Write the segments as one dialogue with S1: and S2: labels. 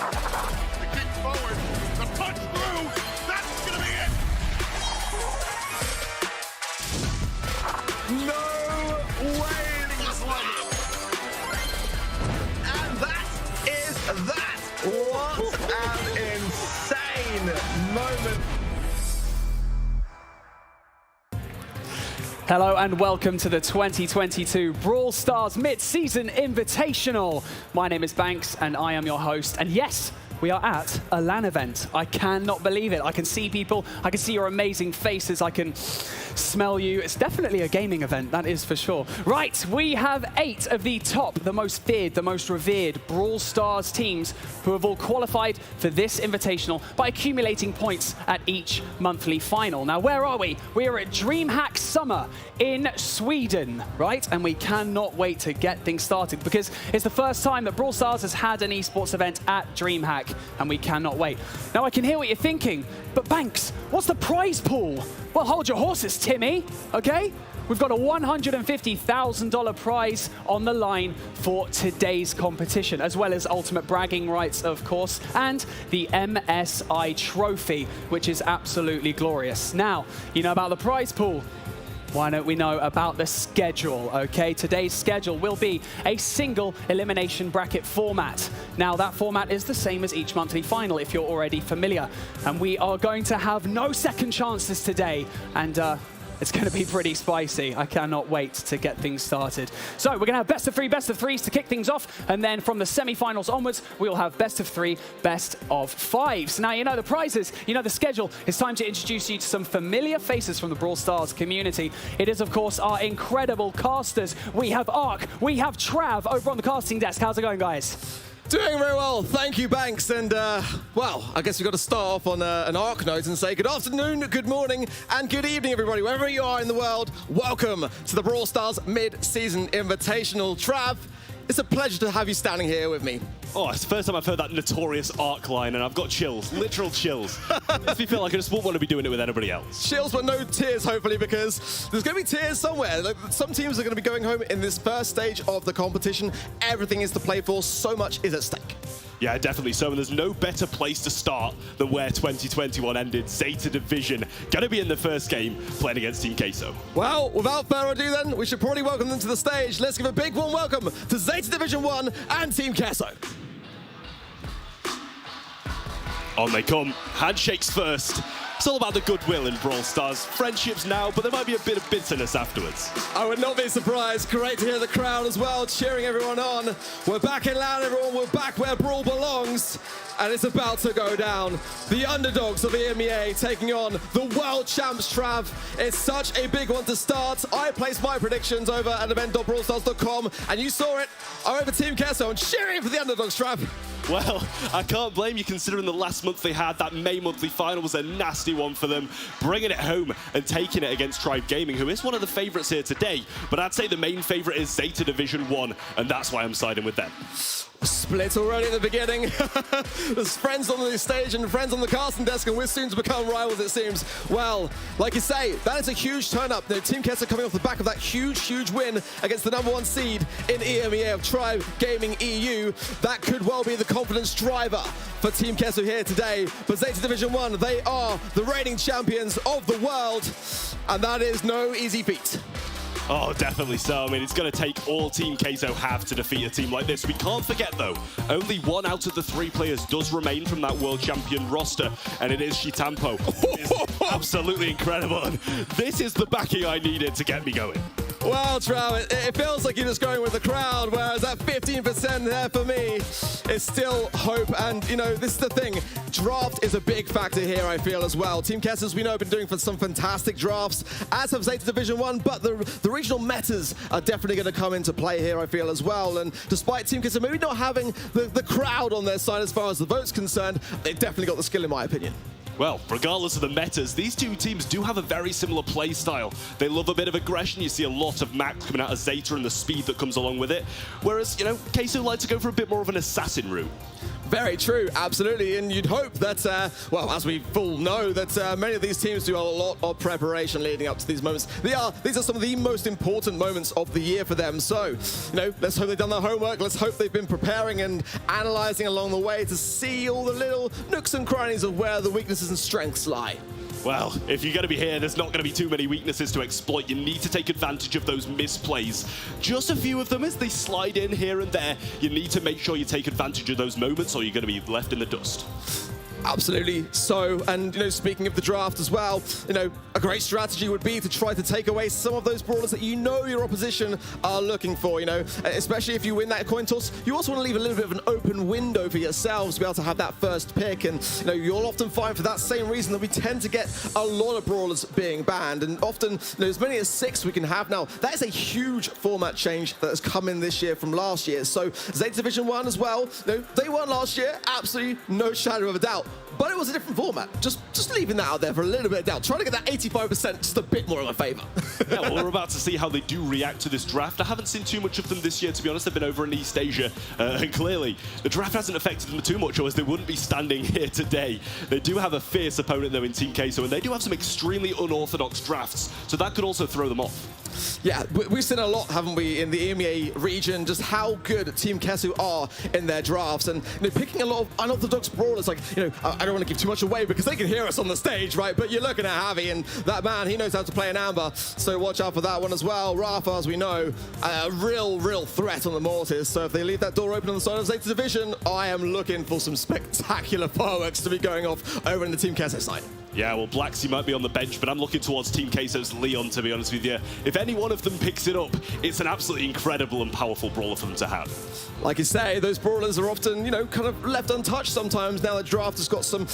S1: The kick forward, the punch through, that's gonna be it!
S2: No way in this one! And that is that! What an insane moment!
S3: Hello and welcome to the 2022 Brawl Stars Mid-Season Invitational. My name is Banks and I am your host. And yes, we are at a LAN event. I cannot believe it. I can see people, I can see your amazing faces, I can smell you. It's definitely a gaming event, that is for sure. Right, we have 8 of the top, the most feared, the most revered Brawl Stars teams who have all qualified for this Invitational by accumulating points at each monthly final. Now, where are we? We are at DreamHack Summer in Sweden, right? And we cannot wait to get things started because it's the first time that Brawl Stars has had an esports event at DreamHack, and we cannot wait. Now, I can hear what you're thinking, but Banks, what's the prize pool? Well, hold your horses, Timmy, okay? We've got a $150,000 prize on the line for today's competition, as well as ultimate bragging rights, of course, and the MSI trophy, which is absolutely glorious. Now, you know about the prize pool. Why don't we know about the schedule, okay? Today's schedule will be a single elimination bracket format. Now, that format is the same as each monthly final, if you're already familiar. And we are going to have no second chances today. And it's going to be pretty spicy. I cannot wait to get things started. So we're going to have best of 3, best of 3s to kick things off. And then from the semi-finals onwards, we'll have best of 3, best of 5s. Now, you know the prizes, you know the schedule. It's time to introduce you to some familiar faces from the Brawl Stars community. It is, of course, our incredible casters. We have Ark, we have Trav over on the casting desk. How's it going, guys?
S4: Doing very well, thank you, Banks. And, well, I guess we've got to start off on an Ark note and say good afternoon, good morning, and good evening, everybody. Wherever you are in the world, welcome to the Brawl Stars Mid-Season Invitational. Trav, it's a pleasure to have you standing here with me.
S5: Oh, it's the first time I've heard that notorious Ark line, and I've got chills, literal chills. Makes me feel like I just won't want to be doing it with anybody else.
S4: Chills, but no tears, hopefully, because there's going to be tears somewhere. Like, some teams are going to be going home in this first stage of the competition. Everything is to play for, so much is at stake.
S5: Yeah, definitely so, and there's no better place to start than where 2021 ended. Zeta Division, gonna be in the first game, playing against Team Queso.
S4: Well, without further ado then, we should probably welcome them to the stage. Let's give a big warm welcome to Zeta Division 1 and Team Queso.
S5: On they come, handshakes first. It's all about the goodwill in Brawl Stars. Friendships now, but there might be a bit of bitterness afterwards.
S4: I would not be surprised. Great to hear the crowd as well, cheering everyone on. We're back in LAN, everyone. We're back where Brawl belongs. And it's about to go down. The underdogs of EMEA taking on the world champs, Trav. It's such a big one to start. I placed my predictions over at event.brawlstars.com, and you saw it. I'm over Team Queso and cheering for the underdogs, Trav.
S5: Well, I can't blame you considering the last month they had. That May monthly final was a nasty one for them, bringing it home and taking it against Tribe Gaming, who is one of the favourites here today. But I'd say the main favourite is Zeta Division 1, and that's why I'm siding with them.
S4: Split already at the beginning. There's friends on the stage and friends on the casting desk, and we're soon to become rivals, it seems. Well, like you say, that is a huge turn-up. Team Queso coming off the back of that huge win against the #1 seed in EMEA of Tribe Gaming EU. That could well be the confidence driver for Team Queso here today. But Zeta Division 1, they are the reigning champions of the world, and that is no easy feat.
S5: Oh, definitely so. I mean, it's going to take all Team Queso have to defeat a team like this. We can't forget, though, only 1 out of the 3 players does remain from that world champion roster, and it is Shitampo. It's absolutely incredible. And this is the backing I needed to get me going.
S4: Well, Trav, it feels like you're just going with the crowd, whereas that 15% there for me is still hope. And, you know, this is the thing. Draft is a big factor here, I feel, as well. Team Queso, as we know, have been doing for some fantastic drafts, as have Zeta Division 1, but the regional metas are definitely going to come into play here, I feel, as well. And despite Team Queso maybe not having the crowd on their side as far as the vote's concerned, they've definitely got the skill, in my opinion.
S5: Well, regardless of the metas, these two teams do have a very similar play style. They love a bit of aggression. You see a lot of max coming out of Zeta and the speed that comes along with it. Whereas, you know, Queso like to go for a bit more of an assassin route.
S4: Very true, absolutely, and you'd hope that, well, as we all know, that many of these teams do a lot of preparation leading up to these moments. These are some of the most important moments of the year for them, so, you know, let's hope they've done their homework, let's hope they've been preparing and analyzing along the way to see all the little nooks and crannies of where the weaknesses and strengths lie.
S5: Well, if you're going to be here, there's not going to be too many weaknesses to exploit. You need to take advantage of those misplays. Just a few of them as they slide in here and there. You need to make sure you take advantage of those moments or you're going to be left in the dust.
S4: Absolutely so, and you know, speaking of the draft as well, you know, a great strategy would be to try to take away some of those brawlers that you know your opposition are looking for, you know, especially if you win that coin toss. You also want to leave a little bit of an open window for yourselves to be able to have that first pick, and you know, you'll often find for that same reason that we tend to get a lot of brawlers being banned, and often, you know, as many as 6 we can have now. That is a huge format change that has come in this year from last year. So Zeta Division 1 as well, you know, they won last year, absolutely no shadow of a doubt. But it was a different format. Just leaving that out there for a little bit of doubt. Trying to get that 85% just a bit more in my favor.
S5: Yeah, well, we're about to see how they do react to this draft. I haven't seen too much of them this year, to be honest. They've been over in East Asia, and clearly the draft hasn't affected them too much, or else they wouldn't be standing here today. They do have a fierce opponent, though, in Team Queso, and they do have some extremely unorthodox drafts, so that could also throw them off.
S4: Yeah, we've seen a lot, haven't we, in the EMEA region, just how good Team Queso are in their drafts, and you know, picking a lot of unorthodox brawlers. Like, you know, I don't want to give too much away because they can hear us on the stage, right? But you're looking at Javi, and that man, he knows how to play an Amber, so watch out for that one as well. Rafa, as we know, a real threat on the Mortis, so if they leave that door open on the side of Zeta Division, I am looking for some spectacular fireworks to be going off over in the Team Queso side.
S5: Yeah, well, Blacksy might be on the bench, but I'm looking towards Team Queso's Leon, to be honest with you. If any one of them picks it up, it's an absolutely incredible and powerful brawler for them to have.
S4: Like you say, those brawlers are often, you know, kind of left untouched sometimes. Now the draft has got some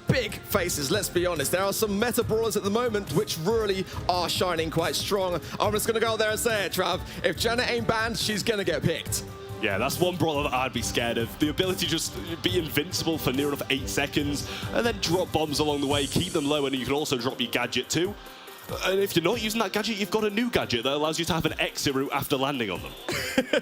S4: big faces, let's be honest. There are some meta brawlers at the moment which really are shining quite strong. I'm just going to go out there and say it, Trav. If Janet ain't banned, she's going to get picked.
S5: Yeah, that's one brawler that I'd be scared of. The ability to just be invincible for near enough 8 seconds and then drop bombs along the way, keep them low, and you can also drop your gadget too. And if you're not using that gadget, you've got a new gadget that allows you to have an exit route after landing on them.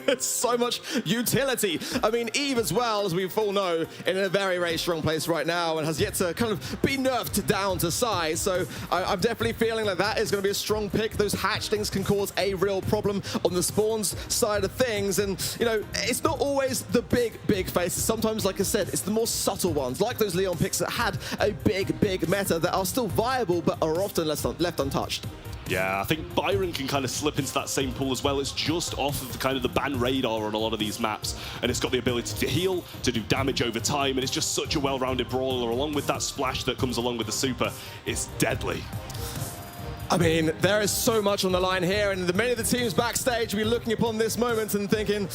S4: It's so much utility. I mean, Eve as well, as we all know, in a very strong place right now and has yet to kind of be nerfed down to size. So I'm definitely feeling like that is going to be a strong pick. Those hatchlings can cause a real problem on the spawns side of things. And, you know, it's not always the big faces. Sometimes, like I said, it's the more subtle ones, like those Leon picks that had a big meta that are still viable, but are often left untouched.
S5: Yeah, I think Byron can kind of slip into that same pool as well. It's just off of the kind of the ban radar on a lot of these maps, and it's got the ability to heal, to do damage over time, and it's just such a well-rounded brawler, along with that splash that comes along with the super. It's deadly.
S4: I mean, there is so much on the line here, and many of the teams backstage will be looking upon this moment and thinking,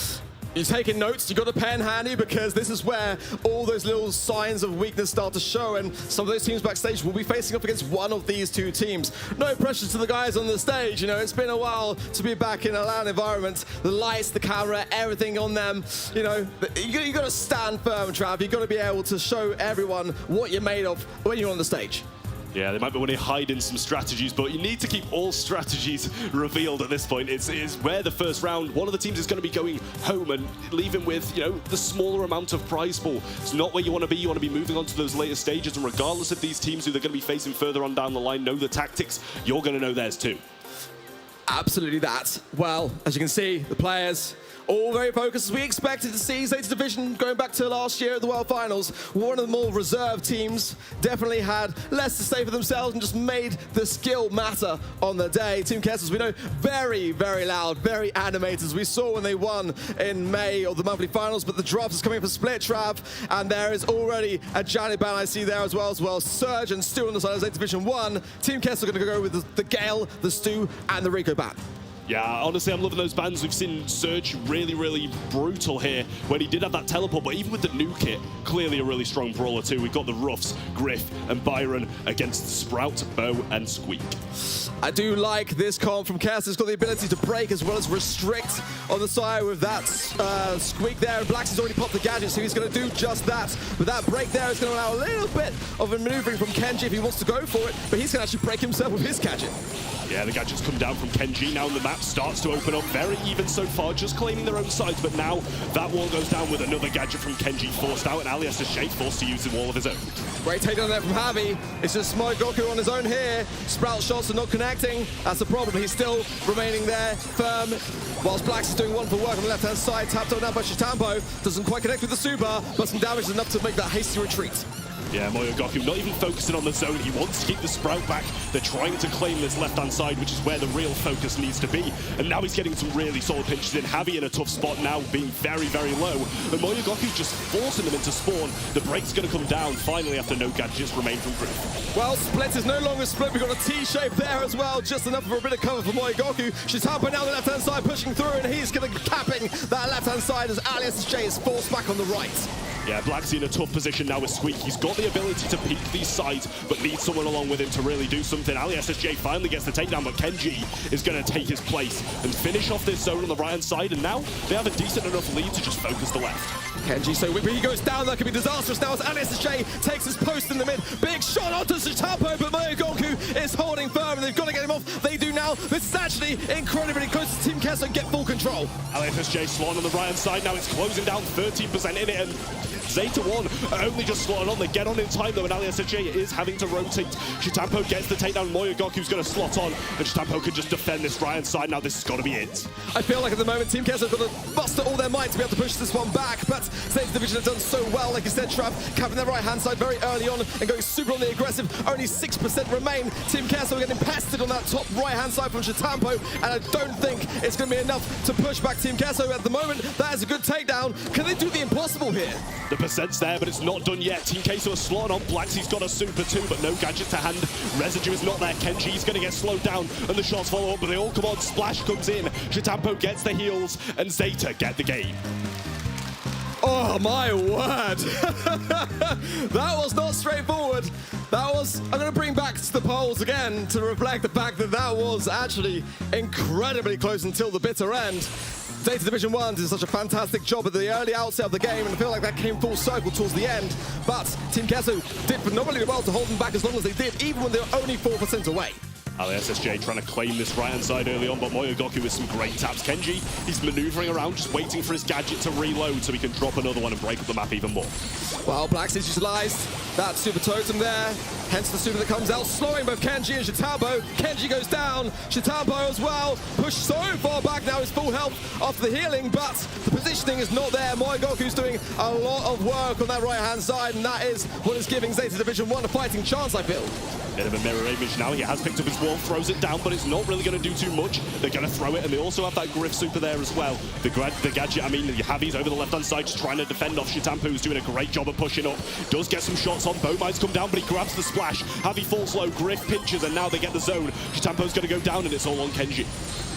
S4: you're taking notes, you got a pen handy, because this is where all those little signs of weakness start to show, and some of those teams backstage will be facing up against one of these two teams. No pressure to the guys on the stage, you know, it's been a while to be back in a LAN environment. The lights, the camera, everything on them, you know, you got to stand firm, Trav. You got to be able to show everyone what you're made of when you're on the stage.
S5: Yeah, they might be wanting to hide in some strategies, but you need to keep all strategies revealed at this point. It's where the first round, one of the teams is going to be going home and leaving with, you know, the smaller amount of prize pool. It's not where you want to be. You want to be moving on to those later stages, and regardless of these teams who they're going to be facing further on down the line know the tactics, you're going to know theirs too.
S4: Absolutely that. Well, as you can see, the players all very focused, as we expected to see. Zeta Division, going back to last year at the World Finals, one of the more reserved teams, definitely had less to say for themselves and just made the skill matter on the day. Team Queso, we know, very loud, very animated, as we saw when they won in May of the monthly finals, but the draft is coming up for split, Trav, and there is already a Janet ban I see there as well. Surge and Stu on the side of Zeta Division 1. Team Queso are going to go with the Gale, the Stu, and the Rico ban.
S5: Yeah, honestly, I'm loving those bans. We've seen Surge really brutal here when he did have that teleport, but even with the new kit, clearly a really strong brawler too. We've got the Ruffs, Griff, and Byron against Sprout, Bo, and Squeak.
S4: I do like this comp from Queso. It's got the ability to break as well as restrict on the side with that Squeak there. And Blacksy's already popped the gadget, so he's going to do just that. But that break there is going to allow a little bit of a maneuvering from Kenji if he wants to go for it, but he's going to actually break himself with his gadget.
S5: Yeah, the gadgets come down from Kenji now in the map. map starts to open up. Very even so far, just claiming their own sides, but now that wall goes down with another gadget from Kenji forced out, and Alias is forced to use the wall of his own.
S4: Great takedown there from Javi. It's just Moyogoku on his own here. Sprout shots are not connecting. That's the problem. He's still remaining there, firm. Whilst Blacks is doing wonderful work on the left-hand side. Tapped on now by Shitampo. Doesn't quite connect with the super, but some damage is enough to make that hasty retreat.
S5: Yeah, Moyogoku not even focusing on the zone. He wants to keep the Sprout back. They're trying to claim this left-hand side, which is where the real focus needs to be. And now he's getting some really solid pinches in. Javi in a tough spot now, being very, very low. And Moyogoku's just forcing them into spawn. The break's going to come down finally after no gadgets remain from group.
S4: Well, Split is no longer split. We've got a T-shape there as well. Just enough for a bit of cover for Moyogoku. Shitampo now on the left-hand side pushing through, and he's going to be capping that left-hand side as Alias J is forced back on the right.
S5: Yeah, Black's in a tough position now with Squeak. He's got the ability to peek these sides, but needs someone along with him to really do something. Ali SSJ finally gets the takedown, but Kenji is going to take his place and finish off this zone on the right-hand side, and now they have a decent enough lead to just focus the left.
S4: Kenji so whippy, he goes down, that could be disastrous now as Ali SSJ takes his post in the mid. Big shot onto Shitampo, but Moyogoku is holding firm, and they've got to get him off. They do now. This is actually incredibly close to Team Queso and get full control.
S5: Ali SSJ slotting on the right-hand side, now it's closing down 13% in it, and Zeta 1 only just slotting on. They get on in time though, and Ali SSJ is having to rotate. Shitampo gets the takedown. Moyogoku's going to slot on, and Shitampo can just defend this right-hand side. Now this has got to be it.
S4: I feel like at the moment Team Queso have got to muster all their might to be able to push this one back, but Zeta Division have done so well, like you said, Trav, capping their right-hand side very early on and going super on the aggressive. Only 6% remain. Team Queso are getting pested on that top right-hand side from Shitampo, and I don't think it's going to be enough to push back Team Queso at the moment. That is a good takedown. Can they do the impossible here?
S5: The percent's there, but it's not done yet. Team Queso are slotting on. Blacks, he's got a super too, but no gadget to hand. Residue is not there. Kenji's going to get slowed down, and the shots follow up, but they all come on. Splash comes in. Shitampo gets the heals, and Zeta get the game.
S4: Oh my word! That was not straightforward. That was, I'm going to bring back the polls again to reflect the fact that that was actually incredibly close until the bitter end. Zeta Division 1 did such a fantastic job at the early outset of the game, and I feel like that came full circle towards the end. But Team Queso did phenomenally well to hold them back as long as they did, even when they were only 4% away.
S5: Ali SSJ trying to claim this right-hand side early on, but Moyogoku with some great taps. Kenji, he's maneuvering around, just waiting for his gadget to reload so he can drop another one and break up the map even more.
S4: Well, Blacks is utilized that super totem there, hence the super that comes out, slowing both Kenji and Shitampo. Kenji goes down, Shitampo as well, pushed so far back now, his full health after the healing, but the positioning is not there. Moyogoku's doing a lot of work on that right-hand side, and that is what is giving Zeta Division 1 a fighting chance, I feel.
S5: Bit of a mirror image now. He has picked up his wall, throws it down, but it's not really going to do too much. They're going to throw it, and they also have that Griff super there as well. The gadget, I mean, Javi's over the left-hand side just trying to defend off Shitampo, who's doing a great job of pushing up. Does get some shots on. Bomai's come down, but he grabs the splash. Javi falls low, Griff pinches, and now they get the zone. Shitampo's going to go down, and it's all on Kenji.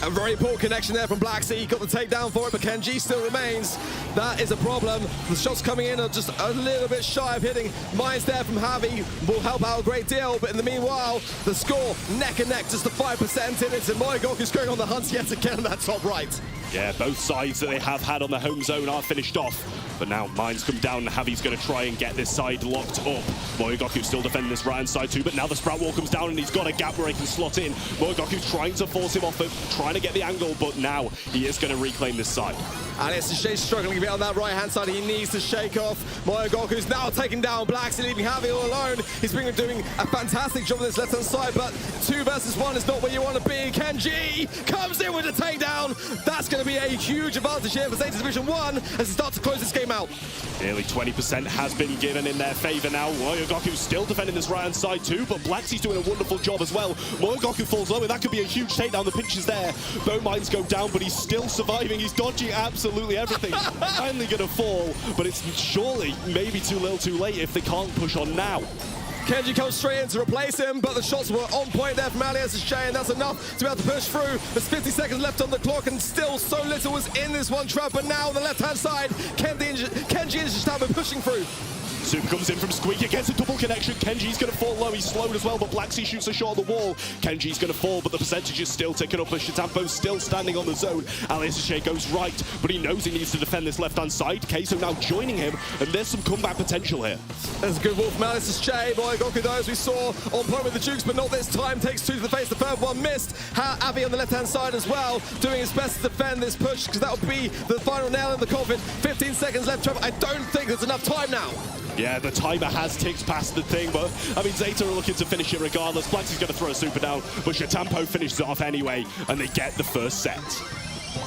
S4: A very poor connection there from Black Sea. Got the takedown for it, but Kenji still remains. That is a problem. The shots coming in are just a little bit shy of hitting. Mines there from Javi will help out a great deal, but in the meanwhile, the score neck and neck, just a 5% in it, and Moyogoku's going on the hunt yet again on that top right.
S5: Yeah, both sides that they have had on the home zone are finished off. But now Mines come down, and Javi's going to try and get this side locked up. Moyogoku's still defending this right-hand side too, but now the Sprout Wall comes down, and he's got a gap where he can slot in. Moyogoku's trying to force him off it, trying to get the angle, but now he is going to reclaim this side.
S4: And it's struggling a bit on that right-hand side. He needs to shake off. Moyogoku's now taking down Blacks and leaving Javi all alone. He's been doing a fantastic job on this left-hand side, but 2 versus 1 is not where you want to be. Kenji comes in with a takedown. That's going to be a huge advantage here for Zeta Division 1 as they start to close this game out.
S5: Nearly 20% has been given in their favor now. Moyogoku's still defending this right-hand side too, but Blacksy's doing a wonderful job as well. Moyogoku falls low, and that could be a huge takedown. The pinch is there. Mines go down, but he's still surviving. He's dodging absolutely everything. Finally going to fall, but it's surely maybe too little too late if they can't push on now.
S4: Kenji comes straight in to replace him, but the shots were on point there from Alias J, and that's enough to be able to push through. There's 50 seconds left on the clock, and still so little was in this one trap, but now on the left-hand side, Kenji and Shitampo pushing through.
S5: Super comes in from Squeaky, gets a double connection. Kenji's going to fall low. He's slowed as well, but Black Sea shoots a shot on the wall. Kenji's going to fall, but the percentage is still ticking up as Shitampo's still standing on the zone. Alisashe goes right, but he knows he needs to defend this left-hand side. Queso now joining him, and there's some comeback potential here.
S4: There's a good wall from Alisashe. Boy, Gokudo, as we saw, on point with the jukes, but not this time. Takes two to the face. The third one missed. Abby on the left-hand side as well, doing his best to defend this push, because that would be the final nail in the coffin. 15 seconds left, Trevor. I don't think there's enough time now.
S5: Yeah, the timer has ticked past the thing, but I mean, Zeta are looking to finish it regardless. Blacksy's going to throw a super down, but Shitampo finishes it off anyway, and they get the first set.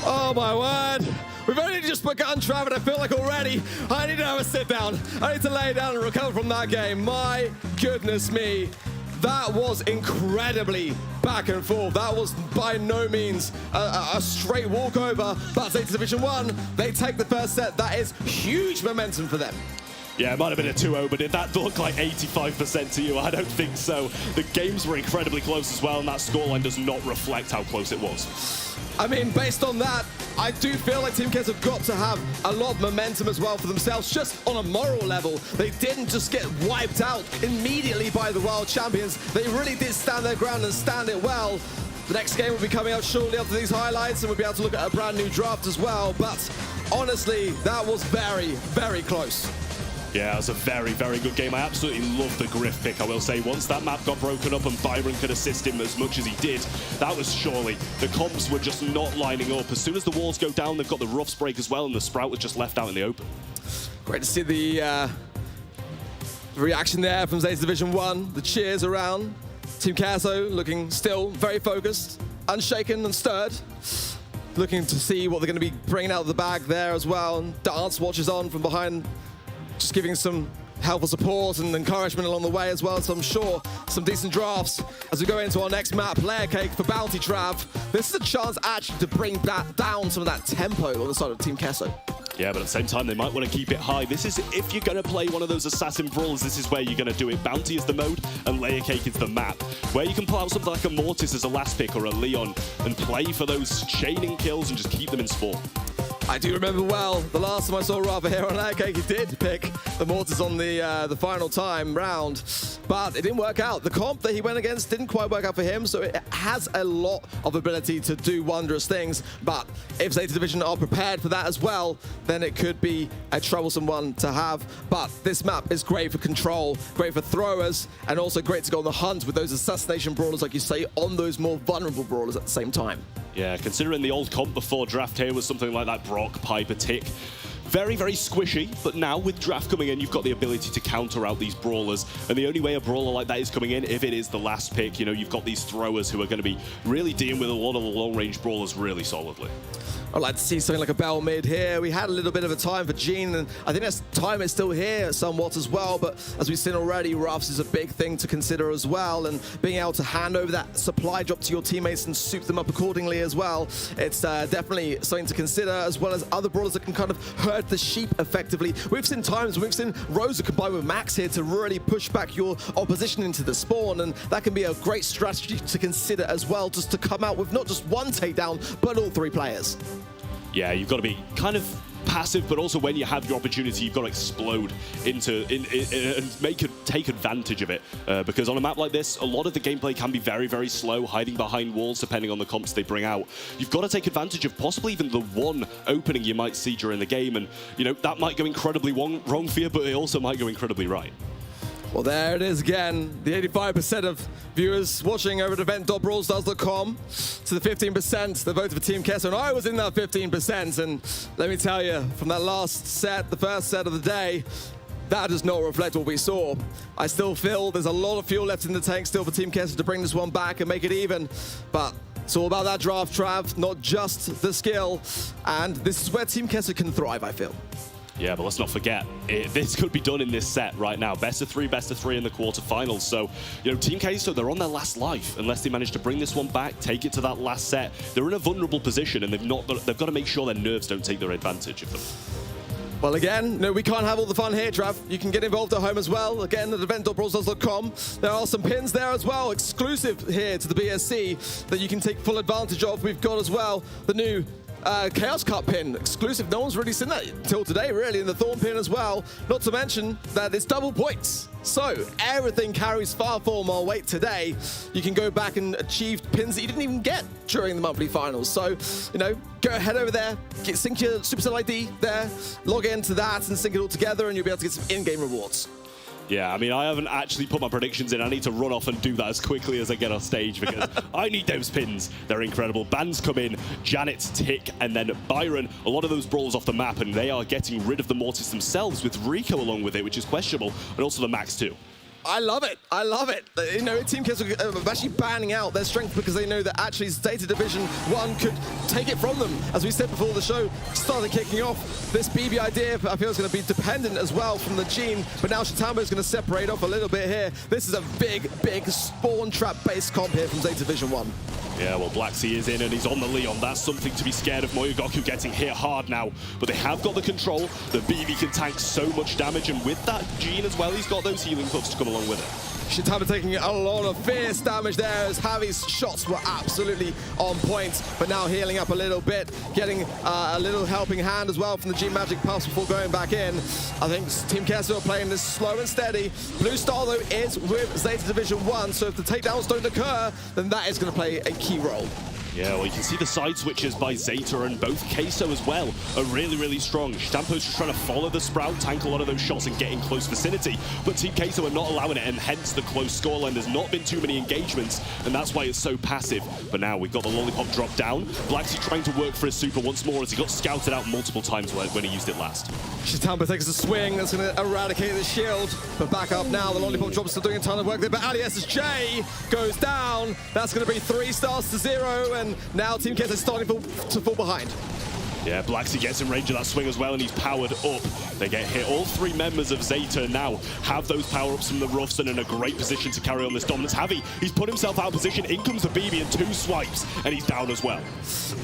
S4: Oh my word. We've only just begun, Trav, and I feel like already I need to have a sit down. I need to lay down and recover from that game. My goodness me. That was incredibly back and forth. That was by no means a straight walkover, but Zeta Division 1, they take the first set. That is huge momentum for them.
S5: Yeah, it might have been a 2-0, but did that look like 85% to you? I don't think so. The games were incredibly close as well, and that scoreline does not reflect how close it was.
S4: I mean, based on that, I do feel like Team Queso have got to have a lot of momentum as well for themselves, just on a moral level. They didn't just get wiped out immediately by the world champions. They really did stand their ground and stand it well. The next game will be coming out shortly after these highlights, and we'll be able to look at a brand new draft as well. But honestly, that was very, very close.
S5: Yeah, it was a very, very good game. I absolutely love the Griff pick, I will say. Once that map got broken up and Byron could assist him as much as he did, that was surely. The comps were just not lining up. As soon as the walls go down, they've got the Roughs break as well, and the Sprout was just left out in the open.
S4: Great to see the reaction there from Zeta Division 1. The cheers around. Team Queso looking still very focused, unshaken and stirred. Looking to see what they're going to be bringing out of the bag there as well. And Dance watches on from behind, just giving some helpful support and encouragement along the way as well. So I'm sure some decent drafts as we go into our next map, Layer Cake for Bounty Trav. This is a chance actually to bring that down some of that tempo on the side of Team Queso.
S5: Yeah, but at the same time, they might want to keep it high. This is, if you're going to play one of those assassin brawls, this is where you're going to do it. Bounty is the mode, and Layer Cake is the map, where you can pull out something like a Mortis as a last pick or a Leon and play for those chaining kills and just keep them in spawn.
S4: I do remember well, the last time I saw Rafa here on Layer Cake, he did pick the Mortis on the final time round, but it didn't work out. The comp that he went against didn't quite work out for him, so it has a lot of ability to do wondrous things, but if Zeta Division are prepared for that as well, then it could be a troublesome one to have. But this map is great for control, great for throwers, and also great to go on the hunt with those assassination brawlers, like you say, on those more vulnerable brawlers at the same time.
S5: Yeah, considering the old comp before draft here was something like that Brock, Piper, Tick. Very, very squishy, but now with draft coming in, you've got the ability to counter out these brawlers, and the only way a brawler like that is coming in, if it is the last pick, you know, you've got these throwers who are going to be really dealing with a lot of the long-range brawlers really solidly.
S4: I'd like to see something like a Bell mid here. We had a little bit of a time for Gene, and I think that time is still here somewhat as well, but as we've seen already, Ruffs is a big thing to consider as well, and being able to hand over that supply drop to your teammates and soup them up accordingly as well, it's definitely something to consider, as well as other brawlers that can kind of herd the sheep effectively. We've seen times, we've seen Rosa combine with Max here to really push back your opposition into the spawn, and that can be a great strategy to consider as well, just to come out with not just one takedown, but all three players.
S5: Yeah, you've got to be kind of passive, but also when you have your opportunity, you've got to explode into and take advantage of it. Because on a map like this, a lot of the gameplay can be very, very slow, hiding behind walls, depending on the comps they bring out. You've got to take advantage of possibly even the one opening you might see during the game, and you know that might go incredibly wrong for you, but it also might go incredibly right.
S4: Well, there it is again. The 85% of viewers watching over at event.brawlstars.com to the 15% that voted for Team Queso, and I was in that 15%. And let me tell you, from that last set, the first set of the day, that does not reflect what we saw. I still feel there's a lot of fuel left in the tank still for Team Queso to bring this one back and make it even. But it's all about that draft, Trav, not just the skill. And this is where Team Queso can thrive, I feel.
S5: Yeah, but let's not forget, this could be done in this set right now. Best of three in the quarterfinals. So, you know, Team Queso, they're on their last life unless they manage to bring this one back, take it to that last set. They're in a vulnerable position, and they've got to make sure their nerves don't take their advantage of them.
S4: Well, again, no, we can't have all the fun here, Trav. You can get involved at home as well. Again, at event.brawlstars.com. There are some pins there as well, exclusive here to the BSC, that you can take full advantage of. We've got as well the new Chaos Cup pin, exclusive. No one's really seen that until today, really, and the Thorn pin as well. Not to mention that it's double points. So everything carries far more weight today. You can go back and achieve pins that you didn't even get during the monthly finals. So, you know, go ahead over there, sync your Supercell ID there, log into that and sync it all together, and you'll be able to get some in-game rewards.
S5: Yeah, I mean, I haven't actually put my predictions in. I need to run off and do that as quickly as I get off stage because I need those pins. They're incredible. Bans come in, Janet, Tick, and then Byron. A lot of those brawls off the map, and they are getting rid of the Mortis themselves with Rico along with it, which is questionable, and also the Max too.
S4: I love it. I love it. You know, Team Queso are actually banning out their strength because they know that actually Zeta Division 1 could take it from them. As we said before the show started kicking off, this BB idea I feel is going to be dependent as well from the Gene, but now Shitambo is going to separate off a little bit here. This is a big spawn trap based comp here from Zeta Division 1.
S5: Yeah, well, Blacksea is in and he's on the Leon. That's something to be scared of. Moyogoku getting hit hard now, but they have got the control. The BB can tank so much damage, and with that Gene as well, he's got those healing buffs to come along with it.
S4: Shitambo taking a lot of fierce damage there as Javi's shots were absolutely on point, but now healing up a little bit, getting a little helping hand as well from the G Magic Pulse before going back in. I think Team Queso are playing this slow and steady. Blue Star, though, is with Zeta Division 1, so if the takedowns don't occur, then that is going to play a key role.
S5: Yeah, well, you can see the side switches by Zeta, and both Queso as well are really strong. Shitampo's just trying to follow the Sprout, tank a lot of those shots and get in close vicinity, but Team Queso are not allowing it, and hence the close scoreline. There's not been too many engagements, and that's why it's so passive. But now we've got the Lollipop drop down. Blacksea trying to work for his super once more as he got scouted out multiple times when he used it last.
S4: Shitambo takes a swing that's going to eradicate the shield, but back up now. The Lollipop drop still doing a ton of work there, but Ali SSJ goes down. That's going to be 3 stars to 0, and now Team Queso is starting to fall behind.
S5: Yeah, Blacksea gets in range of that swing as well, and he's powered up. They get hit. All 3 members of Zeta now have those power-ups from the Roughs and in a great position to carry on this dominance. Javi, he's put himself out of position. In comes the BB and 2 swipes, and he's down as well.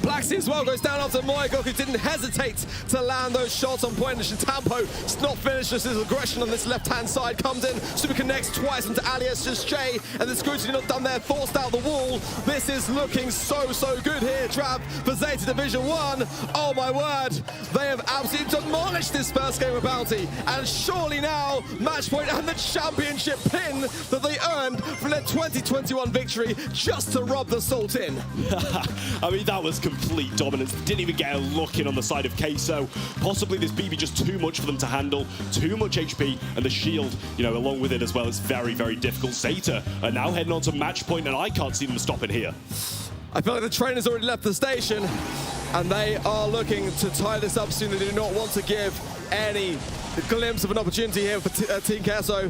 S4: Blacksea as well goes down after Moyogoku didn't hesitate to land those shots on point. And Shitambo, it's not finished. Just his aggression on this left-hand side comes in. Super connects twice into Alias J, and the scrutiny not done there, forced out the wall. This is looking so good here, Trav, for Zeta Division 1. Oh my word, they have absolutely demolished this first game of Bounty, and surely now match point and the championship pin that they earned from their 2021 victory just to rob the Salt in.
S5: I mean, that was complete dominance. Didn't even get a look in on the side of Queso. Possibly this BB just too much for them to handle, too much HP, and the shield, you know, along with it as well is very difficult. Zeta are now heading on to match point, and I can't see them stopping here.
S4: I feel like the train has already left the station, and they are looking to tie this up soon. They do not want to give any glimpse of an opportunity here for Team Queso.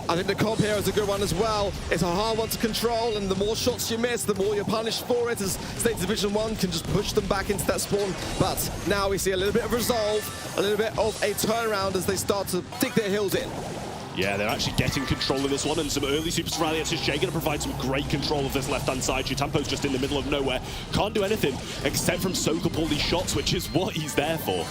S4: I think the comp here is a good one as well. It's a hard one to control, and the more shots you miss, the more you're punished for it, as State Division 1 can just push them back into that spawn. But now we see a little bit of resolve, a little bit of a turnaround as they start to dig their heels in.
S5: Yeah, they're actually getting control of this one, and some early supers from Ali SSJ going to provide some great control of this left-hand side. Shitampo's just in the middle of nowhere. Can't do anything except from soak up all these shots, which is what he's there for.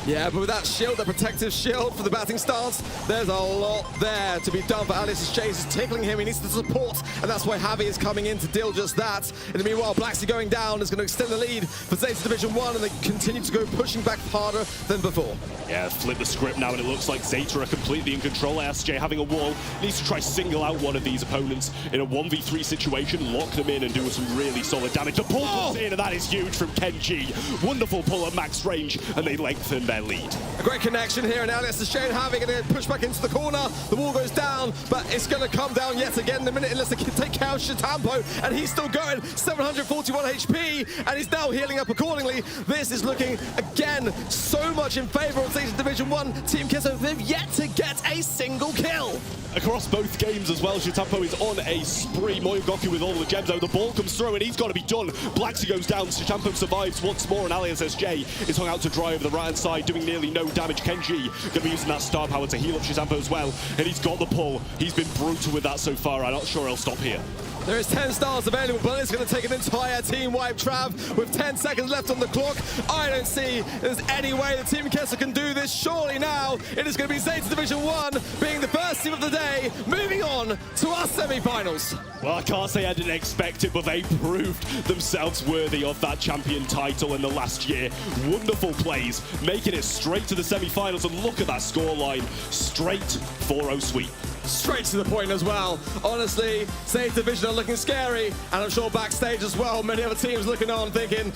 S4: Yeah, but with that shield, the protective shield for the batting stance, there's a lot there to be done for Alice's Chase. It's tickling him, he needs the support, and that's why Javi is coming in to deal just that. In the meanwhile, Blacksea going down is going to extend the lead for Zeta Division 1, and they continue to go pushing back harder than before.
S5: Yeah, flip the script now, and it looks like Zeta are completely in control. SJ having a wall, needs to try single out one of these opponents in a 1v3 situation, lock them in and do some really solid damage. The pull comes in, and that is huge from Kenji. Wonderful pull at max range, and they lengthen their lead.
S4: A great connection here, and Alice is Shane having it push back into the corner. The wall goes down, but it's going to come down yet again in a minute unless they can take out Shitambo, and he's still going 741 HP, and he's now healing up accordingly. This is looking again so much in favor of Zeta Division 1. Team Queso, they've yet to get a single kill.
S5: Across both games as well, Shitambo is on a spree. Moyogoku with all the gems, though. The ball comes through, and he's got to be done. Blacksea goes down, Shitambo survives once more, and Alias SJ is hung out to dry over the right-hand side, doing nearly no damage. Kenji going to be using that star power to heal up Shitambo as well, and he's got the pull. He's been brutal with that so far. I'm not sure he'll stop here.
S4: There is 10 stars available, but it's going to take an entire team wipe, Trav, with 10 seconds left on the clock. I don't see there's any way the Team Queso can do this. Surely now it is going to be Zeta Division 1 being the first team of the day, moving on on to our semi-finals.
S5: Well, I can't say I didn't expect it, but they proved themselves worthy of that champion title in the last year. Wonderful plays, making it straight to the semi-finals, and look at that scoreline, straight 4-0 sweep.
S4: Straight to the point as well. Honestly, Zeta Division are looking scary, and I'm sure backstage as well, many other teams looking on thinking,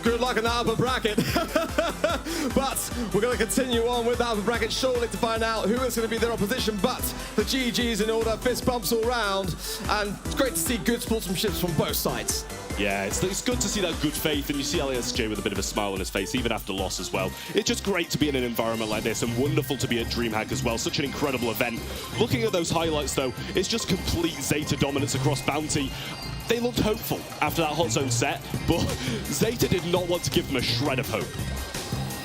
S4: good luck in the upper bracket. But we're going to continue on with the upper bracket shortly to find out who is going to be their opposition. But the GG's in order, fist bumps all round, and it's great to see good sportsmanships from both sides.
S5: Yeah, it's good to see that good faith, and you see LASJ with a bit of a smile on his face, even after loss as well. It's just great to be in an environment like this, and wonderful to be at DreamHack as well. Such an incredible event. Looking at those highlights, though, it's just complete Zeta dominance across Bounty. They looked hopeful after that hot zone set, but Zeta did not want to give them a shred of hope.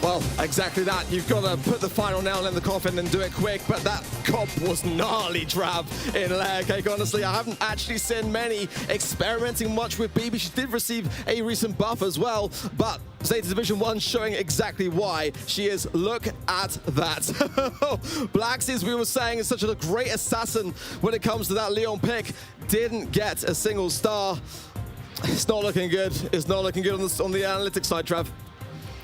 S4: Well, exactly that. You've got to put the final nail in the coffin and do it quick, but that comp was gnarly, Trav, in Layer Cake. Honestly, I haven't actually seen many experimenting much with BB. She did receive a recent buff as well, but Zeta Division 1 showing exactly why she is. Look at that. Blacks, as we were saying, is such a great assassin when it comes to that Leon pick. Didn't get a single star. It's not looking good. It's not looking good on the analytics side, Trav.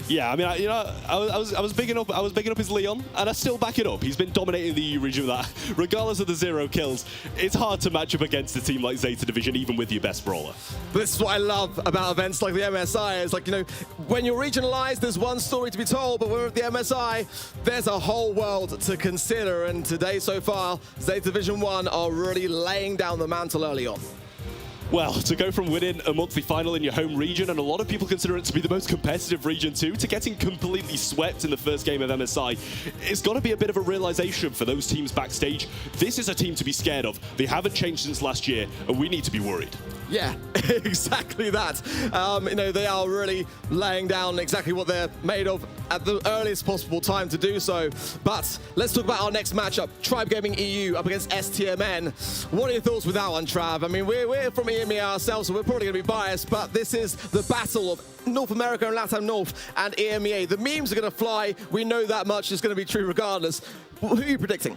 S5: Yeah, I mean, I was bigging up his Leon, and I still back it up. He's been dominating the EU region with that. Regardless of the 0 kills, it's hard to match up against a team like Zeta Division, even with your best brawler.
S4: But this is what I love about events like the MSI. It's like, you know, when you're regionalized, there's one story to be told, but when we're at the MSI, there's a whole world to consider. And today, so far, Zeta Division 1 are really laying down the mantle early on.
S5: Well, to go from winning a monthly final in your home region, and a lot of people consider it to be the most competitive region too, to getting completely swept in the first game of MSI, it's got to be a bit of a realization for those teams backstage. This is a team to be scared of. They haven't changed since last year, and we need to be worried.
S4: Yeah, exactly that. You know, they are really laying down exactly what they're made of at the earliest possible time to do so. But let's talk about our next matchup, Tribe Gaming EU up against STMN. What are your thoughts with that one, Trav? I mean, we're from EMEA ourselves, so we're probably going to be biased, but this is the battle of North America and LATAM North and EMEA. The memes are going to fly. We know that much is going to be true regardless. Who are you predicting?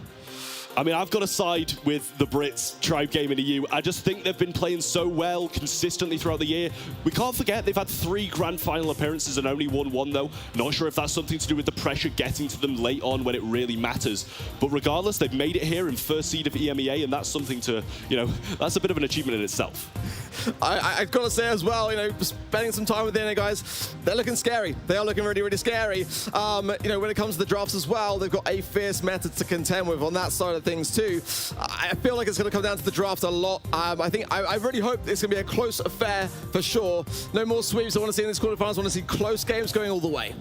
S5: I mean, I've got to side with the Brits, Tribe Gaming EU. I just think they've been playing so well consistently throughout the year. We can't forget they've had 3 grand final appearances and only won 1 though. Not sure if that's something to do with the pressure getting to them late on when it really matters. But regardless, they've made it here in first seed of EMEA, and that's something to, you know, that's a bit of an achievement in itself.
S4: I've got to say as well, you know, spending some time with them, guys, they're looking scary. They are looking really, really scary. You know, when it comes to the drafts as well, they've got a fierce method to contend with on that side of things too. I feel like it's going to come down to the draft a lot. I really hope it's going to be a close affair for sure. No more sweeps I want to see in this quarterfinals. I want to see close games going all the way.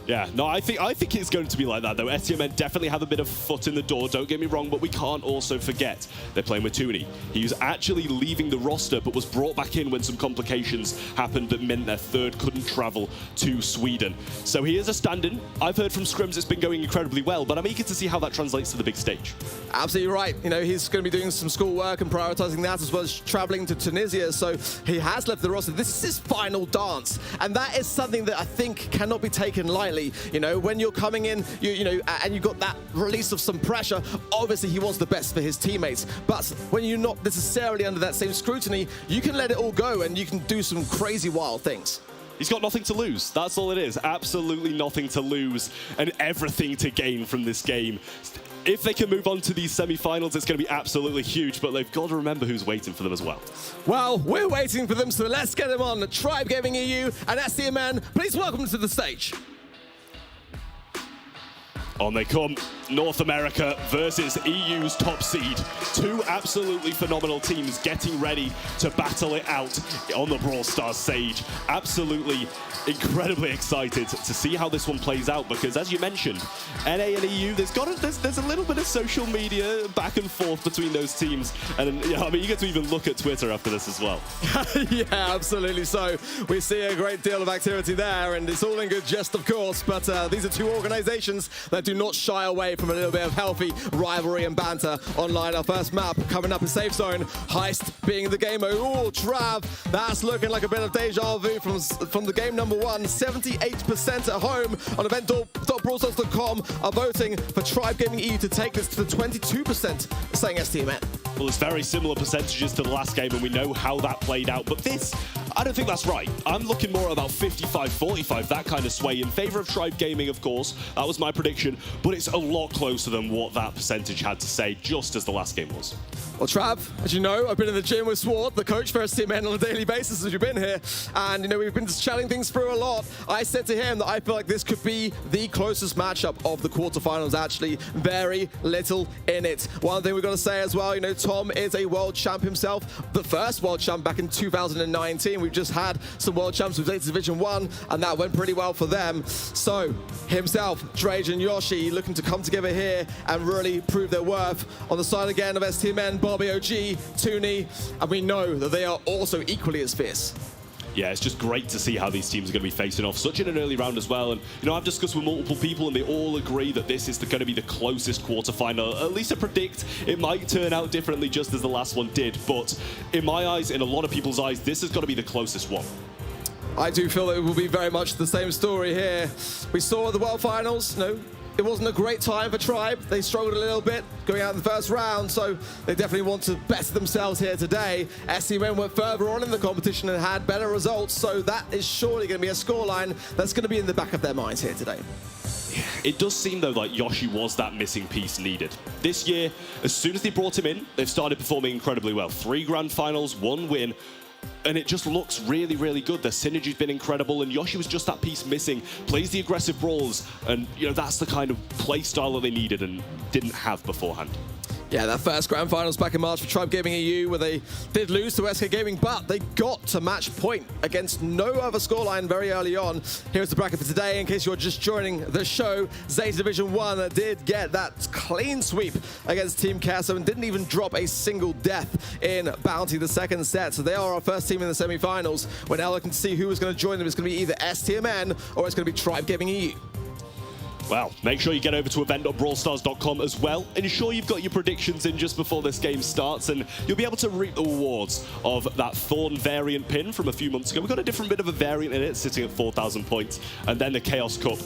S5: Yeah, no, I think it's going to be like that, though. STMN definitely have a bit of foot in the door, don't get me wrong, but we can't also forget they're playing with Tooney. He was actually leaving the roster, but was brought back in when some complications happened that meant their third couldn't travel to Sweden. So he is a stand-in. I've heard from scrims it's been going incredibly well, but I'm eager to see how that translates to the big stage.
S4: Absolutely right. You know, he's going to be doing some schoolwork and prioritizing that, as well as traveling to Tunisia. So he has left the roster. This is his final dance, and that is something that I think cannot be taken lightly. You know, when you're coming in, you know, and you got that release of some pressure, obviously he wants the best for his teammates. But when you're not necessarily under that same scrutiny, you can let it all go and you can do some crazy wild things.
S5: He's got nothing to lose. That's all it is. Absolutely nothing to lose and everything to gain from this game. If they can move on to these semi-finals, it's going to be absolutely huge, but they've got to remember who's waiting for them as well.
S4: Well, we're waiting for them, so let's get them on. Tribe Gaming EU and STMN, please welcome them to the stage.
S5: On they come, North America versus EU's top seed. 2 absolutely phenomenal teams getting ready to battle it out on the Brawl Stars stage. Absolutely incredibly excited to see how this one plays out, because as you mentioned, NA and EU, there's a little bit of social media back and forth between those teams. And you know, I mean, you get to even look at Twitter after this as well.
S4: Yeah, absolutely. So we see a great deal of activity there, and it's all in good jest, of course, but these are 2 organizations that do not shy away from a little bit of healthy rivalry and banter online. Our first map coming up in Safe Zone, Heist being the game mode. Oh, Trav, that's looking like a bit of deja vu from the game number 1. 78% at home on event.brawlstars.com are voting for Tribe Gaming EU to take this to the 22% saying STMN.
S5: Well, it's very similar percentages to the last game, and we know how that played out. But this, I don't think that's right. I'm looking more about 55-45, that kind of sway in favor of Tribe Gaming, of course. That was my prediction, but it's a lot closer than what that percentage had to say, just as the last game was.
S4: Well, Trav, as you know, I've been in the gym with Swart, the coach for STMN, on a daily basis as you've been here. And, you know, we've been chatting things through a lot. I said to him that I feel like this could be the closest matchup of the quarterfinals, actually. Very little in it. One thing we've got to say as well, you know, Tom is a world champ himself. The first world champ back in 2019. We've just had some world champs with Zeta Division 1, and that went pretty well for them. So, himself, Drage and Yoshi looking to come together here and really prove their worth. On the side again of STMN, Bobby OG, Tooney, and we know that they are also equally as fierce.
S5: Yeah, it's just great to see how these teams are going to be facing off such in an early round as well. And, you know, I've discussed with multiple people and they all agree that this is going to be the closest quarterfinal. At least I predict it might turn out differently just as the last one did. But in my eyes, in a lot of people's eyes, this is going to be the closest one.
S4: I do feel that it will be very much the same story here. We saw at the World Finals, no, it wasn't a great time for Tribe. They struggled a little bit going out in the first round, so they definitely want to better themselves here today. STMN went further on in the competition and had better results, so that is surely going to be a scoreline that's going to be in the back of their minds here today.
S5: It does seem, though, like Yoshi was that missing piece needed. This year, as soon as they brought him in, they've started performing incredibly well. 3 grand finals, 1 win. And it just looks really, really good. Their synergy's been incredible, and Yoshi was just that piece missing. Plays the aggressive brawls, and you know that's the kind of play style that they needed and didn't have beforehand.
S4: Yeah, that first grand finals back in March for Tribe Gaming EU, where they did lose to SK Gaming, but they got to match point against no other scoreline very early on. Here's the bracket for today. In case you're just joining the show, Zeta Division 1 did get that clean sweep against Team Queso and didn't even drop a single death in Bounty the second set. So they are our first team in the semifinals. We're now looking to see who is going to join them. It's going to be either STMN or it's going to be Tribe Gaming EU.
S5: Well, make sure you get over to event.brawlstars.com as well. Ensure you've got your predictions in just before this game starts, and you'll be able to reap the rewards of that Thorn variant pin from a few months ago. We've got a different bit of a variant in it, sitting at 4,000 points, and then the Chaos Cup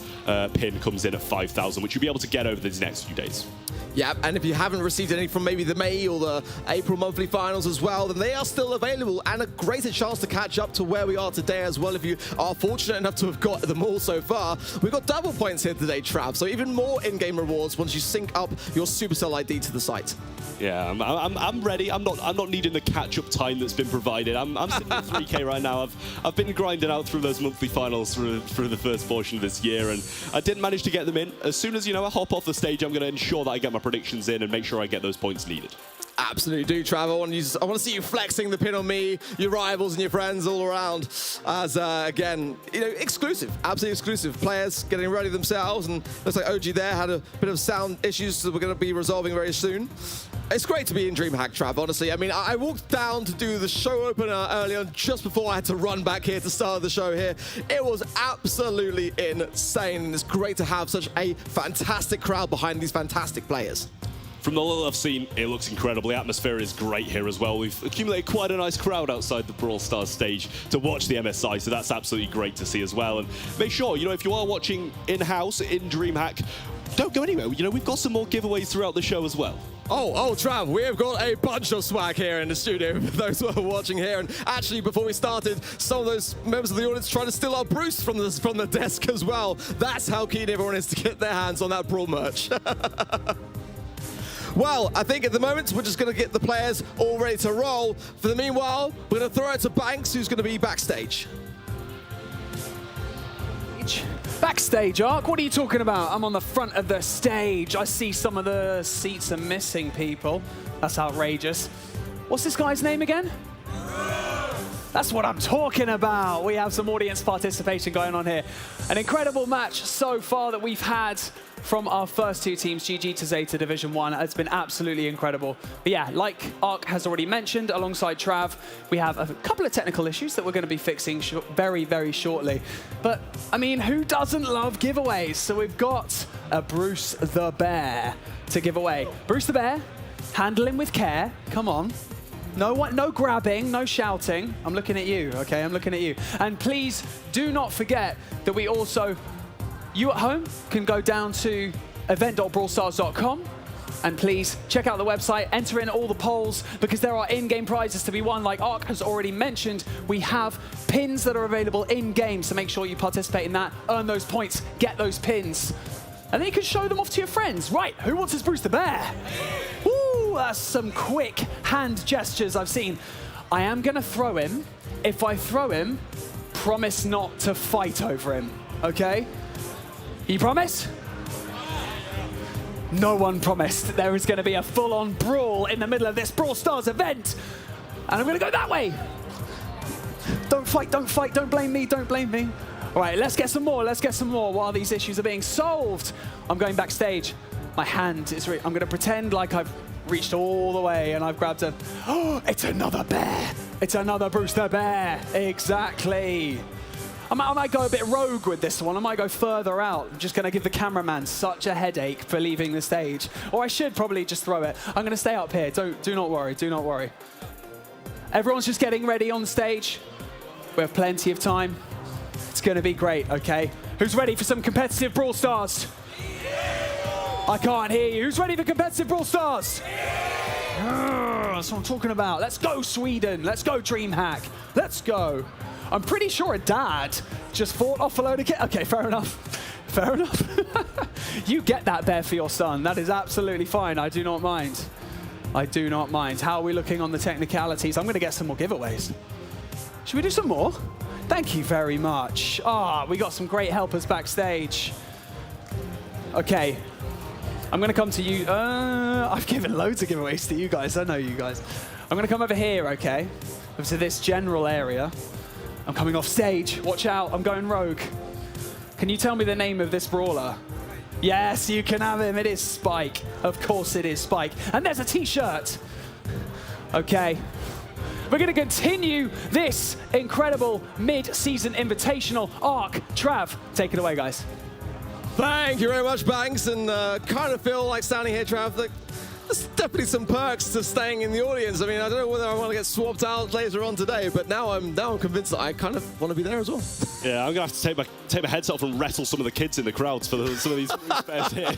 S5: pin comes in at 5,000, which you'll be able to get over these next few days.
S4: Yeah, and if you haven't received any from maybe the May or the April monthly finals as well, then they are still available and a greater chance to catch up to where we are today as well if you are fortunate enough to have got them all so far. We've got double points here today, Trav, so even more in-game rewards once you sync up your Supercell ID to the site.
S5: Yeah, I'm ready. I'm not needing the catch-up time that's been provided. I'm sitting at 3K right now. I've been grinding out through those monthly finals through the first portion of this year, and I didn't manage to get them in. As soon as I hop off the stage, I'm going to ensure that I get my predictions in and make sure I get those points needed.
S4: Absolutely do, Trav. I want to see you flexing the pin on me, your rivals and your friends all around. As, again, exclusive, absolutely exclusive. Players getting ready themselves, and looks like OG there had a bit of sound issues that we're going to be resolving very soon. It's great to be in DreamHack, Trav, honestly. I mean, I walked down to do the show opener early on just before I had to run back here to start the show here. It was absolutely insane, and it's great to have such a fantastic crowd behind these fantastic players.
S5: From the little I've seen, it looks incredible. The atmosphere is great here as well. We've accumulated quite a nice crowd outside the Brawl Stars stage to watch the MSI, so that's absolutely great to see as well. And make sure, if you are watching in-house, in DreamHack, don't go anywhere. We've got some more giveaways throughout the show as well.
S4: Oh, Trav, we have got a bunch of swag here in the studio for those who are watching here. And actually, before we started, some of those members of the audience tried to steal our Bruce from the desk as well. That's how keen everyone is to get their hands on that Brawl merch. Well, I think at the moment, we're just going to get the players all ready to roll. For the meanwhile, we're going to throw it to Banks, who's going to be backstage.
S3: Backstage, Ark? What are you talking about? I'm on the front of the stage. I see some of the seats are missing, people. That's outrageous. What's this guy's name again? That's what I'm talking about. We have some audience participation going on here. An incredible match so far that we've had from our first two teams, GG to Zeta Division 1. It's been absolutely incredible. But yeah, like Ark has already mentioned, alongside Trav, we have a couple of technical issues that we're going to be fixing very, very shortly. But, I mean, who doesn't love giveaways? So we've got a Bruce the Bear to give away. Bruce the Bear, handle him with care. Come on. No grabbing, no shouting. I'm looking at you, okay? I'm looking at you. And please do not forget that we also, you at home can go down to event.brawlstars.com And please check out the website, enter in all the polls because there are in-game prizes to be won. Like Ark has already mentioned, we have pins that are available in-game, so make sure you participate in that, earn those points, get those pins. And then you can show them off to your friends. Right, who wants to Bruce the Bear? Woo, that's some quick hand gestures I've seen. I am gonna throw him. If I throw him, promise not to fight over him, okay? You promise? No one promised there is going to be a full-on brawl in the middle of this Brawl Stars event. And I'm going to go that way. Don't fight, don't blame me, don't blame me. All right, let's get some more while these issues are being solved. I'm going backstage. My hand is, I'm going to pretend like I've reached all the way and I've grabbed a, oh, it's another bear. It's another Bruce the Bear, exactly. I might go a bit rogue with this one. I might go further out. I'm just going to give the cameraman such a headache for leaving the stage. Or I should probably just throw it. I'm going to stay up here. Do not worry. Do not worry. Everyone's just getting ready on stage. We have plenty of time. It's going to be great, okay? Who's ready for some competitive Brawl Stars? I can't hear you. Who's ready for competitive Brawl Stars? That's what I'm talking about. Let's go, Sweden. Let's go, DreamHack. Let's go. I'm pretty sure a dad just fought off a load of kids. Okay, fair enough. Fair enough. You get that bear for your son. That is absolutely fine. I do not mind. I do not mind. How are we looking on the technicalities? I'm going to get some more giveaways. Should we do some more? Thank you very much. We got some great helpers backstage. Okay. I'm going to come to you. I've given loads of giveaways to you guys. I know you guys. I'm going to come over here, okay? Over to this general area. I'm coming off stage. Watch out, I'm going rogue. Can you tell me the name of this brawler? Yes, you can have him. It is Spike. Of course it is Spike. And there's a t-shirt. Okay. We're going to continue this incredible mid-season invitational. Ark, Trav, take it away, guys.
S4: Thank you very much, Banks. And kind of feel like standing here, Trav, that there's definitely some perks to staying in the audience. I mean, I don't know whether I want to get swapped out later on today, but now I'm convinced that I kind of want to be there as well.
S5: Yeah, I'm going to have to take my headset off and wrestle some of the kids in the crowds for some of these bears here.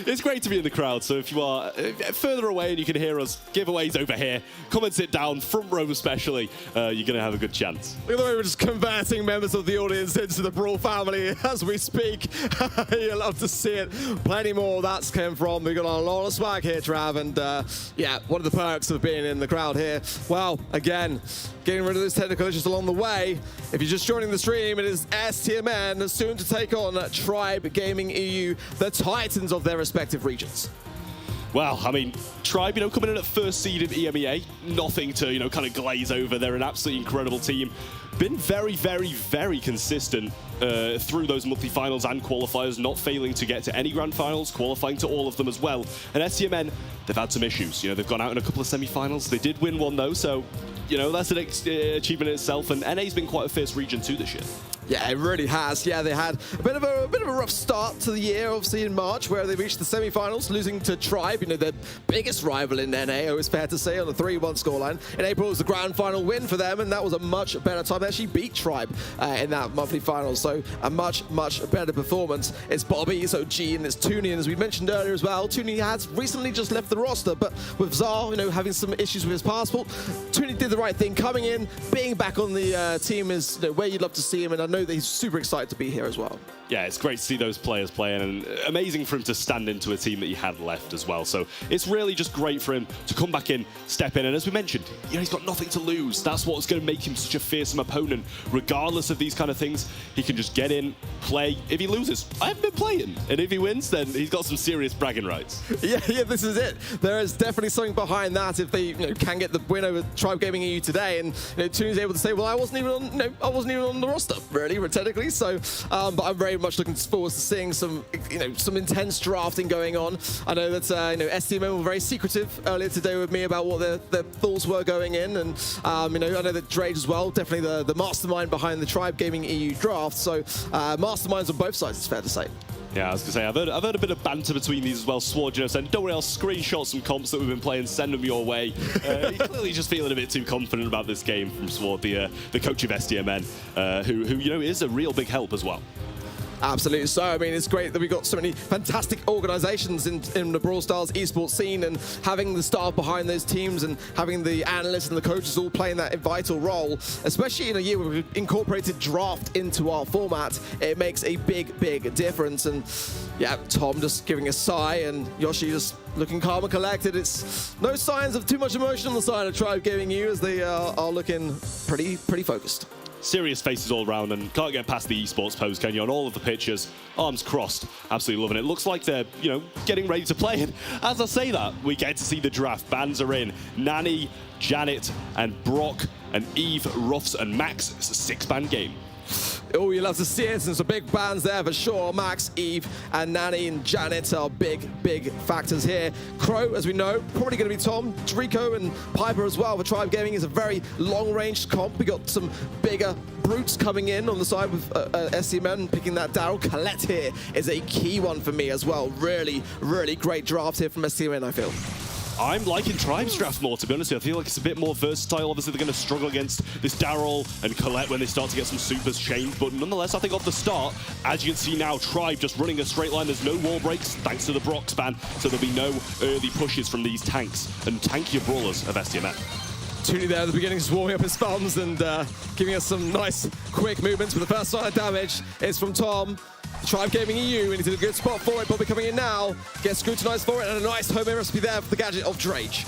S5: It's great to be in the crowd, so if you are further away and you can hear us, giveaways over here, come and sit down, front row especially, you're going to have a good chance.
S4: Look at the way we're just converting members of the audience into the Brawl family as we speak. You'll love to see it. Plenty more that's came from. We've got a lot of swag here, Trav, and yeah, one of the perks of being in the crowd here. Well, again, getting rid of those technical issues along the way. If you're just joining the stream, it is STMN soon to take on Tribe Gaming EU, the titans of their respective regions.
S5: Well, I mean, Tribe, coming in at first seed in EMEA, nothing to, kind of glaze over. They're an absolutely incredible team. Been very, very, very consistent through those monthly finals and qualifiers, not failing to get to any grand finals, qualifying to all of them as well. And STMN, they've had some issues. They've gone out in a couple of semi-finals. They did win one, though, so, that's an achievement in itself. And NA's been quite a fierce region, too, this year.
S4: Yeah, it really has. Yeah, they had a bit of a rough start to the year, obviously in March, where they reached the semi-finals, losing to Tribe, their biggest rival in NA, it was fair to say, on a 3-1 scoreline. In April, it was the grand final win for them, and that was a much better time. They actually beat Tribe in that monthly final, so a much, much better performance. It's Bobby, it's OG, and it's Tooney, and as we mentioned earlier as well, Tooney has recently just left the roster, but with Zar, having some issues with his passport, Tooney did the right thing, coming in, being back on the team is where you'd love to see him, and I know that he's super excited to be here as well.
S5: Yeah, it's great to see those players playing, and amazing for him to stand into a team that he had left as well. So it's really just great for him to come back in, step in, and as we mentioned, he's got nothing to lose. That's what's going to make him such a fearsome opponent. Regardless of these kind of things, he can just get in, play. If he loses, I haven't been playing, and if he wins, then he's got some serious bragging rights. Yeah, this is it. There is definitely something behind that if they can get the win over Tribe Gaming EU today, and Tooney's able to say, well, I wasn't even on the roster, really, technically. So, but I'm very much looking forward to seeing some, some intense drafting going on. I know that, STMN were very secretive earlier today with me about what their thoughts were going in, and I know that Drake as well, definitely the mastermind behind the Tribe Gaming EU draft. So, masterminds on both sides, it's fair to say. Yeah, I was going to say, I've heard a bit of banter between these as well. Sword, saying, don't worry, I'll screenshot some comps that we've been playing, send them your way. He's clearly just feeling a bit too confident about this game from Sword, the coach of STMN, who is a real big help as well.
S4: Absolutely so. I mean, it's great that we've got so many fantastic organizations in the Brawl Stars esports scene, and having the staff behind those teams and having the analysts and the coaches all playing that vital role, especially in a year where we've incorporated draft into our format. It makes a big difference. And yeah, Tom just giving a sigh and Yoshi just looking calm and collected. It's no signs of too much emotion on the side of Tribe Gaming EU, as they are looking pretty focused.
S5: Serious faces all around, and can't get past the esports pose, can you? On all of the pictures, arms crossed, absolutely loving it. Looks like they're, getting ready to play. And as I say that, we get to see the draft. Bans are in. Nani, Janet, and Brock, and Eve, Ruffs, and Max. It's a 6-ban game.
S4: Oh, you love to see it. Some big bands there for sure. Max, Eve, and Nani and Janet are big factors here. Crow, as we know, probably going to be Tom. Rico and Piper as well for Tribe Gaming is a very long-range comp. We got some bigger brutes coming in on the side with STMN picking that Daryl. Colette here is a key one for me as well. Really great draft here from STMN, I feel.
S5: I'm liking Tribe's draft more, to be honest. I feel like it's a bit more versatile. Obviously, they're going to struggle against this Daryl and Colette when they start to get some supers changed. But nonetheless, I think off the start, as you can see now, Tribe just running a straight line. There's no wall breaks, thanks to the Brock ban. So there'll be no early pushes from these tanks and tankier brawlers of STMN.
S4: Toonie there at the beginning, just warming up his thumbs and giving us some nice, quick movements. But the first sign of damage is from Tom. Tribe Gaming EU, and he's in a good spot for it. Bobby coming in now, gets scrutinized for it, and a nice homing recipe there for the gadget of Drage.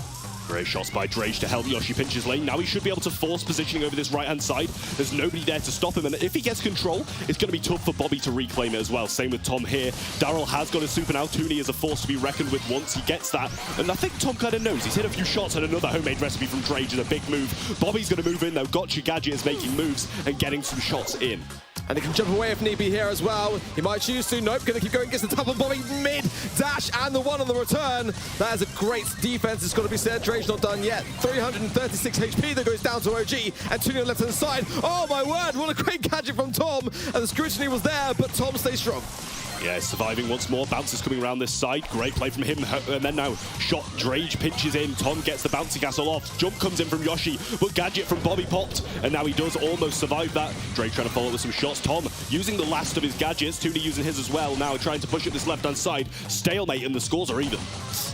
S5: Great shots by Drage to help Yoshi pinch his lane. Now he should be able to force positioning over this right-hand side. There's nobody there to stop him, and if he gets control, it's going to be tough for Bobby to reclaim it as well. Same with Tom here. Daryl has got a super now. Toonie is a force to be reckoned with once he gets that. And I think Tom kind of knows. He's hit a few shots and another homemade recipe from Drage and a big move. Bobby's going to move in, though. Gotcha Gadget is making moves and getting some shots in.
S4: And he can jump away if need be here as well. He might choose to. Nope, gonna keep going, gets the top of Bobby mid dash and the one on the return. That is a great defense, it's got to be said. Drage's not done yet. 336 HP that goes down to OG, and Toonie on the left hand side. Oh my word, what a great gadget from Tom. And the scrutiny was there, but Tom stays strong.
S5: Yeah, surviving once more. Bounces coming around this side. Great play from him. And then now, shot. Drage pinches in. Tom gets the bouncy castle off. Jump comes in from Yoshi, but gadget from Bobby popped. And now he does almost survive that. Drage trying to follow with some shots. Tom using the last of his gadgets. Toonie using his as well. Now trying to push up this left-hand side. Stalemate, and the scores are even.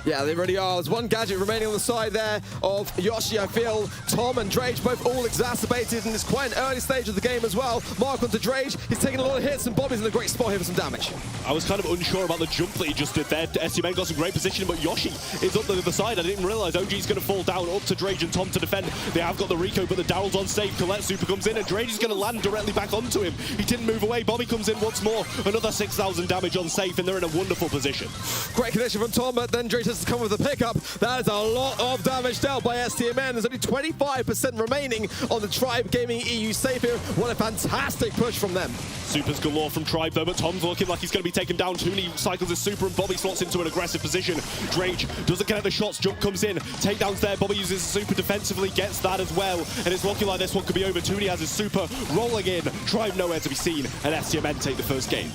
S5: Yeah, they really are. There's one gadget remaining on the side there of Yoshi, I feel. Tom and Drage both all exacerbated, and it's quite an early stage of the game as well. Mark onto Drage. He's taking a lot of hits, and Bobby's in a great spot here for some damage. I was kind of unsure about the jump that he just did there. STMN got some great position, but Yoshi is up the other side. I didn't realize OG's going to fall down up to Drage and Tom to defend. They have got the Rico, but the Daryl's on save. Colette super comes in, and Drage is going to land directly back onto him. He didn't move away. Bobby comes in once more. Another 6,000 damage on safe, and they're in a wonderful position. Great connection from Tom, but then Drage has to come with the pickup. That is a lot of damage dealt by STMN. There's only 25% remaining on the Tribe Gaming EU safe here. What a fantastic push from them. Supers galore from Tribe though, but Tom's looking like he's going to be taken down. Toonie cycles his super, and Bobby slots into an aggressive position. Drage doesn't connect the shots. Jump comes in. Takedowns there. Bobby uses his super defensively, gets that as well. And it's looking like this one could be over. Toonie has his super rolling in. Tribe nowhere to be seen, and STMN take the first game.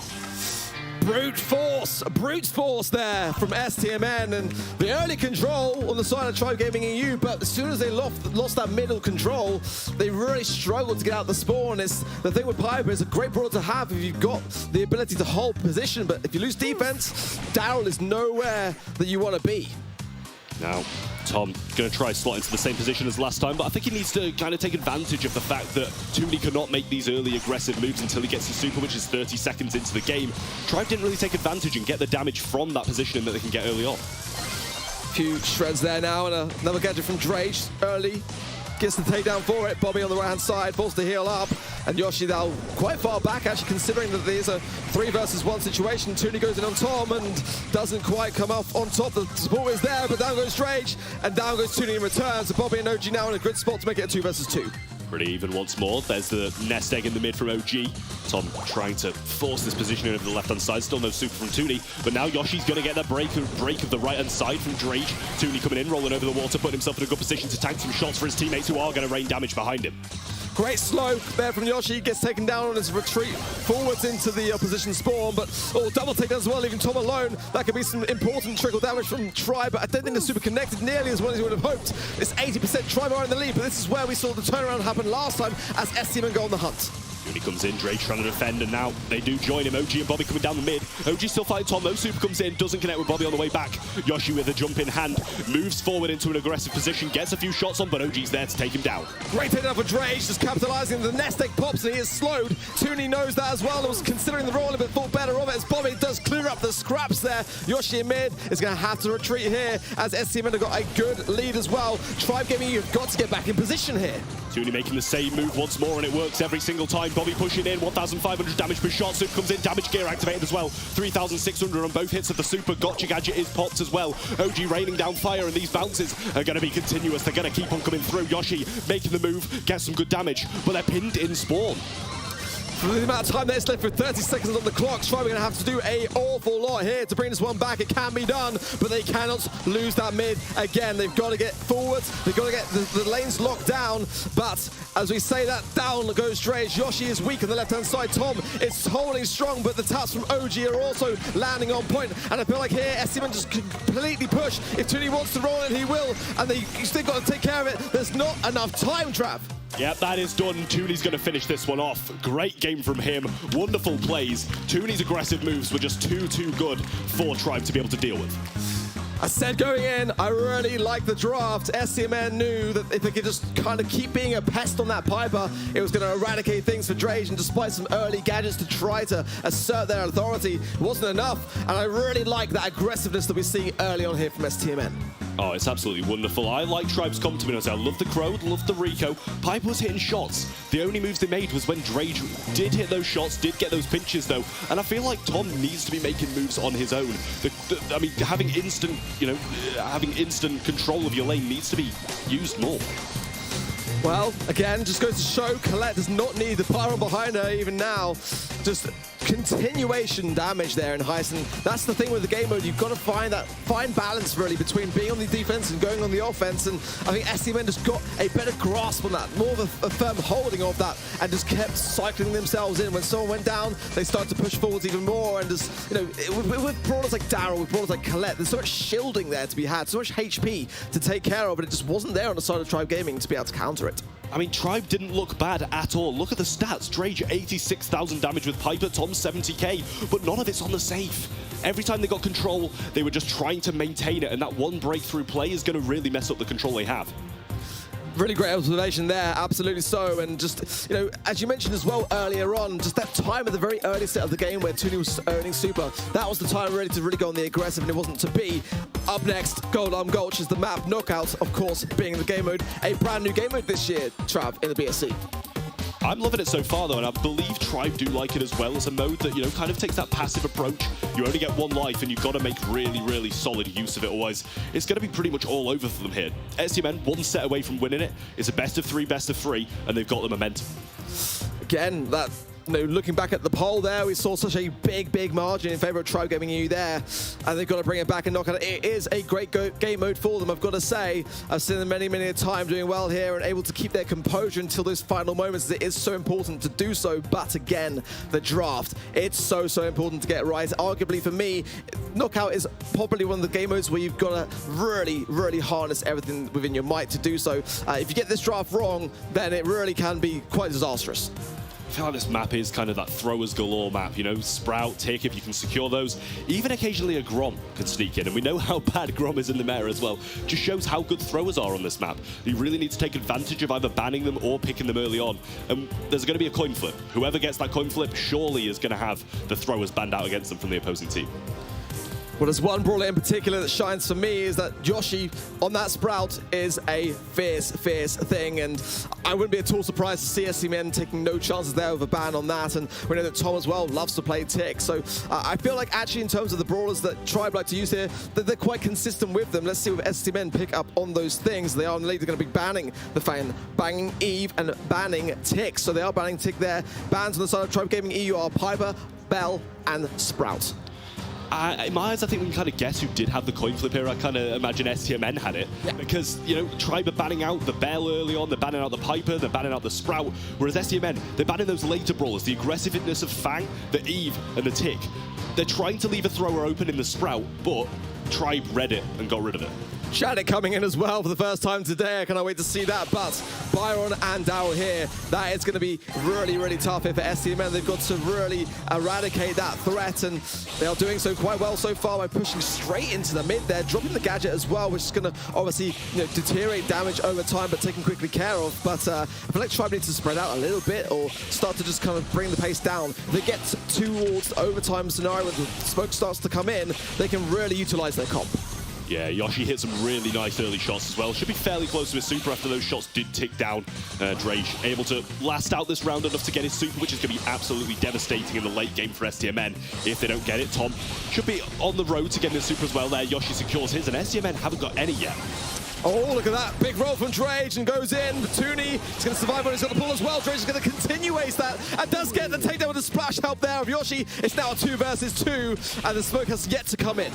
S5: Brute force there from STMN, and the early control on the side of Tribe Gaming EU, but as soon as they lost that middle control, they really struggled to get out the spawn. It's the thing with Piper, is a great brawler to have if you've got the ability to hold position, but if you lose defense, Daryl is nowhere that you want to be. Now, Tom going to try slot into the same position as last time, but I think he needs to kind of take advantage of the fact that Toonie cannot make these early aggressive moves until he gets his super, which is 30 seconds into the game. Tribe didn't really take advantage and get the damage from that positioning that they can get early on. Few shreds there now, and another gadget from Drage early. Gets the takedown for it. Bobby on the right-hand side, forced to heal up. And Yoshi now quite far back, actually, considering that there's a 3 versus 1 situation. Toonie goes in on Tom and doesn't quite come off on top. The support is there, but down goes Drage, and down goes Toonie in return. So Bobby and OG now in a good spot to make it a 2 versus 2. Pretty even once more. There's the nest egg in the mid from OG. Tom trying to force this position over the left-hand side. Still no super from Toonie, but now Yoshi's going to get that break of the right-hand side from Drage. Toonie coming in, rolling over the water, putting himself in a good position to tank some shots for his teammates who are going to rain damage behind him. Great slow there from Yoshi, gets taken down on his retreat forwards into the opposition spawn, but double takedown as well, leaving Tom alone. That could be some important trickle damage from Tribe, but I don't think the super connected nearly as well as he would have hoped. It's 80% Tribe are in the lead, but this is where we saw the turnaround happen last time as STMN go on the hunt. When he comes in, Drake trying to defend, and now they do join him. OG and Bobby coming down the mid. OG still fighting Tom, though. Super comes in, doesn't connect with Bobby on the way back. Yoshi with a jump in hand, moves forward into an aggressive position, gets a few shots on, but OG's there to take him down.
S4: Great hit up for Drake, just capitalizing. The nest egg pops and he is slowed. Tooney knows that as well and was considering the roll, but thought better of it as Bobby does clear up the scraps there. Yoshi in mid is going to have to retreat here as STMN have got a good lead as well. Tribe Gaming, you've got to get back in position here.
S5: Tooney making the same move once more, and it works every single time. Bobby pushing in, 1,500 damage per shot. Super comes in, damage gear activated as well. 3,600 on both hits of the Super. Gotcha Gadget is popped as well. OG raining down fire, and these bounces are going to be continuous. They're going to keep on coming through. Yoshi making the move, gets some good damage, but they're pinned in spawn.
S4: For the amount of time that's left with 30 seconds on the clock, Tribe are going to have to do an awful lot here to bring this one back. It can be done, but they cannot lose that mid again. They've got to get forward. They've got to get the lanes locked down. But as we say that, down goes Drage. Yoshi is weak on the left-hand side. Tom is holding strong, but the taps from OG are also landing on point. And I feel like here, STMN just completely push. If Tooney wants to roll it, he will. And they still got to take care of it. There's not enough time, Trav.
S5: Yep, that is done. Tooney's going to finish this one off. Great game from him. Wonderful plays. Tooney's aggressive moves were just too good for Tribe to be able to deal with.
S4: I said going in, I really like the draft. STMN knew that if they could just kind of keep being a pest on that Piper, it was going to eradicate things for Drage, and despite some early gadgets to try to assert their authority, it wasn't enough, and I really like that aggressiveness that we're seeing early on here from STMN.
S5: Oh, it's absolutely wonderful. I like Tribe's compliment. I love the Crow, love the Rico. Piper was hitting shots. The only moves they made was when Drage did hit those shots, did get those pinches though, and I feel like Tom needs to be making moves on his own. I mean, having instant control of your lane needs to be used more.
S4: Well, again, just goes to show Colette does not need the pyro behind her even now. Just continuation damage there in Heist, and that's the thing with the game mode. You've got to find that fine balance really between being on the defense and going on the offense, and I think STMN just got a better grasp on that, more of a firm holding of that, and just kept cycling themselves in. When someone went down, they started to push forwards even more, and just, you know, with brawlers like Daryl, with brawlers like Colette, there's so much shielding there to be had, so much HP to take care of, but it just wasn't there on the side of Tribe Gaming to be able to counter it.
S5: I mean, Tribe didn't look bad at all. Look at the stats. Drage, 86,000 damage with Piper, Tom, 70k, but none of it's on the safe. Every time they got control, they were just trying to maintain it, and that one breakthrough play is going to really mess up the control they have.
S4: Really great observation there, absolutely so. And just, you know, as you mentioned as well earlier on, just that time at the very early set of the game where Tooney was earning super, that was the time really to go on the aggressive, and it wasn't to be. Up next, Golem Gulch is the map. Knockout, of course, being the game mode, a brand new game mode this year, Trav, in the BSC.
S5: I'm loving it so far, though, and I believe Tribe do like it as well as a mode that, you know, kind of takes that passive approach. You only get one life, and you've got to make really solid use of it, otherwise it's going to be pretty much all over for them here. STMN, one set away from winning it. It's a best of three, and they've got the momentum. Again, that...
S4: No, looking back at the poll there, we saw such a big margin in favor of Tribe Gaming EU there, and they've got to bring it back and knock it. It is a great game mode for them, I've got to say. I've seen them many a time doing well here and able to keep their composure until those final moments. It is so important to do so, but again, the draft, it's so important to get right. Arguably for me, Knockout is probably one of the game modes where you've got to really harness everything within your might to do so. If you get this draft wrong, then it really can be quite disastrous.
S5: I feel like this map is kind of that throwers galore map, you know, Sprout, Tick, if you can secure those. Even occasionally a Grom can sneak in, and we know how bad Grom is in the meta as well. Just shows how good throwers are on this map. You really need to take advantage of either banning them or picking them early on. And there's going to be a coin flip. Whoever gets that coin flip surely is going to have the throwers banned out against them from the opposing team.
S4: Well, there's one brawler in particular that shines for me, is that Yoshi on that Sprout is a fierce thing, and I wouldn't be at all surprised to see STMN taking no chances there with a ban on that, and we know that Tom as well loves to play Tick, so I feel like actually in terms of the brawlers that Tribe like to use here, that they're quite consistent with them. Let's see if STMN pick up on those things. They are in the lead, they're going to be banning the Fan, banning Eve, and banning Tick, so they are banning Tick there. Bans on the side of Tribe Gaming EU are Piper, Bell, and Sprout.
S5: In my eyes, I think we can kind of guess who did have the coin flip here. I kind of imagine STMN had it. Yeah. Because, you know, Tribe are banning out the Bell early on, they're banning out the Piper, they're banning out the Sprout, whereas STMN, they're banning those later brawlers, the aggressiveness of Fang, the Eve, and the Tick. They're trying to leave a thrower open in the Sprout, but Tribe read it and got rid of it.
S4: Janet coming in as well for the first time today. I cannot wait to see that. But Byron and Daryl here, that is going to be really, really tough here for STMN. They've got to really eradicate that threat, and they are doing so quite well so far by pushing straight into the mid there, dropping the gadget as well, which is going to obviously deteriorate damage over time, but taken quickly care of. But I feel like Tribe needs to spread out a little bit or start to just kind of bring the pace down. If they get towards the overtime scenario where the smoke starts to come in, they can really utilize their comp.
S5: Yeah, Yoshi hit some really nice early shots as well. Should be fairly close to his super after those shots did tick down. Drage able to last out this round enough to get his super, which is going to be absolutely devastating in the late game for STMN if they don't get it. Tom should be on the road to getting his super as well there. Yoshi secures his, and STMN haven't got any yet.
S4: Oh, look at that. Big roll from Drage and goes in. Tooney is going to survive when he's got the pull as well. Drage is going to continue ace that and does get the takedown with a splash help there of Yoshi. It's now a 2 versus 2, and the smoke has yet to come in.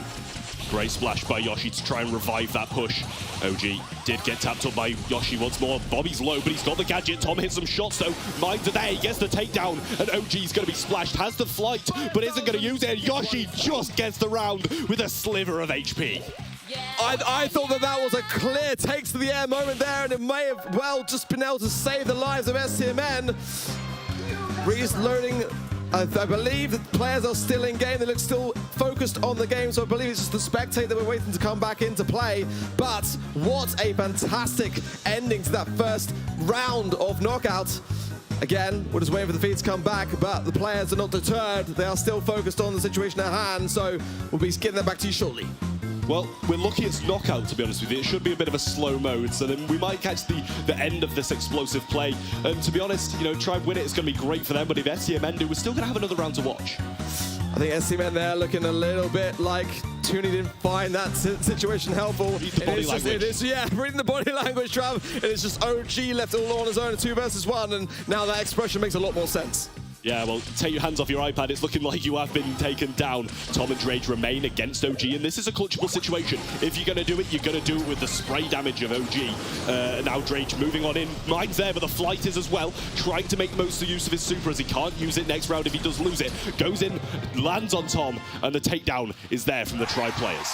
S5: Great splash by Yoshi to try and revive that push. OG did get tapped up by Yoshi once more. Bobby's low, but he's got the gadget. Tom hits some shots, though. Mines are there. He gets the takedown, and OG's going to be splashed. Has the flight, but isn't going to use it. And Yoshi just gets the round with a sliver of HP.
S4: I thought that was a clear takes to the air moment there, and it may have well just been able to save the lives of STMN. Reese loading. I believe the players are still in game. They look still focused on the game, so I believe it's just the spectator that we're waiting to come back into play. But what a fantastic ending to that first round of knockout. Again, we're just waiting for the feed to come back, but the players are not deterred. They are still focused on the situation at hand, so we'll be getting that back to you shortly.
S5: Well, we're lucky it's knockout, to be honest with you. It should be a bit of a slow mode, so then we might catch the end of this explosive play. And to be honest, try and win it. It's going to be great for them, but if STMN do, we're still going to have another round to watch.
S4: I think STMN there looking a little bit like Tooney didn't find that situation helpful.
S5: Read the body language.
S4: Yeah, reading the body language, Trav. And it's just OG left all on his own, 2 versus 1, and now that expression makes a lot more sense.
S5: Yeah, well, take your hands off your iPad. It's looking like you have been taken down. Tom and Drage remain against OG, and this is a clutchable situation. If you're going to do it, you're going to do it with the spray damage of OG. Now Drage moving on in. Mine's there, but the flight is as well. Trying to make most of the use of his super as he can't use it next round if he does lose it. Goes in, lands on Tom, and the takedown is there from the Tribe players.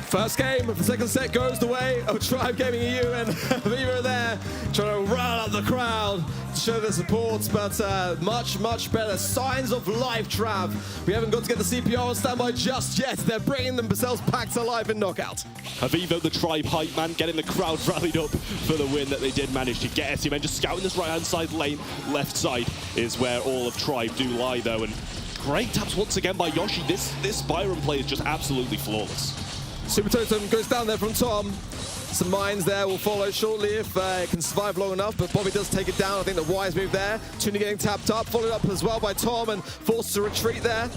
S4: First game of the second set goes the way of Tribe Gaming EU, and Viva are there trying to rile up the crowd to show their support, but much better. Signs of life, Trav. We haven't got to get the CPR on standby just yet. They're bringing themselves back to life in knockout.
S5: Havivo, the Tribe hype man, getting the crowd rallied up for the win that they did manage to get. STMN just scouting this right-hand side lane. Left side is where all of Tribe do lie, though, and great taps once again by Yoshi. This Byron play is just absolutely flawless.
S4: Super Totem goes down there from Tom. Some mines there will follow shortly if it can survive long enough, but Bobby does take it down. I think the wise move there. Tooney getting tapped up, followed up as well by Tom and forced to retreat there.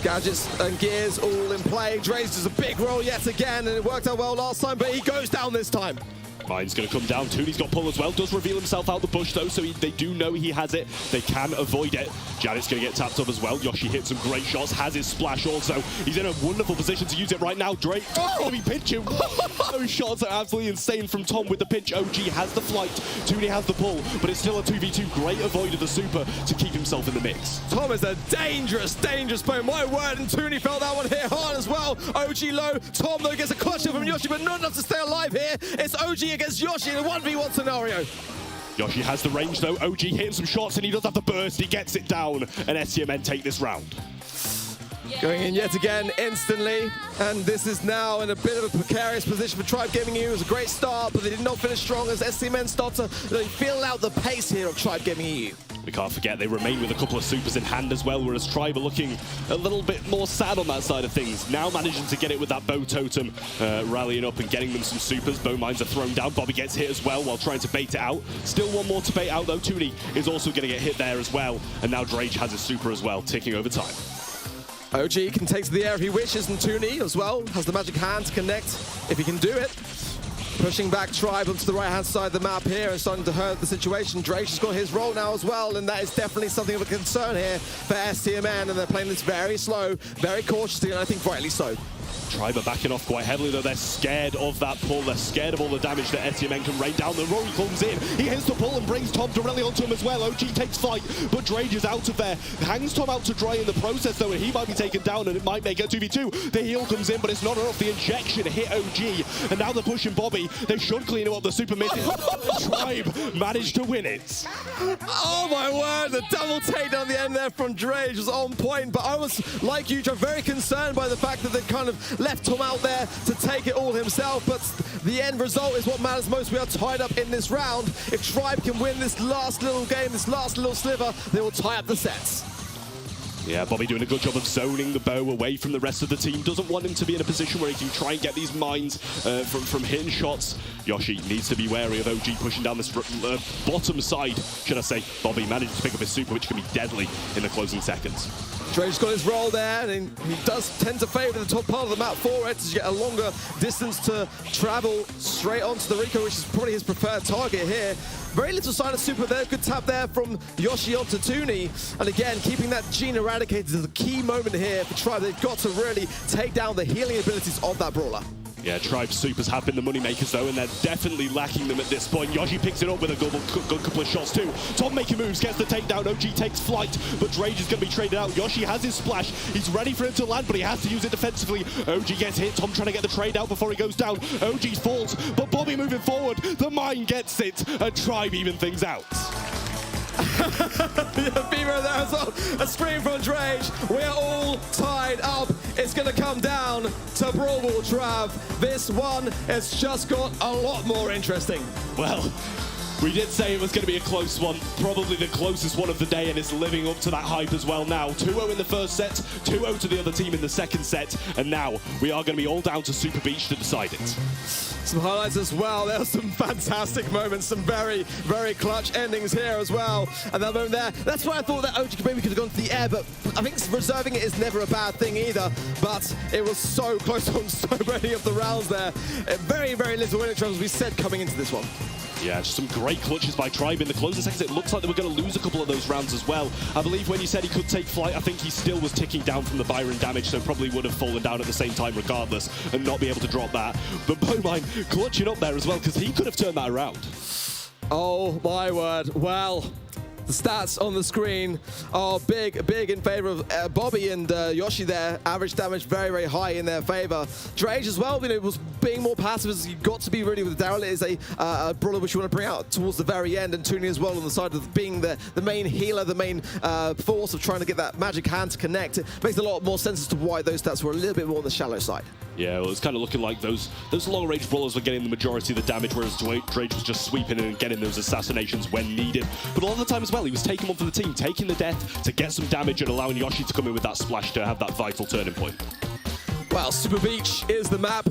S4: Gadgets and gears all in play. Drage does a big roll yet again, and it worked out well last time, but he goes down this time.
S5: Mine's going to come down. Tooney's got pull as well. Does reveal himself out the bush, though, so they do know he has it. They can avoid it. Janet's going to get tapped up as well. Yoshi hits some great shots. Has his splash also. He's in a wonderful position to use it right now. Drake going to be pinching. Those shots are absolutely insane from Tom with the pinch. OG has the flight. Tooney has the pull, but it's still a 2v2. Great avoid of the super to keep himself in the mix.
S4: Tom is a dangerous player. My word, and Tooney felt that one hit hard as well. OG low. Tom, though, gets a clutch from Yoshi, but not enough to stay alive here. It's OG against Yoshi in a 1v1 scenario.
S5: Yoshi has the range, though. OG hitting some shots, and he does have the burst. He gets it down, and STMN take this round.
S4: Going in yet again instantly, and this is now in a bit of a precarious position for Tribe Gaming EU. It was a great start, but they did not finish strong as STMN start to really feel out the pace here of Tribe Gaming EU.
S5: We can't forget they remain with a couple of supers in hand as well, whereas Tribe are looking a little bit more sad on that side of things. Now managing to get it with that bow totem, rallying up and getting them some supers. Bow mines are thrown down. Bobby gets hit as well while trying to bait it out. Still one more to bait out, though. Tooney is also going to get hit there as well. And now Drage has his super as well, ticking over time.
S4: OG can take to the air if he wishes, and Tooney as well has the magic hand to connect if he can do it. Pushing back Tribe onto the right-hand side of the map here and starting to hurt the situation. Drake has got his role now as well, and that is definitely something of a concern here for STMN, and they're playing this very slow, very cautiously, and I think rightly so.
S5: Tribe are backing off quite heavily, though. They're scared of that pull. They're scared of all the damage that STMN can rain down. The Rory comes in. He hits the pull and brings Tom directly onto him as well. OG takes flight, but Drage is out of there. Hangs Tom out to dry in the process, though, and he might be taken down, and it might make it 2v2. The heal comes in, but it's not enough. The injection hit OG, and now they're pushing Bobby. They should clean him up. The super mid. Tribe managed to win it.
S4: Oh my word, the double takedown at the end there from Drage was on point, but I was, like you, Joe, very concerned by the fact that they kind of left Tom out there to take it all himself, but the end result is what matters most. We are tied up in this round. If Tribe can win this last little game, this last little sliver, they will tie up the sets.
S5: Yeah, Bobby doing a good job of zoning the bow away from the rest of the team. Doesn't want him to be in a position where he can try and get these mines from hitting shots. Yoshi needs to be wary of OG pushing down this bottom side, should I say. Bobby managed to pick up his super, which can be deadly in the closing seconds.
S4: Drage's got his roll there, and he does tend to favour the top part of the map for it to get a longer distance to travel straight onto the Rico, which is probably his preferred target here. Very little sign of super there. Good tap there from Yoshi onto Tooney. And again, keeping that gene eradicated is a key moment here for Tribe. They've got to really take down the healing abilities of that brawler.
S5: Yeah, Tribe supers have been the moneymakers though, and they're definitely lacking them at this point. Yoshi picks it up with a good couple of shots too. Tom making moves, gets the takedown. OG takes flight, but Drage is going to be traded out. Yoshi has his splash. He's ready for him to land, but he has to use it defensively. OG gets hit. Tom trying to get the trade out before he goes down. OG falls, but Bobby moving forward. The mine gets it, and Tribe even things out.
S4: Beaver there as well. A scream from Drage. We are all tied up. It's going to come down to Brawl Trav. This one has just got a lot more interesting.
S5: Well, we did say it was going to be a close one, probably the closest one of the day, and it's living up to that hype as well now. 2-0 in the first set, 2-0 to the other team in the second set, and now we are going to be all down to Super Beach to decide it.
S4: Some highlights as well. There are some fantastic moments, some very, very clutch endings here as well. And that moment there, that's why I thought that OG maybe could have gone to the air, but I think reserving it is never a bad thing either. But it was so close on so many of the rounds there. Very, very little winning troubles, we said, coming into this one.
S5: Yeah, just some great clutches by Tribe in the closing seconds. It looks like they were going to lose a couple of those rounds as well. I believe when you said he could take flight, I think he still was ticking down from the Byron damage, so probably would have fallen down at the same time regardless and not be able to drop that. But Bowmine clutching up there as well, because he could have turned that around.
S4: Oh my word. Well, the stats on the screen are big in favor of Bobby and Yoshi there. Average damage very, very high in their favor. Drage as well, you know, was being more passive as you got to be really with Daryl. It is a brawler which you want to bring out towards the very end, and Tooney as well on the side of being the main healer, the main force of trying to get that magic hand to connect. It makes a lot more sense as to why those stats were a little bit more on the shallow side.
S5: Yeah, well, it's kind of looking like those long-range brawlers were getting the majority of the damage, whereas Drage was just sweeping in and getting those assassinations when needed. But a lot of the time as well, he was taking one for the team, taking the death to get some damage and allowing Yoshi to come in with that splash to have that vital turning point.
S4: Well, Super Beach is the map.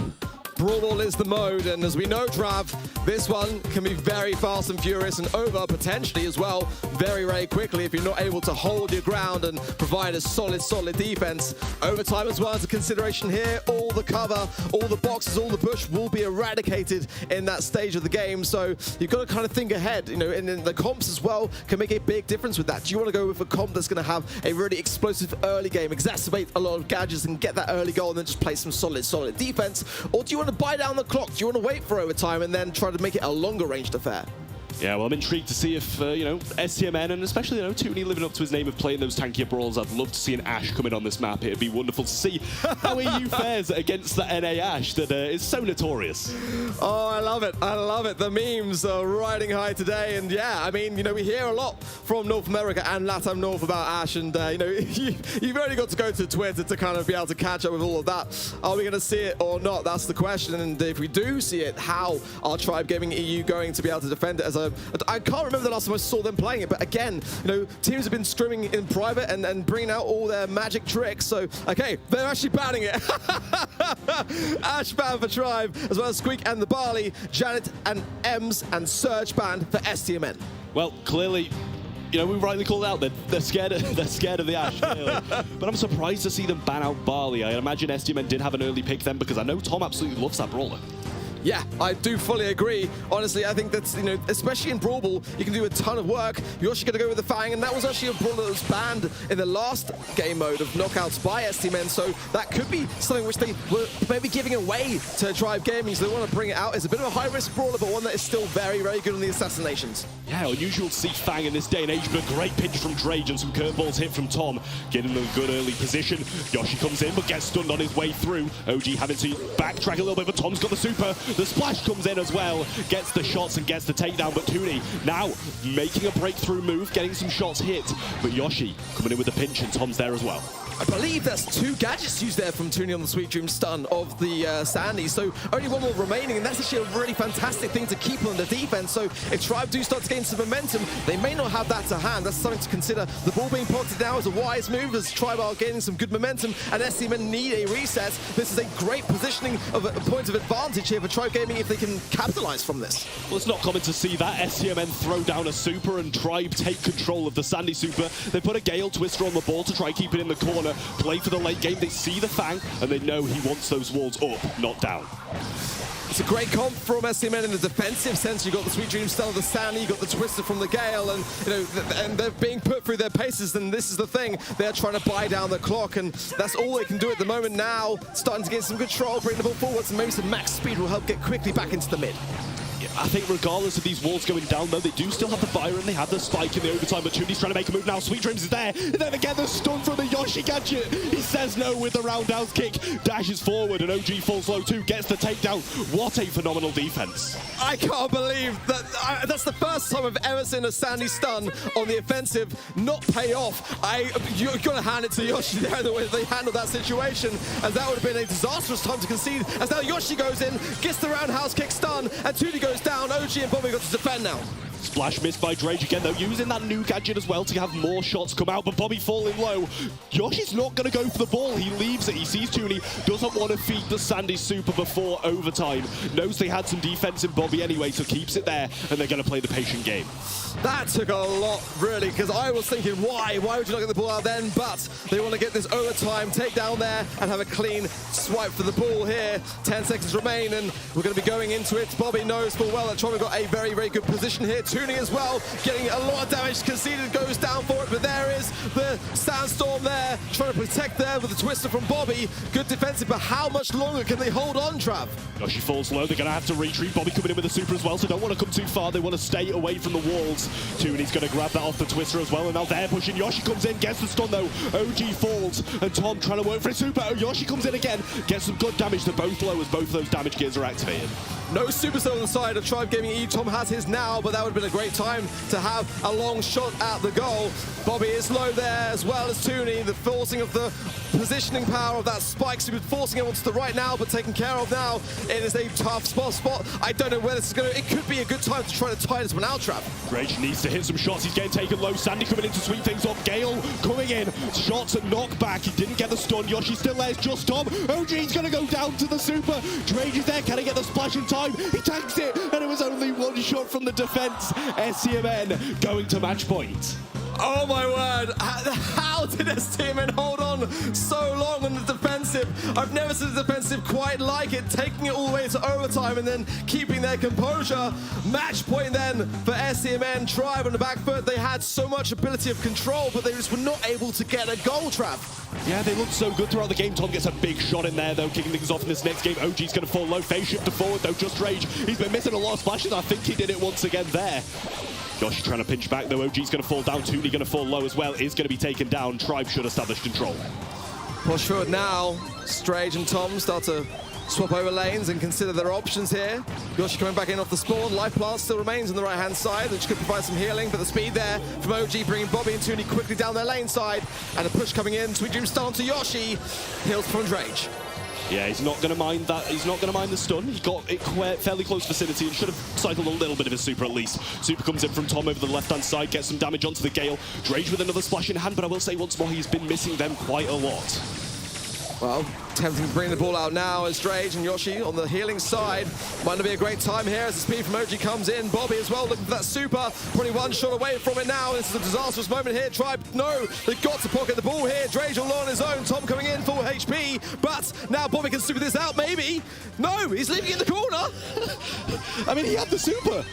S4: Brawl is the mode, and as we know, Trav, this one can be very fast and furious and over potentially as well very, very quickly if you're not able to hold your ground and provide a solid defense. Overtime as well as a consideration here. All the cover, all the boxes, all the bush will be eradicated in that stage of the game, so you've got to kind of think ahead, you know, and then the comps as well can make a big difference with that. Do you want to go with a comp that's going to have a really explosive early game, exacerbate a lot of gadgets and get that early goal and then just play some solid defense, or do you want to buy down the clock? Do you want to wait for overtime and then try to make it a longer ranged affair?
S5: Yeah, well, I'm intrigued to see if, you know, STMN and especially, you know, Tooney living up to his name of playing those tankier brawls. I'd love to see an Ashe come in on this map. It'd be wonderful to see how EU fares against the NA Ashe that is so notorious.
S4: Oh, I love it. I love it. The memes are riding high today. And yeah, I mean, you know, we hear a lot from North America and LATAM North about Ashe. And, you know, you've only got to go to Twitter to kind of be able to catch up with all of that. Are we going to see it or not? That's the question. And if we do see it, how are Tribe Gaming EU going to be able to defend it as I can't remember the last time I saw them playing it, but again, you know, teams have been scrimming in private and bringing out all their magic tricks. So, okay, they're actually banning it. Ashe ban for Tribe, as well as Squeak and the Barley, Janet and Ems and Surge ban for STMN.
S5: Well, clearly, you know, we rightly called out that they're scared of the Ashe, clearly. But I'm surprised to see them ban out Barley. I imagine STMN did have an early pick then, because I know Tom absolutely loves that brawler.
S4: Yeah, I do fully agree. Honestly, I think that's, you know, especially in Brawl Ball, you can do a ton of work. You're actually going to go with the Fang, and that was actually a Brawl that was banned in the last game mode of knockouts by STMN, so that could be something which they were maybe giving away to Tribe Gaming, so they want to bring it out. It's a bit of a high-risk brawler, but one that is still very, very good on the assassinations.
S5: Yeah, unusual to see Fang in this day and age, but a great pinch from Drage and some curveballs hit from Tom, getting them a good early position. Yoshi comes in, but gets stunned on his way through. OG having to backtrack a little bit, but Tom's got the super. The splash comes in as well, gets the shots and gets the takedown, but Tooney now making a breakthrough move, getting some shots hit, but Yoshi coming in with the pinch and Tom's there as well.
S4: I believe there's 2 gadgets used there from Tooney on the Sweet Dream stun of the Sandy, so only 1 more remaining, and that's actually a really fantastic thing to keep on the defense. So if Tribe do start to gain some momentum, they may not have that to hand. That's something to consider. The ball being pocketed now is a wise move as Tribe are gaining some good momentum, and STMN need a reset. This is a great positioning of a point of advantage here for Tribe Gaming if they can capitalize from this.
S5: Well, it's not common to see that. STMN throw down a super and Tribe take control of the Sandy super. They put a Gale Twister on the ball to try and keep it in the corner, play for the late game. They see the Fang, and they know he wants those walls up, not down.
S4: It's a great comp from STMN in the defensive sense. You got the Sweet Dream stun of the Sandy, you got the Twister from the Gale, and you know, and they're being put through their paces. And this is the thing, they're trying to buy down the clock, and that's all they can do at the moment now. Starting to get some control, bring the ball forwards, and maybe some max speed will help get quickly back into the mid.
S5: I think regardless of these walls going down, though, they do still have the fire and they have the spike in the overtime, but Tooney's trying to make a move now. Sweet Dreams is there, and then again the stun from the Yoshi gadget. He says no with the roundhouse kick, dashes forward, and OG falls low too, gets the takedown. What a phenomenal defense.
S4: I can't believe that that's the first time I've ever seen a Sandy stun on the offensive not pay off. You're going to hand it to Yoshi there, the way they handled that situation, as that would have been a disastrous time to concede, as now Yoshi goes in, gets the roundhouse kick stun, and Tooney goes down. OG and Bobby got to defend now.
S5: Splash missed by Drage again, though, using that new gadget as well to have more shots come out, but Bobby falling low. Yoshi's not going to go for the ball. He leaves it. He sees Tooney, doesn't want to feed the Sandy super before overtime. Knows they had some defense in Bobby anyway, so keeps it there, and they're going to play the patient game.
S4: That took a lot, really, because I was thinking, why would you not get the ball out then? But they want to get this overtime, take down there, and have a clean swipe for the ball here. 10 seconds remain, and we're going to be going into it. Bobby knows full well that Troy got a very, very good position here. Tooney as well, getting a lot of damage conceded, goes down for it, but there is the Sandstorm there, trying to protect there with the Twister from Bobby. Good defensive, but how much longer can they hold on, Trav?
S5: Yoshi falls low, they're going to have to retreat. Bobby coming in with the super as well, so don't want to come too far. They want to stay away from the walls. Tooney's going to grab that off the Twister as well, and now they're pushing. Yoshi comes in, gets the stun though. OG falls, and Tom trying to work for his super. Yoshi comes in again, gets some good damage. They're both low as both of those damage gears are activated.
S4: No supercell on the side of Tribe Gaming E. Tom has his now, but that would have been a great time to have a long shot at the goal. Bobby is low there as well as Tooney. The forcing of the positioning power of that spike. So he's forcing it onto the right now, but taken care of now. It is a tough spot. I don't know where this is going to... It could be a good time to try to tie this one out, Trav.
S5: Drage needs to hit some shots. He's getting taken low. Sandy coming in to sweep things up. Gale coming in. Shots and knockback. He didn't get the stun. Yoshi still there. It's just Tom. OG's going to go down to the super. Drage is there. Can he get the splash in time? He tanks it, and it was only one shot from the defense. STMN going to match point.
S4: Oh my word, how did STMN hold on so long on the defensive? I've never seen the defensive quite like it, taking it all the way to overtime and then keeping their composure. Match point then for STMN. Tribe on the back foot. They had so much ability of control, but they just were not able to get a goal, Trav.
S5: Yeah, they looked so good throughout the game. Tom gets a big shot in there, though, kicking things off in this next game. OG's going to fall low. Phase shifter forward, though, just Rage. He's been missing a lot of splashes. I think he did it once again there. Yoshi trying to pinch back, though. OG's going to fall down. Tooney going to fall low as well. Is going to be taken down. Tribe should establish control.
S4: Push forward now. Strage and Tom start to swap over lanes and consider their options here. Yoshi coming back in off the spawn. Life Plant still remains on the right-hand side, which could provide some healing, but the speed there from OG bringing Bobby and Tooney quickly down their lane side, and a push coming in. Sweet Dream stun to Yoshi. Heals from Drage.
S5: Yeah, he's not going to mind that. He's not going to mind the stun. He got it fairly close vicinity and should have cycled a little bit of his super at least. Super comes in from Tom over the left-hand side, gets some damage onto the Gale. Drage with another splash in hand, but I will say once more, he's been missing them quite a lot.
S4: Well, attempting to bring the ball out now as Drage and Yoshi on the healing side. Might not be a great time here as the speed from OG comes in. Bobby as well looking for that super. Probably one shot away from it now. This is a disastrous moment here. Tribe, no, they've got to pocket the ball here. Drage all on his own. Tom coming in, full HP. But now Bobby can super this out, maybe. No, he's leaving it in the corner.
S5: I mean, he had the super.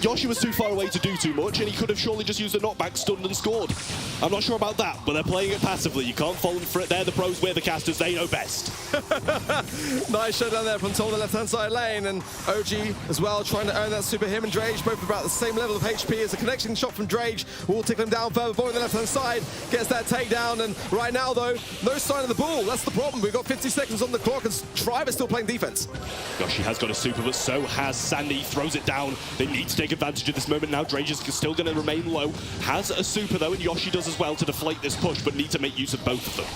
S5: Yoshi was too far away to do too much, and he could have surely just used a knockback, stunned and scored. I'm not sure about that, but they're playing it passively. You can't fault them for it. They're the pros, we're the casters, they know best.
S4: Nice showdown there from Tom on the left-hand side lane, and OG as well trying to earn that super. Him and Drage both about the same level of HP as a connection shot from Drage will tick them down further. Boy on the left-hand side gets that takedown, and right now though, no sign of the ball. That's the problem. We've got 50 seconds on the clock, and Tribe is still playing defense.
S5: Yoshi has got a super, but so has Sandy. Throws it down. They need to take advantage of this moment now. Drage is still going to remain low. Has a super though, and Yoshi does as well to deflate this push, but need to make use of both of them.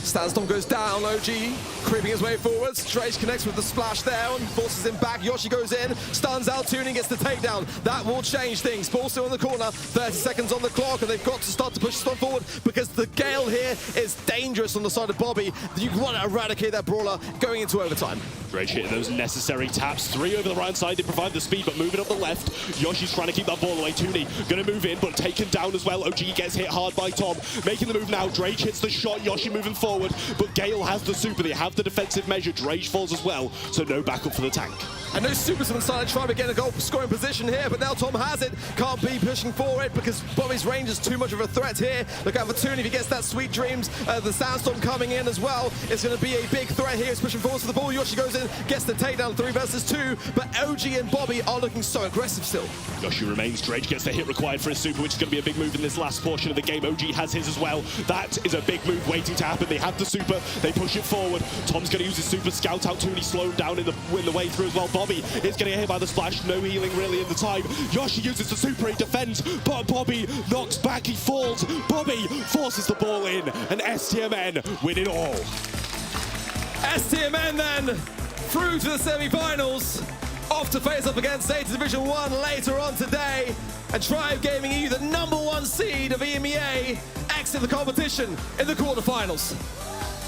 S4: Sandstorm goes down, OG creeping his way forwards. Drage connects with the splash there and forces him back. Yoshi goes in, stuns out, Tuning gets the takedown. That will change things. Ball still in the corner, 30 seconds on the clock, and they've got to start to push this one forward because the Gale here is dangerous on the side of Bobby. You want to eradicate that brawler going into overtime.
S5: Drage hitting those necessary taps. 3 over the right side, they provide the speed, but moving up the left. Yoshi's trying to keep that ball away. Tooney going to move in, but taken down as well. OG gets hit hard by Tom. Making the move now. Drage hits the shot. Yoshi moving forward, but Gale has the super. They have the defensive measure. Drage falls as well, so no backup for the tank.
S4: And no supers on the side. Trying to get a goal scoring position here, but now Tom has it. Can't be pushing for it because Bobby's range is too much of a threat here. Look out for Tooney if he gets that Sweet Dreams. The Sandstorm coming in as well. It's going to be a big threat here. He's pushing forward for the ball. Yoshi goes in, gets the takedown, 3 versus 2, but OG and Bobby are looking so aggressive still.
S5: Yoshi remains. Drage gets the hit required for his super, which is going to be a big move in this last portion of the game. OG has his as well. That is a big move waiting to happen. They have the super. They push it forward. Tom's going to use his super, scout out Tooney, slow him down in the way through as well. Bobby is going to get hit by the splash. No healing really in the time. Yoshi uses the super, he defends, but Bobby knocks back, he falls. Bobby forces the ball in, and STMN win it all.
S4: STMN then through to the semi-finals, off to face up against Zeta Division 1 later on today, and Tribe Gaming EU, the #1 seed of EMEA, exit the competition in the quarterfinals.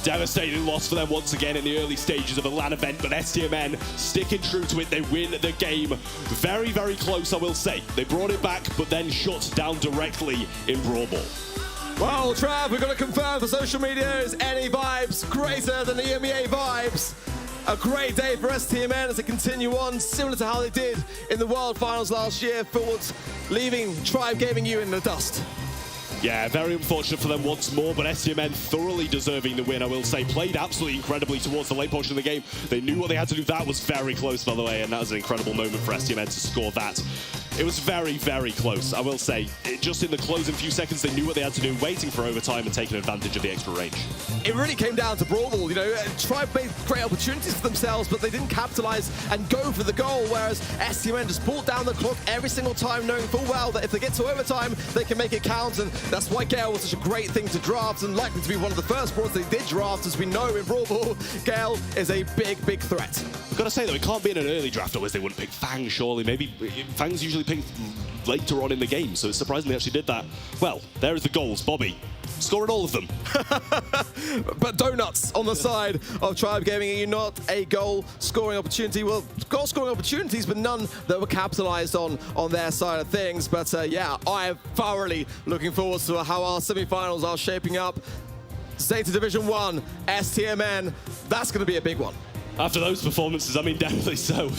S5: Devastating loss for them once again in the early stages of a LAN event, but STMN sticking true to it. They win the game. Very, very close, I will say. They brought it back, but then shut down directly in Brawl Ball.
S4: Well, Trav, we've got to confirm for social media is any vibes greater than the EMEA vibes. A great day for STMN as they continue on, similar to how they did in the World Finals last year, forwards leaving Tribe Gaming U in the dust.
S5: Yeah, very unfortunate for them once more, but STMN thoroughly deserving the win, I will say. Played absolutely incredibly towards the late portion of the game. They knew what they had to do. That was very close, by the way, and that was an incredible moment for STMN to score that. It was very, very close, I will say. Just in the closing few seconds, they knew what they had to do, waiting for overtime and taking advantage of the extra range.
S4: It really came down to Brawl Ball, you know. Tribe made great opportunities for themselves, but they didn't capitalize and go for the goal, whereas STMN just pulled down the clock every single time, knowing full well that if they get to overtime, they can make it count, and that's why Gale was such a great thing to draft, and likely to be one of the first brawlers they did draft. As we know in Brawl Ball, Gale is a big, big threat.
S5: I've got to say, though, it can't be in an early draft, otherwise they wouldn't pick Fang, surely. Maybe Fang's usually picked later on in the game, so it's surprising they actually did that. Well, there is the goals. Bobby scoring all of them.
S4: But donuts on the side of Tribe Gaming EU, not a goal scoring opportunity. Well, goal scoring opportunities, but none that were capitalized on their side of things. But yeah, I am thoroughly looking forward to how our semi-finals are shaping up. Zeta Division 1, STMN, that's going to be a big one.
S5: After those performances, I mean, definitely so.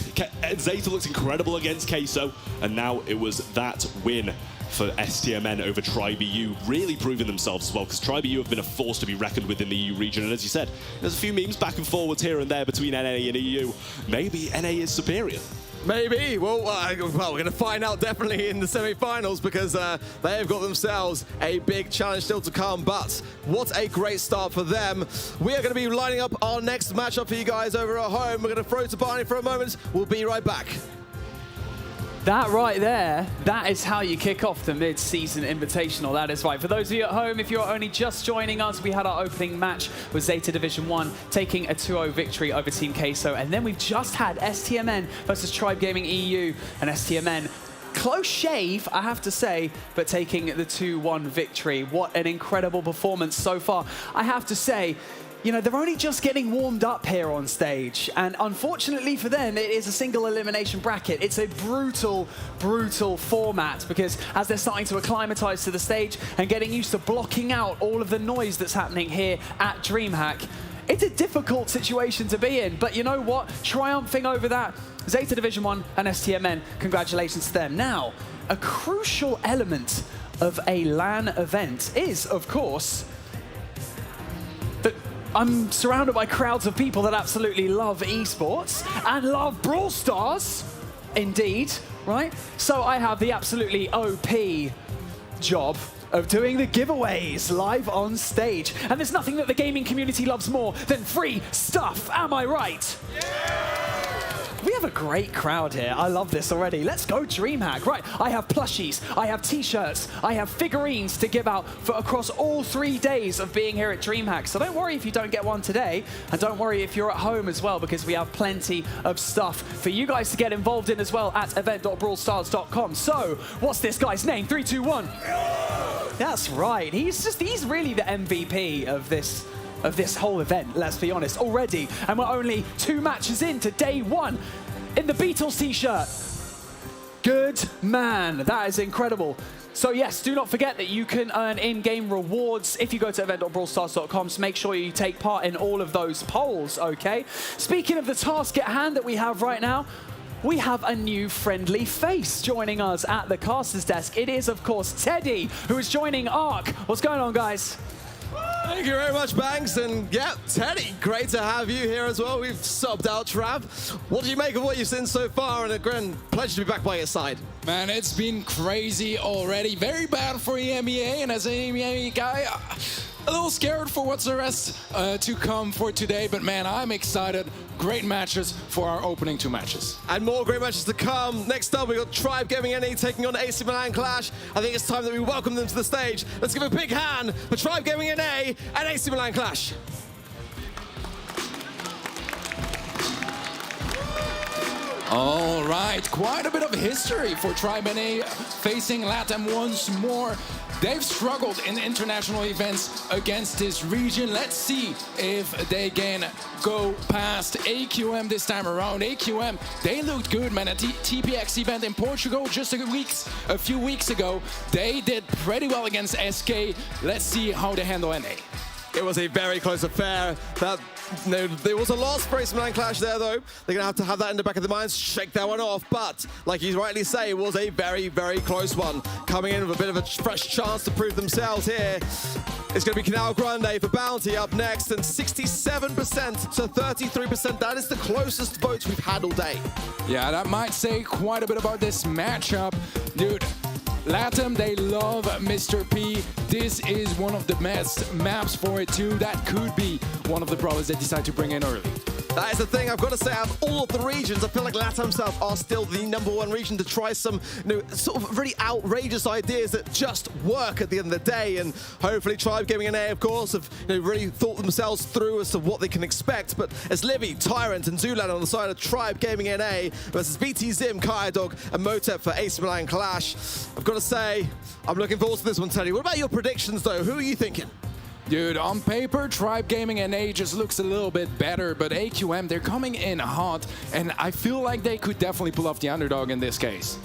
S5: Zeta looked incredible against Queso, and now it was that win for STMN over Tribe EU, really proving themselves as well, because Tribe EU have been a force to be reckoned with in the EU region, and as you said, there's a few memes back and forwards here and there between NA and EU. Maybe NA is superior.
S4: Maybe. Well, we're going to find out definitely in the semi-finals, because they have got themselves a big challenge still to come. But what a great start for them. We are going to be lining up our next matchup for you guys over at home. We're going to throw to Barney for a moment. We'll be right back.
S3: That right there, that is how you kick off the mid-season invitational. That is right. For those of you at home, if you're only just joining us, we had our opening match with Zeta Division 1 taking a 2-0 victory over Team Queso. And then we've just had STMN versus Tribe Gaming EU, and STMN, close shave, I have to say, but taking the 2-1 victory. What an incredible performance so far. I have to say, you know, they're only just getting warmed up here on stage. And unfortunately for them, it is a single elimination bracket. It's a brutal, brutal format because as they're starting to acclimatize to the stage and getting used to blocking out all of the noise that's happening here at DreamHack, it's a difficult situation to be in. But you know what? Triumphing over that, Zeta Division 1 and STMN, congratulations to them. Now, a crucial element of a LAN event is, of course, that I'm surrounded by crowds of people that absolutely love esports and love Brawl Stars, indeed, right? So I have the absolutely OP job of doing the giveaways live on stage. And there's nothing that the gaming community loves more than free stuff, am I right? Yeah! We have a great crowd here. I love this already. Let's go DreamHack. Right, I have plushies, I have t-shirts, I have figurines to give out for across all 3 days of being here at DreamHack. So don't worry if you don't get one today, and don't worry if you're at home as well, because we have plenty of stuff for you guys to get involved in as well at event.brawlstars.com. So, what's this guy's name? 3, 2, 1. That's right. He's really the MVP of this whole event, let's be honest, already. And we're only 2 matches into day 1 in the Beatles t-shirt. Good man, that is incredible. So yes, do not forget that you can earn in-game rewards if you go to event.brawlstars.com, so make sure you take part in all of those polls, okay? Speaking of the task at hand that we have right now, we have a new friendly face joining us at the caster's desk. It is, of course, Teddy, who is joining Ark. What's going on, guys?
S4: Thank you very much, Banks. And yeah, Teddy, great to have you here as well. We've subbed out Trav. What do you make of what you've seen so far? And a grand pleasure to be back by your side.
S6: Man, it's been crazy already. Very bad for EMEA, and as an EMEA guy, a little scared for what's the rest to come for today. But man, I'm excited. Great matches for our opening 2 matches.
S4: And more great matches to come. Next up, we've got Tribe Gaming NA taking on AC Milan Clash. I think it's time that we welcome them to the stage. Let's give a big hand for Tribe Gaming NA and AC Milan Clash.
S6: All right, quite a bit of history for Tribe NA facing LATAM once more. They've struggled in international events against this region. Let's see if they can go past AQM this time around. AQM, they looked good, man. At the TPX event in Portugal just a few weeks ago, they did pretty well against SK. Let's see how they handle NA.
S4: It was a very close affair. There was a loss for AC Milan Clash there, though. They're going to have that in the back of their minds, shake that one off. But, like you rightly say, it was a very, very close one. Coming in with a bit of a fresh chance to prove themselves here. It's going to be Canal Grande for Bounty up next, and 67% to 33%. That is the closest votes we've had all day.
S6: Yeah, that might say quite a bit about this matchup. Dude, LATAM, they love Mr. P. This is one of the best maps for it too. That could be one of the brawlers they decide to bring in early.
S4: That is the thing. I've got to say, out of all of the regions, I feel like LATAM South are still the #1 region to try some, sort of really outrageous ideas that just work at the end of the day. And hopefully, Tribe Gaming NA, of course, have really thought themselves through as to what they can expect. But as Livy, Tyrant, and Zulan on the side of Tribe Gaming NA versus BT Zim, Kayadog, and Motep for AC Milan Clash, I've got to say, I'm looking forward to this one, Teddy. What about your predictions, though? Who are you thinking?
S6: Dude, on paper, Tribe Gaming NA just looks a little bit better, but AQM, they're coming in hot, and I feel like they could definitely pull off the underdog in this case.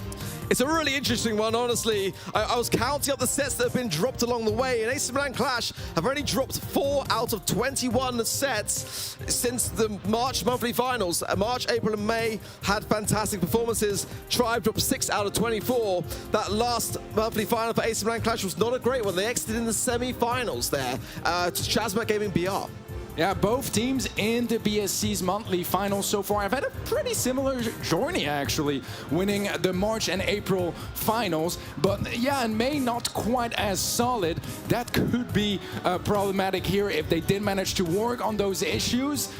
S4: It's a really interesting one, honestly. I was counting up the sets that have been dropped along the way, and AC Milan Clash have already dropped 4 out of 21 sets since the March monthly finals. March, April, and May had fantastic performances. Tribe dropped 6 out of 24. That last monthly final for AC Milan Clash was not a great one. They exited in the semi-finals there to Chasma Gaming BR.
S6: Yeah, both teams in the BSC's monthly finals so far have had a pretty similar journey, actually, winning the March and April finals. But yeah, in May, not quite as solid. That could be problematic here if they did manage to work on those issues.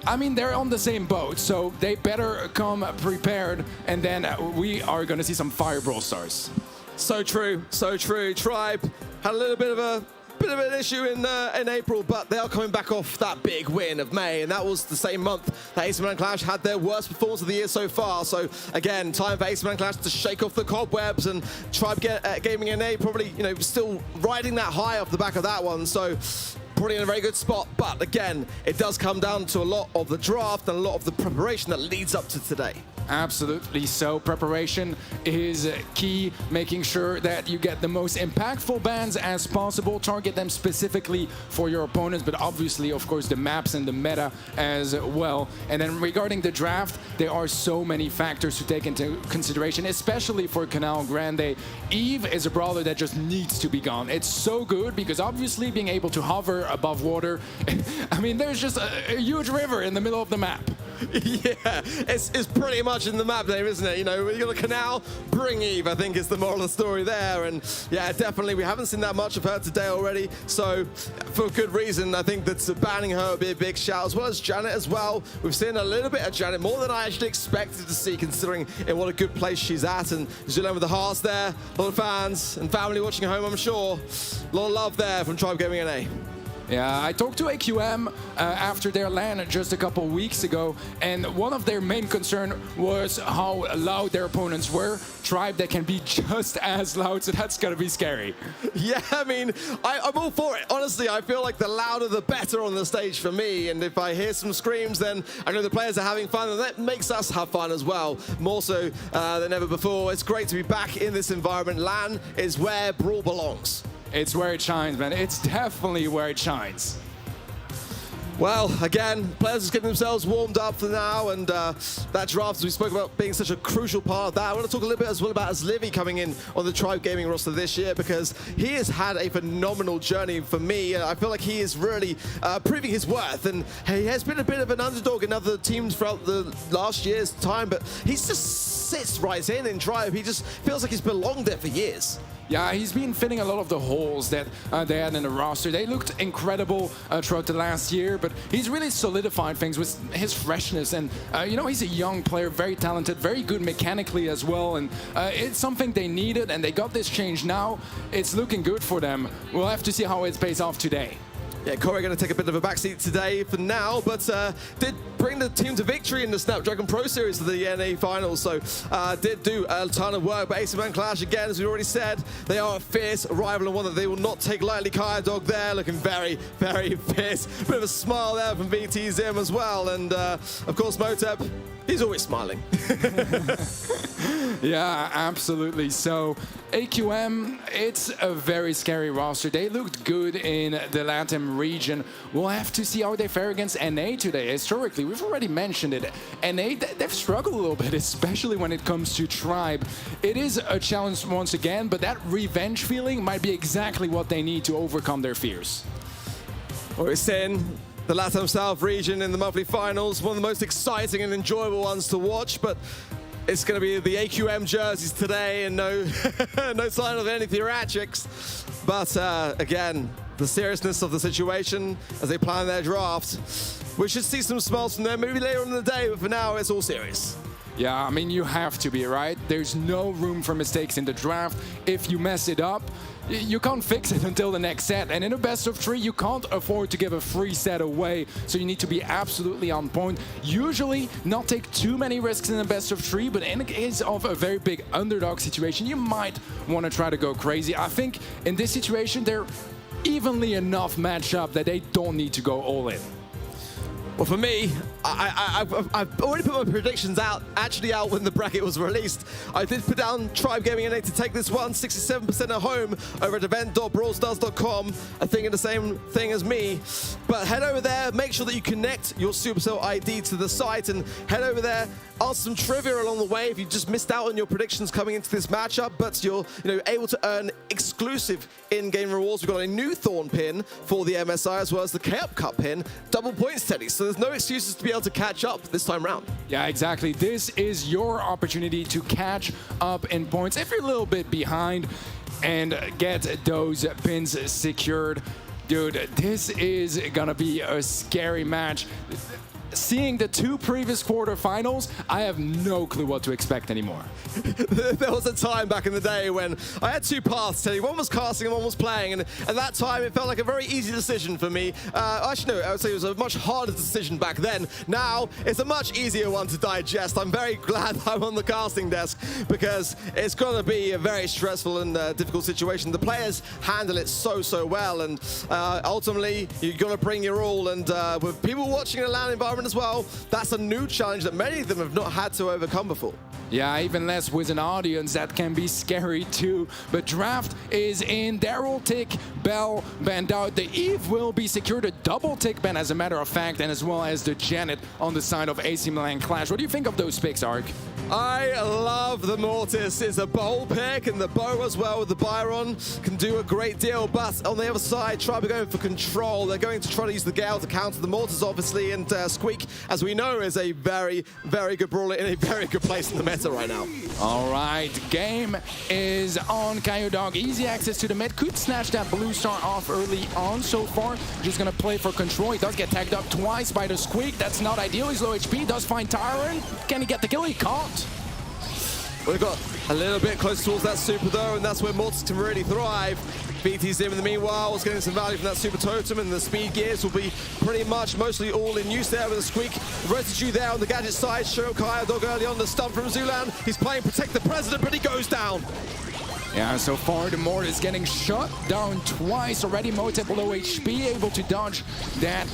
S6: I mean, they're on the same boat, so they better come prepared, and then we are going to see some fire Brawl Stars.
S4: So true, so true. Tribe had a little bit of an issue in April, but they are coming back off that big win of May, and that was the same month that AC Milan Clash had their worst performance of the year so far. So again, time for AC Milan Clash to shake off the cobwebs, and Tribe Gaming NA probably still riding that high off the back of that one. So probably in a very good spot. But again, it does come down to a lot of the draft and a lot of the preparation that leads up to today.
S6: Absolutely. So preparation is key, making sure that you get the most impactful bans as possible, target them specifically for your opponents, but obviously, of course, the maps and the meta as well. And then regarding the draft, there are so many factors to take into consideration, especially for Canal Grande. Eve is a brawler that just needs to be gone. It's so good because obviously being able to hover above water, I mean, there's just a huge river in the middle of the map.
S4: Yeah, it's pretty much in the map there, isn't it? You know, you got a canal, bring Eve, I think is the moral of the story there. And yeah, definitely, we haven't seen that much of her today already. So for good reason, I think that banning her would be a big shout, as well as Janet as well. We've seen a little bit of Janet, more than I actually expected to see, considering in what a good place she's at. And Julien with the hearts there, a lot of fans and family watching at home, I'm sure. A lot of love there from Tribe Gaming NA.
S6: Yeah, I talked to AQM after their LAN just a couple weeks ago, and one of their main concern was how loud their opponents were. Tribe that can be just as loud, so that's gonna be scary.
S4: Yeah, I mean, I'm all for it. Honestly, I feel like the louder the better on the stage for me, and if I hear some screams, then I know the players are having fun, and that makes us have fun as well, more so than ever before. It's great to be back in this environment. LAN is where Brawl belongs.
S6: It's where it shines, man. It's definitely where it shines.
S4: Well, again, players just getting themselves warmed up for now, and that draft, as we spoke about, being such a crucial part of that. I want to talk a little bit as well about Livy coming in on the Tribe Gaming roster this year, because he has had a phenomenal journey for me. I feel like he is really proving his worth, and he has been a bit of an underdog in other teams throughout the last year's time, but he just sits right in Tribe. He just feels like he's belonged there for years.
S6: Yeah, he's been filling a lot of the holes that they had in the roster. They looked incredible throughout the last year, but he's really solidified things with his freshness. And, you know, he's a young player, very talented, very good mechanically as well. And it's something they needed, and they got this change now. It's looking good for them. We'll have to see how it pays off today.
S4: Yeah, Corey going to take a bit of a backseat today for now, but did bring the team to victory in the Snapdragon Pro Series of the NA Finals, so did do a ton of work. But STMN Clash, again, as we already said, they are a fierce rival and one that they will not take lightly. Kaya Dog there looking very, very fierce. Bit of a smile there from VT Zim as well, and of course Motep, he's always smiling.
S6: Yeah, absolutely. So AQM, it's a very scary roster. They looked good in the LATAM region. We'll have to see how they fare against NA today. Historically, we've already mentioned it. NA, they've struggled a little bit, especially when it comes to Tribe. It is a challenge once again, but that revenge feeling might be exactly what they need to overcome their fears.
S4: Well, we're seeing the LATAM South region in the monthly finals, one of the most exciting and enjoyable ones to watch, but it's going to be the AQM jerseys today, and no no sign of any theatrics. But again, the seriousness of the situation as they plan their draft, we should see some smiles from them maybe later on in the day, but for now it's all serious.
S6: Yeah, I mean, you have to be, right? There's no room for mistakes in the draft. If you mess it up, you can't fix it until the next set. And in a best of 3, you can't afford to give a free set away. So you need to be absolutely on point. Usually not take too many risks in a best of 3, but in the case of a very big underdog situation, you might want to try to go crazy. I think in this situation, they're evenly enough matched up that they don't need to go all in.
S4: Well, for me, I've already put my predictions out when the bracket was released. I did put down Tribe Gaming NA to take this one, 67% at home over at event.brawlstars.com. I think it's the same thing as me. But head over there, make sure that you connect your Supercell ID to the site, and head over there, answer some trivia along the way if you just missed out on your predictions coming into this matchup, but you're able to earn exclusive in-game rewards. We've got a new Thorn pin for the MSI as well as the K-Up Cup pin, double points Teddy, so there's no excuses to be able to catch up this time round.
S6: Yeah, exactly. This is your opportunity to catch up in points if you're a little bit behind and get those pins secured. Dude, this is gonna be a scary match. seeing the 2 previous quarterfinals, I have no clue what to expect anymore.
S4: There was a time back in the day when I had 2 paths, Teddy. One was casting and one was playing, and at that time it felt like a very easy decision for me. Actually, no, I would say it was a much harder decision back then. Now, it's a much easier one to digest. I'm very glad I'm on the casting desk because it's going to be a very stressful and difficult situation. The players handle it so well, and ultimately, you've got to bring your all, and with people watching in a LAN environment as well, that's a new challenge that many of them have not had to overcome before.
S6: Yeah, even less with an audience, that can be scary too. But draft is in. Daryl tick, Bell banned out. The Eve will be secured, a double tick ban as a matter of fact, and as well as the Janet on the side of AC Milan Clash. What do you think of those picks, Ark?
S4: I love the Mortis. It's a bold pick, and the bow as well with the Byron can do a great deal. But on the other side, Tribe are going for control. They're going to try to use the Gale to counter the Mortis, obviously, and Squeak, as we know, is a very good brawler in a very good place in the meta right now.
S6: All right, game is on. Kyodog, easy access to the mid. Could snatch that blue star off early on so far. Just gonna play for control. He does get tagged up twice by the Squeak. That's not ideal. He's low HP. Does find Tyrant. Can he get the kill? He can't.
S4: We've got a little bit close towards that super though, and that's where Mortis can really thrive. BT's in the meanwhile is getting some value from that super totem, and the speed gears will be pretty much mostly all in use there with the Squeak. Residue there on the gadget side. Show Kyodog early on the stun from Zulan. He's playing Protect the President, but he goes down.
S6: Yeah, so far the Mortis getting shot down twice already. Motep below HP, able to dodge that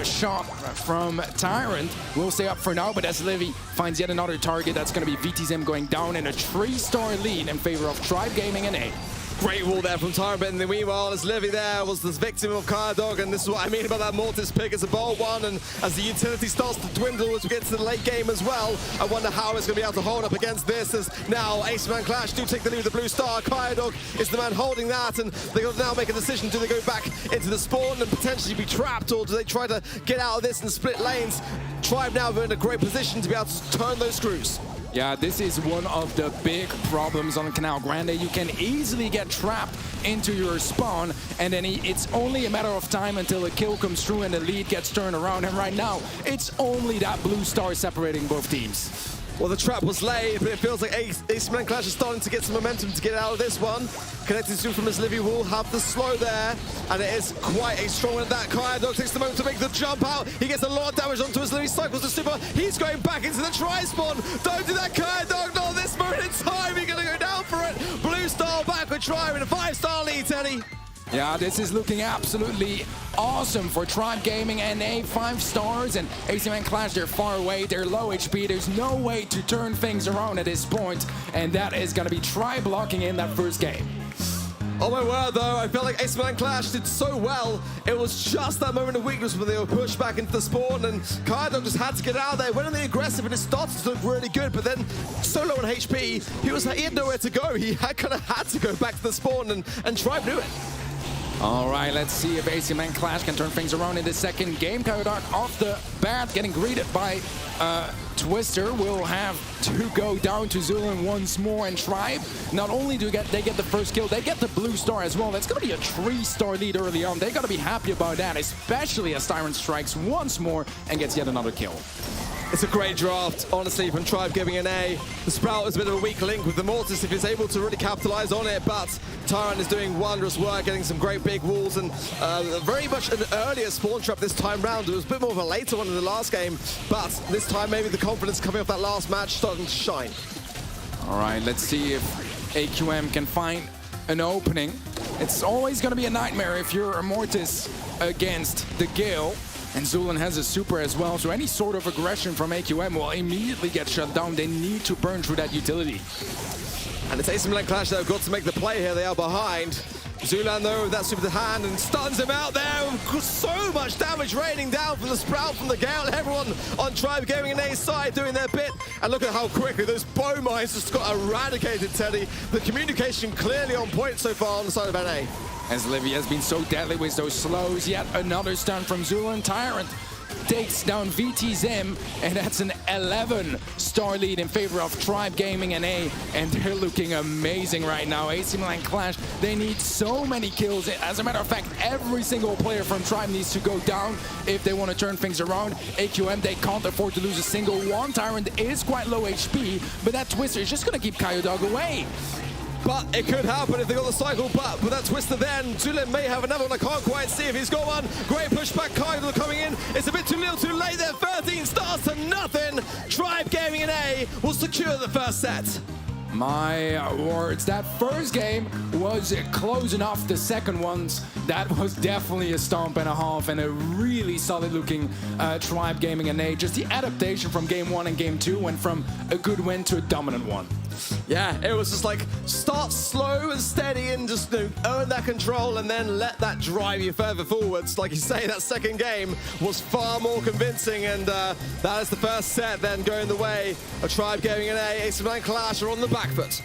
S6: shot from Tyrant. Will stay up for now, but as Livy finds yet another target, that's going to be VTZM going down in a 3-star lead in favor of Tribe Gaming and A.
S4: Great wall there from Tyrant, but in the meanwhile, as Livy there was the victim of Kyodog, and this is what I mean about that Mortis pick. It's a bold one, and as the utility starts to dwindle as we get to the late game as well, I wonder how it's going to be able to hold up against this, as now AC-Man Clash do take the lead with the blue star. Kyodog is the man holding that, and they've got to now make a decision. Do they go back into the spawn and potentially be trapped, or do they try to get out of this and split lanes? Tribe now are in a great position to be able to turn those screws.
S6: Yeah, this is one of the big problems on Canal Grande. You can easily get trapped into your spawn, and then it's only a matter of time until a kill comes through and the lead gets turned around. And right now, it's only that blue star separating both teams.
S4: Well, the trap was laid, but it feels like AC-Man Clash is starting to get some momentum to get out of this one. Connected soon from his Livy will have the slow there, and it is quite a strong one at that. Kyodog takes the moment to make the jump out. He gets a lot of damage onto his Livy, cycles the super. He's going back into the tri-spawn. Don't do that, Kyodog, not this moment in time. You're going to go down for it. Blue star back with Tribe in a 5-star lead, Teddy.
S6: Yeah, this is looking absolutely awesome for Tribe Gaming and A. 5 stars, and AC-Man Clash, they're far away, they're low HP. There's no way to turn things around at this point, and that is going to be Tribe locking in that first game.
S4: Oh my word though, I felt like AC-Man Clash did so well. It was just that moment of weakness when they were pushed back into the spawn, and Kyodog just had to get out there. Went on the aggressive and it started to look really good, but then so low on HP, he had nowhere to go. He kind of had to go back to the spawn, and Tribe knew it.
S6: All right, let's see if AC-Man Clash can turn things around in the second game. Kyodog off the bat, getting greeted by Twister. Will have to go down to Zulan once more, and Tribe, not only do they get the first kill, they get the blue star as well. That's going to be a 3-star lead early on. They got to be happy about that, especially as Tyrant strikes once more and gets yet another kill.
S4: It's a great draft, honestly, from Tribe giving an A. The Sprout is a bit of a weak link with the Mortis if he's able to really capitalize on it, but Tyrant is doing wondrous work, getting some great big walls, and very much an earlier spawn trap this time round. It was a bit more of a later one in the last game, but this time maybe the confidence coming off that last match starting to shine.
S6: All right, let's see if AQM can find an opening. It's always going to be a nightmare if you're a Mortis against the Gale. And Zulan has a super as well, so any sort of aggression from AQM will immediately get shut down. They need to burn through that utility.
S4: And it's AC-Man Clash that have got to make the play here. They are behind. Zulan, though, with that super to hand and stuns him out there. So much damage raining down from the Sprout, from the Gale. Everyone on Tribe Gaming and A's side doing their bit. And look at how quickly those bow mines just got eradicated, Teddy. The communication clearly on point so far on the side of NA.
S6: As Livy has been so deadly with those slows, yet another stun from Zulan. Tyrant takes down VTZM, and that's an 11-star lead in favor of Tribe Gaming NA, and they're looking amazing right now. AC Milan Clash, they need so many kills. As a matter of fact, every single player from Tribe needs to go down if they want to turn things around. AQM, they can't afford to lose a single one. Tyrant is quite low HP, but that Twister is just going to keep Kyodog away.
S4: But it could happen if they got the cycle, but with that Twister then, Zulin may have another one. I can't quite see if he's got one. Great pushback, Kaido coming in. It's a bit too little too late there. 13 stars to nothing. Tribe Gaming NA will secure the first set.
S6: My words, that first game was close enough. The second ones, that was definitely a stomp and a half, and a really solid looking Tribe Gaming NA. Just the adaptation from game 1 and game 2 went from a good win to a dominant one.
S4: Yeah, it was just like start slow and steady and just earn that control and then let that drive you further forwards. Like you say, that second game was far more convincing, and that is the first set then going the way of Tribe Gaming NA. AC Milan Clash are on the back foot.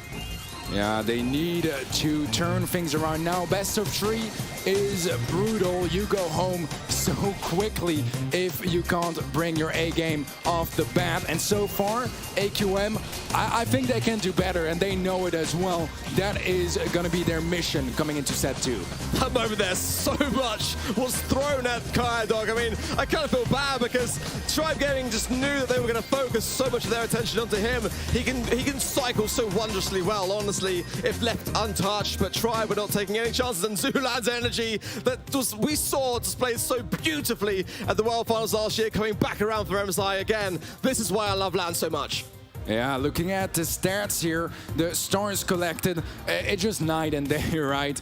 S6: Yeah, they need to turn things around now. Best of 3 is brutal. You go home so quickly if you can't bring your A game off the bat. And so far, AQM, I think they can do better, and they know it as well. That is going to be their mission coming into set 2.
S4: That moment there, so much was thrown at Kyodog. I mean, I kind of feel bad because Tribe Gaming just knew that they were going to focus so much of their attention onto him. He can cycle so wondrously well, honestly, if left untouched, but Tribe were not taking any chances, and Zulan's energy that we saw displayed so beautifully at the World Finals last year, coming back around for MSI again. This is why I love LAN so much.
S6: Yeah, looking at the stats here, the stars collected, it's just night and day, right?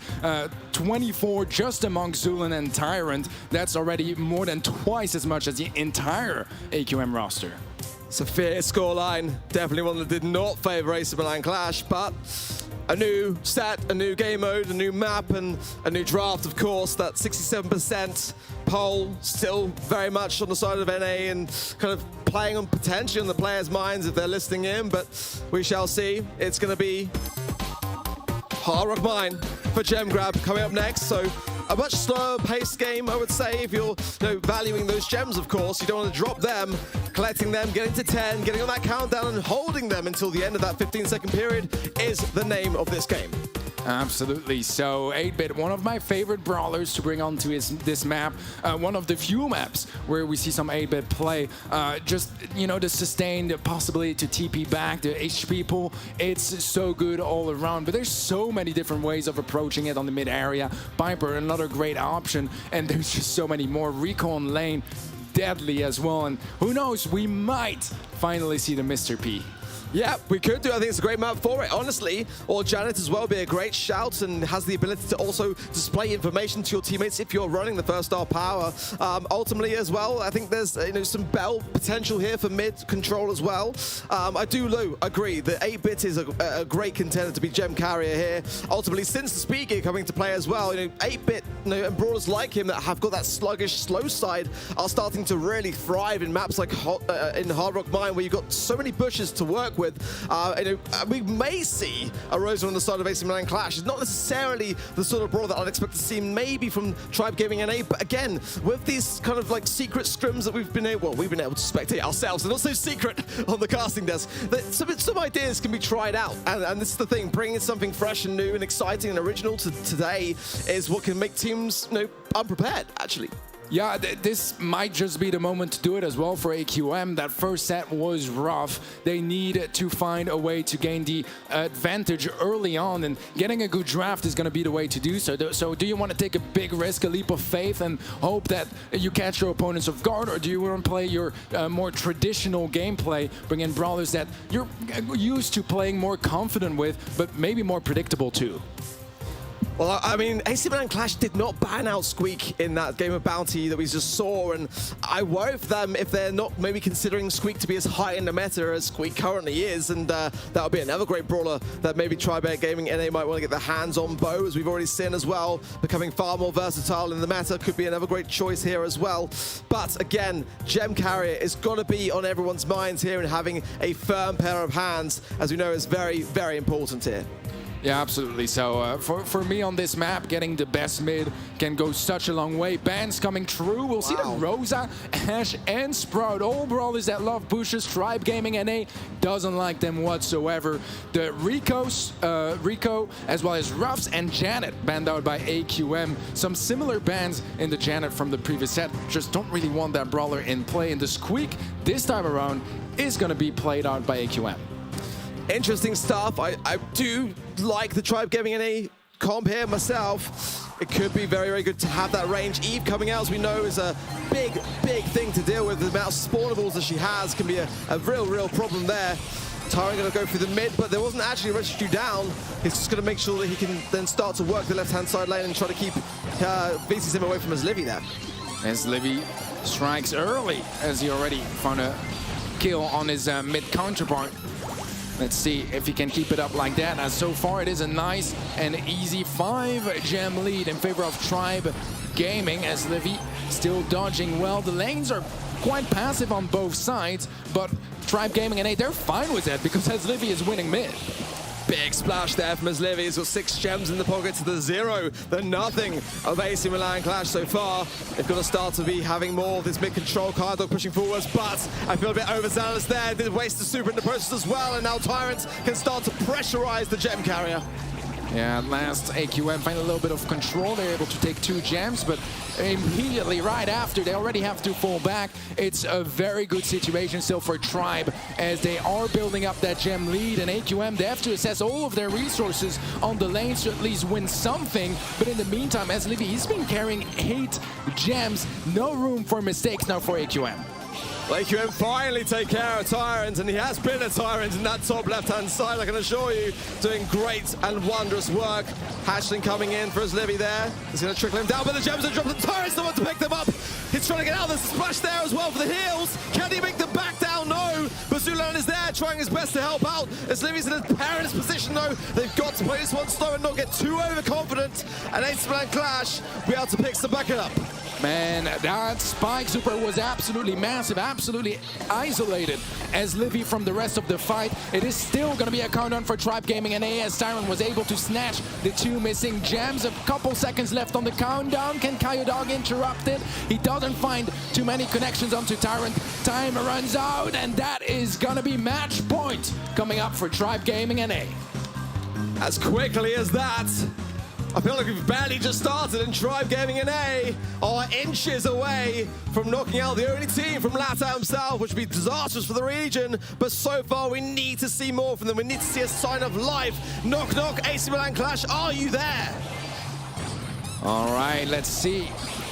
S6: 24 just among Zulan and Tyrant. That's already more than twice as much as the entire AQM roster.
S4: It's a fierce scoreline. Definitely one that did not favor AC Milan Clash, but a new set, a new game mode, a new map, and a new draft, of course. That 67% poll still very much on the side of NA and kind of playing on potentially on the players' minds if they're listening in, but we shall see. It's going to be Hard Rock Mine for Gem Grab coming up next, so a much slower paced game, I would say, if you're valuing those gems, of course. You don't want to drop them, collecting them, getting to 10, getting on that countdown and holding them until the end of that 15-second period is the name of this game.
S6: Absolutely. So 8-Bit, one of my favorite brawlers to bring onto this map, one of the few maps where we see some 8-Bit play. Just, the sustained possibility to TP back, the HP pool, it's so good all around. But there's so many different ways of approaching it on the mid area. Piper, another great option, and there's just so many more. Recon lane, deadly as well. And who knows, we might finally see the Mr. P.
S4: Yeah, we could do. I think it's a great map for it, honestly. Or Janet as well, be a great shout and has the ability to also display information to your teammates if you're running the first star power. Ultimately as well, I think there's some Bell potential here for mid control as well. I do agree that 8-Bit is a great contender to be gem carrier here. Ultimately, since the speed gear coming to play as well, 8-Bit and brawlers like him that have got that sluggish, slow side are starting to really thrive in maps like in Hard Rock Mine, where you've got so many bushes to work with. We may see a Rosa on the side of AC Milan Clash. It's not necessarily the sort of brawl that I'd expect to see maybe from Tribe Gaming NA, but again, with these kind of like secret scrims that we've been able to spectate ourselves, and also secret on the casting desk, that some ideas can be tried out, and this is the thing, bringing something fresh and new and exciting and original to today is what can make teams unprepared, actually.
S6: Yeah, this might just be the moment to do it as well for AQM. That first set was rough. They need to find a way to gain the advantage early on, and getting a good draft is going to be the way to do so. So do you want to take a big risk, a leap of faith, and hope that you catch your opponents off guard, or do you want to play your more traditional gameplay, bring in brawlers that you're used to playing more confident with, but maybe more predictable too?
S4: Well, I mean, AC Milan Clash did not ban out Squeak in that game of Bounty that we just saw, and I worry for them if they're not maybe considering Squeak to be as high in the meta as Squeak currently is, and that would be another great brawler that maybe Tribe Gaming NA might want to get their hands on. Bo, as we've already seen as well, becoming far more versatile in the meta, could be another great choice here as well. But again, Gem Carrier is got to be on everyone's minds here, and having a firm pair of hands, as we know, is very, very important here.
S6: Yeah, absolutely. So for me on this map, getting the best mid can go such a long way. Bans coming true. We'll see the Rosa, Ash, and Sprout. All brawlers that love pushes. Tribe Gaming NA doesn't like them whatsoever. The Rico, as well as Ruffs and Janet banned out by AQM. Some similar bans in the Janet from the previous set. Just don't really want that brawler in play. And the Squeak this time around is going to be played out by AQM.
S4: Interesting stuff. I do like the Tribe Gaming NA comp here myself. It could be very, very good to have that range. Eve coming out, as we know, is a big thing to deal with. The amount of spawnables that she has can be a real problem there. Tyrant going to go through the mid, but there wasn't actually a residue down. He's just going to make sure that he can then start to work the left-hand side lane and try to keep VCSim away from his Livy there.
S6: As Livy strikes early, as he already found a kill on his mid counterpart. Let's see if he can keep it up like that. As so far, it is a nice and easy 5-gem lead in favor of Tribe Gaming, as Livy still dodging well. The lanes are quite passive on both sides, but Tribe Gaming and they're fine with that because as Livy is winning mid.
S4: Big splash there from Livy. He's got 6 gems in the pocket to the 0, the nothing of AC Milan Clash so far. They've got to start to be having more of this mid-control. Cardog pushing forwards, but I feel a bit overzealous there. Did waste the super in the process as well, and now Tyrant can start to pressurize the gem carrier.
S6: Yeah, last AQM find a little bit of control. They're able to take 2 gems, but immediately right after, they already have to fall back. It's a very good situation still for Tribe as they are building up that gem lead, and AQM, they have to assess all of their resources on the lanes to at least win something. But in the meantime, as Livy, he's been carrying 8 gems. No room for mistakes now for AQM.
S4: AQM finally take care of Tyrant, and he has been a Tyrant in that top left-hand side, I can assure you. Doing great and wondrous work. Hatchling coming in for his Livy there. He's going to trickle him down, but the gems are dropped. The Tyrant's the one to pick them up. He's trying to get out. There's a splash there as well for the heals. Can he make them back down? No. But Zulan is there, trying his best to help out. As Livy's in a perilous position, though. They've got to play this one slow and not get too overconfident. And AC-Man Clash will be able to pick some back up.
S6: Man, that spike super was absolutely massive, absolutely isolated as Livy from the rest of the fight. It is still going to be a countdown for Tribe Gaming and as Tyrant was able to snatch the 2 missing gems. A couple seconds left on the countdown. Can Kyodog interrupt it? He doesn't find too many connections onto Tyrant. Time runs out, and that is going to be match point coming up for Tribe Gaming and
S4: As quickly as that, I feel like we've barely just started, and Tribe Gaming NA are inches away from knocking out the only team from LATAM South, which would be disastrous for the region. But so far, we need to see more from them. We need to see a sign of life. Knock, knock, AC Milan Clash, are you there?
S6: All right, let's see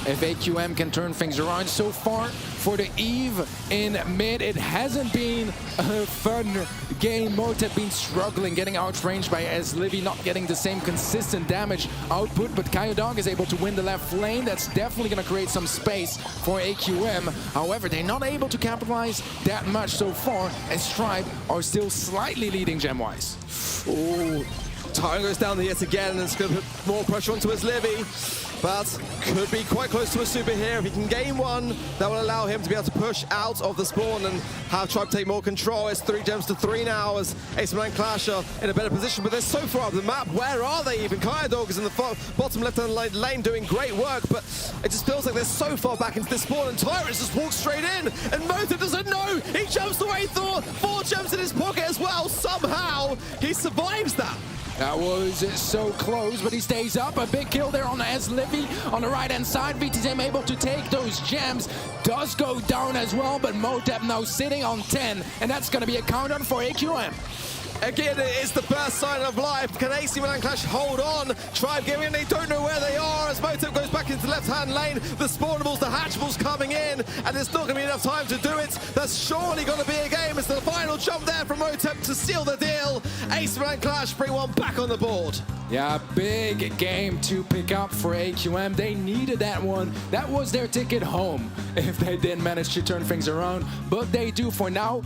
S6: if AQM can turn things around. So far for the Eve in mid, it hasn't been a fun game. Motep been struggling, getting outranged by Livy, not getting the same consistent damage output, but Kyodog is able to win the left lane. That's definitely going to create some space for AQM. However, they're not able to capitalize that much so far, as Tribe are still slightly leading gem-wise.
S4: Ooh. Tyrant goes down yet again, and it's going to put more pressure onto his Livy. But could be quite close to a super here. If he can gain one, that will allow him to be able to push out of the spawn and have Tribe take more control. It's 3 gems to 3 now as AC Milan Clash are in a better position, but they're so far up the map. Where are they even? Kyodog is in the bottom left-hand lane doing great work, but it just feels like they're so far back into this spawn, and Tyrant just walks straight in, and Motep doesn't know. He jumps away through 4 gems in his pocket as well. Somehow, he survives that.
S6: That was so close, but he stays up. A big kill there on Livy on the right-hand side. VTZM able to take those gems. Does go down as well, but Motep now sitting on 10, and that's going to be a countdown for AQM.
S4: Again, it is the first sign of life. Can AC Milan Clash hold on? Tribe Gaming, they don't know where they are as Motep goes back into the left-hand lane. The spawnables, the hatchables coming in, and there's not going to be enough time to do it. That's surely going to be a game. It's the final jump there from Motep to seal the deal. AC Milan Clash bring one back on the board.
S6: Yeah, big game to pick up for AQM. They needed that one. That was their ticket home if they didn't manage to turn things around, but they do for now.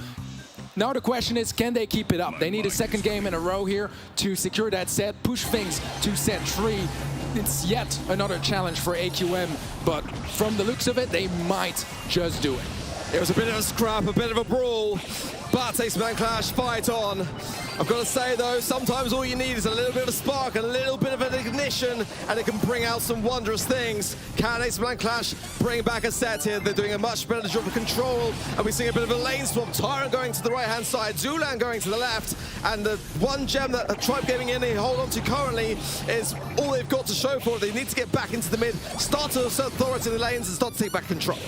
S6: Now the question is, can they keep it up? They need a second game in a row here to secure that set, push things to set 3. It's yet another challenge for AQM, but from the looks of it, they might just do it.
S4: It was a bit of a scrap, a bit of a brawl. But STMN Clash fight on. I've got to say though, sometimes all you need is a little bit of a spark, a little bit of an ignition, and it can bring out some wondrous things. Can STMN Clash bring back a set here? They're doing a much better job of control, and we're seeing a bit of a lane swap. Tyrant going to the right-hand side, Zulan going to the left, and the one gem that Tribe Gaming in they hold on to currently is all they've got to show for it. They need to get back into the mid, start to assert authority in the lanes, and start to take back control.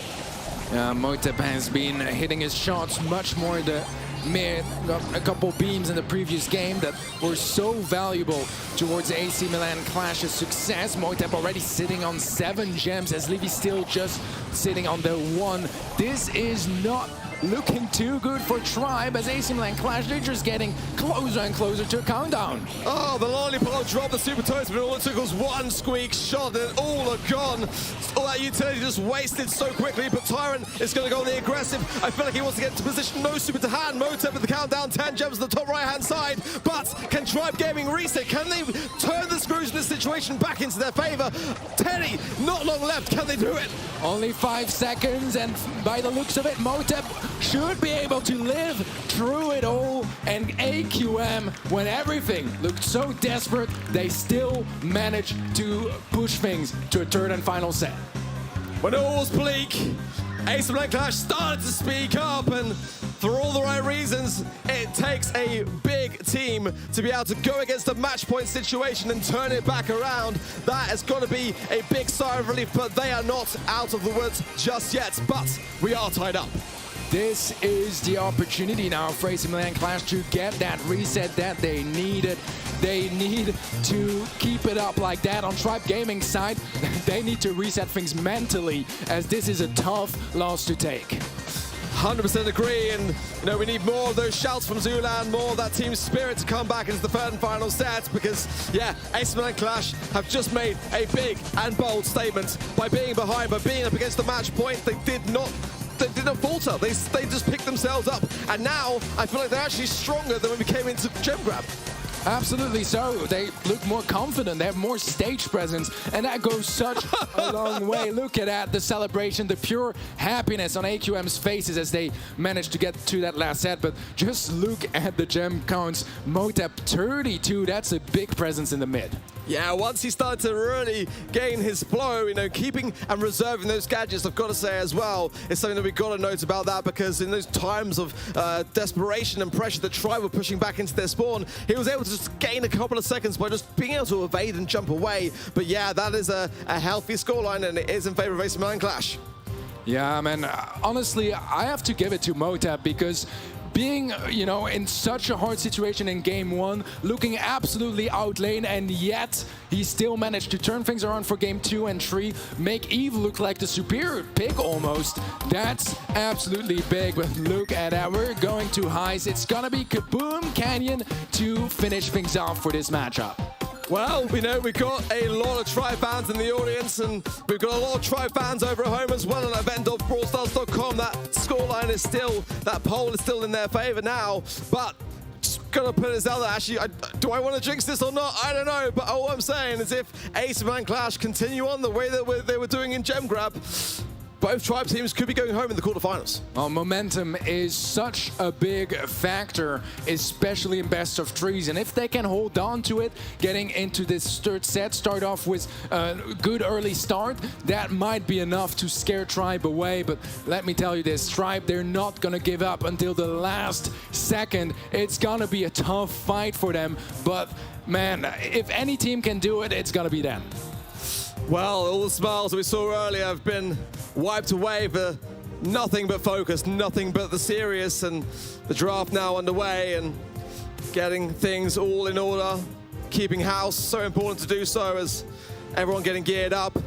S6: Motep has been hitting his shots much more in the mid. Got a couple beams in the previous game that were so valuable towards AC Milan Clash's success. Motep already sitting on 7 gems as Livy still just sitting on the 1. This is not looking too good for Tribe as AC Milan Clash, they're just getting closer and closer to a countdown.
S4: Oh, the Lollipop dropped the Super Toast, but all it took was one squeak shot and all are gone. All that utility just wasted so quickly, but Tyrant is going to go on the aggressive. I feel like he wants to get into position, no super to hand. Motep with the countdown, 10 gems on the top right-hand side, but can Tribe Gaming reset? Can they turn the screws in this situation back into their favor? Teddy, not long left, can they do it?
S6: Only 5 seconds, and by the looks of it, Motep should be able to live through it all. And AQM, when everything looked so desperate, they still managed to push things to a third and final set.
S4: When all was bleak, STMN Clash started to speak up, and for all the right reasons, it takes a big team to be able to go against a match point situation and turn it back around. That has got to be a big sigh of relief, but they are not out of the woods just yet. But we are tied up.
S6: This is the opportunity now for AC Milan Clash to get that reset that they needed. They need to keep it up like that. On Tribe Gaming side, they need to reset things mentally, as this is a tough loss to take.
S4: 100% agree, and we need more of those shouts from Zulan, more of that team spirit to come back into the third and final set, because yeah, STMN Clash have just made a big and bold statement by being behind, by being up against the match point. They did not falter. They just picked themselves up, and now I feel like they're actually stronger than when we came into Gem Grab.
S6: Absolutely so. They look more confident. They have more stage presence, and that goes such a long way. Look at that, the celebration, the pure happiness on AQM's faces as they managed to get to that last set. But just look at the gem counts. Motep 32, that's a big presence in the mid.
S4: Yeah, once he started to really gain his flow, keeping and reserving those gadgets, I've got to say as well, is something that we've got to note about that, because in those times of desperation and pressure that Tribe were pushing back into their spawn, he was able to just gain a couple of seconds by just being able to evade and jump away. But yeah, that is a healthy scoreline, and it is in favor of AC Milan Clash.
S6: Yeah, man, honestly, I have to give it to Motep, because being, in such a hard situation in game 1, looking absolutely outlane, and yet he still managed to turn things around for game 2 and 3, make Eve look like the superior pick almost. That's absolutely big, but look at that. We're going to highs. It's gonna be Kaboom Canyon to finish things off for this matchup.
S4: Well, we've got a lot of Tribe fans in the audience, and we've got a lot of Tribe fans over at home as well on event.brawlstars.com. That scoreline is still, that poll is still in their favor now, but just gonna put this out there. Actually, do I want to jinx this or not? I don't know, but all I'm saying is if STMN Clash continue on the way that they were doing in Gem Grab, both Tribe teams could be going home in the quarterfinals.
S6: Well, momentum is such a big factor, especially in best of threes. And if they can hold on to it, getting into this third set, start off with a good early start, that might be enough to scare Tribe away. But let me tell you this, Tribe, they're not going to give up until the last second. It's going to be a tough fight for them. But man, if any team can do it, it's going to be them.
S4: Well, all the smiles that we saw earlier have been wiped away for nothing but focus, nothing but the serious, and the draft now underway and getting things all in order, keeping house, so important to do so as everyone getting geared up.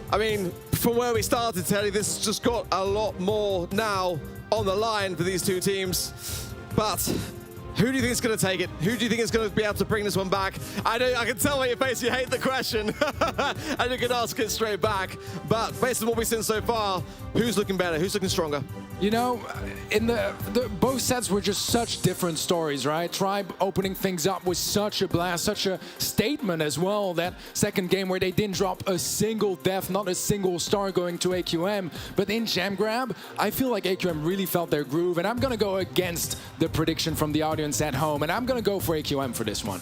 S4: I mean, from where we started, Teddy, this just got a lot more now on the line for these two teams. But who do you think is going to take it? Who do you think is going to be able to bring this one back? I can tell by your face you hate the question, and you can ask it straight back. But based on what we've seen so far, who's looking better? Who's looking stronger?
S6: You know, in the both sets were just such different stories, right? Tribe opening things up with such a blast, such a statement as well. That second game where they didn't drop a single death, not a single star going to AQM. But in Jam Grab, I feel like AQM really felt their groove, and I'm gonna go against the prediction from the audience at home, and I'm gonna go for AQM for this one.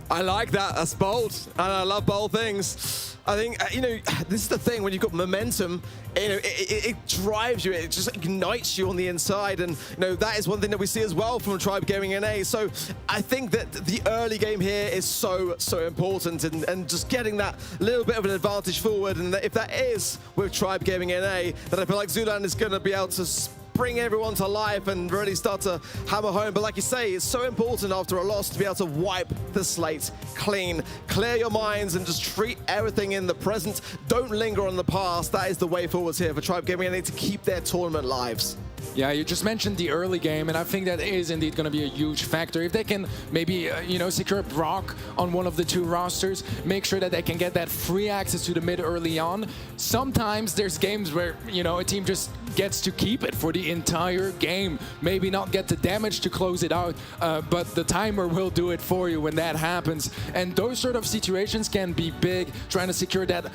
S4: I like that. That's bold, and I love bold things. I think, you know, this is the thing, when you've got momentum, you know, it drives you, it just ignites you on the inside, and, you know, that is one thing that we see as well from Tribe Gaming NA. So I think that the early game here is so important, and just getting that little bit of an advantage forward, and if that is with Tribe Gaming NA, then I feel like Zulan is going to be able to bring everyone to life and really start to hammer home. But like you say, it's so important after a loss to be able to wipe the slate clean, clear your minds, and just treat everything in the present. Don't linger on the past. That is the way forwards here for Tribe Gaming NA to keep their tournament lives.
S6: Yeah, you just mentioned the early game, and I think that is indeed going to be a huge factor. If they can maybe, you know, secure Brock on one of the two rosters, make sure that they can get that free access to the mid early on. Sometimes there's games where, you know, a team just gets to keep it for the entire game. Maybe not get the damage to close it out, but the timer will do it for you when that happens. And those sort of situations can be big, trying to secure that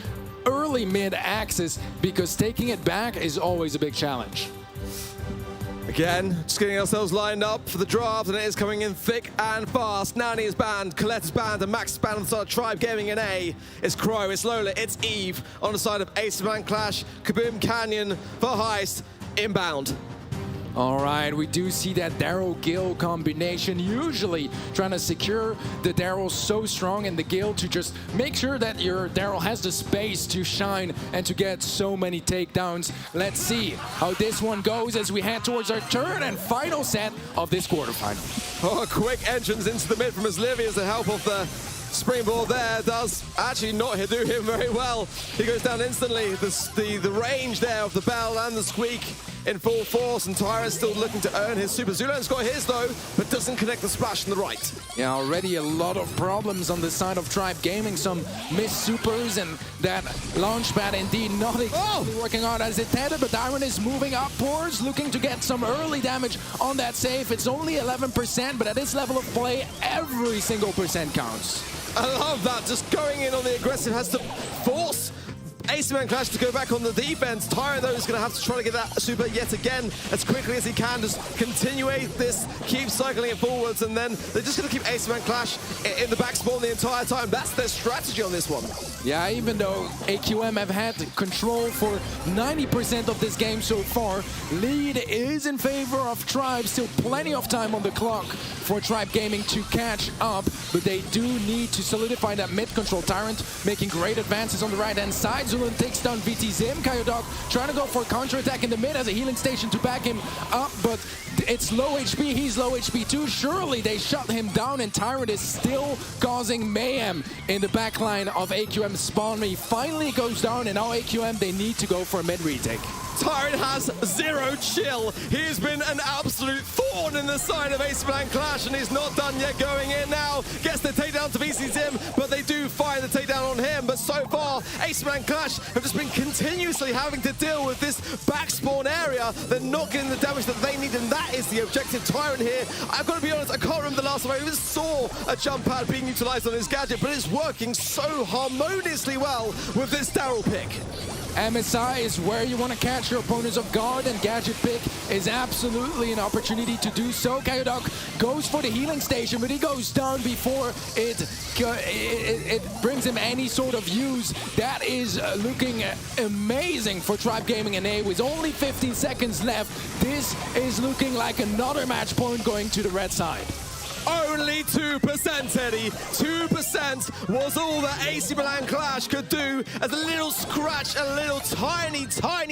S6: early mid access, because taking it back is always a big challenge.
S4: Again, just getting ourselves lined up for the draft, and it is coming in thick and fast. Nani is banned, Colette is banned, and Max is banned on the side of Tribe Gaming NA. It's Crow, it's Lola, it's Eve on the side of STMN Clash, Kaboom Canyon for Heist, inbound.
S6: All right, we do see that Daryl-Gil combination, usually trying to secure the Daryl so strong and the Gil to just make sure that your Daryl has the space to shine and to get so many takedowns. Let's see how this one goes as we head towards our third and final set of this quarterfinal.
S4: Oh, a quick entrance into the mid from Aslivy as the help of the springboard there does actually not do him very well. He goes down instantly. The range there of the bell and the squeak in full force, and Tyrant's still looking to earn his super. Zulan's got his though, but doesn't connect the splash on the right.
S6: Yeah, already a lot of problems on the side of Tribe Gaming. Some missed supers, and that launch pad indeed not exactly working out as intended, but Tyrant is moving upwards, looking to get some early damage on that save. It's only 11%, but at this level of play, every single percent counts.
S4: I love that, just going in on the aggressive, has to force STMN Clash to go back on the defense. Tyrant, though, is going to have to try to get that super yet again as quickly as he can. Just continuate this, keep cycling it forwards, and then they're just going to keep STMN Clash in the back spawn the entire time. That's their strategy on this one.
S6: Yeah, even though AQM have had control for 90% of this game so far, lead is in favor of Tribe. Still plenty of time on the clock for Tribe Gaming to catch up, but they do need to solidify that mid control. Tyrant making great advances on the right-hand side. Zulan takes down VT Zim. Kyodok trying to go for a counter-attack in the mid as a healing station to back him up, but it's low HP. He's low HP too. Surely they shut him down, and Tyrant is still causing mayhem in the backline of AQM spawn. He finally goes down, and now AQM, they need to go for a mid retake.
S4: Tyrant has zero chill. He has been an absolute thorn in the side of STMN Clash, and he's not done yet going in now. Gets the takedown to VC Zim, but they do fire the takedown on him. But so far, STMN Clash have just been continuously having to deal with this back spawn area. They're not getting the damage that they need, and that is the objective. Tyrant here, I've got to be honest, I can't remember the last time I even saw a jump pad being utilized on his gadget, but it's working so harmoniously well with this Daryl pick.
S6: MSI is where you want to catch your opponents off guard, and gadget pick is absolutely an opportunity to do so. Kyodok goes for the healing station, but he goes down before it brings him any sort of use. That is looking amazing for Tribe Gaming NA with only 15 seconds left. This is looking like another match point going to the red side.
S4: Only 2%, Eddie. 2% was all that STMN Clash could do as a little scratch, a little tiny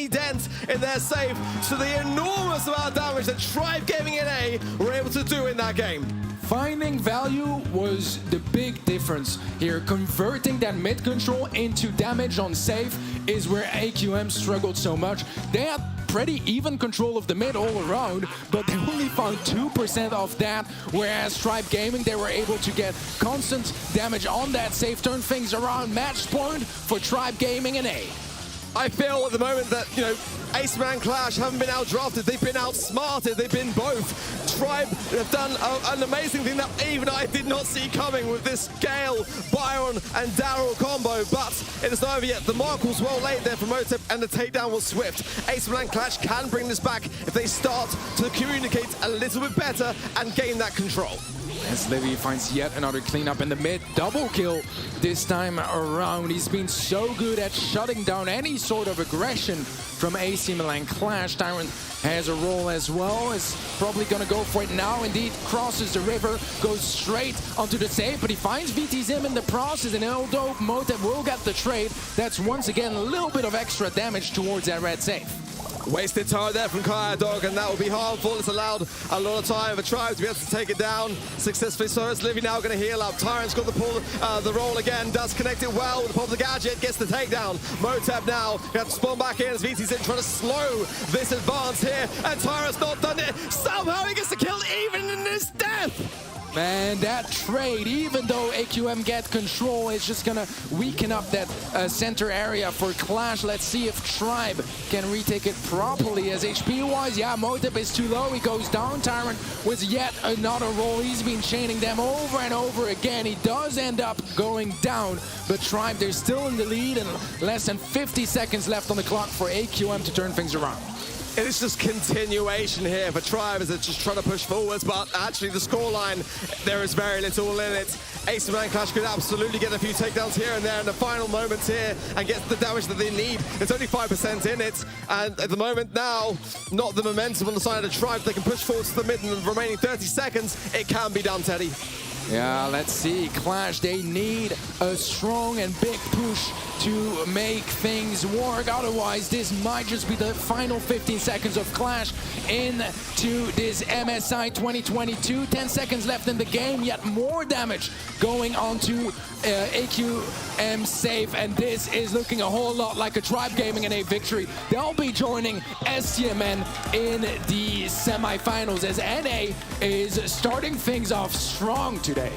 S4: dent in their save to the enormous amount of damage that Tribe Gaming NA were able to do in that game.
S6: Finding value was the big difference here. Converting that mid control into damage on save is where AQM struggled so much. They had pretty even control of the mid all around, but they only found 2% of that, whereas Tribe Gaming, they were able to get constant damage on that save, turn things around. Match point for Tribe Gaming NA.
S4: I feel at the moment that, you know, STMN Clash haven't been outdrafted, they've been outsmarted, they've been both. Tribe have done an amazing thing that even I did not see coming with this Gale, Byron and Daryl combo, but it is not over yet. The mark was well laid there from Motep and the takedown was swift. STMN Clash can bring this back if they start to communicate a little bit better and gain that control.
S6: As Livy finds yet another cleanup in the mid. Double kill this time around. He's been so good at shutting down any sort of aggression from AC Milan Clash. Tyrant has a role as well. Is probably going to go for it now. Indeed, crosses the river, goes straight onto the save, but he finds VT Zim in the process, and although Motep will get the trade, that's once again a little bit of extra damage towards that red save.
S4: Wasted time there from Kaya Dog, and that will be harmful. It's allowed a lot of time for Tribe to be able to take it down successfully. So it's Livy now going to heal up. Tyrant's got the pull, the roll again, does connect it well with the pop of the gadget, gets the takedown. Motep now going to have to spawn back in as VT's in trying to slow this advance here, and Tyrant's not done it. Somehow he gets the kill even in his death.
S6: Man, that trade, even though AQM get control, it's just gonna weaken up that center area for Clash. Let's see if Tribe can retake it properly. As HP-wise, yeah, Motep is too low. He goes down. Tyrant with yet another roll. He's been chaining them over and over again. He does end up going down, but Tribe, they're still in the lead, and less than 50 seconds left on the clock for AQM to turn things around.
S4: It is just continuation here for Tribe as they're just trying to push forwards, but actually the scoreline, there is very little in it. STMN Clash could absolutely get a few takedowns here and there in the final moments here and get the damage that they need. There's only 5% in it, and at the moment now, not the momentum on the side of Tribe. They can push forward to the mid in the remaining 30 seconds. It can be done, Teddy.
S6: Yeah, let's see. Clash, they need a strong and big push to make things work. Otherwise, this might just be the final 15 seconds of Clash into this MSI 2022. 10 seconds left in the game, yet more damage going on to AQM safe, and this is looking a whole lot like a Tribe Gaming NA victory. They'll be joining STMN in the semifinals as NA is starting things off strong today.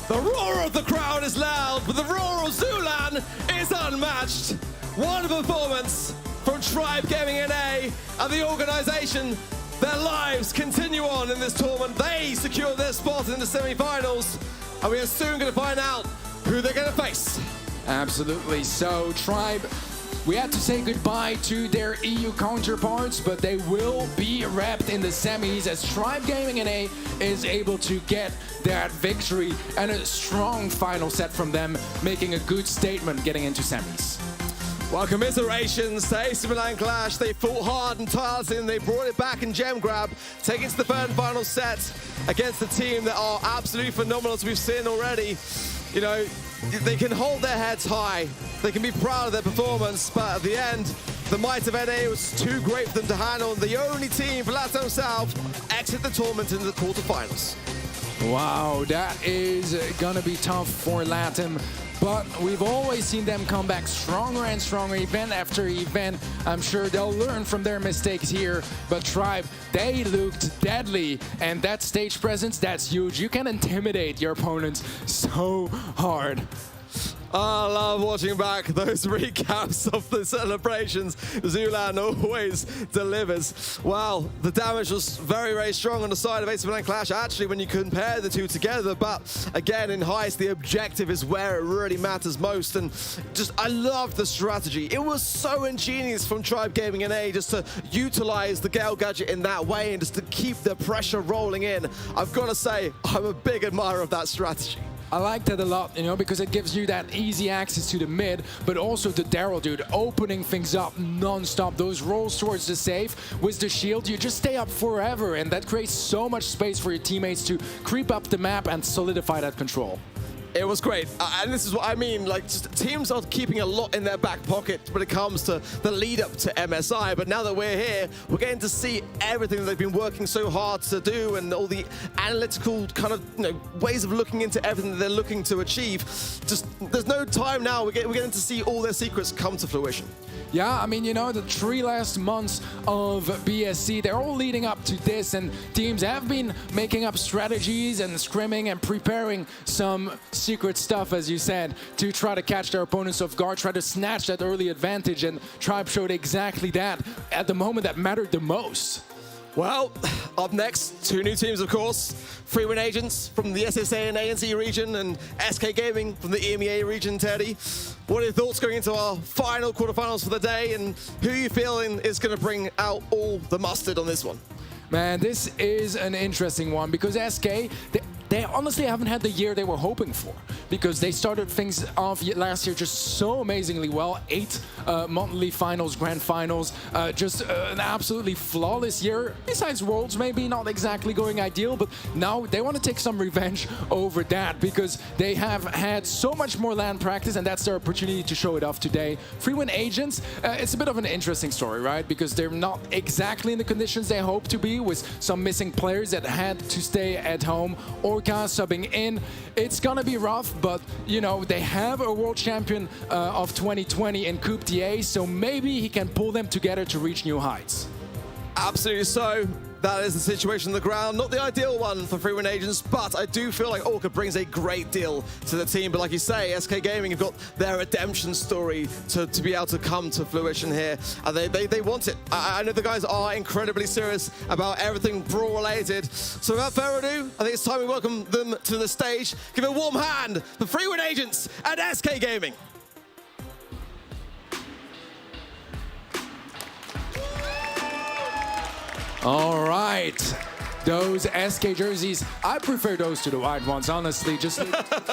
S4: The roar of the crowd is loud, but the roar of Zulan is unmatched. What a performance from Tribe Gaming NA and the organization. Their lives continue on in this tournament. They secure their spot in the semifinals, and we are soon going to find out who they're going to face.
S6: Absolutely. So Tribe, we had to say goodbye to their EU counterparts, but they will be wrapped in the semis as Tribe Gaming NA is able to get that victory and a strong final set from them, making a good statement getting into semis.
S4: Well, commiserations to AC Milan Clash. They fought hard and tirelessly, and they brought it back in Gem Grab, taking it to the third and final set against a team that are absolutely phenomenal, as we've seen already. You know, they can hold their heads high. They can be proud of their performance, but at the end, the might of NA was too great for them to handle. The only team for LATAM South exit the tournament into the quarterfinals.
S6: Wow, that is gonna be tough for LATAM, but we've always seen them come back stronger and stronger event after event. I'm sure they'll learn from their mistakes here, but Tribe, they looked deadly, and that stage presence, that's huge. You can intimidate your opponents so hard.
S4: I love watching back those recaps of the celebrations. Zulan always delivers. Wow, the damage was very, very strong on the side of AC Milan Clash, actually, when you compare the two together. But again, in Heist, the objective is where it really matters most. And just, I love the strategy. It was so ingenious from Tribe Gaming NA just to utilize the Gale gadget in that way and just to keep the pressure rolling in. I've got to say, I'm a big admirer of that strategy.
S6: I like that a lot, you know, because it gives you that easy access to the mid, but also the Daryl dude opening things up non-stop. Those rolls towards the safe with the shield, you just stay up forever, and that creates so much space for your teammates to creep up the map and solidify that control.
S4: It was great, and this is what I mean, like, just teams are keeping a lot in their back pocket when it comes to the lead up to MSI, but now that we're here, we're getting to see everything that they've been working so hard to do and all the analytical kind of, you know, ways of looking into everything that they're looking to achieve. Just, there's no time now, we're getting to see all their secrets come to fruition.
S6: Yeah, I mean, you know, the 3 last months of BSC, they're all leading up to this, and teams have been making up strategies and scrimming and preparing some secret stuff, as you said, to try to catch their opponents off guard, try to snatch that early advantage, and Tribe showed exactly that at the moment that mattered the most.
S4: Well, up next, 2 new teams, of course. Free Win Agents from the SSA and ANC region, and SK Gaming from the EMEA region, Teddy. What are your thoughts going into our final quarterfinals for the day, and who are you feeling is going to bring out all the mustard on this one?
S6: Man, this is an interesting one because SK, they honestly haven't had the year they were hoping for, because they started things off last year just so amazingly well. 8 monthly finals, grand finals, just an absolutely flawless year. Besides Worlds, maybe not exactly going ideal, but now they want to take some revenge over that because they have had so much more LAN practice, and that's their opportunity to show it off today. Free Win Agents, it's a bit of an interesting story, right? Because they're not exactly in the conditions they hope to be, with some missing players that had to stay at home, or subbing in. It's gonna be rough, but you know, they have a world champion of 2020 in Coupe d'A, so maybe he can pull them together to reach new heights.
S4: Absolutely so. That is the situation on the ground. Not the ideal one for Free Win Agents, but I do feel like Orca brings a great deal to the team. But like you say, SK Gaming have got their redemption story to be able to come to fruition here. And they want it. I know the guys are incredibly serious about everything Brawl related. So without further ado, I think it's time we welcome them to the stage. Give a warm hand for Free Win Agents and SK Gaming.
S6: All right, those SK jerseys, I prefer those to the white ones, honestly. Just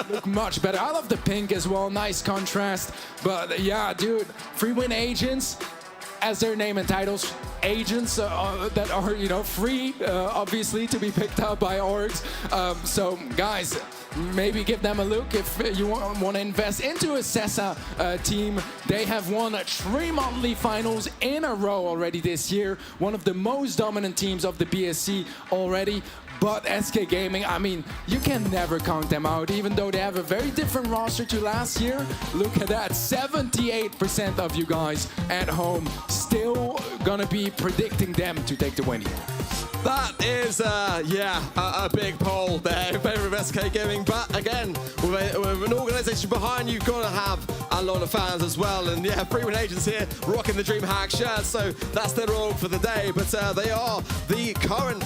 S6: look much better. I love the pink as well, nice contrast. But yeah, dude, Free Win Agents, as their name entitles, agents that are, you know, free, obviously, to be picked up by orgs. So guys, maybe give them a look if you want to invest into a CESA team. They have won 3 monthly finals in a row already this year. One of the most dominant teams of the BSC already. But SK Gaming, I mean, you can never count them out, even though they have a very different roster to last year. Look at that, 78% of you guys at home still gonna be predicting them to take the win here.
S4: That is, a big poll there in favor of SK Gaming. But again, with an organization behind you, you've got to have a lot of fans as well. And yeah, Free Win Agents here rocking the DreamHack shirt. So that's their org for the day. But they are the current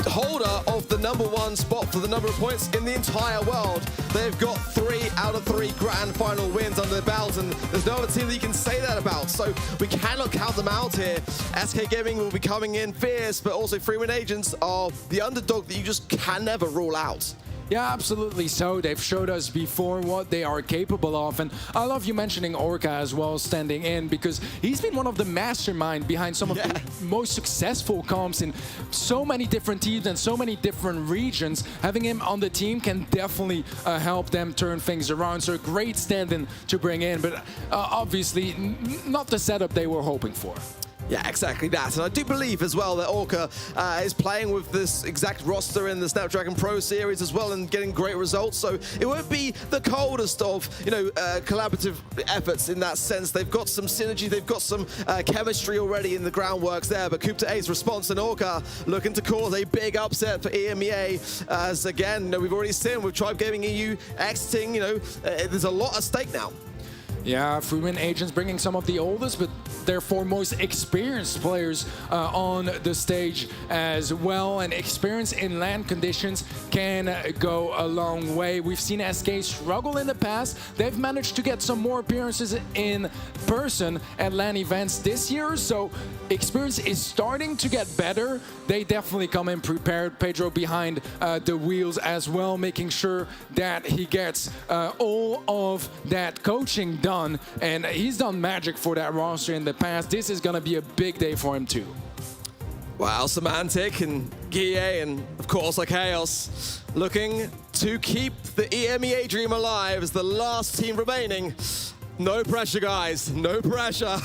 S4: holder of the #1 spot for the number of points in the entire world. They've got 3 out of 3 grand final wins under their belt, and there's no other team that you can say that about. So we cannot count them out here. SK Gaming will be coming in fierce, but also Free Win Agents are the underdog that you just can never rule out.
S6: Yeah, absolutely so. They've showed us before what they are capable of. And I love you mentioning Orca as well, standing in, because he's been one of the mastermind behind some of the most successful comps in so many different teams and so many different regions. Having him on the team can definitely help them turn things around. So a great stand-in to bring in, but obviously not the setup they were hoping for.
S4: Yeah, exactly that. And I do believe as well that Orca is playing with this exact roster in the Snapdragon Pro Series as well and getting great results. So it won't be the coldest of, collaborative efforts in that sense. They've got some synergy. They've got some chemistry already in the groundworks there. But Coupe d'A's response and Orca looking to cause a big upset for EMEA. As again, we've already seen with Tribe Gaming EU exiting, there's a lot at stake now.
S6: Yeah, Free Win Agents bringing some of the oldest, but therefore most experienced players on the stage as well. And experience in LAN conditions can go a long way. We've seen SK struggle in the past. They've managed to get some more appearances in person at LAN events this year, so experience is starting to get better. They definitely come in prepared. Pedro behind the wheels as well, making sure that he gets all of that coaching done. And he's done magic for that roster in the past. This is going to be a big day for him too.
S4: Wow, Semantic and Guille and of course Chaos looking to keep the EMEA dream alive as the last team remaining. No pressure, guys. No pressure.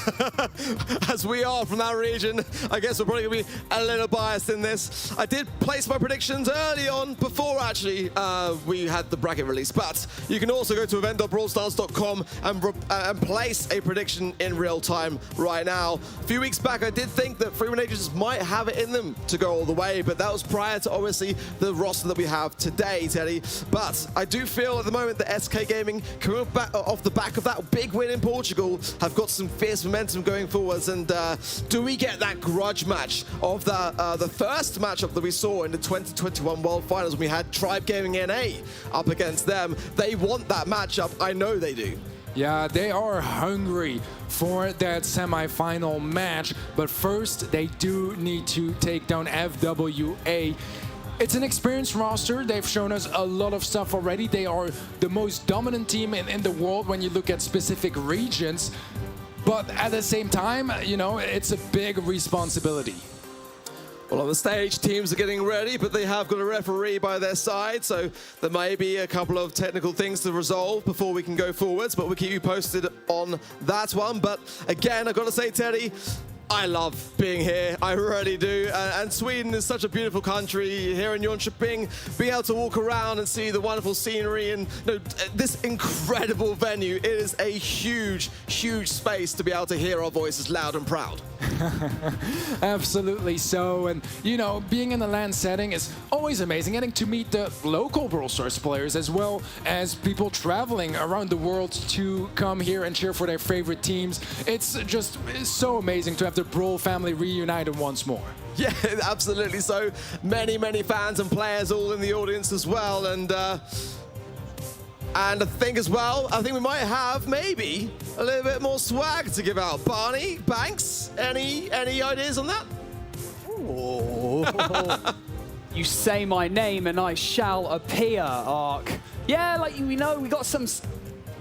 S4: As we are from that region, I guess we're probably going to be a little biased in this. I did place my predictions early on, before actually we had the bracket release. But you can also go to event.brawlstars.com and place a prediction in real time right now. A few weeks back, I did think that Free Win Agents might have it in them to go all the way, but that was prior to obviously the roster that we have today, Teddy. But I do feel at the moment that SK Gaming, coming back off the back of that big win in Portugal, have got some fierce momentum going forwards. And do we get that grudge match of the first matchup that we saw in the 2021 World Finals when we had Tribe Gaming NA up against them? They want that matchup. I know they do.
S6: Yeah, they are hungry for that semi-final match, but first they do need to take down FWA. It's an experienced roster. They've shown us a lot of stuff already. They are the most dominant team in the world when you look at specific regions. But at the same time, you know, it's a big responsibility.
S4: Well, on the stage, teams are getting ready, but they have got a referee by their side, so there may be a couple of technical things to resolve before we can go forwards, but we'll keep you posted on that one. But again, I've got to say, Teddy, I love being here, I really do, and Sweden is such a beautiful country. Here in Jönköping, being able to walk around and see the wonderful scenery and this incredible venue. It is a huge, huge space to be able to hear our voices loud and proud.
S6: Absolutely so, and you know, being in the LAN setting is always amazing, getting to meet the local Brawl Stars players as well as people traveling around the world to come here and cheer for their favorite teams. It's just so amazing to have the Brawl family reunited once more.
S4: Yeah, absolutely. So many fans and players all in the audience as well, and I think as well, I think we might have maybe a little bit more swag to give out. Barney, Banks, any ideas on that?
S3: Oh. You say my name and I shall appear, Ark. Yeah, like we know, we got some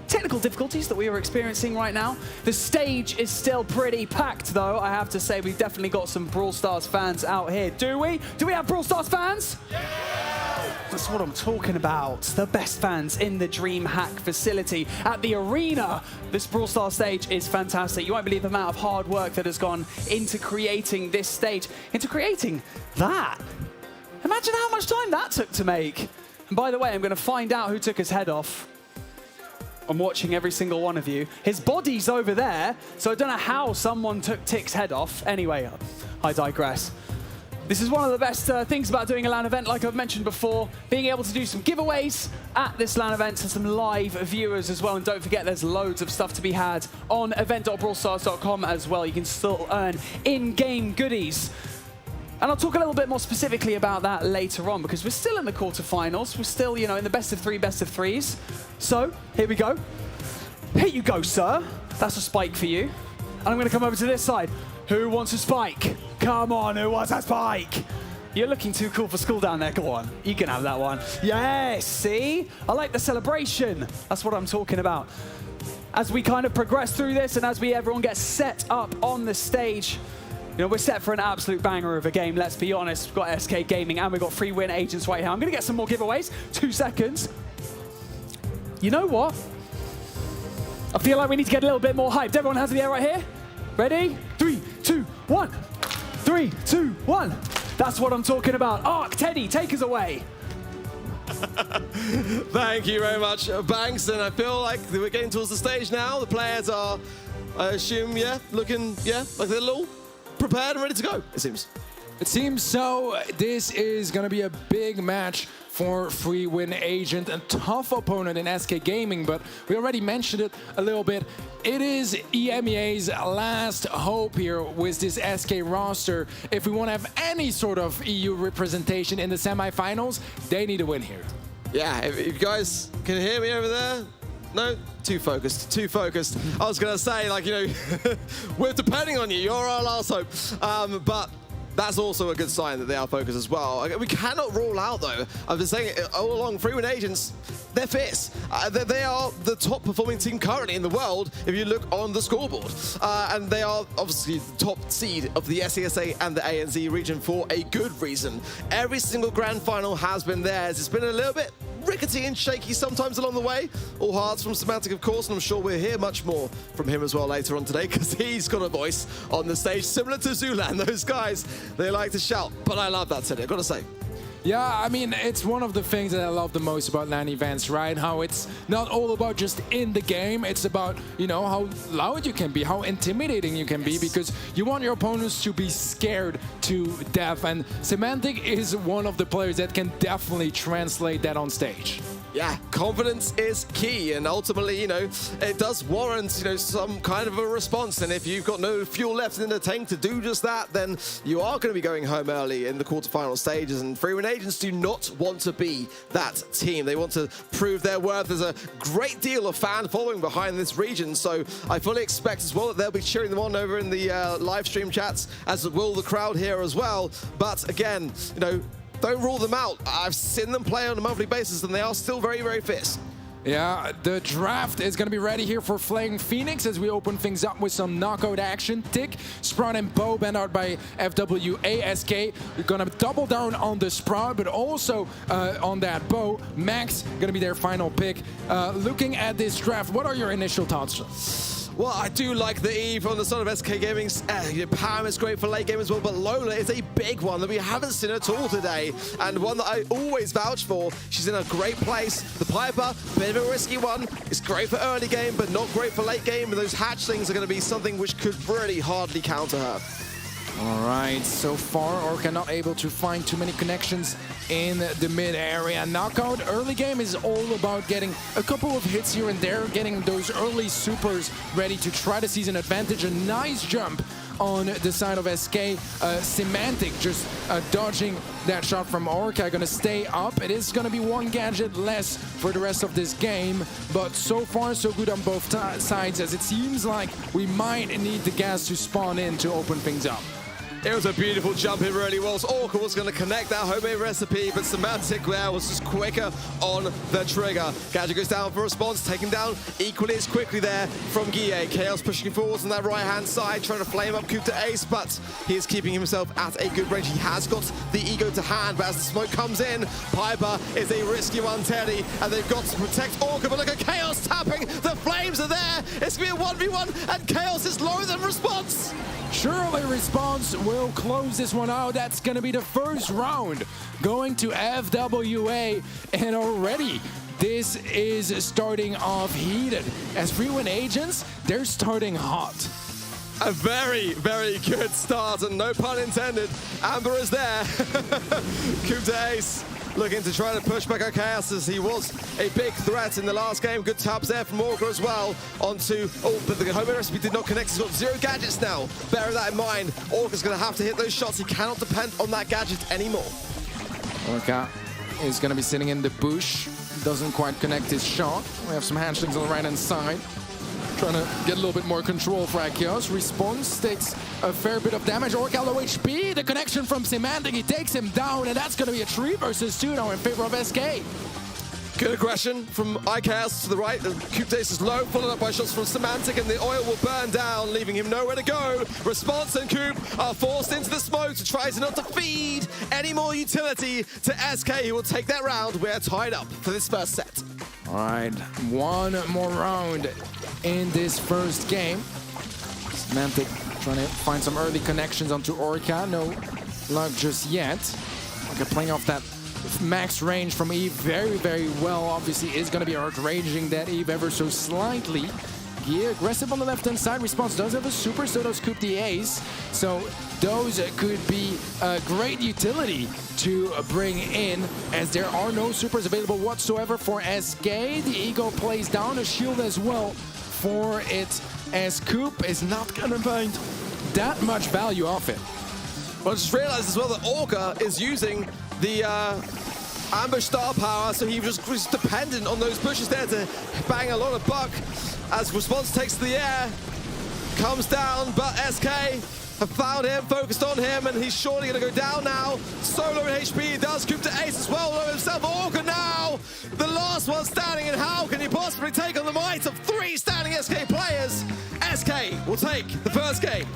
S3: technical difficulties that we are experiencing right now. The stage is still pretty packed, though. I have to say, we've definitely got some Brawl Stars fans out here. Do we? Do we have Brawl Stars fans? Yeah! That's what I'm talking about. The best fans in the DreamHack facility at the arena. This Brawl Stars stage is fantastic. You won't believe the amount of hard work that has gone into creating this stage, into creating that. Imagine how much time that took to make. And by the way, I'm going to find out who took his head off. I'm watching every single one of you. His body's over there, so I don't know how someone took Tick's head off. Anyway, I digress. This is one of the best things about doing a LAN event, like I've mentioned before, being able to do some giveaways at this LAN event and some live viewers as well. And don't forget, there's loads of stuff to be had on event.brawlstars.com as well. You can still earn in-game goodies. And I'll talk a little bit more specifically about that later on, because we're still in the quarterfinals. We're still, you know, in the best of threes. So, here we go. Here you go, sir. That's a spike for you. And I'm going to come over to this side. Who wants a spike? Come on, who wants a spike? You're looking too cool for school down there. Go on, you can have that one. Yes, see? I like the celebration. That's what I'm talking about. As we kind of progress through this and as everyone gets set up on the stage, you know, we're set for an absolute banger of a game, let's be honest. We've got SK Gaming and we've got Free Win Agents right here. I'm going to get some more giveaways. 2 seconds. You know what? I feel like we need to get a little bit more hyped. Everyone has the air right here? Ready? 3, 2, 1. 3, 2, 1. That's what I'm talking about. Ark, Teddy, take us away.
S4: Thank you very much, Banks. And I feel like we're getting towards the stage now. The players are, I assume, looking, like they're all prepared and ready to go, it seems.
S6: It seems so. This is going to be a big match for Free Win Agent, a tough opponent in SK Gaming, but we already mentioned it a little bit. It is EMEA's last hope here with this SK roster. If we want to have any sort of EU representation in the semifinals, they need a win here.
S4: Yeah, if you guys can hear me over there. No, too focused. I was going to say, like, you know, we're depending on you. You're our last hope. But that's also a good sign that they are focused as well. We cannot rule out, though. I've been saying it all along, Free Win Agents, they're fierce. They are the top performing team currently in the world if you look on the scoreboard. And they are obviously the top seed of the SESA and the ANZ region for a good reason. Every single grand final has been theirs. It's been a little bit rickety and shaky sometimes along the way. All hearts from Semantic, of course, and I'm sure we'll hear much more from him as well later on today, because he's got a voice on the stage similar to Zulan. Those guys, they like to shout, but I love that today, I've got to say.
S6: Yeah, I mean, it's one of the things that I love the most about LAN events, right? How it's not all about just in the game, it's about, you know, how loud you can be, how intimidating you can be, because you want your opponents to be scared to death. And Semantic is one of the players that can definitely translate that on stage.
S4: Yeah, confidence is key, and ultimately, you know, it does warrant, you know, some kind of a response. And if you've got no fuel left in the tank to do just that, then you are going to be going home early in the quarterfinal stages. And Free Win Agents do not want to be that team. They want to prove their worth. There's a great deal of fan following behind this region, so I fully expect as well that they'll be cheering them on over in the live stream chats, as will the crowd here as well. But again, you know, don't rule them out. I've seen them play on a monthly basis, and they are still very, very fierce.
S6: Yeah, the draft is going to be ready here for Flaying Phoenix as we open things up with some knockout action. Tick, Sprout, and Bo banned out by FWASK. We're going to double down on the Sprout, but also on that Bo. Max going to be their final pick. Looking at this draft, what are your initial thoughts?
S4: Well, I do like the Eve on the side of SK Gaming's. Pam is great for late game as well, but Lola is a big one that we haven't seen at all today, and one that I always vouch for. She's in a great place. The Piper, bit of a risky one. It's great for early game, but not great for late game, and those hatchlings are going to be something which could really hardly counter her.
S6: All right, so far Orca not able to find too many connections in the mid area. Knockout early game is all about getting a couple of hits here and there, getting those early supers ready to try to seize an advantage. A nice jump on the side of SK. Semantic just dodging that shot from Orca, gonna stay up. It is gonna be one gadget less for the rest of this game, but so far so good on both sides, as it seems like we might need the gas to spawn in to open things up.
S4: It was a beautiful jump in really well. Orca was going to connect that homemade recipe, but Semantic there was just quicker on the trigger. Gadget goes down for response, taken down equally as quickly there from Guille. Chaos pushing forwards on that right-hand side, trying to flame up Coop to Ace, but he is keeping himself at a good range. He has got the ego to hand, but as the smoke comes in, Piper is a risky one, Teddy, and they've got to protect Orca, but look at Chaos tapping. The flames are there. It's going to be a 1v1, and Chaos is lower than response.
S6: Surely Response will close this one out. That's going to be the first round going to FWA, and already this is starting off heated. As Free Win Agents, they're starting hot.
S4: A very, very good start, and no pun intended. Amber is there. Coop to Ace. Looking to try to push back on Chaos, as he was a big threat in the last game. Good taps there from Orca as well. Onto, oh, but the homemade recipe did not connect. He's got 0 gadgets now. Bear that in mind. Orca's going to have to hit those shots. He cannot depend on that gadget anymore.
S6: Orca is going to be sitting in the bush. Doesn't quite connect his shot. We have some hatchlings on the right-hand side. Trying to get a little bit more control for Akios. Response takes a fair bit of damage. Orca low HP. The connection from Semantic. He takes him down, and that's going to be a 3 versus 2 now in favor of SK.
S4: Good aggression from ICAS to the right. The Coop Dace is low, followed up by shots from Semantic, and the oil will burn down, leaving him nowhere to go. Response and Coop are forced into the smoke to try to not to feed any more utility to SK, who will take that round. We're tied up for this first set.
S6: All right, one more round in this first game. Semantic trying to find some early connections onto Orca. No luck just yet. Orca playing off that max range from Eve very, very well. Obviously is going to be outraging that Eve ever so slightly. Yeah, aggressive on the left-hand side. Response does have a super, so does Coop the Ace. So those could be a great utility to bring in, as there are no supers available whatsoever for SK. The Ego plays down a shield as well for it, as Coop is not going to find that much value off it.
S4: Well, I just realized as well that Orca is using the ambush star power, so he was just dependent on those bushes there to bang a lot of buck. As Response takes to the air, comes down, but SK have found him, focused on him, and he's surely going to go down now. Solo in HP, does Coop to Ace as well, low himself. Orca now, the last one standing, and how can he possibly take on the might of 3 standing SK players? SK will take the first game.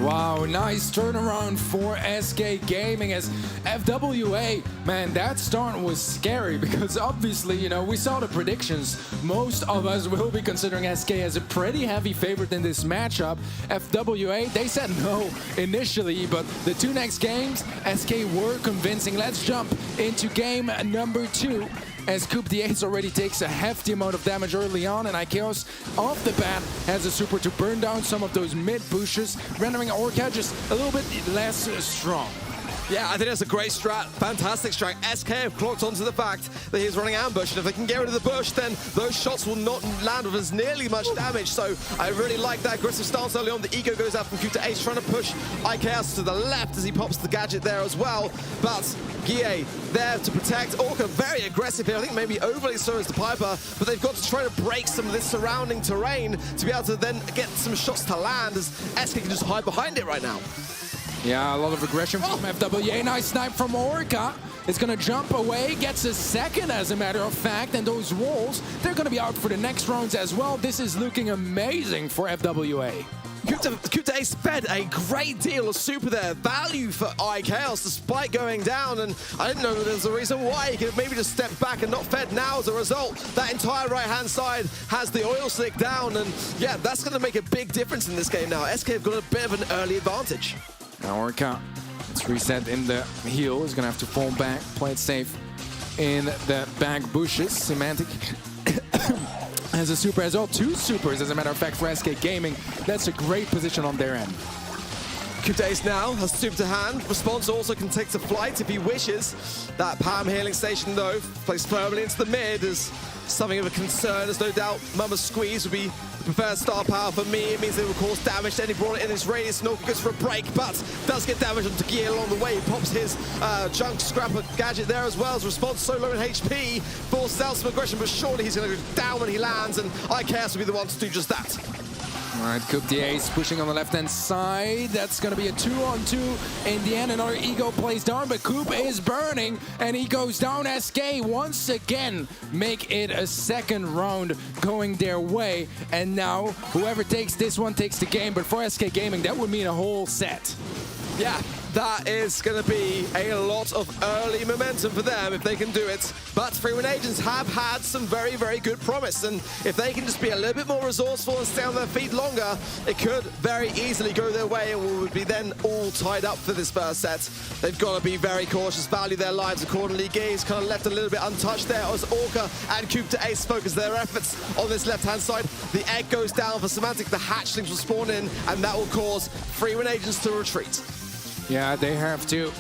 S6: Wow, nice turnaround for SK Gaming as FWA. Man, that start was scary because obviously, you know, we saw the predictions. Most of us will be considering SK as a pretty heavy favorite in this matchup. FWA, they said no initially, but the two next games, SK were convincing. Let's jump into game number 2. As Coup the Ace already takes a hefty amount of damage early on, and Ikeos off the bat has a super to burn down some of those mid pushes, rendering Orca just a little bit less strong.
S4: Yeah, I think that's a great strat, fantastic strat. SK have clocked onto the fact that he's running ambush, and if they can get rid of the bush, then those shots will not land with as nearly much damage. So I really like that aggressive stance early on. The ego goes out from Coup to Ace, trying to push Ikeos to the left as he pops the gadget there as well. But Guille there to protect. Orca very aggressive here. I think maybe overly so as the Piper, but they've got to try to break some of this surrounding terrain to be able to then get some shots to land as SK can just hide behind it right now.
S6: Yeah, a lot of aggression from FWA. Nice snipe from Orca. It's gonna jump away, gets a second as a matter of fact, and those walls, they're gonna be out for the next rounds as well. This is looking amazing for FWA.
S4: Coup to Ace fed a great deal of super there. Value for Ikeos despite going down, and I didn't know that there's a reason why he could have maybe just stepped back and not fed now as a result. That entire right-hand side has the oil slick down, and yeah, that's going to make a big difference in this game now. SK have got a bit of an early advantage.
S6: Now Orca, it's reset in the heel. He's gonna have to fall back, play it safe in the back bushes. Semantic has a super as well. 2 supers, as a matter of fact, for SK Gaming. That's a great position on their end.
S4: Coup to Ace now has super to hand. Response also can take to flight if he wishes. That Pam healing station, though, placed firmly into the mid is something of a concern. There's no doubt Mama's Squeeze would be the preferred star power for me. It means they will cause damage to any brawler in his radius. Norka goes for a break, but does get damage onto Guille along the way. He pops his junk scrapper gadget there as well. As Response so low in HP, forces out some aggression, but surely he's going to go down when he lands, and Ikeos will be the one to do just that.
S6: All right, Coup the Ace pushing on the left-hand side. That's going to be a 2-on-2 in the end. Another ego plays down, but Coup is burning, and he goes down. SK once again make it a second round going their way. And now, whoever takes this one takes the game. But for SK Gaming, that would mean a whole set.
S4: Yeah, that is going to be a lot of early momentum for them if they can do it. But Freeman Agents have had some very, very good promise. And if they can just be a little bit more resourceful and stay on their feet longer, it could very easily go their way and we would be then all tied up for this first set. They've got to be very cautious, value their lives accordingly. Gaze kind of left a little bit untouched there as Orca and Coup to Ace focus their efforts on this left-hand side. The egg goes down for Semantic. The hatchlings will spawn in, and that will cause Freeman Agents to retreat.
S6: Yeah, they have to.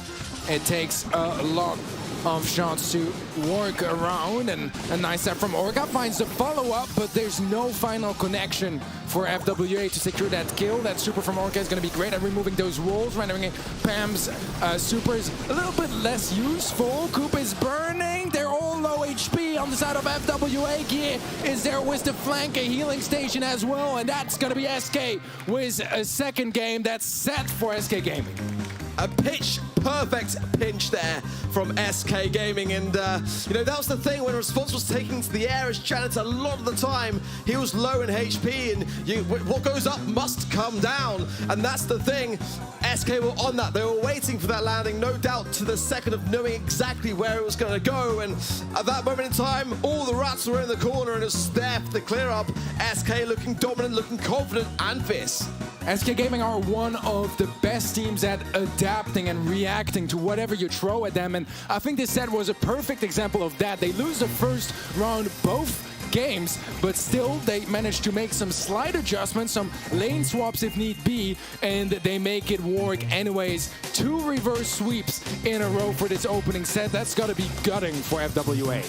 S6: It takes a lot of shots to work around, and a nice step from Orca finds the follow-up, but there's no final connection for FWA to secure that kill. That super from Orca is going to be great at removing those walls, rendering Pam's supers a little bit less useful. Coop is burning. They're all low HP on the side of FWA. Gear is there with the flank, a healing station as well, and that's going to be SK with a second game that's set for SK Gaming.
S4: A pitch-perfect pinch there from SK Gaming, and you know, that was the thing when Response was taking to the air as Janitor. A lot of the time he was low in HP, and what goes up must come down, and that's the thing. SK were on that. They were waiting for that landing, no doubt to the second of knowing exactly where it was going to go, and at that moment in time all the rats were in the corner and it was there for the clear up. SK looking dominant, looking confident and fierce.
S6: SK Gaming are one of the best teams at adapting and reacting to whatever you throw at them, and I think this set was a perfect example of that. They lose the first round both games, but still they managed to make some slight adjustments, some lane swaps if need be, and they make it work anyways. 2 reverse sweeps in a row for this opening set. That's got to be gutting for FWA.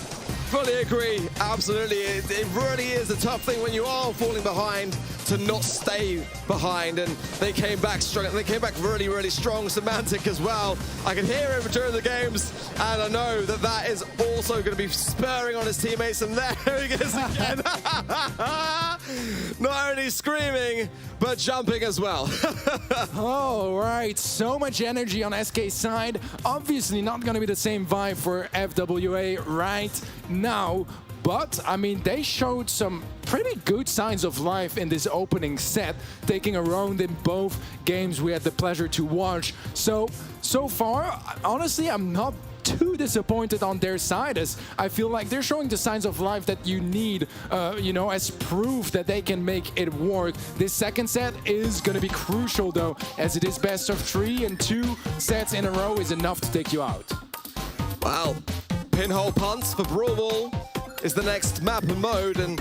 S4: Fully agree, absolutely. It really is a tough thing when you are falling behind to not stay behind, and they came back strong. They came back really, really strong. Semantic as well. I can hear him during the games, and I know that that is also going to be spurring on his teammates, and there he is again. Not only screaming, but jumping as well.
S6: All right, so much energy on SK's side. Obviously not going to be the same vibe for FWA right now. But, I mean, they showed some pretty good signs of life in this opening set, taking a round in both games we had the pleasure to watch. So far, honestly, I'm not too disappointed on their side, as I feel like they're showing the signs of life that you need, you know, as proof that they can make it work. This second set is going to be crucial, though, as it is best of 3, and 2 sets in a row is enough to take you out.
S4: Wow. Pinhole punts for Brawl is the next map and mode, and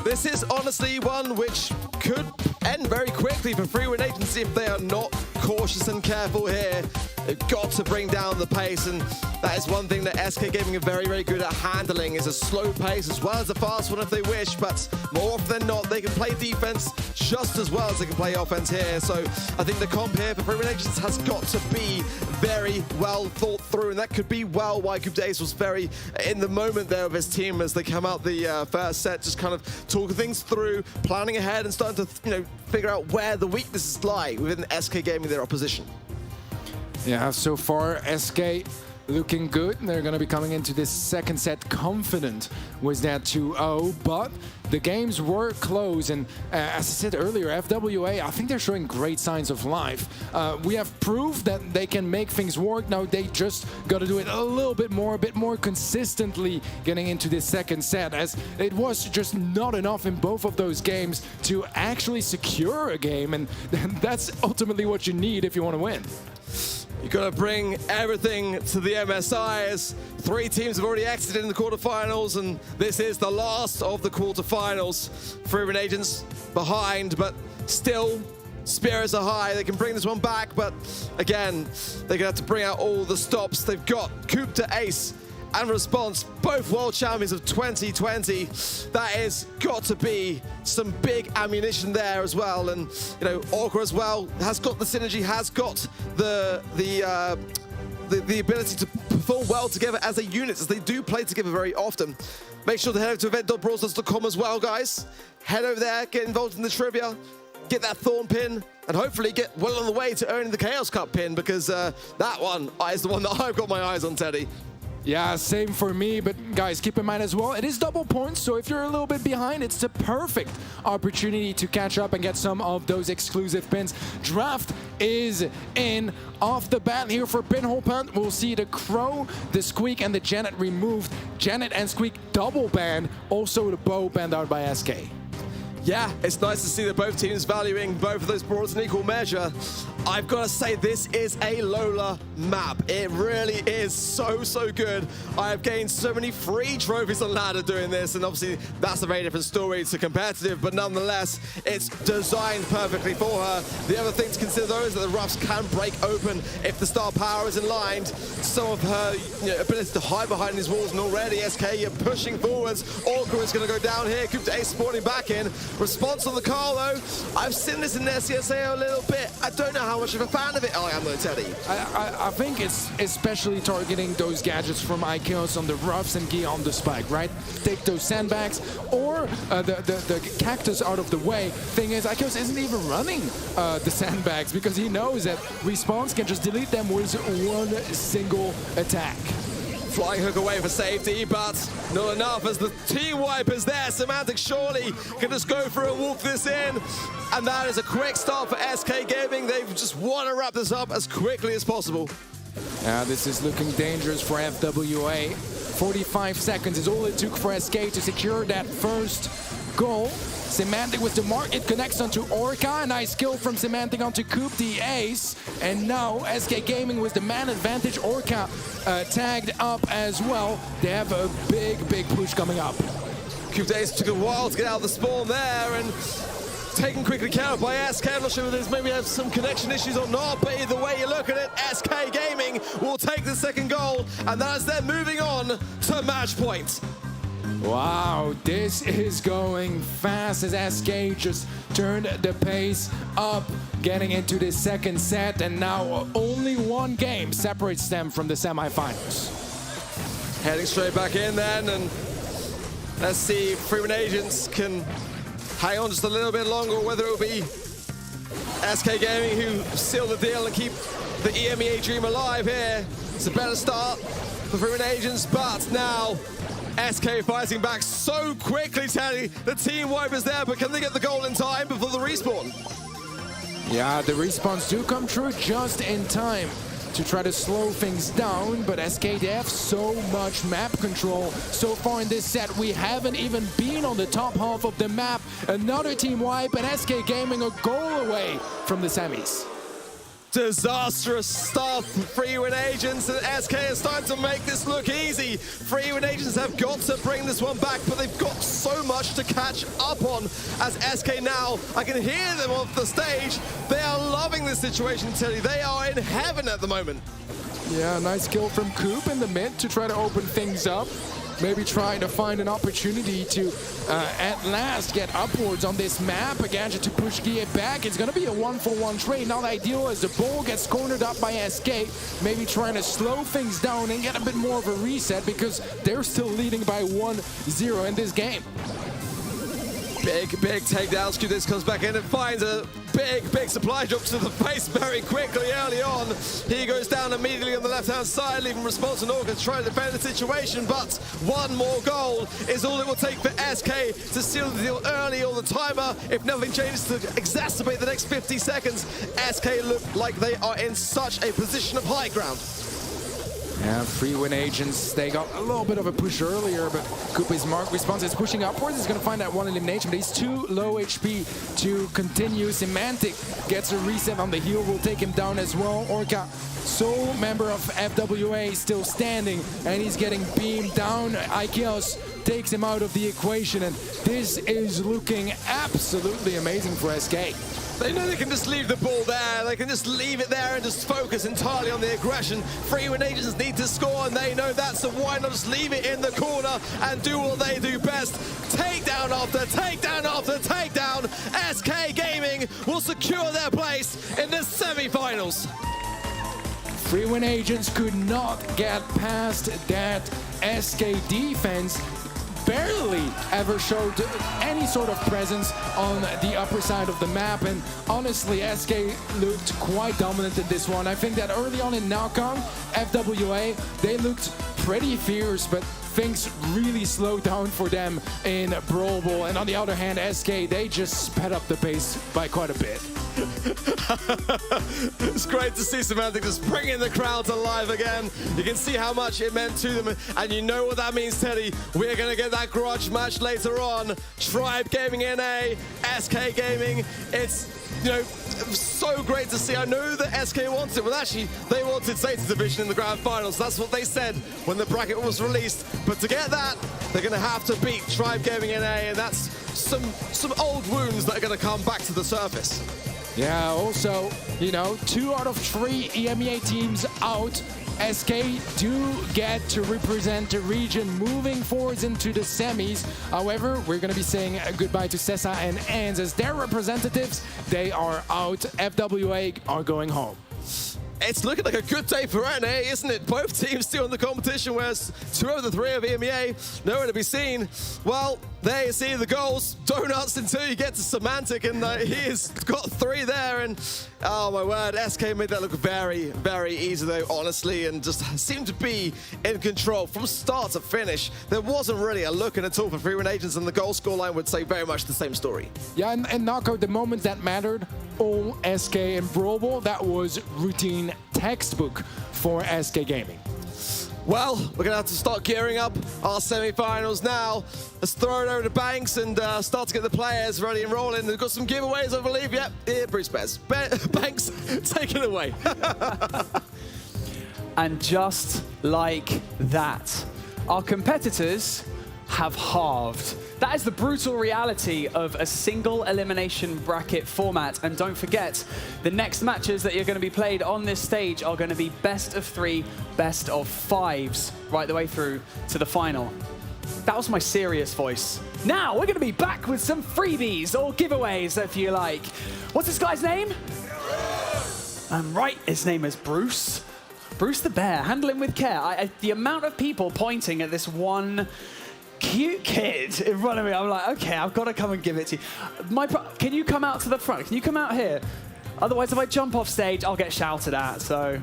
S4: this is honestly one which could end very quickly for Free Win Agency if they are not cautious and careful here. They've got to bring down the pace, and that is one thing that SK Gaming are very, very good at handling, is a slow pace as well as a fast one if they wish, but more often than not, they can play defense just as well as they can play offense here. So I think the comp here for Free Win Agents has got to be very well thought through, and that could be well why Coupe d'Ace was very in the moment there of his team as they come out the first set, just kind of talking things through, planning ahead and starting to, you know, figure out where the weaknesses lie within SK Gaming, their opposition.
S6: Yeah, so far SK looking good. They're going to be coming into this second set confident with that 2-0, but the games were close, and as I said earlier, FWA, I think they're showing great signs of life. We have proof that they can make things work. Now they just got to do it a bit more consistently getting into this second set, as it was just not enough in both of those games to actually secure a game, and that's ultimately what you need if you want to win.
S4: You've got to bring everything to the MSI, as 3 teams have already exited in the quarterfinals, and this is the last of the quarterfinals. Free Win Agents behind, but still, spirits are high. They can bring this one back, but again, they're going to have to bring out all the stops. They've got Coupe d'Ace and Response, both world champions of 2020. That is got to be some big ammunition there as well. And, you know, Orca as well has got the synergy, has got the ability to perform well together as a unit, as they do play together very often. Make sure to head over to event.brawlstars.com as well, guys. Head over there, get involved in the trivia, get that Thorn pin, and hopefully get well on the way to earning the Chaos Cup pin, because that one is the one that I've got my eyes on, Teddy.
S6: Yeah, same for me, but guys, keep in mind as well, it is double points, so if you're a little bit behind, it's the perfect opportunity to catch up and get some of those exclusive pins. Draft is in off the bat here for Pinhole Punt. We'll see the Crow, the Squeak, and the Janet removed. Janet and Squeak double banned, also the Bow banned out by SK.
S4: Yeah, it's nice to see that both teams valuing both of those brawls in equal measure. I've got to say, this is a Lola map. It really is so, so good. I have gained so many free trophies on ladder doing this, and obviously that's a very different story to competitive, but nonetheless, it's designed perfectly for her. The other thing to consider, though, is that the roughs can break open if the star power is aligned. Some of her ability to hide behind these walls, and already SK are pushing forwards. Orca is going to go down here. Coupe d'Ace spawning back in. Response on the car, though. I've seen this in their CSA a little bit. I don't know how much of a fan of it I am, though, Teddy.
S6: I think it's especially targeting those gadgets from Ikeos on the roughs and Gia on the spike, right? Take those sandbags or the cactus out of the way. Thing is, Ikeos isn't even running the sandbags because he knows that Response can just delete them with one single attack.
S4: Flying hook away for safety, but not enough as the team wipe is there. Semantic surely can just go through and walk this in. And that is a quick start for SK Gaming. They just want to wrap this up as quickly as possible.
S6: Yeah, this is looking dangerous for FWA. 45 seconds is all it took for SK to secure that first goal. Semantic with the mark, it connects onto Orca. A nice kill from Semantic onto Coupe d'Ace. And now SK Gaming with the man advantage. Orca tagged up as well. They have a big, big push coming up.
S4: Coupe d'Ace took a while to get out of the spawn there, and taken quickly care of by SK. I'm not sure whether there's maybe have some connection issues or not, but either way you look at it, SK Gaming will take the second goal, and that is them moving on to match point.
S6: Wow, this is going fast as SK just turned the pace up, getting into the second set, and now only one game separates them from the semifinals.
S4: Heading straight back in then, and let's see if Free Win Agents can hang on just a little bit longer, whether it will be SK Gaming who seal the deal and keep the EMEA dream alive here. It's a better start for Free Win Agents, but now SK fighting back so quickly, Teddy. The team wipe is there, but can they get the goal in time before the respawn?
S6: Yeah, the respawns do come through just in time to try to slow things down, but SK, they have so much map control. So far in this set, we haven't even been on the top half of the map. Another team wipe, and SK Gaming a goal away from the semis.
S4: Disastrous stuff. Free Win Agents and SK is starting to make this look easy. Free Win Agents have got to bring this one back, but they've got so much to catch up on. As SK now, I can hear them off the stage. They are loving this situation, Teddy. They are in heaven at the moment.
S6: Yeah, nice kill from Coop in the mid to try to open things up. Maybe trying to find an opportunity to, at last, get upwards on this map. A gadget to push Gia back. It's going to be a 1-for-1 trade. Not ideal as the ball gets cornered up by SK. Maybe trying to slow things down and get a bit more of a reset because they're still leading by 1-0 in this game.
S4: Big takedowns. This comes back in and finds a big supply drop to the face very quickly early on. He goes down immediately on the left-hand side, leaving Response and Orca to try to defend the situation, but one more goal is all it will take for SK to seal the deal early on the timer. If nothing changes to exacerbate the next 50 seconds, SK look like they are in such a position of high ground.
S6: Yeah, Free Win Agents, they got a little bit of a push earlier, but Koopa's mark response is pushing upwards. He's going to find that one elimination, but he's too low HP to continue. Semantic gets a reset on the heel, will take him down as well. Orca, sole member of FWA, still standing, and he's getting beamed down. Ikeos takes him out of the equation, and this is looking absolutely amazing for SK.
S4: They know they can just leave the ball there. They can just leave it there and just focus entirely on the aggression. Free Win Agents need to score, and they know that, so why not just leave it in the corner and do what they do best? Takedown after takedown after takedown. SK Gaming will secure their place in the semi-finals.
S6: Free Win Agents could not get past that SK defense. Barely ever showed any sort of presence on the upper side of the map, and honestly SK looked quite dominant in this one. I think that early on in knock-on, FWA, they looked pretty fierce, but things really slowed down for them in Brawl Ball, and on the other hand SK, they just sped up the pace by quite a bit.
S4: It's great to see Semantic just bringing the crowds alive again. You can see how much it meant to them, and you know what that means, Teddy. We're going to get that grudge match later on. Tribe Gaming NA, SK Gaming. It's, you know, so great to see. I know that SK wanted it, but actually they wanted Zeta Division in the grand finals. That's what they said when the bracket was released. But to get that, they're going to have to beat Tribe Gaming NA, and that's some old wounds that are going to come back to the surface.
S6: Yeah, also, you know, 2 out of 3 EMEA teams out. SK do get to represent the region moving forwards into the semis. However, we're going to be saying goodbye to Sessa and ANS as their representatives. They are out. FWA are going home.
S4: It's looking like a good day for NA, isn't it? Both teams still in the competition, whereas 2 of the 3 of EMEA nowhere to be seen. Well, there you see the goals. Donuts until you get to Semantic, and he's got 3 there. And oh my word, SK made that look very easy though, honestly, and just seemed to be in control from start to finish. There wasn't really a look in at all for Free Win Agents, and the goal scoreline would say very much the same story.
S6: Yeah, and knockout, the moment that mattered, all SK and Brawl Ball, that was routine textbook for SK Gaming.
S4: Well, we're going to have to start gearing up our semi-finals now. Let's throw it over to Banks and start to get the players ready and rolling. They've got some giveaways, I believe. Yep, here, Bruce Bears. Banks, take it away.
S3: And just like that, our competitors have halved. That is the brutal reality of a single elimination bracket format. And don't forget, the next matches that you're going to be played on this stage are going to be best of 3, best of 5s, right the way through to the final. That was my serious voice. Now we're going to be back with some freebies or giveaways, if you like. What's this guy's name? I'm right, his name is Bruce. Bruce the Bear, handle him with care. The amount of people pointing at this one cute kid in front of me, I'm like, okay, I've got to come and give it to you. Can you come out to the front? Can you come out here? Otherwise, if I jump off stage, I'll get shouted at, so.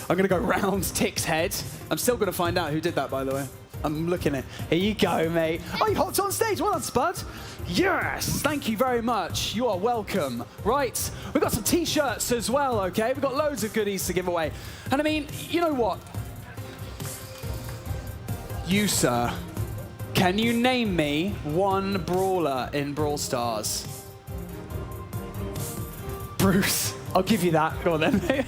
S3: I'm going to go round Tick's head. I'm still going to find out who did that, by the way. I'm looking at. Here you go, mate. Oh, you hopped on stage. Well done, Spud. Yes, thank you very much. You are welcome. Right, we've got some t-shirts as well, okay? We've got loads of goodies to give away. And I mean, you know what? You, sir, can you name me one brawler in Brawl Stars? Bruce. I'll give you that. Go on then.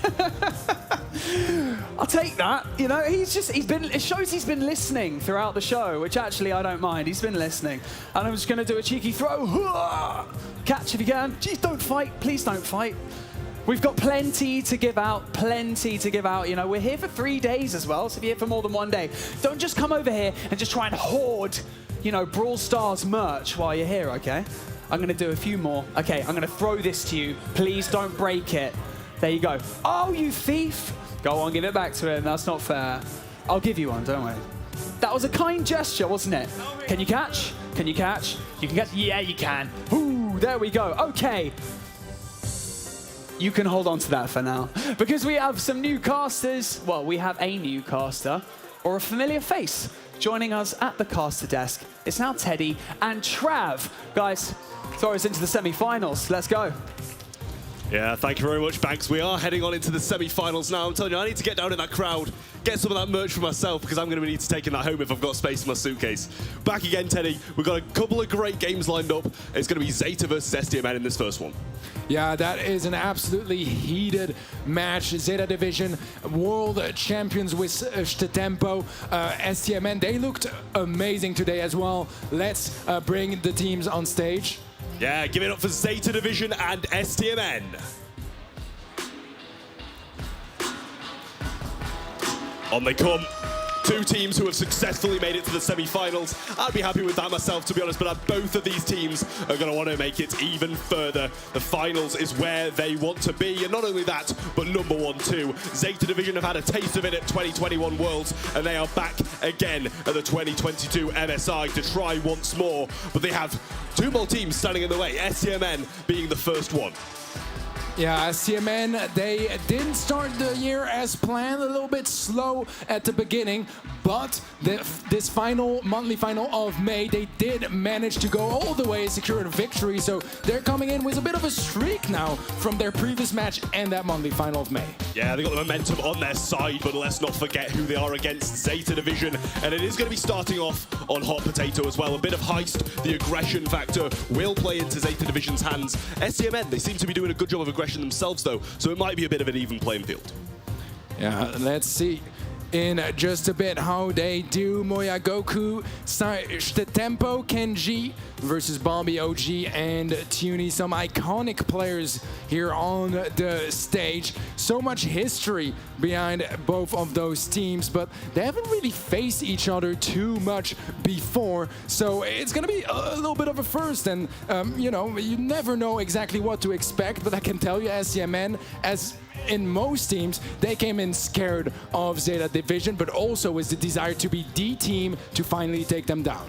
S3: I'll take that. You know, it shows he's been listening throughout the show, which actually I don't mind. He's been listening. And I'm just going to do a cheeky throw. Catch if you can. Jeez, don't fight. Please don't fight. We've got plenty to give out, You know, we're here for 3 days as well, so if you're here for more than 1 day, don't just come over here and just try and hoard, you know, Brawl Stars merch while you're here, okay? I'm going to do a few more. Okay, I'm going to throw this to you. Please don't break it. There you go. Oh, you thief. Go on, give it back to him. That's not fair. I'll give you one, don't worry. That was a kind gesture, wasn't it? Can you catch? Can you catch? You can catch? Yeah, you can. Ooh, there we go. Okay. You can hold on to that for now. Because we have some new casters. Well, we have a new caster or a familiar face joining us at the caster desk. It's now Teddy and Trav. Guys, throw us into the semi-finals. Let's go.
S5: Yeah, thank you very much, Banks. We are heading on into the semi-finals now. I'm telling you, I need to get down in that crowd, get some of that merch for myself, because I'm going to need to take that home if I've got space in my suitcase. Back again, Teddy. We've got a couple of great games lined up. It's going to be Zeta versus STMN in this first one.
S6: Yeah, that is an absolutely heated match. Zeta Division world champions with Tempo. STMN, they looked amazing today as well. Let's bring the teams on stage.
S5: Yeah, give it up for Zeta Division and STMN. On they come. Two teams who have successfully made it to the semi-finals. I'd be happy with that myself, to be honest, but both of these teams are going to want to make it even further. The finals is where they want to be, and not only that, but number one too. Zeta Division have had a taste of it at 2021 Worlds, and they are back again at the 2022 MSI to try once more. But they have two more teams standing in the way, STMN being the first one.
S6: Yeah, STMN, they didn't start the year as planned, a little bit slow at the beginning, but this monthly final of May, they did manage to go all the way and secure a victory, so they're coming in with a bit of a streak now from their previous match and that monthly final of May.
S5: Yeah, they got the momentum on their side, but let's not forget who they are against, Zeta Division, and it is going to be starting off on hot potato as well. A bit of heist, the aggression factor will play into Zeta Division's hands. STMN, they seem to be doing a good job of aggression themselves though, so it might be a bit of an even playing field.
S6: Yeah, let's see in just a bit how they do. Moya Goku, Tempo, Kenji versus Bobby OG and Tuny. Some iconic players here on the stage. So much history behind both of those teams, but they haven't really faced each other too much before. So it's going to be a little bit of a first. And, you know, you never know exactly what to expect, but I can tell you STMN, as in most teams, they came in scared of Zeta Division, but also with the desire to be the team to finally take them down.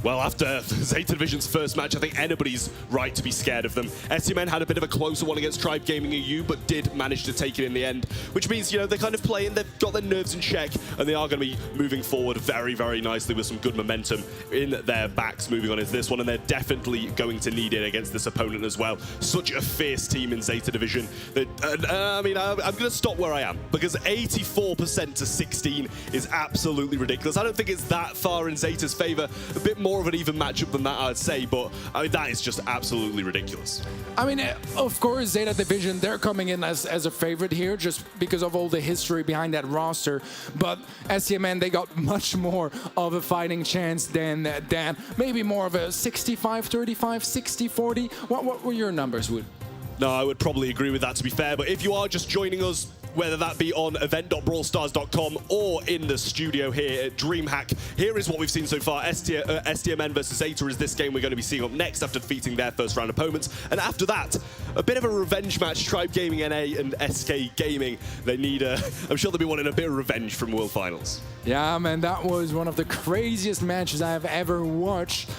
S5: Well, after Zeta Division's first match, I think anybody's right to be scared of them. STMN had a bit of a closer one against Tribe Gaming EU, but did manage to take it in the end, which means, you know, they're kind of playing, they've got their nerves in check, and they are going to be moving forward very, very nicely with some good momentum in their backs moving on into this one, and they're definitely going to need it against this opponent as well. Such a fierce team in Zeta Division. I mean, I'm going to stop where I am, because 84% to 16 is absolutely ridiculous. I don't think it's that far in Zeta's favor. A bit more of an even matchup than that, I'd say, but I mean, that is just absolutely ridiculous.
S6: I mean, of course, Zeta Division, they're coming in as a favorite here just because of all the history behind that roster, but STMN, they got much more of a fighting chance than that. Maybe more of a 65-35, 60-40. What were your numbers, Wood?
S5: No, I would probably agree with that, to be fair, but if you are just joining us, whether that be on event.brawlstars.com or in the studio here at DreamHack, here is what we've seen so far. STMN versus Zeta is this game we're going to be seeing up next after defeating their first round opponents. And after that, a bit of a revenge match. Tribe Gaming NA and SK Gaming. They need I'm sure they'll be wanting a bit of revenge from World Finals.
S6: Yeah, man, that was one of the craziest matches I have ever watched.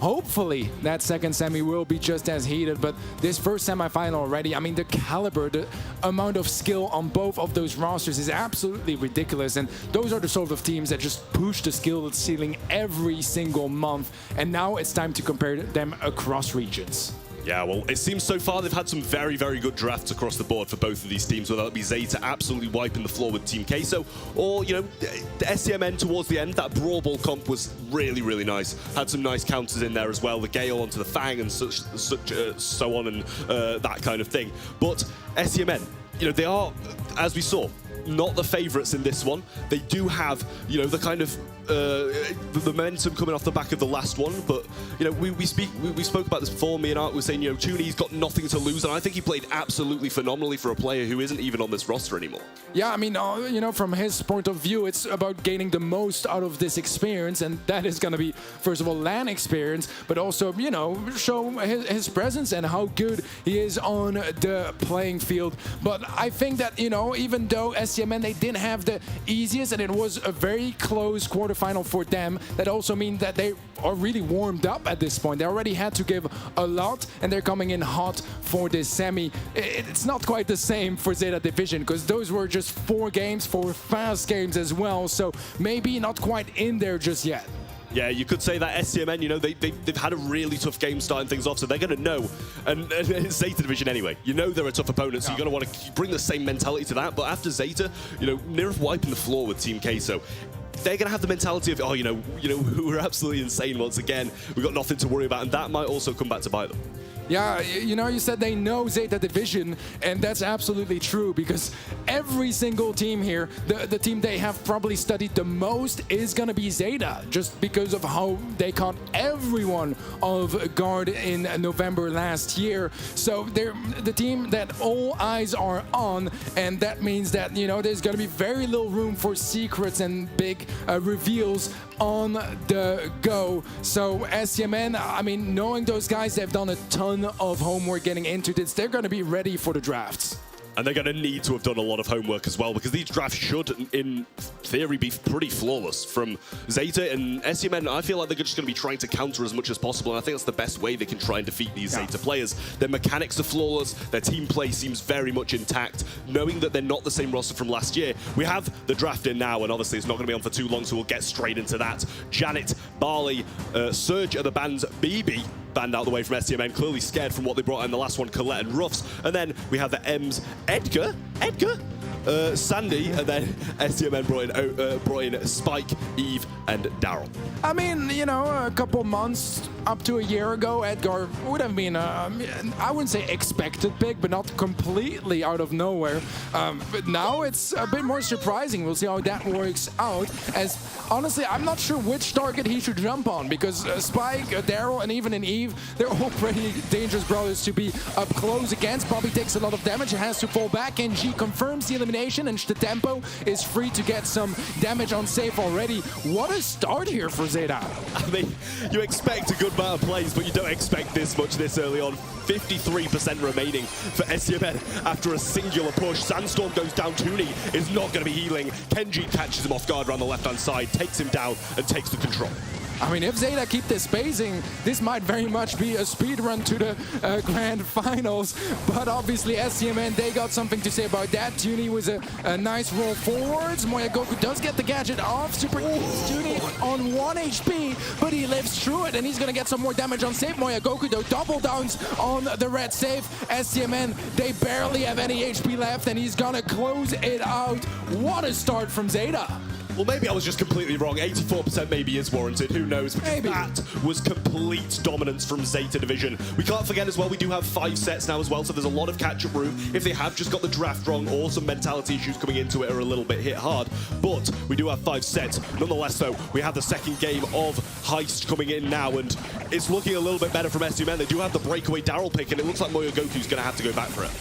S6: hopefully that second semi will be just as heated. But this first semifinal already, I mean, the caliber, the amount of skill on both of those rosters is absolutely ridiculous. And those are the sort of teams that just push the skill ceiling every single month. And now it's time to compare them across regions.
S5: Yeah, well, it seems so far they've had some very, very good drafts across the board for both of these teams, whether that be Zeta absolutely wiping the floor with Team Queso, or, you know, the STMN towards the end. That Brawl Ball comp was really, really nice. Had some nice counters in there as well, the Gale onto the Fang and so on and that kind of thing. But STMN, you know, they are, as we saw, not the favourites in this one. They do have, you know, the kind of the momentum coming off the back of the last one, but you know, we spoke about this before. Me and Art were saying, you know, Tooney's got nothing to lose, and I think he played absolutely phenomenally for a player who isn't even on this roster anymore.
S6: Yeah, I mean, you know, from his point of view, it's about gaining the most out of this experience, and that is going to be, first of all, LAN experience, but also, you know, show his presence and how good he is on the playing field. But I think that, you know, even though STMN, they didn't have the easiest, and it was a very close quarterfinal for them, that also means that they are really warmed up at this point. They already had to give a lot, and they're coming in hot for this semi. It's not quite the same for Zeta Division, because those were just 4 games, 4 fast games as well, so maybe not quite in there just yet.
S5: Yeah, you could say that STMN, you know, they've had a really tough game starting things off, so they're going to know. And it's Zeta Division anyway. You know they're a tough opponent, so you're going to want to bring the same mentality to that. But after Zeta, you know, near wiping the floor with Team Queso, they're going to have the mentality of, oh, you know, we're absolutely insane once again. We've got nothing to worry about, and that might also come back to bite them.
S6: Yeah, you know, you said they know Zeta Division, and that's absolutely true, because every single team here, the team they have probably studied the most is going to be Zeta, just because of how they caught everyone off guard in November last year. So they're the team that all eyes are on, and that means that, you know, there's going to be very little room for secrets and big reveals on the go. So STMN, I mean, knowing those guys, they've done a ton of homework getting into this. They're going to be ready for the drafts.
S5: And they're going to need to have done a lot of homework as well, because these drafts should, in theory, be pretty flawless. From Zeta and STMN, I feel like they're just going to be trying to counter as much as possible, and I think that's the best way they can try and defeat these Zeta players. Their mechanics are flawless, their team play seems very much intact. Knowing that they're not the same roster from last year, we have the draft in now, and obviously it's not going to be on for too long, so we'll get straight into that. Janet, Barley, Surge are the bands. BB banned out the way from STMN, clearly scared from what they brought in the last one, Colette and Ruffs. And then we have the M's, Edgar, Sandy, and then STMN brought in Spike, Eve, and Daryl.
S6: I mean, you know, a couple months up to a year ago, Edgar would have been, I wouldn't say expected pick, but not completely out of nowhere. But now it's a bit more surprising. We'll see how that works out, as honestly, I'm not sure which target he should jump on, because Spike, Daryl, and even an Eve, they're all pretty dangerous brothers to be up close against. Bobby takes a lot of damage and has to fall back, and G confirms the elimination, and Tempo is free to get some damage on safe already. What a start here for Zeta.
S5: I mean, you expect a good amount of plays, but you don't expect this much this early on. 53% remaining for STMN after a singular push. Sandstorm goes down. Tooney is not going to be healing. Kenji catches him off guard around the left-hand side, takes him down, and takes the control.
S6: I mean, if Zeta keep this spacing, this might very much be a speed run to the grand finals. But obviously, STMN, they got something to say about that. Tooney was a nice roll forwards. Moyagoku does get the gadget off. Super Tooney on 1 HP, but he lives through it, and he's going to get some more damage on safe. Moyagoku, though, double downs on the red safe. STMN, they barely have any HP left, and he's going to close it out. What a start from Zeta.
S5: Well, maybe I was just completely wrong. 84% maybe is warranted. Who knows? Because
S6: maybe.
S5: That was complete dominance from Zeta Division. We can't forget as well, we do have 5 sets now as well, so there's a lot of catch-up room. If they have just got the draft wrong or some mentality issues coming into it are a little bit hit hard. But we do have 5 sets. Nonetheless, though, we have the second game of Heist coming in now, and it's looking a little bit better from STMN. They do have the breakaway Daryl pick, and it looks like Moyagoku's going to have to go back for it.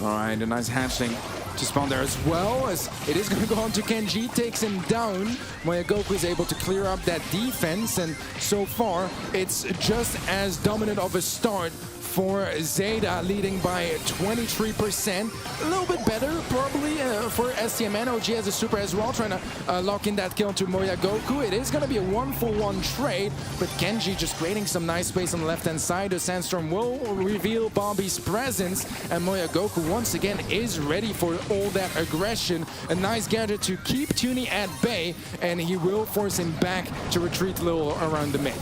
S6: All right, a nice hatchling to spawn there as well, as it is going to go on to Kenji, takes him down. Moyagoku is able to clear up that defense, and so far it's just as dominant of a start for Zeta, leading by 23%. A little bit better, probably, for STMN. OG has a super as well, trying to lock in that kill to Moya Goku. It is going to be a 1-for-1 trade, but Kenji just creating some nice space on the left-hand side. The Sandstorm will reveal Bobby's presence, and Moya Goku once again is ready for all that aggression. A nice gadget to keep Tuny at bay, and he will force him back to retreat a little around the mid.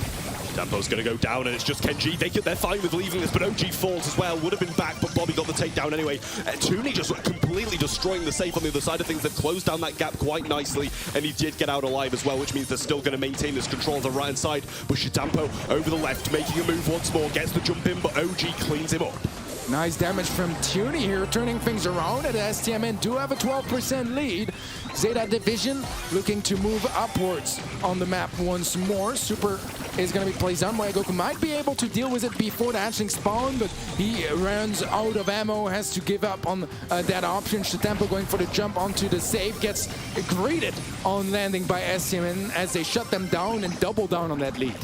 S5: Tempo's going to go down, and it's just Kenji. They're fine with leaving this, but OG falls as well. Would have been back, but Bobby got the takedown anyway. Tuny just completely destroying the safe on the other side of things. They've closed down that gap quite nicely, and he did get out alive as well, which means they're still going to maintain this control on the right-hand side. But Shitampo over the left, making a move once more, gets the jump in, but OG cleans him up.
S6: Nice damage from Tuny here, turning things around, and STMN do have a 12% lead. Zeta Division looking to move upwards on the map once more. Super is going to be placed on. Moya Goku might be able to deal with it before the hatchling spawn, but he runs out of ammo, has to give up on that option. Shitampo going for the jump onto the save, gets greeted on landing by STMN as they shut them down and double down on that lead.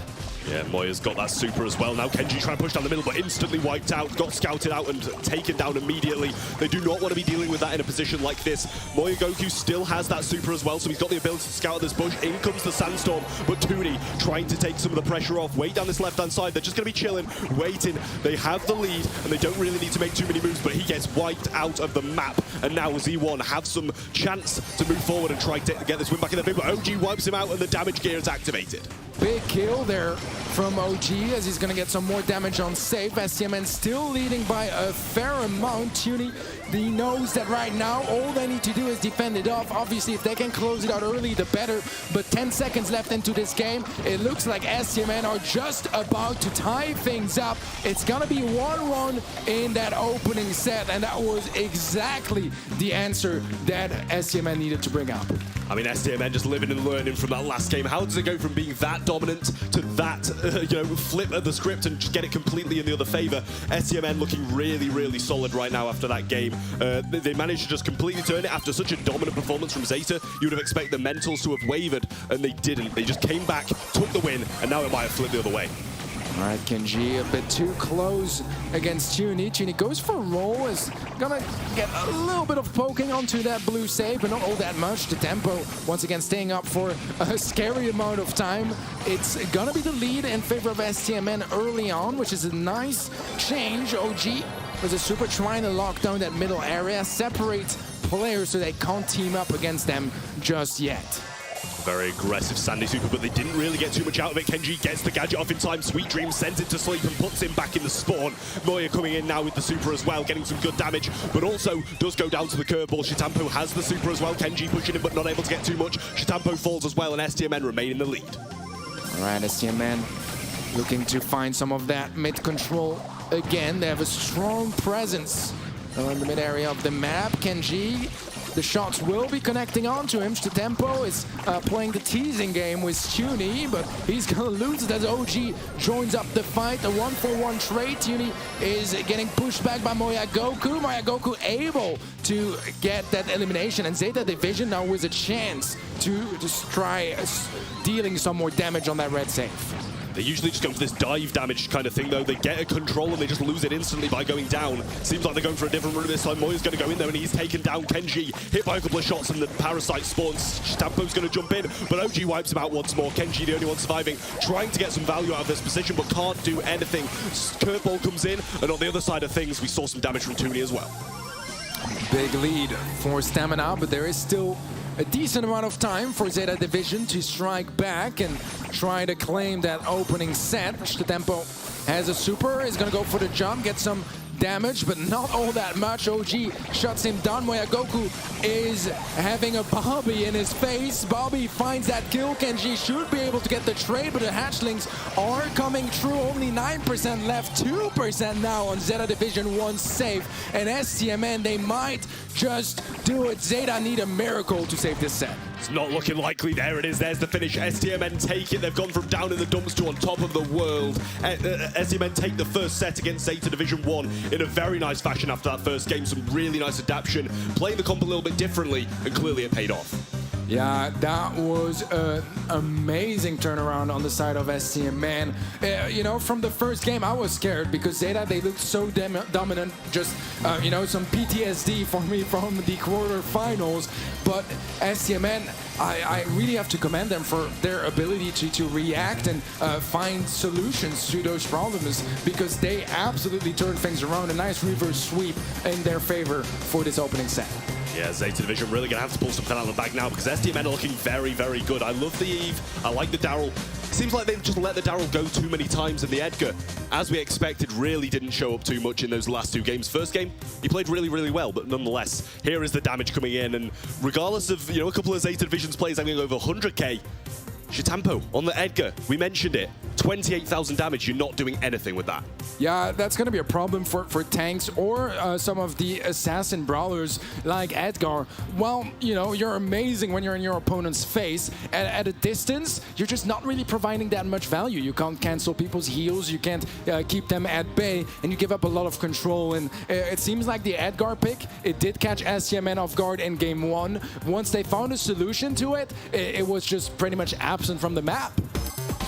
S5: Yeah, Moya's got that super as well. Now Kenji trying to push down the middle, but instantly wiped out, got scouted out and taken down immediately. They do not want to be dealing with that in a position like this. Moya Goku still has that super as well, so he's got the ability to scout this bush. In comes the Sandstorm, but Tuny trying to take some of the pressure off. Way down this left-hand side, they're just going to be chilling, waiting. They have the lead, and they don't really need to make too many moves, but he gets wiped out of the map. And now Z1 have some chance to move forward and try to get this win back in the big, but OG wipes him out, and the damage gear is activated.
S6: Big kill there from OG as he's going to get some more damage on safe. STMN still leading by a fair amount. Tuny, he knows that right now all they need to do is defend it off. Obviously, if they can close it out early, the better. But 10 seconds left into this game. It looks like STMN are just about to tie things up. It's going to be 1-1 in that opening set, and that was exactly the answer that STMN needed to bring up.
S5: I mean, STMN just living and learning from that last game. How does it go from being that dominant to that, flip of the script and just get it completely in the other favor? STMN looking really, really solid right now after that game. They managed to just completely turn it after such a dominant performance from Zeta. You would have expected the mentals to have wavered, and they didn't. They just came back, took the win, and now it might have flipped the other way.
S6: All right, Kenji a bit too close against Tuny. Tuny goes for a roll, is gonna get a little bit of poking onto that blue save, but not all that much. The tempo once again staying up for a scary amount of time. It's gonna be the lead in favor of STMN early on, which is a nice change. OG was a super trying to lock down that middle area, separate players so they can't team up against them just yet.
S5: Very aggressive Sandy super, but they didn't really get too much out of it. Kenji gets the gadget off in time. Sweet Dream sends it to sleep and puts him back in the spawn. Moya coming in now with the super as well, getting some good damage, but also does go down to the curveball. Shitampo has the super as well. Kenji pushing him, but not able to get too much. Shitampo falls as well, and STMN remain in the lead.
S6: All right, STMN looking to find some of that mid control again. They have a strong presence around the mid area of the map. Kenji, the shots will be connecting onto him. Shitampo is playing the teasing game with Tuny, but he's gonna lose it as OG joins up the fight. A 1-for-1 trade. Tuny is getting pushed back by Moya Goku. Moya Goku able to get that elimination, and Zeta Division now with a chance to just try dealing some more damage on that red safe.
S5: They usually just go for this dive damage kind of thing, though. They get a control and they just lose it instantly by going down. Seems like they're going for a different route this time. Moya's going to go in there and he's taken down Kenji. Hit by a couple of shots and the Parasite spawns. Shitampo's going to jump in, but OG wipes him out once more. Kenji, the only one surviving, trying to get some value out of this position, but can't do anything. Curveball comes in, and on the other side of things, we saw some damage from Tuny as well.
S6: Big lead for Stamina, but there is still a decent amount of time for Zeta Division to strike back and try to claim that opening set. Shitampo has a super, is gonna go for the jump, get some damage, but not all that much. OG shuts him down. Moya Goku is having a Bobby in his face. Bobby finds that kill. Kenji should be able to get the trade, but the hatchlings are coming through. Only 9% left, 2% now on Zeta Division 1 safe. And STMN, they might just do it. Zeta need a miracle to save this set.
S5: It's not looking likely. There it is. There's the finish. STMN take it. They've gone from down in the dumps to on top of the world. STMN take the first set against Zeta Division 1 in a very nice fashion after that first game. Some really nice adaptation. Playing the comp a little bit differently, and clearly it paid off.
S6: Yeah, that was an amazing turnaround on the side of STMN. You know, from the first game, I was scared because Zeta, they looked so dominant. Just, you know, some PTSD for me from the quarterfinals. But STMN, I really have to commend them for their ability to react and find solutions to those problems, because they absolutely turned things around. A nice reverse sweep in their favor for this opening set.
S5: Yeah, Zeta Division really going to have to pull something out of the bag now, because STMN are looking very, very good. I love the Eve. I like the Daryl. Seems like they've just let the Daryl go too many times, and the Edgar, as we expected, really didn't show up too much in those last two games. First game, he played really, really well, but nonetheless, here is the damage coming in, and regardless of, you know, a couple of Zeta Division's plays having over 100k, Shitampo on the Edgar, we mentioned it, 28,000 damage, you're not doing anything with that.
S6: Yeah, that's going to be a problem for tanks or some of the assassin brawlers like Edgar. Well, you know, you're amazing when you're in your opponent's face. At a distance, you're just not really providing that much value. You can't cancel people's heals, you can't keep them at bay, and you give up a lot of control. And it seems like the Edgar pick, it did catch STMN off guard in game one. Once they found a solution to it, it was just pretty much absent from the map.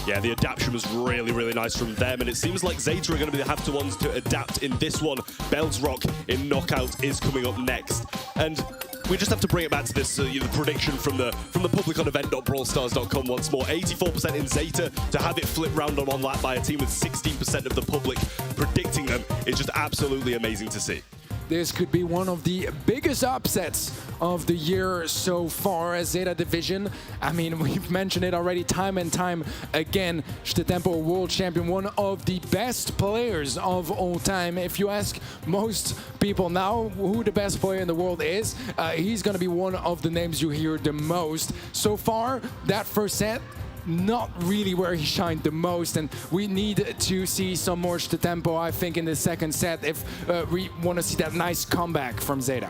S5: Yeah, the adaptation was really, really nice from them, and it seems like Zeta are going to have the ones to adapt in this one. Bell's Rock in Knockout is coming up next, and we just have to bring it back to this the prediction from the public on event.brawlstars.com once more. 84% in Zeta. To have it flip round on lap by a team with 16% of the public predicting them is just absolutely amazing to see.
S6: This could be one of the biggest upsets of the year so far as Zeta Division. I mean, we've mentioned it already time and time again. Shitampo, world champion, one of the best players of all time. If you ask most people now who the best player in the world is, he's going to be one of the names you hear the most. So far, that first set, not really where he shined the most, and we need to see some more tempo, I think, in the second set if we want to see that nice comeback from Zeta.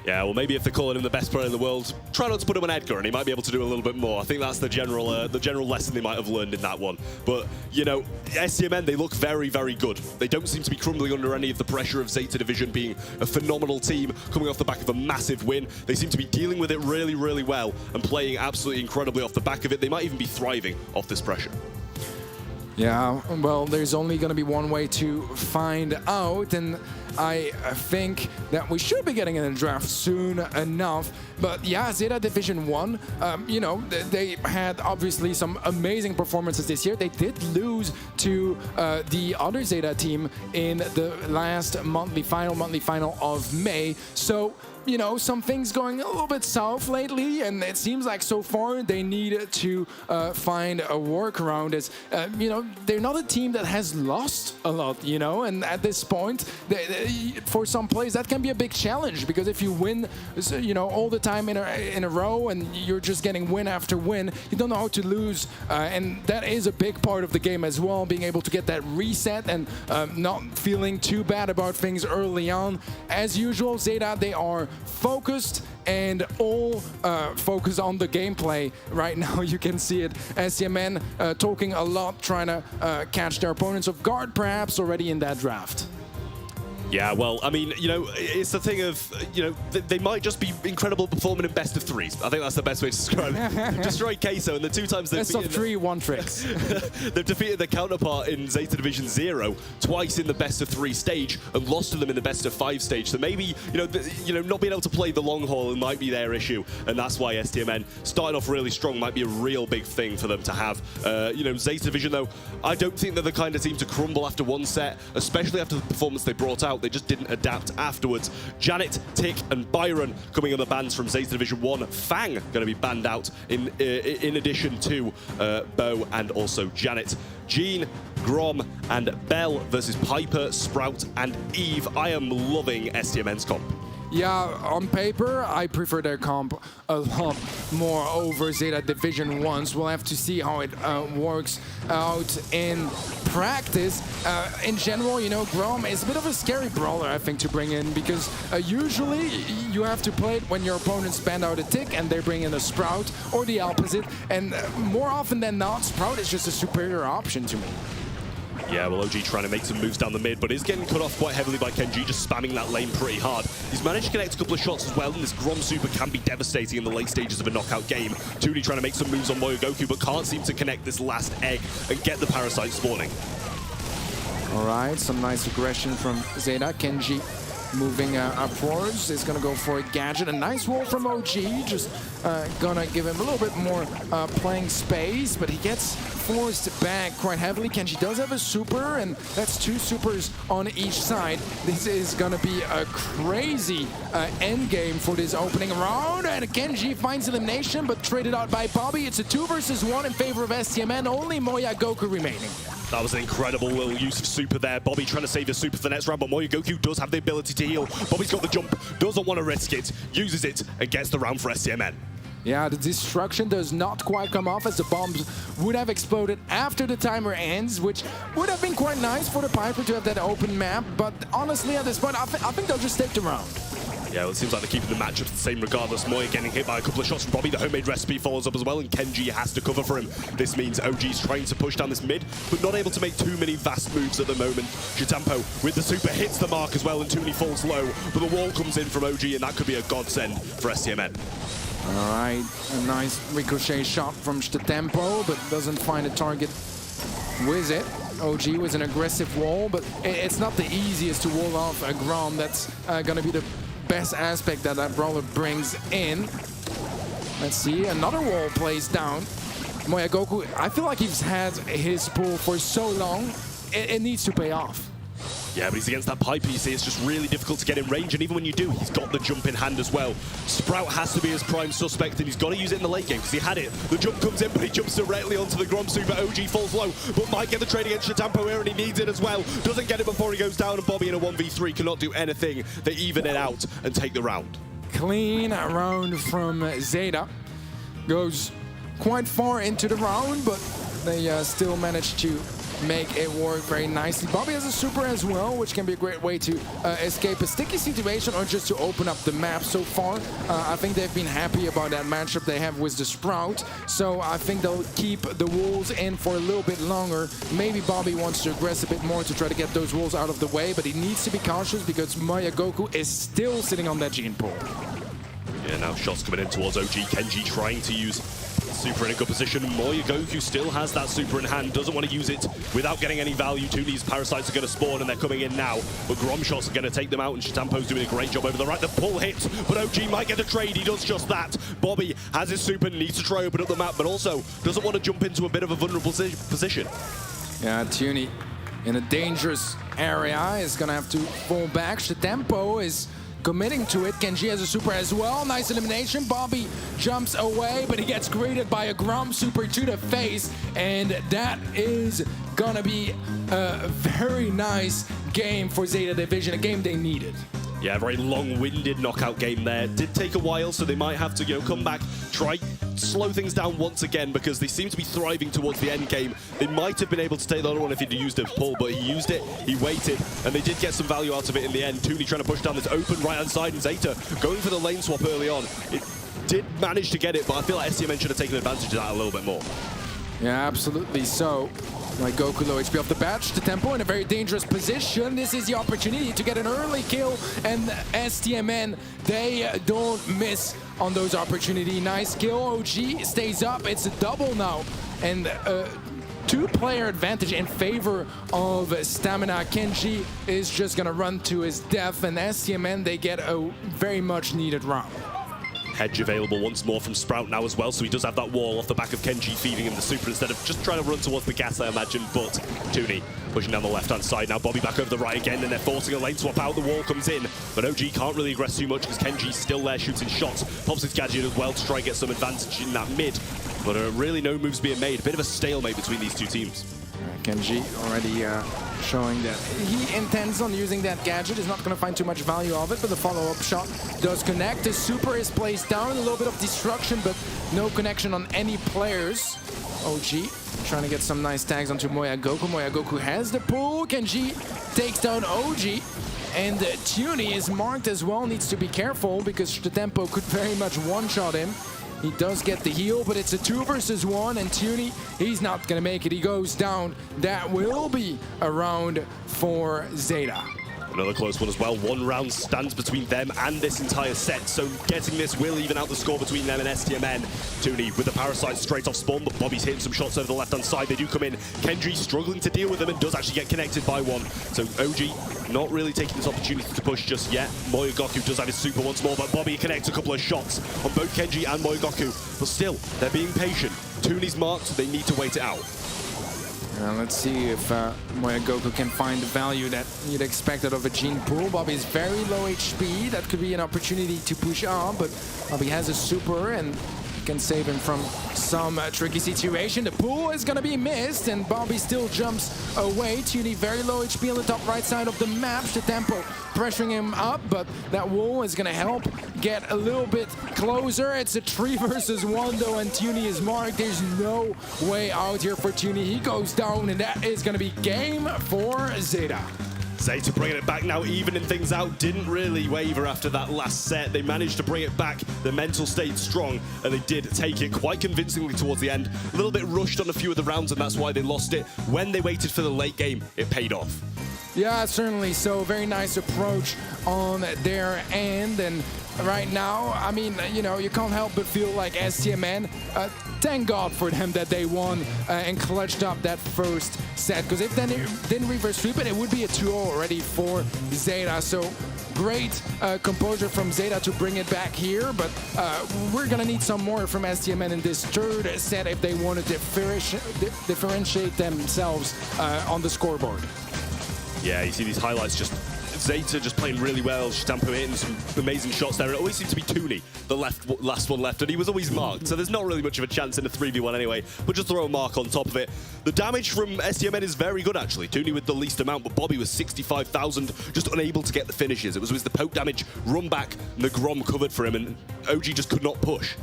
S5: Yeah, well, maybe if they're calling him the best player in the world, try not to put him on Edgar, and he might be able to do a little bit more. I think that's the general lesson they might have learned in that one. But, you know, STMN, they look very, very good. They don't seem to be crumbling under any of the pressure of Zeta Division being a phenomenal team coming off the back of a massive win. They seem to be dealing with it really, really well and playing absolutely incredibly off the back of it. They might even be thriving off this pressure.
S6: Yeah, well, there's only going to be one way to find out, and I think that we should be getting in the draft soon enough. But yeah, Zeta Division 1, you know, they had obviously some amazing performances this year. They did lose to the other Zeta team in the last monthly final of May. So, you know, some things going a little bit south lately, and it seems like so far they need to find a workaround. As you know, they're not a team that has lost a lot, you know, and at this point, for some players that can be a big challenge, because if you win, you know, all the time in a row and you're just getting win after win, you don't know how to lose, and that is a big part of the game as well, being able to get that reset and not feeling too bad about things early on. As usual, Zeta, they are focused and all focus on the gameplay right now. You can see it. STMN talking a lot, trying to catch their opponents off guard, perhaps already in that draft.
S5: Yeah, well, I mean, you know, it's the thing of, you know, they might just be incredible performing in best of threes. I think that's the best way to describe it. They've destroyed Queso, and the two times they've
S6: best of 3 one tricks.
S5: They've defeated their counterpart in Zeta Division 0 twice in the best of 3 stage and lost to them in the best of 5 stage. So maybe, you know, not being able to play the long haul might be their issue, and that's why STMN starting off really strong might be a real big thing for them to have. You know, Zeta Division, though, I don't think they're the kind of team to crumble after one set, especially after the performance they brought out. They just didn't adapt afterwards. Janet, Tick, and Byron coming on the bans from Zeta Division 1. Fang going to be banned out in addition to Bo and also Janet. Jean, Grom, and Bell versus Piper, Sprout, and Eve. I am loving STMN's comp.
S6: Yeah, on paper, I prefer their comp a lot more over Zeta Division 1s. We'll have to see how it works out in practice. In general, you know, Grom is a bit of a scary brawler, I think, to bring in, because usually you have to play it when your opponents band out a Tick and they bring in a Sprout, or the opposite. And more often than not, Sprout is just a superior option to me.
S5: Yeah, well, OG trying to make some moves down the mid, but is getting cut off quite heavily by Kenji, just spamming that lane pretty hard. He's managed to connect a couple of shots as well, and this Grom Super can be devastating in the late stages of a knockout game. Toonie trying to make some moves on Moyogoku, but can't seem to connect this last egg and get the Parasite spawning.
S6: All right, some nice aggression from Zeta. Kenji moving upwards. Is going to go for a gadget. A nice wall from OG. Just going to give him a little bit more playing space, but he gets forced back quite heavily. Kenji does have a super, and that's 2 supers on each side. This is going to be a crazy end game for this opening round, and Kenji finds elimination, but traded out by Bobby. It's a 2 versus 1 in favor of STMN. Only Moyogoku remaining.
S5: That was an incredible use of super there. Bobby trying to save his super for the next round, but Moyogoku does have the ability to heal. Bobby's got the jump, doesn't want to risk it, uses it, and gets the round for STMN.
S6: Yeah, the destruction does not quite come off, as the bombs would have exploded after the timer ends, which would have been quite nice for the Piper to have that open map. But honestly, at this point, I think they'll just take the round.
S5: Yeah, well, it seems like they're keeping the matchups the same regardless. Moya getting hit by a couple of shots from Bobby. The homemade recipe follows up as well, and Kenji has to cover for him. This means OG's trying to push down this mid, but not able to make too many fast moves at the moment. Shitampo with the super hits the mark as well, and Toonie falls low, but the wall comes in from OG, and that could be a godsend for STMN.
S6: All right, a nice ricochet shot from Shitampo, but doesn't find a target with it. OG with an aggressive wall, but it's not the easiest to wall off a Grom. That's going to be the best aspect that brawler brings in. Let's see, another wall plays down. Moyogoku, I feel like he's had his pull for so long, it needs to pay off.
S5: Yeah, but he's against that pipe piece. It's just really difficult to get in range, and even when you do, he's got the jump in hand as well. Sprout has to be his prime suspect, and he's got to use it in the late game because he had it. The jump comes in, but he jumps directly onto the Grom Super. OG falls low, but might get the trade against Shitampo here, and he needs it as well. Doesn't get it before he goes down, and Bobby in a 1v3 cannot do anything. They even it out and take the round.
S6: Clean round from Zeta. Goes quite far into the round, but they still manage to make it work very nicely. Bobby has a super as well, which can be a great way to escape a sticky situation or just to open up the map. So far, I think they've been happy about that matchup they have with the Sprout. So I think they'll keep the walls in for a little bit longer. Maybe Bobby wants to aggress a bit more to try to get those walls out of the way, but he needs to be cautious because Moyogoku is still sitting on that gene pool.
S5: Yeah, now shots coming in towards OG. Kenji trying to use super in a good position. Moyogoku still has that super in hand, doesn't want to use it without getting any value. Toonie's parasites are going to spawn, and they're coming in now. But Grom shots are going to take them out, and Shitampo's doing a great job over the right. The pull hits, but OG might get the trade. He does just that. Bobby has his super, needs to try open up the map, but also doesn't want to jump into a bit of a vulnerable position.
S6: Yeah, Toonie in a dangerous area is going to have to fall back. Shitampo is committing to it. Kenji has a super as well. Nice elimination. Bobby jumps away, but he gets greeted by a Grom super to the face, and that is gonna be a very nice game for Zeta Division, a game they needed.
S5: Yeah, very long-winded knockout game there. Did take a while, so they might have to come back, try slow things down once again, because they seem to be thriving towards the end game. They might have been able to take the other one if he'd used a pull, but he used it, he waited, and they did get some value out of it in the end. Toonie trying to push down this open right-hand side, and Zeta going for the lane swap early on. It did manage to get it, but I feel like STMN should have taken advantage of that a little bit more.
S6: Yeah, absolutely so. Like Goku low HP off the bat, the tempo in a very dangerous position. This is the opportunity to get an early kill, and STMN, they don't miss on those opportunities. Nice kill, OG stays up, it's a double now, and two-player advantage in favor of Stamina. Kenji is just gonna run to his death, and STMN, they get a very much needed round.
S5: Hedge available once more from Sprout now as well, so he does have that wall off the back of Kenji feeding him the super instead of just trying to run towards the gas, I imagine. But Toonie pushing down the left-hand side. Now Bobby back over the right again, and they're forcing a lane swap out. The wall comes in, but OG can't really aggress too much because Kenji's still there shooting shots. Pops his gadget as well to try and get some advantage in that mid. But really no moves being made. A bit of a stalemate between these two teams.
S6: Kenji already showing that he intends on using that gadget. Is not going to find too much value of it, but the follow-up shot does connect. The super is placed down, a little bit of destruction, but no connection on any players. OG trying to get some nice tags onto Moyogoku. Moyogoku has the pull. Kenji takes down OG. And Toonie is marked as well, needs to be careful because the tempo could very much one-shot him. He does get the heal, but it's a 2 versus 1, and Tuny, he's not gonna make it. He goes down. That will be a round for Zeta.
S5: Another close one as well. 1 round stands between them and this entire set, so getting this will even out the score between them and STMN. Tooney with the Parasite straight off spawn, but Bobby's hitting some shots over the left-hand side. They do come in. Kendry struggling to deal with them and does actually get connected by one. So OG not really taking this opportunity to push just yet. Moyogoku does have his super once more, but Bobby connects a couple of shots on both Kendry and Moyogoku. But still, they're being patient. Tooney's marked, they need to wait it out.
S6: Let's see if Moyogoku can find the value that you'd expect out of a Gene pool. Bobby's very low HP. That could be an opportunity to push on, but Bobby has a super and can save him from some tricky situation. The pool is going to be missed, and Bobby still jumps away. Tuny very low HP on the top right side of the map. The tempo pressuring him up, but that wall is going to help get a little bit closer. It's a 3 versus 1 though, and Tuny is marked. There's no way out here for Tuny. He goes down, and that is going to be game for Zeta.
S5: Zeta bringing it back now, evening things out. Didn't really waver after that last set. They managed to bring it back. The mental stayed strong, and they did take it quite convincingly towards the end. A little bit rushed on a few of the rounds, and that's why they lost it. When they waited for the late game, it paid off.
S6: Yeah, certainly. So very nice approach on their end. And right now, I mean, you know, you can't help but feel like STMN, thank God for them that they won and clutched up that first set. Because if they didn't reverse sweep it, it would be a 2-0 already for Zeta. So great composure from Zeta to bring it back here. But we're going to need some more from STMN in this third set if they want to differentiate themselves on the scoreboard.
S5: Yeah, you see these highlights, just Zeta just playing really well, Shitampo hitting some amazing shots there. It always seems to be Tooney, the last one left, and he was always marked, so there's not really much of a chance in a 3v1 anyway, but just throw a mark on top of it. The damage from STMN is very good, actually. Tooney with the least amount, but Bobby was 65,000, just unable to get the finishes. It was the poke damage, run back, and the Grom covered for him, and OG just could not push.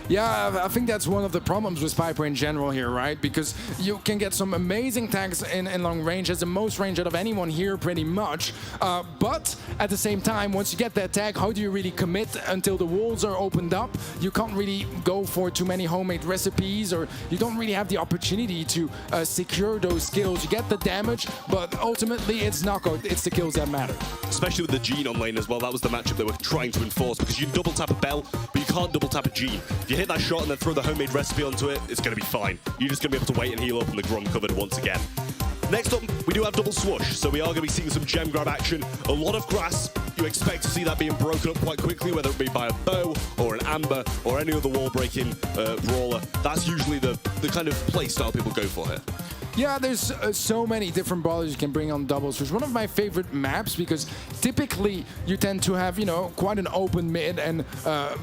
S6: Yeah, I think that's one of the problems with Piper in general here, right? Because you can get some amazing tags in long range, has the most range out of anyone here pretty much. But at the same time, once you get that tag, how do you really commit until the walls are opened up? You can't really go for too many homemade recipes, or you don't really have the opportunity to secure those skills. You get the damage, but ultimately it's knockout. It's the kills that matter.
S5: Especially with the Gene on lane as well. That was the matchup they were trying to enforce, because you can double tap a Bell, but you can't double tap a Gene. If you hit that shot and then throw the homemade recipe onto it, it's going to be fine. You're just going to be able to wait and heal up, and the Grom covered once again. Next up, we do have double swoosh, so we are going to be seeing some gem grab action. A lot of grass. You expect to see that being broken up quite quickly, whether it be by a bow or an amber or any other wall-breaking brawler. That's usually the kind of play style people go for here.
S6: Yeah, there's so many different brawlers you can bring on doubles. It's one of my favorite maps because typically you tend to have, you know, quite an open mid and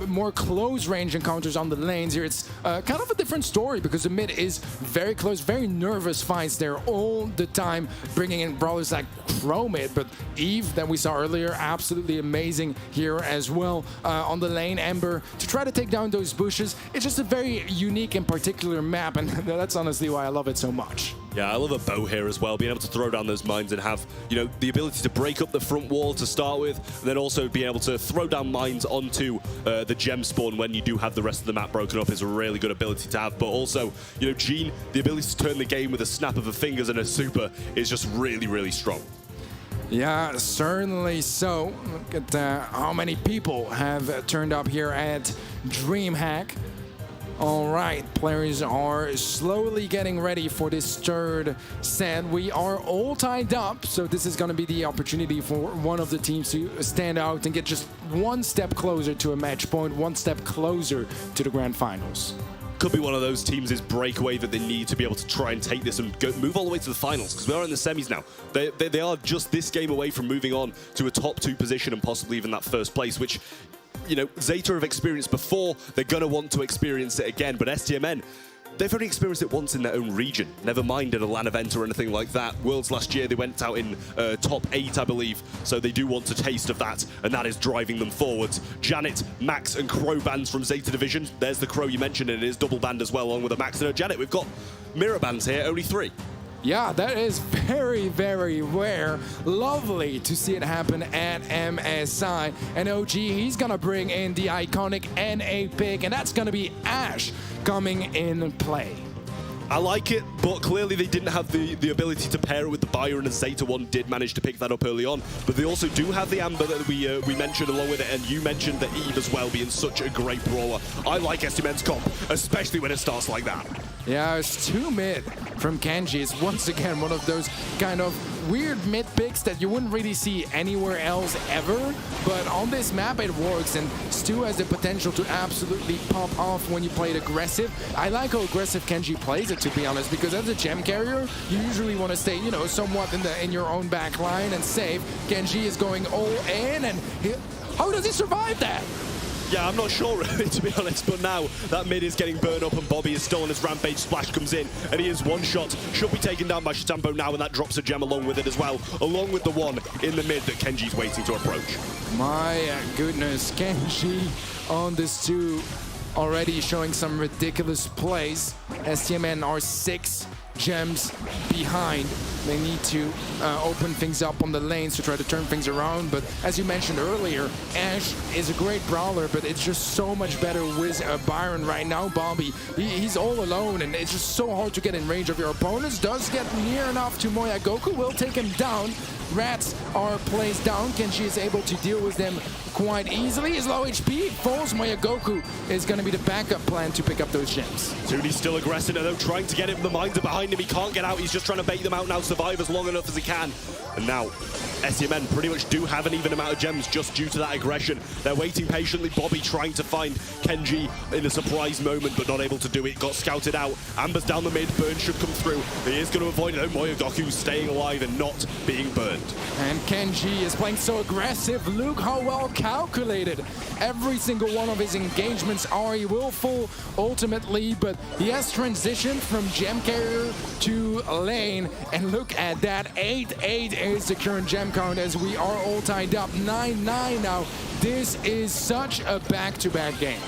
S6: more close range encounters on the lanes. Here it's kind of a different story because the mid is very close, very nervous fights there all the time, bringing in brawlers like Chromid, but Eve that we saw earlier, absolutely amazing here as well on the lane. Ember to try to take down those bushes. It's just a very unique and particular map, and that's honestly why I love it so much.
S5: Yeah, I love a bow here as well, being able to throw down those mines and have, you know, the ability to break up the front wall to start with, and then also being able to throw down mines onto the gem spawn when you do have the rest of the map broken up is a really good ability to have. But also, you know, Gene, the ability to turn the game with a snap of the fingers and a super is just really, really strong.
S6: Yeah, certainly so. Look at how many people have turned up here at DreamHack. All right, players are slowly getting ready for this third set. We are all tied up, so this is going to be the opportunity for one of the teams to stand out and get just one step closer to a match point, one step closer to the grand finals.
S5: Could be one of those teams' breakaway that they need to be able to try and take this and move all the way to the finals, because we are in the semis now. They are just this game away from moving on to a top 2 position and possibly even that first place, which, you know, Zeta have experienced before. They're going to want to experience it again, but STMN, they've only experienced it once in their own region, never mind at a LAN event or anything like that. Worlds last year, they went out in top 8, I believe, so they do want a taste of that, and that is driving them forwards. Janet, Max, and Crow bans from Zeta Division. There's the Crow you mentioned, and it is double banned as well, along with a Max and a Janet. We've got mirror bans here, only 3.
S6: Yeah, that is very, very rare. Lovely to see it happen at MSI. And OG, he's gonna bring in the iconic NA pick, and that's gonna be Ash coming in play.
S5: I like it, but clearly they didn't have the ability to pair it with the Byron, and Zeta one did manage to pick that up early on. But they also do have the Amber that we mentioned along with it, and you mentioned the Eve as well being such a great brawler. I like STMN's comp, especially when it starts like that.
S6: Yeah, it's 2 mid from Kenji. It's once again one of those kind of weird mid picks that you wouldn't really see anywhere else ever. But on this map it works, and Stu has the potential to absolutely pop off when you play it aggressive. I like how aggressive Kenji plays it, to be honest, because as a gem carrier, you usually want to stay, you know, somewhat in your own back line and safe. Kenji is going all in, and how does he survive that?
S5: Yeah, I'm not sure really, to be honest, but now that mid is getting burned up and Bobby is still on his rampage. Splash comes in, and he is one shot. Should be taken down by Shitampo now, and that drops a gem along with it as well, along with the one in the mid that Kenji's waiting to approach.
S6: My goodness, Kenji on this 2 already showing some ridiculous plays. STMN are 6 gems behind. They need to open things up on the lanes to try to turn things around. But as you mentioned earlier, Ash is a great brawler, but it's just so much better with Byron right now. Bobby, he's all alone, and it's just so hard to get in range of your opponents. Does get near enough to Moya Goku, will take him down. Rats are placed down. Kenji is able to deal with them quite easily. He's low HP, falls. Moya Goku is going to be the backup plan to pick up those gems.
S5: Tooney's still aggressive, though, trying to get him. The mines are behind him. He can't get out. He's just trying to bait them out now, survive as long enough as he can. And now, STMN pretty much do have an even amount of gems just due to that aggression. They're waiting patiently. Bobby trying to find Kenji in a surprise moment, but not able to do it. Got scouted out. Amber's down the mid. Burn should come through. He is going to avoid it. Moya Goku staying alive and not being burned.
S6: And Kenji is playing so aggressive. Look how well calculated. Every single one of his engagements are willful ultimately, but he has transitioned from gem carrier to lane. And look at that. 8-8 is the current gem count as we are all tied up. 9-9 now. This is such a back-to-back game.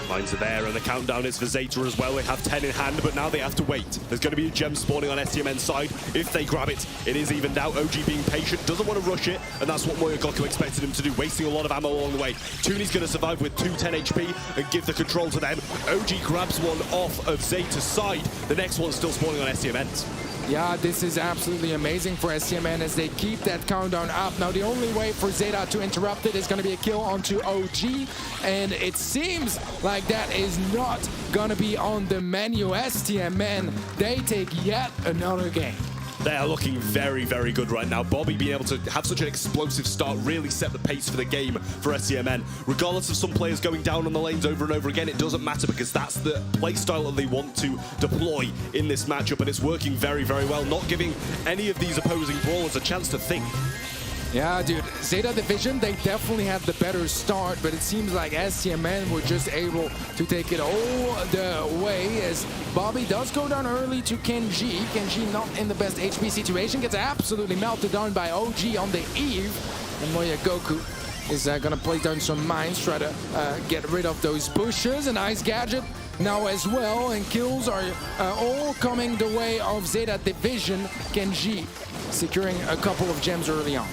S5: Mines are there, and the countdown is for Zeta as well. They have 10 in hand, but now they have to wait. There's going to be a gem spawning on STMN's side. If they grab it, it is evened out. OG being patient, doesn't want to rush it, and that's what Moya Goku expected him to do, wasting a lot of ammo along the way. Tooney's going to survive with 210 HP and give the control to them. OG grabs one off of Zeta's side. The next one's still spawning on STMN's.
S6: Yeah, this is absolutely amazing for STMN as they keep that countdown up. Now, the only way for Zeta to interrupt it is going to be a kill onto OG, and it seems like that is not going to be on the menu. STMN, they take yet another game.
S5: They are looking very, very good right now. Bobby being able to have such an explosive start really set the pace for the game for STMN. Regardless of some players going down on the lanes over and over again, it doesn't matter because that's the playstyle that they want to deploy in this matchup, and it's working very, very well, not giving any of these opposing brawlers a chance to think.
S6: Yeah, dude, Zeta Division, they definitely had the better start, but it seems like STMN were just able to take it all the way as Bobby does go down early to Kenji. Kenji not in the best HP situation, gets absolutely melted down by OG on the Eve. And Moya Goku is going to play down some mines, try to get rid of those bushes. An Ice Gadget now as well, and kills are all coming the way of Zeta Division. Kenji securing a couple of gems early on.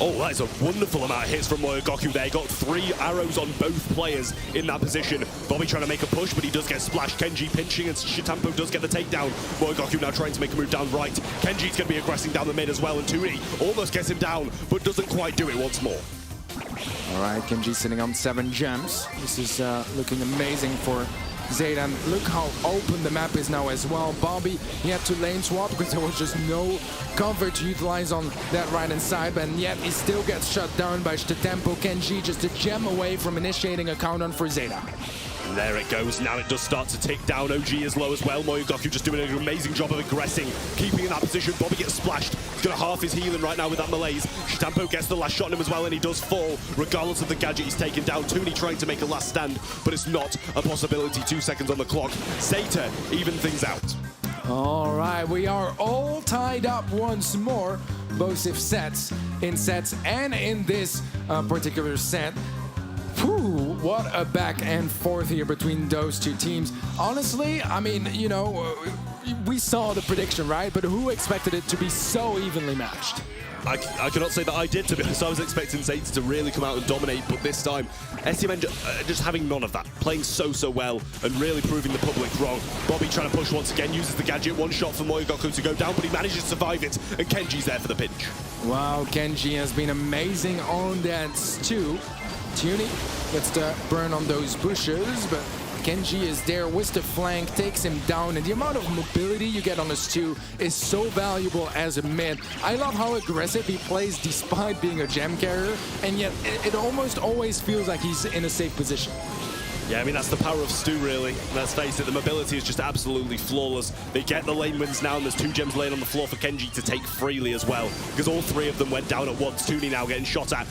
S5: Oh, that is a wonderful amount of hits from Moya Goku there. Got 3 arrows on both players in that position. Bobby trying to make a push, but he does get splashed. Kenji pinching, and Shitampo does get the takedown. Moya Goku now trying to make a move down right. Kenji's going to be aggressing down the mid as well, and Tooney almost gets him down, but doesn't quite do it once more.
S6: All right, Kenji sitting on 7 gems. This is looking amazing for Zeta. And look how open the map is now as well. Bobby, he had to lane swap because there was just no cover to utilize on that right-hand side, and yet he still gets shut down by Shitampo. Kenji just a gem away from initiating a countdown for Zeta.
S5: And there it goes. Now it does start to tick down. OG is low as well. Moya Goku just doing an amazing job of aggressing, keeping in that position. Bobby gets splashed. He's going to half his healing right now with that malaise. Shitampo gets the last shot on him as well, and he does fall. Regardless of the gadget, he's taken down. Tooney trying to make a last stand, but it's not a possibility. 2 seconds on the clock. Zeta even things out.
S6: All right, we are all tied up once more, both in sets and in this particular set. Whew, what a back and forth here between those two teams. Honestly, I mean, you know, we saw the prediction, right? But who expected it to be so evenly matched?
S5: I cannot say that I did, to be honest. I was expecting Zeta to really come out and dominate, but this time, STMN just having none of that. Playing so well and really proving the public wrong. Bobby trying to push once again, uses the gadget. One shot for Moyogoku to go down, but he manages to survive it, and Kenji's there for the pinch.
S6: Wow, Kenji has been amazing on that too. Tuny gets the burn on those bushes, but Kenji is there with the flank, takes him down, and the amount of mobility you get on this 2 is so valuable as a mid. I love how aggressive he plays despite being a gem carrier, and yet it almost always feels like he's in a safe position.
S5: Yeah, I mean, that's the power of Stu, really. Let's face it, the mobility is just absolutely flawless. They get the lane wins now, and there's 2 gems laying on the floor for Kenji to take freely as well, because all 3 of them went down at once. Tooney now getting shot at.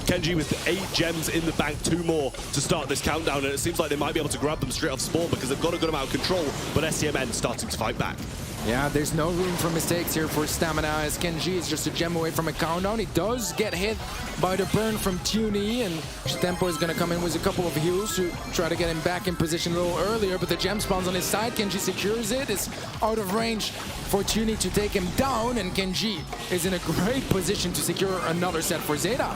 S5: Kenji with 8 gems in the bank, 2 more to start this countdown, and it seems like they might be able to grab them straight off spawn because they've got a good amount of control, but STMN starting to fight back.
S6: Yeah, there's no room for mistakes here for Stamina, as Kenji is just a gem away from a countdown. He does get hit by the burn from Tuny, and Tempo is going to come in with a couple of heals to try to get him back in position a little earlier, but the gem spawns on his side. Kenji secures it. It's out of range for Tuny to take him down, and Kenji is in a great position to secure another set for Zeta.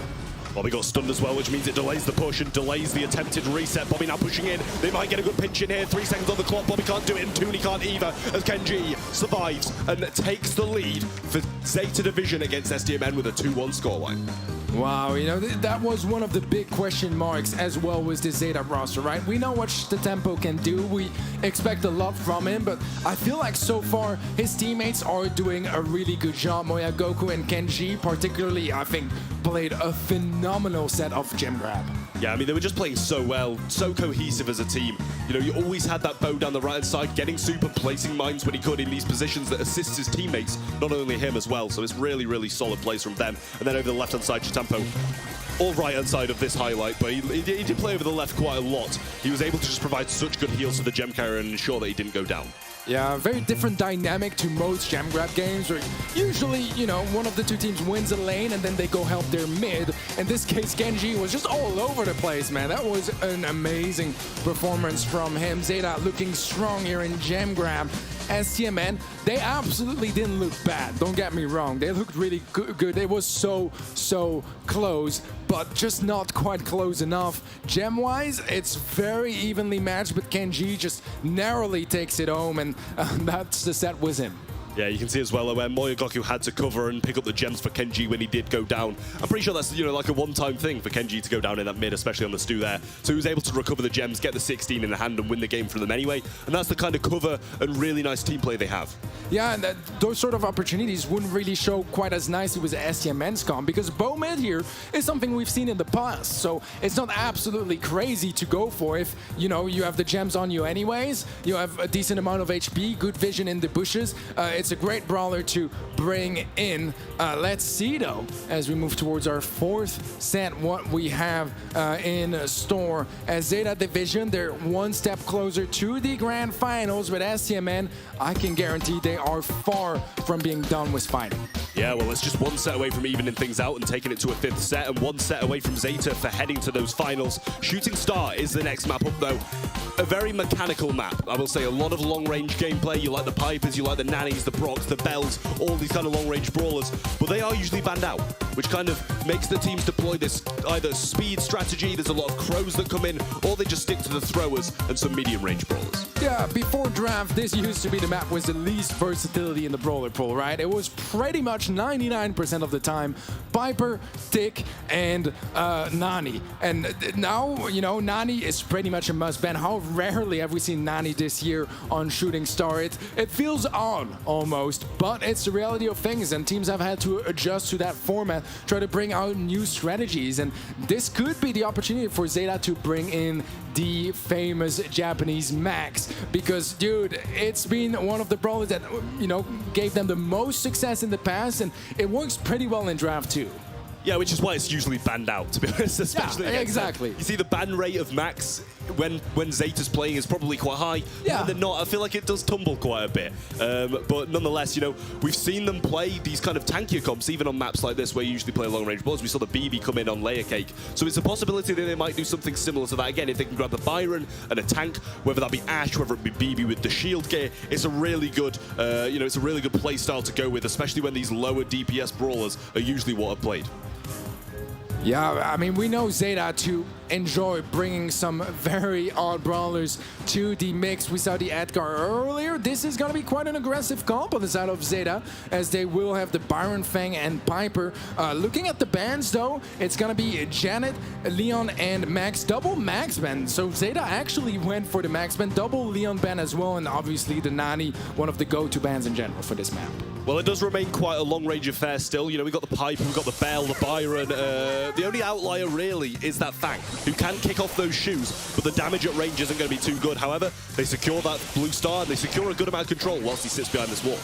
S5: Bobby got stunned as well, which means it delays the push and delays the attempted reset. Bobby now pushing in. They might get a good pinch in here. 3 seconds on the clock. Bobby can't do it, and Tooney can't either, as Kenji survives and takes the lead for Zeta Division against STMN with a 2-1 scoreline.
S6: Wow, you know, that was one of the big question marks as well with the Zeta roster, right? We know what the Tempo can do. We expect a lot from him, but I feel like so far his teammates are doing a really good job. Moyogoku and Kenji particularly, I think, played a phenomenal set of gem grab.
S5: Yeah, I mean, they were just playing so well, so cohesive as a team. You know, you always had that bow down the right-hand side, getting super, placing mines when he could in these positions that assists his teammates, not only him as well. So it's really solid plays from them. And then over the left-hand side, Chitampo, all right-hand side of this highlight, but he did play over the left quite a lot. He was able to just provide such good heals to the gem carrier and ensure that he didn't go down.
S6: Yeah, very different dynamic to most gem grab games where usually, you know, one of the 2 teams wins a lane and then they go help their mid. In this case, Kenji was just all over the place, man. That was an amazing performance from him. Zeta looking strong here in gem grab. STMN, they absolutely didn't look bad. Don't get me wrong. They looked really good. It was so close, but just not quite close enough. Gem-wise, it's very evenly matched, but Kenji just narrowly takes it home, and that's the set with him.
S5: Yeah, you can see as well where Moyogoku had to cover and pick up the gems for Kenji when he did go down. I'm pretty sure that's, you know, like a one-time thing for Kenji to go down in that mid, especially on the Stu there. So he was able to recover the gems, get the 16 in the hand and win the game from them anyway. And that's the kind of cover and really nice team play they have.
S6: Yeah, and those sort of opportunities wouldn't really show quite as nicely with STMN's comp, because bow mid here is something we've seen in the past. So it's not absolutely crazy to go for if, you know, you have the gems on you anyways. You have a decent amount of HP, good vision in the bushes. It's a great brawler to bring in. Let's see though, as we move towards our 4th set, what we have in store. As Zeta Division, they're 1 step closer to the grand finals. With STMN, I can guarantee they are far from being done with fighting.
S5: Yeah, well, it's just 1 set away from evening things out and taking it to a 5th set, and 1 set away from Zeta for heading to those finals. Shooting Star is the next map up though. A very mechanical map. I will say a lot of long-range gameplay. You like the Pipers, you like the Nannies, the Brocs, the Bells, all these kind of long-range brawlers, but they are usually banned out, which kind of makes the teams deploy this either speed strategy, there's a lot of crows that come in, or they just stick to the throwers and some medium-range brawlers.
S6: Yeah, before draft, this used to be the map with the least versatility in the brawler pool, right? It was pretty much 99% of the time Piper, Tick, and Nani. And now, you know, Nani is pretty much a must-ban. How rarely have we seen Nani this year on Shooting Star? It feels odd, almost, but it's the reality of things, and teams have had to adjust to that format, try to bring out new strategies, and this could be the opportunity for Zeta to bring in the famous Japanese Max, because, dude, it's been one of the brawlers that, you know, gave them the most success in the past, and it works pretty well in draft too.
S5: Yeah, which is why it's usually banned out, to be honest, especially against
S6: exactly.
S5: them. You see, the ban rate of Max when Zeta's playing is probably quite high.
S6: Yeah.
S5: When they're not, I feel like it does tumble quite a bit. But nonetheless, you know, we've seen them play these kind of tankier comps, even on maps like this, where you usually play long-range balls. We saw the BB come in on Layer Cake. So it's a possibility that they might do something similar to that again, if they can grab the Byron and a tank, whether that be Ash, whether it be BB with the shield gear. It's a really good, you know, it's a really good play style to go with, especially when these lower DPS brawlers are usually what are played.
S6: Yeah, I mean, we know Zeta to enjoy bringing some very odd brawlers to the mix. We saw the Edgar earlier. This is going to be quite an aggressive comp on the side of Zeta, as they will have the Byron, Fang, and Piper. Looking at the bans, though, it's going to be Janet, Leon, and Max. Double Max ban. So Zeta actually went for the Max ban, double Leon ban as well, and obviously the Nani, one of the go-to bans in general for this map.
S5: Well, it does remain quite a long-range affair still. You know, we've got the Piper, we've got the Bell, the Byron. The only outlier, really, is that Fang, who can kick off those shoes, but the damage at range isn't going to be too good. However, they secure that blue star, and they secure a good amount of control whilst he sits behind this wall.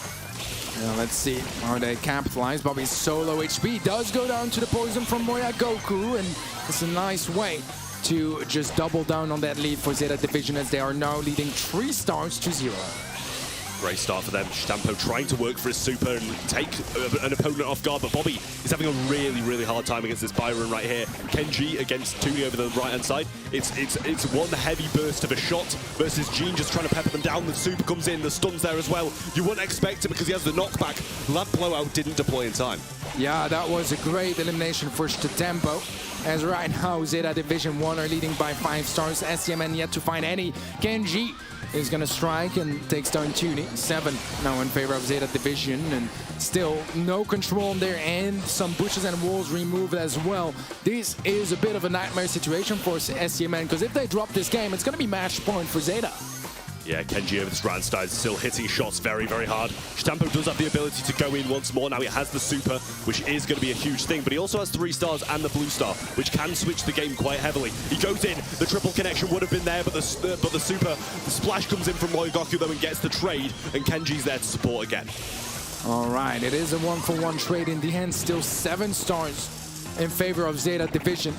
S6: Let's see how they capitalize. Bobby's solo HP does go down to the poison from Moya Goku, and it's a nice way to just double down on that lead for Zeta Division, as they are now leading 3 stars to 0.
S5: Great start for them. Shtampo trying to work for his super and take an opponent off guard, but Bobby is having a really, really hard time against this Byron right here. Kenji against Tuni over the right-hand side. It's one heavy burst of a shot versus Gene just trying to pepper them down. The super comes in, the stun's there as well. You wouldn't expect it because he has the knockback. Lamp Blowout didn't deploy in time.
S6: Yeah, that was a great elimination for Tempo. As right now, Zeta Division 1 are leading by 5 stars. STMN yet to find any. Kenji is going to strike and takes down Tuni. 7 now in favor of Zeta Division, and still no control on their end. Some bushes and walls removed as well. This is a bit of a nightmare situation for STMN, because if they drop this game, it's going to be match point for Zeta.
S5: Yeah, Kenji over this round side is still hitting shots very, very hard. Shtampo does have the ability to go in once more. Now he has the super, which is going to be a huge thing, but he also has 3 stars and the blue star, which can switch the game quite heavily. He goes in, the triple connection would have been there, but the super, the splash comes in from Moyogoku though and gets the trade, and Kenji's there to support again.
S6: All right, it is a 1-for-1 trade in the end, still 7 stars in favor of Zeta Division.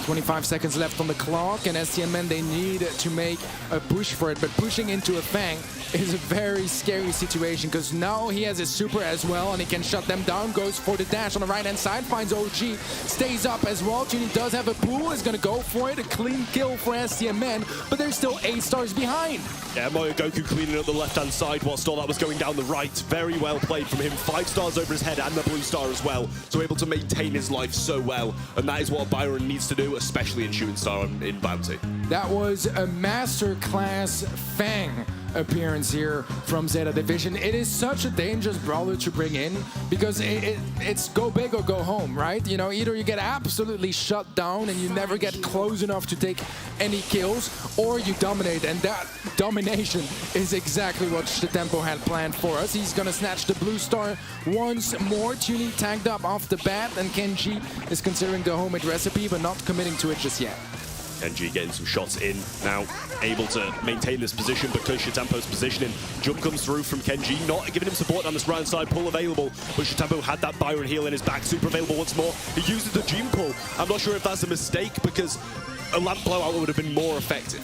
S6: 25 seconds left on the clock, and STMN, they need to make a push for it, but pushing into a Fang is a very scary situation, because now he has his super as well, and he can shut them down. Goes for the dash on the right-hand side, finds OG, stays up as well. Tuni does have a pool, is going to go for it. A clean kill for STMN, but they're still 8 stars behind.
S5: Yeah, Moyogoku cleaning up the left-hand side whilst all that was going down the right. Very well played from him. 5 stars over his head and the blue star as well. So able to maintain his life so well. And that is what Byron needs to do, especially in Shooting Star in Bounty.
S6: That was a masterclass Fang appearance here from Zeta Division. It is such a dangerous brawler to bring in, because it's go big or go home, right? You know, either you get absolutely shut down and you never get close enough to take any kills, or you dominate, and that domination is exactly what Tempo had planned for us. He's gonna snatch the blue star once more. Tuni tagged up off the bat, and Kenji is considering the homemade recipe but not committing to it just yet.
S5: Kenji getting some shots in now, able to maintain this position because Shitampo's positioning. Jump comes through from Kenji, not giving him support on this right side, pull available, but Shitampo had that Byron heal in his back, super available once more. He uses the Gene pull. I'm not sure if that's a mistake, because a lamp blowout would have been more effective.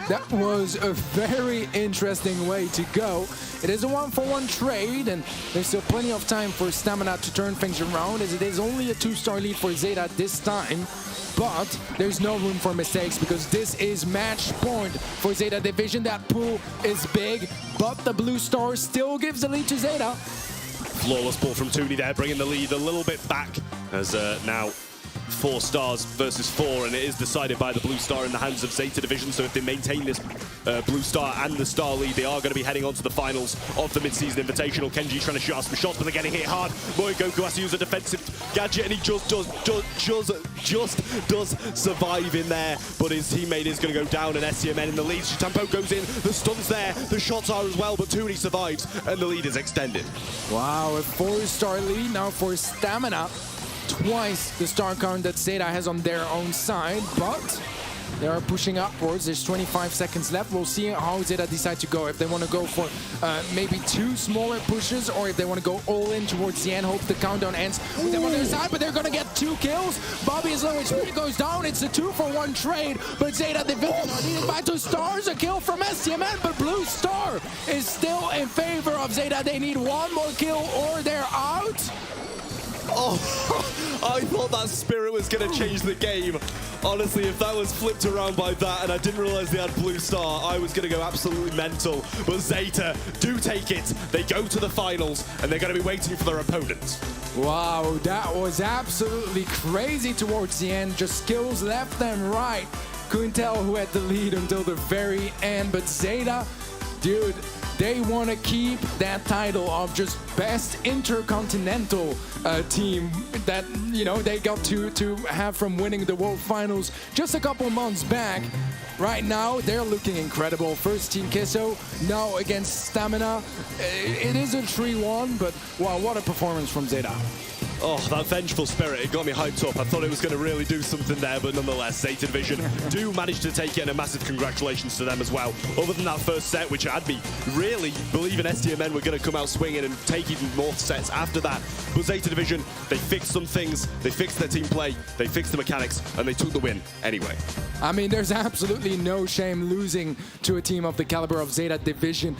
S6: That was a very interesting way to go. It is a 1-for-1 trade, and there's still plenty of time for Stamina to turn things around, as it is only a 2-star lead for Zeta this time. But there's no room for mistakes, because this is match point for Zeta Division. That pool is big, but the blue star still gives the lead to Zeta.
S5: Flawless pull from Tuni there, bringing the lead a little bit back, as now 4 stars versus 4, and it is decided by the blue star in the hands of Zeta Division. So if they maintain this blue star and the star lead, they are going to be heading on to the finals of the mid-season invitational. Kenji trying to shoot out some shots, but they're getting hit hard. Moyogoku has to use a defensive gadget, and he just does survive in there, but his teammate is going to go down, and STMN in the lead. Shitampo goes in, the stun's there, the shots are as well, but Tuni survives, and the lead is extended.
S6: Wow, a 4-star lead now for Stamina. Twice the star count that Zeta has on their own side, but They are pushing upwards. There's 25 seconds left. We'll see how Zeta decide to go. If they want to go for maybe 2 smaller pushes, or if they want to go all in towards the end. Hope the countdown ends with them on their side, but they're going to get 2 kills. Bobby is low HP, goes down. It's a 2-for-1 trade, but Zeta Division are needed by 2 stars. A kill from STMN, but Blue Star is still in favor of Zeta. They need 1 more kill or they're out.
S4: Oh, I thought that spirit was going to change the game. Honestly, if that was flipped around by that and I didn't realize they had Blue Star, I was going to go absolutely mental. But Zeta do take it. They go to the finals and they're going to be waiting for their opponent.
S6: Wow, that was absolutely crazy towards the end. Just skills left and right. Couldn't tell who had the lead until the very end. But Zeta, dude, they want to keep that title of just best intercontinental team that, you know, they got to have from winning the World Finals just a couple months back. Right now, they're looking incredible. First team Queso, now against Stamina. It is a 3-1, but wow, what a performance from Zeta.
S4: Oh, that vengeful spirit, it got me hyped up. I thought it was going to really do something there, but nonetheless, Zeta Division do manage to take it, and a massive congratulations to them as well. Other than that first set, which had me really believing STMN were going to come out swinging and take even more sets after that. But Zeta Division, they fixed some things, they fixed their team play, they fixed the mechanics, and they took the win anyway.
S6: I mean, there's absolutely no shame losing to a team of the caliber of Zeta Division.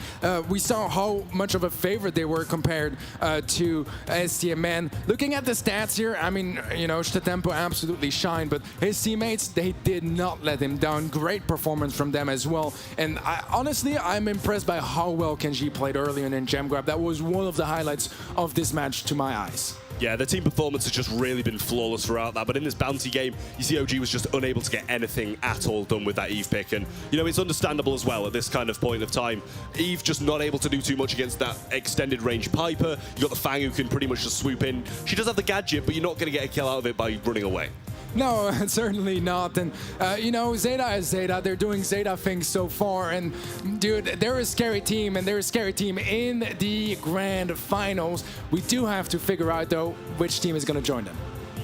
S6: We saw how much of a favorite they were compared to STMN. Looking at the stats here, I mean, you know, Tempo absolutely shined, but his teammates, they did not let him down. Great performance from them as well. And honestly, I'm impressed by how well Kenji played earlier in Gem Grab. That was one of the highlights of this match to my eyes.
S5: Yeah, the team performance has just really been flawless throughout that, but in this bounty game, you see OG was just unable to get anything at all done with that Eve pick, and, you know, it's understandable as well at this kind of point of time. Eve just not able to do too much against that extended range Piper. You got the Fang who can pretty much just swoop in. She does have the gadget, but you're not going to get a kill out of it by running away.
S6: No, certainly not. And, you know, Zeta is Zeta. They're doing Zeta things so far. And, dude, they're a scary team, and they're a scary team in the grand finals. We do have to figure out, though, which team is going to join them.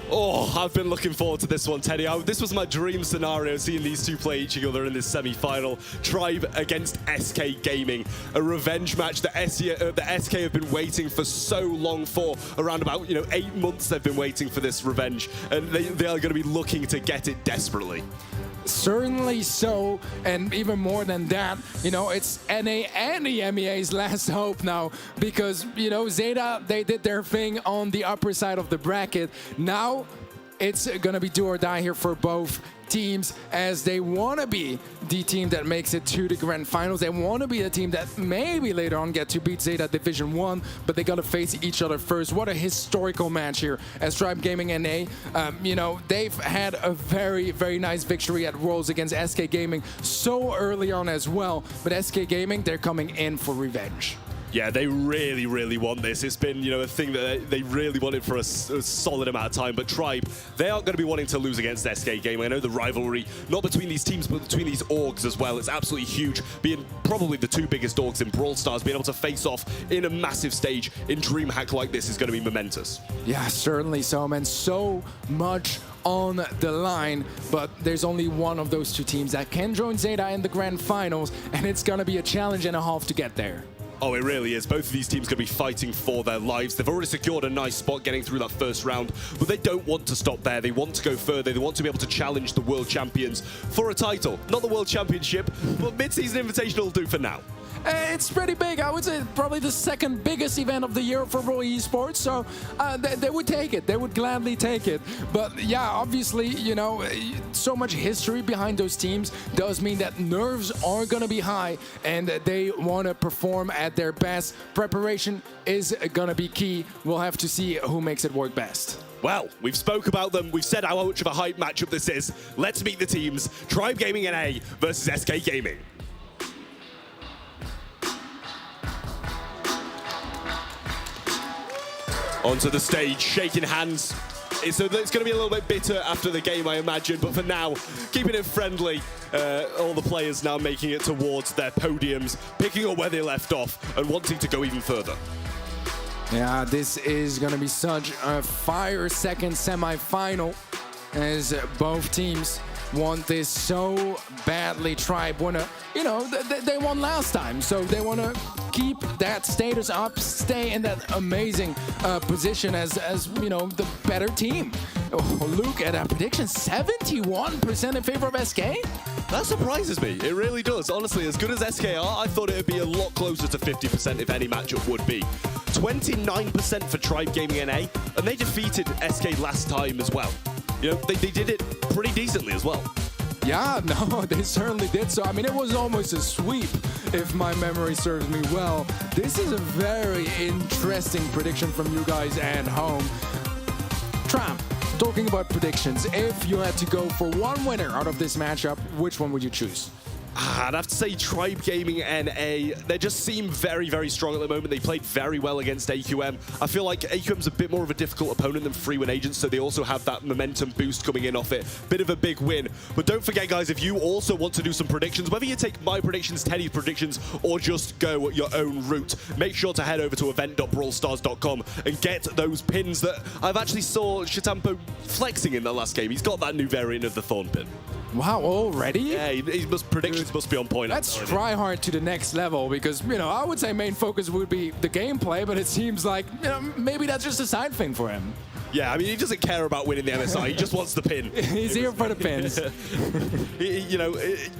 S5: Oh, I've been looking forward to this one, Teddy. This was my dream scenario, seeing these two play each other in this semi-final. Tribe against SK Gaming, a revenge match that the SK have been waiting for so long for. Around about, you know, 8 months they've been waiting for this revenge, and they are going to be looking to get it desperately.
S6: Certainly so, and even more than that, you know, it's NA and the MEA's last hope now, because, you know, Zeta, they did their thing on the upper side of the bracket. Now it's gonna be do or die here for both teams, as they want to be the team that makes it to the grand finals. They want to be the team that maybe later on get to beat Zeta Division 1, but they got to face each other first. What a historical match here as Tribe Gaming NA. You know, they've had a very, very nice victory at Worlds against SK Gaming so early on as well, but SK Gaming, they're coming in for revenge.
S5: Yeah, they really, really want this. It's been, you know, a thing that they really wanted for a solid amount of time. But Tribe, they aren't going to be wanting to lose against SK Gaming. I know the rivalry, not between these teams, but between these orgs as well. It's absolutely huge. Being probably the 2 biggest orgs in Brawl Stars, being able to face off in a massive stage in DreamHack like this is going to be momentous.
S6: Yeah, certainly so, man. So much on the line, but there's only one of those 2 teams that can join Zeta in the grand finals, and it's going to be a challenge and a half to get there.
S5: Oh, it really is. Both of these teams could be fighting for their lives. They've already secured a nice spot getting through that first round, but they don't want to stop there. They want to go further. They want to be able to challenge the world champions for a title. Not the world championship, but mid-season invitational will do for now.
S6: It's pretty big. I would say probably the 2nd biggest event of the year for Brawl Esports. So they would take it. They would gladly take it. But yeah, obviously, you know, so much history behind those teams does mean that nerves are going to be high, and they want to perform at their best. Preparation is going to be key. We'll have to see who makes it work best.
S5: Well, we've spoke about them. We've said how much of a hype matchup this is. Let's meet the teams. Tribe Gaming NA versus SK Gaming. Onto the stage, shaking hands. It's going to be a little bit bitter after the game, I imagine, but for now, keeping it friendly. All the players now making it towards their podiums, picking up where they left off and wanting to go even further.
S6: Yeah, this is going to be such a fire-second semi-final, as both teams want this so badly. Tribe wanna, you know, they won last time, so they wanna keep that status up, stay in that amazing position as you know, the better team. Oh, look at that prediction, 71% in favor of SK.
S5: That surprises me. It really does. Honestly, as good as SK are, I thought it would be a lot closer to 50% if any matchup would be. 29% for Tribe Gaming NA, and they defeated SK last time as well. You know, they did it pretty decently as well.
S6: Yeah, no, they certainly did so. I mean, it was almost a sweep, if my memory serves me well. This is a very interesting prediction from you guys at home. Tramp, talking about predictions, if you had to go for one winner out of this matchup, which one would you choose?
S5: I'd have to say Tribe Gaming NA. They just seem very, very strong at the moment. They played very well against AQM. I feel like AQM's a bit more of a difficult opponent than Free Win Agents, so they also have that momentum boost coming in off it. Bit of a big win. But don't forget, guys, if you also want to do some predictions, whether you take my predictions, Teddy's predictions, or just go your own route, make sure to head over to event.brawlstars.com and get those pins that I've actually saw Shitampo flexing in the last game. He's got that new variant of the Thorn pin.
S6: Wow, already?
S5: Yeah, predictions must be on point.
S6: Let's try hard to the next level because, you know, I would say main focus would be the gameplay, but it seems like, you know, maybe that's just a side thing for him.
S5: Yeah, I mean, he doesn't care about winning the MSI. He just wants the pin.
S6: He's here for the pins.
S5: You know,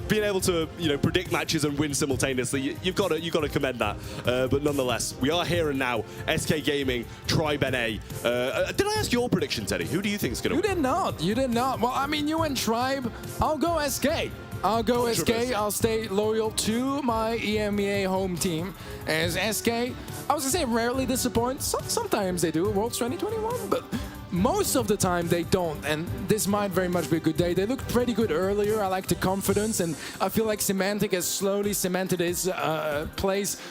S5: being able to, you know, predict matches and win simultaneously, you've got to commend that. But nonetheless, we are here and now. SK Gaming, Tribe NA. Did I ask your prediction, Teddy? Who do you think is going to win?
S6: You did not. You did not. Well, I mean, you and Tribe. I'll go SK. I'll go SK. I'll stay loyal to my EMEA home team. As SK, I was gonna say rarely disappoint. Sometimes they do. Worlds 2021, but most of the time they don't. And this might very much be a good day. They looked pretty good earlier. I like the confidence, and I feel like Semantic has slowly cemented his place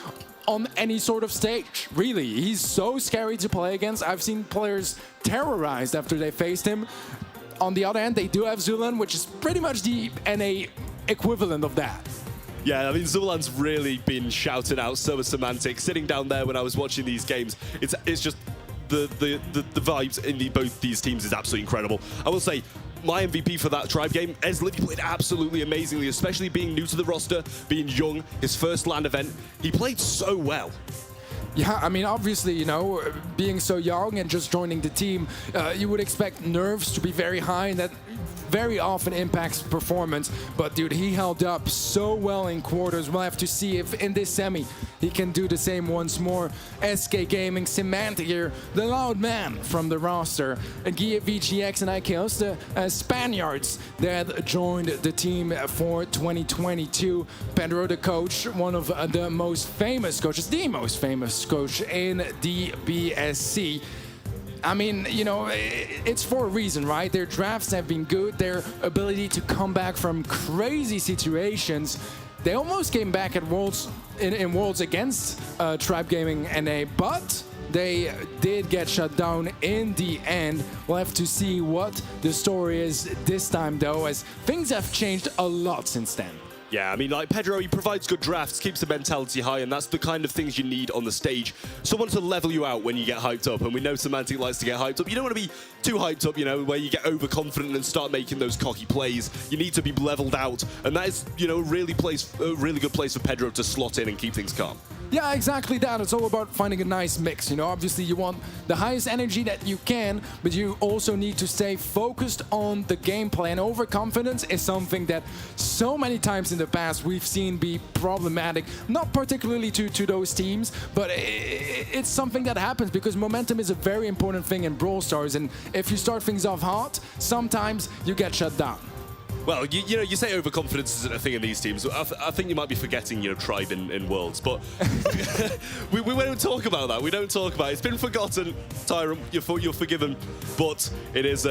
S6: on any sort of stage. Really, he's so scary to play against. I've seen players terrorized after they faced him. On the other hand, they do have Zulan, which is pretty much the NA equivalent of that.
S5: Yeah, I mean, Zulan's really been shouted out so much Semantic. Sitting down there when I was watching these games, it's just the vibes in both these teams is absolutely incredible. I will say, my MVP for that Tribe game, Livy played absolutely amazingly, especially being new to the roster, being young, his first LAN event. He played so well.
S6: Yeah, I mean, obviously, you know, being so young and just joining the team, you would expect nerves to be very high, and that very often impacts performance. But dude, he held up so well in quarters. We'll have to see if in this semi he can do the same once more. SK Gaming, Semantic here, the loud man from the roster, Gia VGX and IKOS, the Spaniards that joined the team for 2022. Pedro, the coach, one of the most famous coaches, the most famous coach in the BSC. I mean, you know, it's for a reason, right? Their drafts have been good. Their ability to come back from crazy situations. They almost came back at Worlds in Worlds against Tribe Gaming NA, but they did get shut down in the end. We'll have to see what the story is this time, though, as things have changed a lot since then.
S5: Yeah, I mean, like Pedro, he provides good drafts, keeps the mentality high, and that's the kind of things you need on the stage. Someone to level you out when you get hyped up, and we know Semantic likes to get hyped up. You don't want to be too hyped up, you know, where you get overconfident and start making those cocky plays. You need to be leveled out, and that is, you know, a really good place for Pedro to slot in and keep things calm.
S6: Yeah, exactly that. It's all about finding a nice mix. You know, obviously you want the highest energy that you can, but you also need to stay focused on the gameplay. And overconfidence is something that so many times in the past we've seen be problematic, not particularly to those teams, but it's something that happens because momentum is a very important thing in Brawl Stars. And if you start things off hot, sometimes you get shut down.
S5: Well, you know, you say overconfidence isn't a thing in these teams. I think you might be forgetting, you know, Tribe in Worlds, but we won't talk about that. We don't talk about it. It's been forgotten, Tyrant. You're forgiven, but it is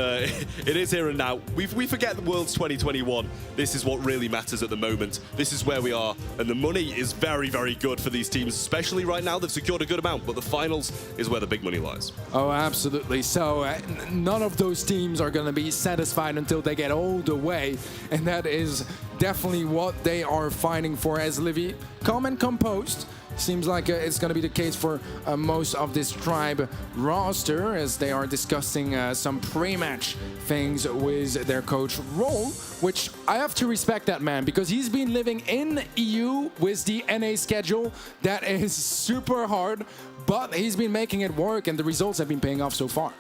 S5: here and now. We forget the Worlds 2021. This is what really matters at the moment. This is where we are, and the money is very, very good for these teams, especially right now. They've secured a good amount, but the finals is where the big money lies.
S6: Oh, absolutely. So none of those teams are going to be satisfied until they get all the way. And that is definitely what they are fighting for, as Livy calm and composed Seems like it's going to be the case for most of this Tribe roster as they are discussing some pre-match things with their coach Brawl, which I have to respect that man because he's been living in EU with the NA schedule. That is super hard, but he's been making it work and the results have been paying off so far.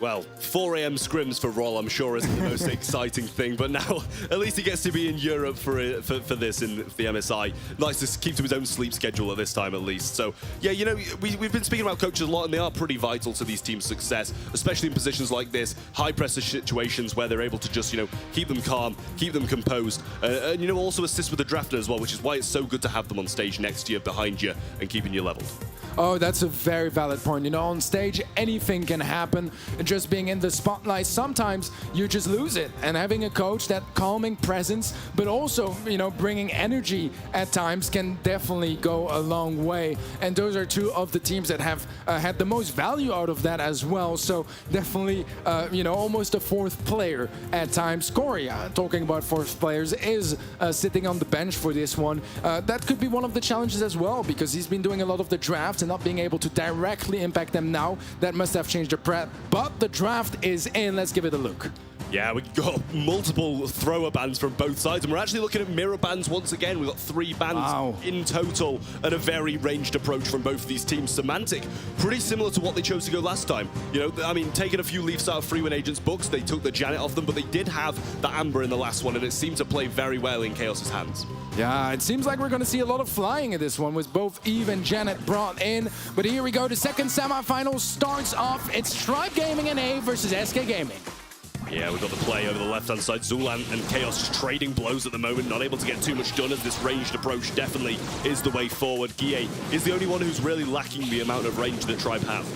S5: Well, 4 a.m. scrims for Brawl, I'm sure, isn't the most exciting thing, but now at least he gets to be in Europe for this in the MSI. Nice to keep to his own sleep schedule at this time, at least. So, yeah, you know, we've been speaking about coaches a lot, and they are pretty vital to these teams' success, especially in positions like this, high-pressure situations where they're able to just, you know, keep them calm, keep them composed, and, you know, also assist with the drafter as well, which is why it's so good to have them on stage next year behind you and keeping you leveled.
S6: Oh, that's a very valid point. You know, on stage, anything can happen. Just being in the spotlight, sometimes you just lose it. And having a coach, that calming presence, but also, you know, bringing energy at times can definitely go a long way. And those are two of the teams that have had the most value out of that as well. So definitely, you know, almost a fourth player at times. Corey, talking about fourth players, is sitting on the bench for this one. That could be one of the challenges as well, because he's been doing a lot of the drafts and not being able to directly impact them now. That must have changed the prep, but the draft is in. Let's give it a look.
S5: Yeah, we've got multiple thrower bans from both sides, and we're actually looking at mirror bans once again. We've got 3 bans in total, and a very ranged approach from both of these teams. Semantic, pretty similar to what they chose to go last time. You know, I mean, taking a few leaves out of Free Win Agents' books, they took the Janet off them, but they did have the Amber in the last one, and it seemed to play very well in Chaos's hands.
S6: Yeah, it seems like we're going to see a lot of flying in this one with both Eve and Janet brought in. But here we go. The second semifinal starts off. It's Tribe Gaming NA versus SK Gaming.
S5: Yeah, we've got the play over the left-hand side. Zulan and Chaos just trading blows at the moment, not able to get too much done, as this ranged approach definitely is the way forward. Guille is the only one who's really lacking the amount of range that Tribe have.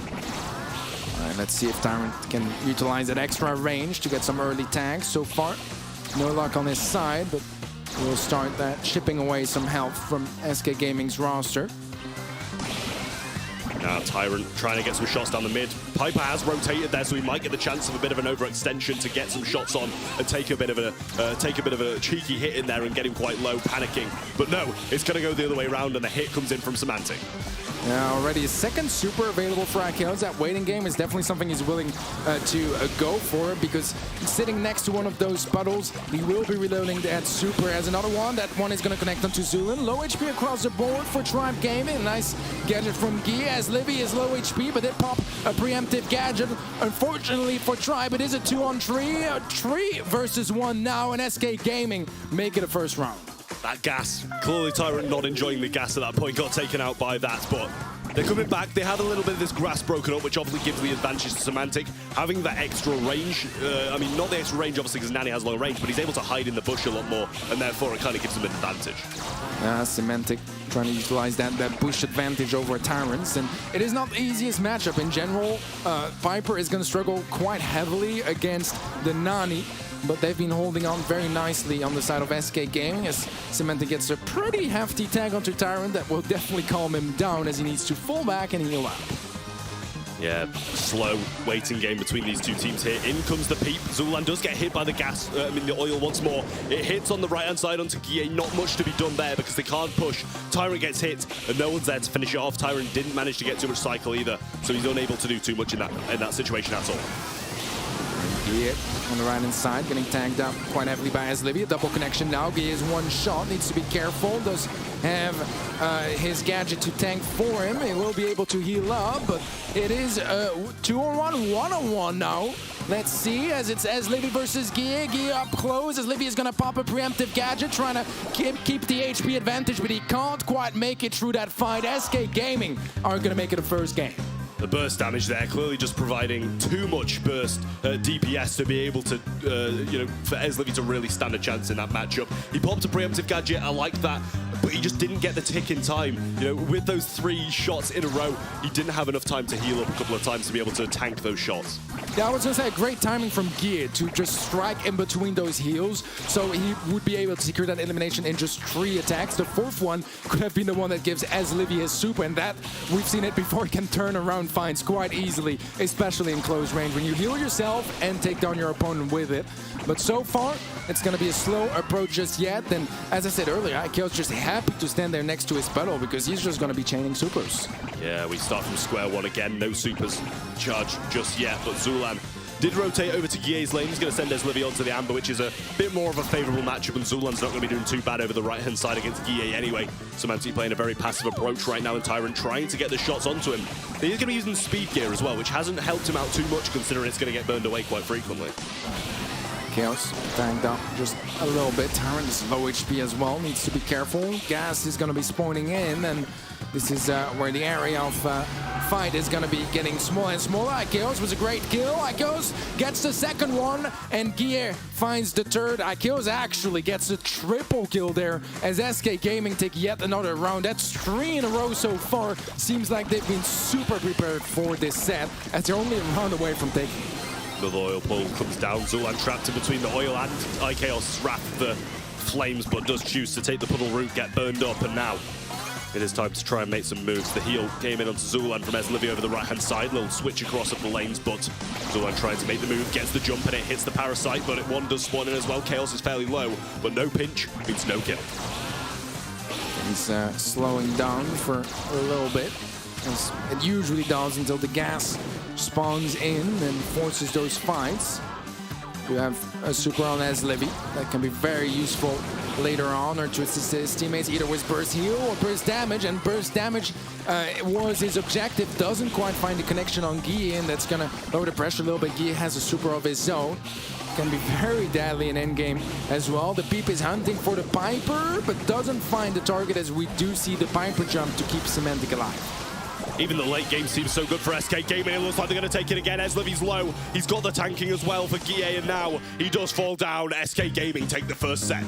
S6: All right, let's see if Tyrant can utilize that extra range to get some early tags. So far, no luck on his side, but we'll start that chipping away some help from SK Gaming's roster.
S5: Now Tyrant trying to get some shots down the mid. Piper has rotated there, so he might get the chance of a bit of an overextension to get some shots on and take a bit of a cheeky hit in there and get him quite low, panicking. But no, it's going to go the other way around, and the hit comes in from Semantic.
S6: Yeah, already a second super available for Akios. That waiting game is definitely something he's willing to go for, because sitting next to one of those puddles, he will be reloading that super as another one. That one is going to connect onto Zulan. Low HP across the board for Tribe Gaming. Nice gadget from Guy, as Livy is low HP, but they pop a preemptive gadget. Unfortunately for Tribe, it is a 2-on-3. 3 versus 1 now, and SK Gaming make it a first round.
S5: That gas, clearly Tyrant not enjoying the gas at that point, got taken out by that, but they're coming back. They had a little bit of this grass broken up, which obviously gives the advantage to Semantic. Having that extra range, I mean, not the extra range, obviously, because Nani has long range, but he's able to hide in the bush a lot more, and therefore it kind of gives him an advantage.
S6: Semantic trying to utilize that bush advantage over Tyrants, and it is not the easiest matchup in general. Piper is going to struggle quite heavily against the Nani, but they've been holding on very nicely on the side of SK Gaming, as Semantic gets a pretty hefty tag onto Tyrant that will definitely calm him down as he needs to fall back and heal up.
S5: Yeah, slow waiting game between these two teams here. In comes the peep. Zulan does get hit by the gas, the oil once more. It hits on the right-hand side onto Guille. Not much to be done there because they can't push. Tyrant gets hit, and no one's there to finish it off. Tyrant didn't manage to get too much cycle either, so he's unable to do too much in that situation at all.
S6: Guille on the right-hand side, getting tagged up quite heavily by Aslivy. A double connection now. Guille is one shot, needs to be careful. Does have his gadget to tank for him. He will be able to heal up, but it is 2-on-1, 1-on-1 now. Let's see, as it's Aslivy versus Guille. Guille up close. Aslivy is going to pop a preemptive gadget, trying to keep the HP advantage, but he can't quite make it through that fight. SK Gaming are going to make it a first game.
S5: The burst damage there, clearly just providing too much burst DPS to be able to, you know, for Aslivy to really stand a chance in that matchup. He popped a preemptive gadget, I like that, but he just didn't get the tick in time. You know, with those 3 shots in a row, he didn't have enough time to heal up a couple of times to be able to tank those shots.
S6: Yeah, I was going to say, great timing from Guille to just strike in between those heals, so he would be able to secure that elimination in just 3 attacks. The 4th one could have been the one that gives Aslivy his super, and that, we've seen it before, can turn around finds quite easily, especially in close range, when you heal yourself and take down your opponent with it. But so far, it's going to be a slow approach just yet, and as I said earlier, Chaos just happy to stand there next to his pedal because he's just going to be chaining supers.
S5: Yeah, we start from square one again. No supers charged just yet, but Zulan did rotate over to Guille's lane. He's going to send Eslivy onto the Amber, which is a bit more of a favorable matchup, and Zulan's not going to be doing too bad over the right-hand side against Guille anyway. Semantic playing a very passive approach right now, and Tyrant trying to get the shots onto him. He's going to be using speed gear as well, which hasn't helped him out too much, considering it's going to get burned away quite frequently.
S6: Chaos tagged up just a little bit. Tyrant is low HP as well, needs to be careful. Gas is going to be spawning in, and this is where the area of fight is going to be getting smaller and smaller. Chaos was a great kill. Chaos gets the second one, and Guille finds the third. Chaos actually gets a triple kill there as SK Gaming take yet another round. That's 3 in a row so far. Seems like they've been super prepared for this set, as they're only a round away from taking it.
S5: The oil pull comes down. Zulan trapped in between the oil and iChaos wrath the flames, but does choose to take the puddle route, get burned up, and now it is time to try and make some moves. The heal came in onto Zulan from Eslivy over the right-hand side. Little switch across up the lanes, but Zulan trying to make the move, gets the jump, and it hits the Parasite, but one does spawn in as well. Chaos is fairly low, but no pinch means no kill.
S6: He's slowing down for a little bit, as it usually does until the gas spawns in and forces those fights. You have a super on Eslivy that can be very useful later on, or to assist his teammates either with burst heal or burst damage, and burst damage was his objective. Doesn't quite find the connection on Guille, and that's gonna lower the pressure a little bit. Guille has a super of his own. Can be very deadly in endgame as well. The Peep is hunting for the Piper, but doesn't find the target, as we do see the Piper jump to keep Semantic alive.
S5: Even the late game seems so good for SK Gaming. It looks like they're going to take it again. Eslivy's low. He's got the tanking as well for Guille, and now he does fall down. SK Gaming take the first set.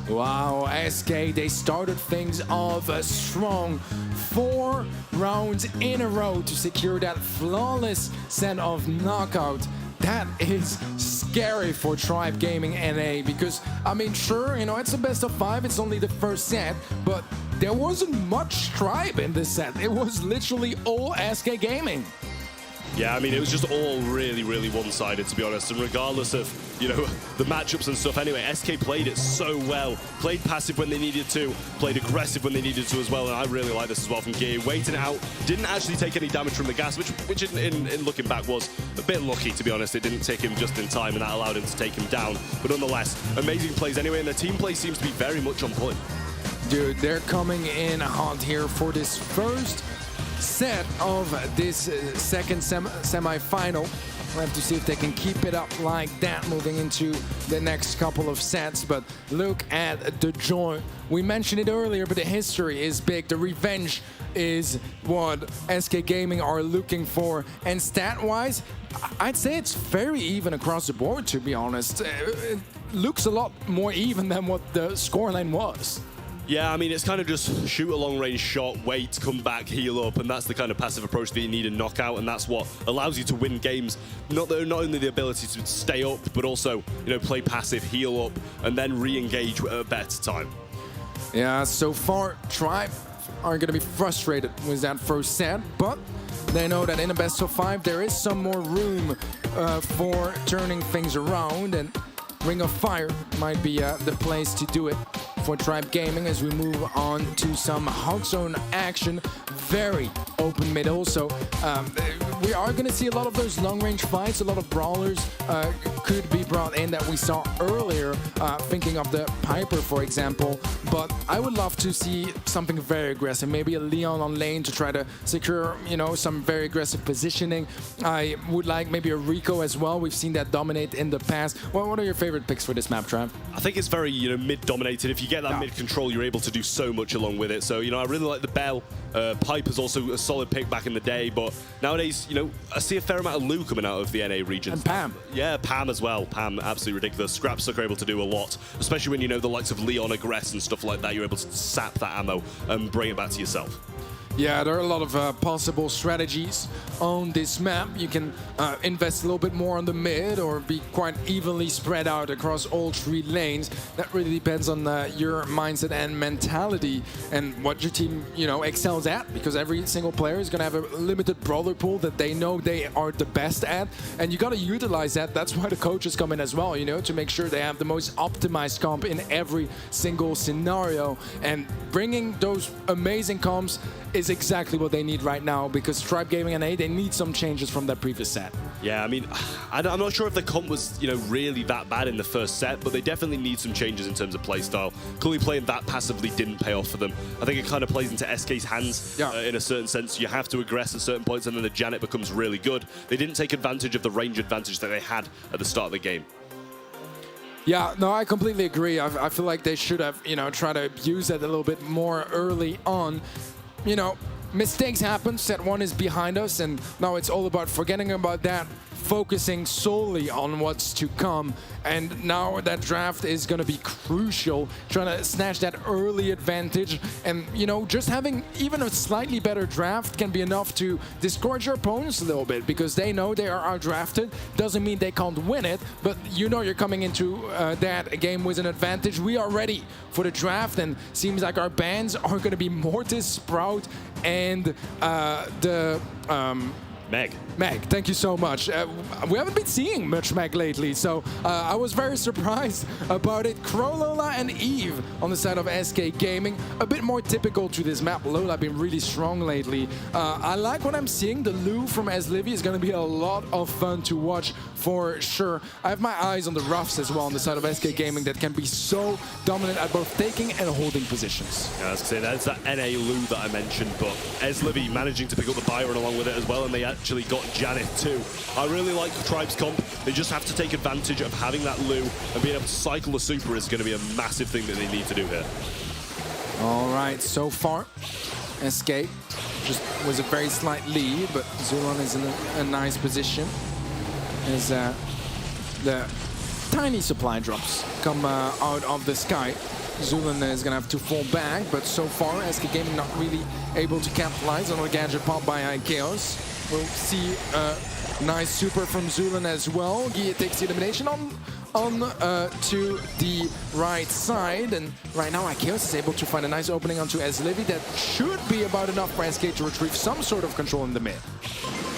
S6: Wow, SK, they started things off strong. 4 rounds in a row to secure that flawless set of knockout. That is scary for Tribe Gaming NA, because, I mean, sure, you know, it's a best of 5, it's only the first set, but there wasn't much Tribe in this set. It was literally all SK Gaming.
S5: Yeah, I mean, it was just all really, really one-sided, to be honest. And regardless of, you know, the matchups and stuff, anyway, SK played it so well. Played passive when they needed to, played aggressive when they needed to as well. And I really like this as well from Guille. Waiting it out, didn't actually take any damage from the gas, which in looking back was a bit lucky, to be honest. It didn't take him just in time, and that allowed him to take him down. But nonetheless, amazing plays anyway, and the team play seems to be very much on point.
S6: Dude, they're coming in hot here for this first set of this second semi-final. We'll have to see if they can keep it up like that moving into the next couple of sets. But look at the joy. We mentioned it earlier, but the history is big. The revenge is what SK Gaming are looking for. And stat-wise, I'd say it's very even across the board, to be honest. It looks a lot more even than what the scoreline was.
S5: Yeah, I mean, it's kind of just shoot a long-range shot, wait, come back, heal up, and that's the kind of passive approach that you need in knockout, and that's what allows you to win games. Not only the ability to stay up, but also, you know, play passive, heal up, and then re-engage at a better time.
S6: Yeah, so far, Tribe are going to be frustrated with that first set, but they know that in a best of 5, there is some more room for turning things around, and Ring of Fire might be the place to do it for Tribe Gaming as we move on to some hot zone action. Very open mid also. We are going to see a lot of those long-range fights. A lot of brawlers could be brought in that we saw earlier, thinking of the Piper, for example. But I would love to see something very aggressive. Maybe a Leon on lane to try to secure, you know, some very aggressive positioning. I would like maybe a Rico as well. We've seen that dominate in the past. Well, what are your favorite picks for this map, Trav?
S5: I think it's very, you know, mid-dominated. If you get that mid control, you're able to do so much along with it. So, you know, I really like the Bell. Piper's also a solid pick back in the day, but nowadays, you know, I see a fair amount of Lou coming out of the NA region.
S6: And Pam.
S5: Yeah, Pam as well. Pam, absolutely ridiculous. Scrapsuck are able to do a lot, especially when, you know, the likes of Leon aggress and stuff like that. You're able to sap that ammo and bring it back to yourself.
S6: Yeah, there are a lot of possible strategies on this map. You can invest a little bit more on the mid or be quite evenly spread out across all 3 lanes. That really depends on your mindset and mentality and what your team, you know, excels at, because every single player is going to have a limited brawler pool that they know they are the best at, and you got to utilize that. That's why the coaches come in as well, you know, to make sure they have the most optimized comp in every single scenario, and bringing those amazing comps is exactly what they need right now, because Tribe Gaming and A, they need some changes from that previous set.
S5: Yeah, I mean, I'm not sure if the comp was, you know, really that bad in the first set, but they definitely need some changes in terms of playstyle. Clearly playing that passively didn't pay off for them. I think it kind of plays into SK's hands in a certain sense. You have to aggress at certain points, and then the Janet becomes really good. They didn't take advantage of the range advantage that they had at the start of the game.
S6: Yeah, no, I completely agree. I feel like they should have, you know, tried to use that a little bit more early on. You know, mistakes happen, set 1 is behind us, and now it's all about forgetting about that, focusing solely on what's to come. And now that draft is going to be crucial, trying to snatch that early advantage. And, you know, just having even a slightly better draft can be enough to discourage your opponents a little bit, because they know they are outdrafted. Doesn't mean they can't win it, but you know you're coming into that game with an advantage. We are ready for the draft, and seems like our bans are going to be Mortis, Sprout, and Meg, thank you so much. We haven't been seeing much Meg lately, so I was very surprised about it. Crow, Lola, and Eve on the side of SK Gaming. A bit more typical to this map. Lola been really strong lately. I like what I'm seeing. The Lou from Eslivy is going to be a lot of fun to watch for sure. I have my eyes on the Ruffs as well on the side of SK Gaming that can be so dominant at both taking and holding positions.
S5: Yeah, I was going to say, that's that NA Lou that I mentioned, but Eslivy managing to pick up the Byron along with it as well, and they actually got Janet too. I really like Tribe's comp. They just have to take advantage of having that Lou, and being able to cycle the super is going to be a massive thing that they need to do here.
S6: All right, so far, SK just was a very slight lead, but Zulon is in a nice position as the tiny supply drops come out of the sky. Zulon is going to have to fall back, but so far, SK Gaming not really able to capitalize on a gadget pop by Chaos. We'll see a nice super from Zulon as well. Gia takes the elimination on to the right side, and right now Chaos is able to find a nice opening onto Eslivy that should be about enough for SK to retrieve some sort of control in the mid.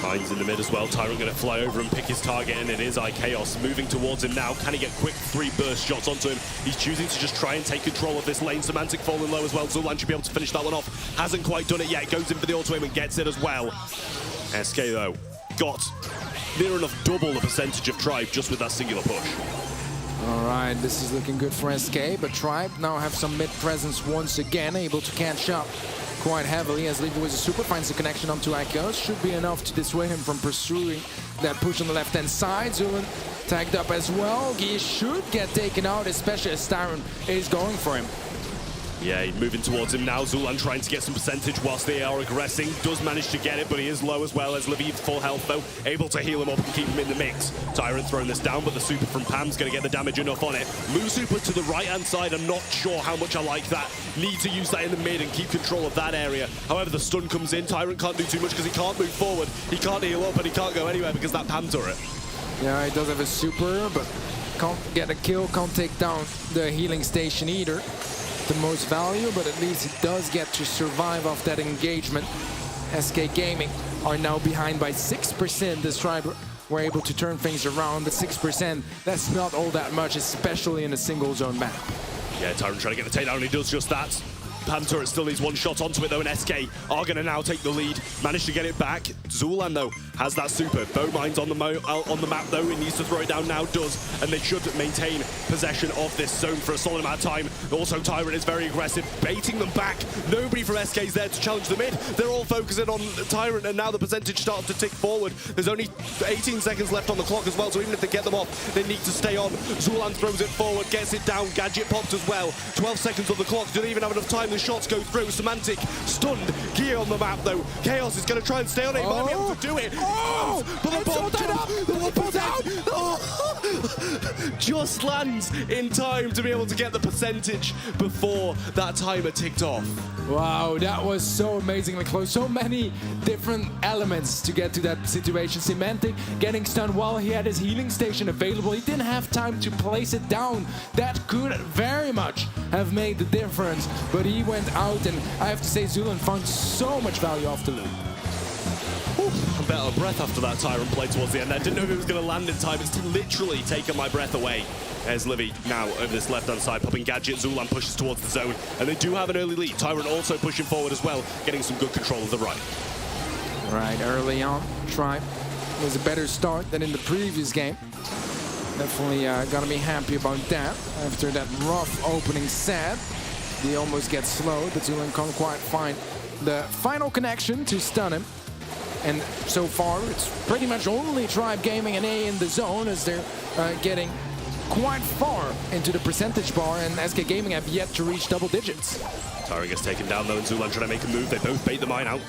S5: Hines in the mid as well. Tyrant going to fly over and pick his target, and it is Chaos moving towards him now. Can he get quick 3 burst shots onto him? He's choosing to just try and take control of this lane. Semantic falling low as well. Zulan should be able to finish that one off. Hasn't quite done it yet. Goes in for the auto aim and gets it as well. SK though got near enough double the percentage of Tribe just with that singular push.
S6: All right, this is looking good for SK, but Tribe now have some mid presence once again, able to catch up quite heavily as Levi with a super finds the connection onto Chaos. Should be enough to dissuade him from pursuing that push on the left-hand side. Zulon tagged up as well. He should get taken out, especially as Tyrant is going for him.
S5: Yeah, he's moving towards him now. Zulan trying to get some percentage whilst they are aggressing. Does manage to get it, but he is low as well as Lviv full health though. Able to heal him up and keep him in the mix. Tyrant throwing this down, but the super from Pam's going to get the damage enough on it. Lou super to the right-hand side. I'm not sure how much I like that. Need to use that in the mid and keep control of that area. However, the stun comes in. Tyrant can't do too much because he can't move forward. He can't heal up and he can't go anywhere because that Pam turret.
S6: Yeah, he does have a super, but can't get a kill, can't take down the healing station either. The most value, but at least he does get to survive off that engagement. SK Gaming are now behind by 6%. This Tribe were able to turn things around, but 6%, that's not all that much, especially in a single zone map.
S5: Yeah, Tyrant trying to get the takedown, he does just that. Pam turret still needs one shot onto it though, and SK are going to now take the lead. Managed to get it back. Zulan though has that super. Bowmine's on the map though. He needs to throw it down now, does, and they should maintain possession of this zone for a solid amount of time. Also, Tyrant is very aggressive, baiting them back. Nobody from SK is there to challenge the mid. They're all focusing on Tyrant, and now the percentage starts to tick forward. There's only 18 seconds left on the clock as well, so even if they get them off, they need to stay on. Zulan throws it forward, gets it down. Gadget popped as well. 12 seconds on the clock. Don't even have enough time. the shots go through. Semantic stunned. Gear on the map though. Chaos is going to try and stay on it. He might be able to do it. But the bomb just lands in time to be able to get the percentage before that timer ticked off.
S6: Wow, that was so amazingly close. So many different elements to get to that situation. Semantic getting stunned while he had his healing station available. He didn't have time to place it down. That could very much have made the difference. But he went out, and I have to say, Zulan found so much value off the loop.
S5: I'm better breath after that Tyrant play towards the end. I didn't know if it was going to land in time. It's literally taken my breath away. There's Livy now over this left-hand side, popping Gadget. Zulan pushes towards the zone, and they do have an early lead. Tyrant also pushing forward as well, getting some good control of the right.
S6: Right, early on, Tribe was a better start than in the previous game. Definitely gonna be happy about that. After that rough opening set, he almost gets slowed, but Zulan can't quite find the final connection to stun him. And so far, it's pretty much only Tribe Gaming and A in the zone, as they're getting quite far into the percentage bar, and SK Gaming have yet to reach double digits.
S5: Tyrant gets taken down though, and Zulan trying to make a move. They both bait the mine out.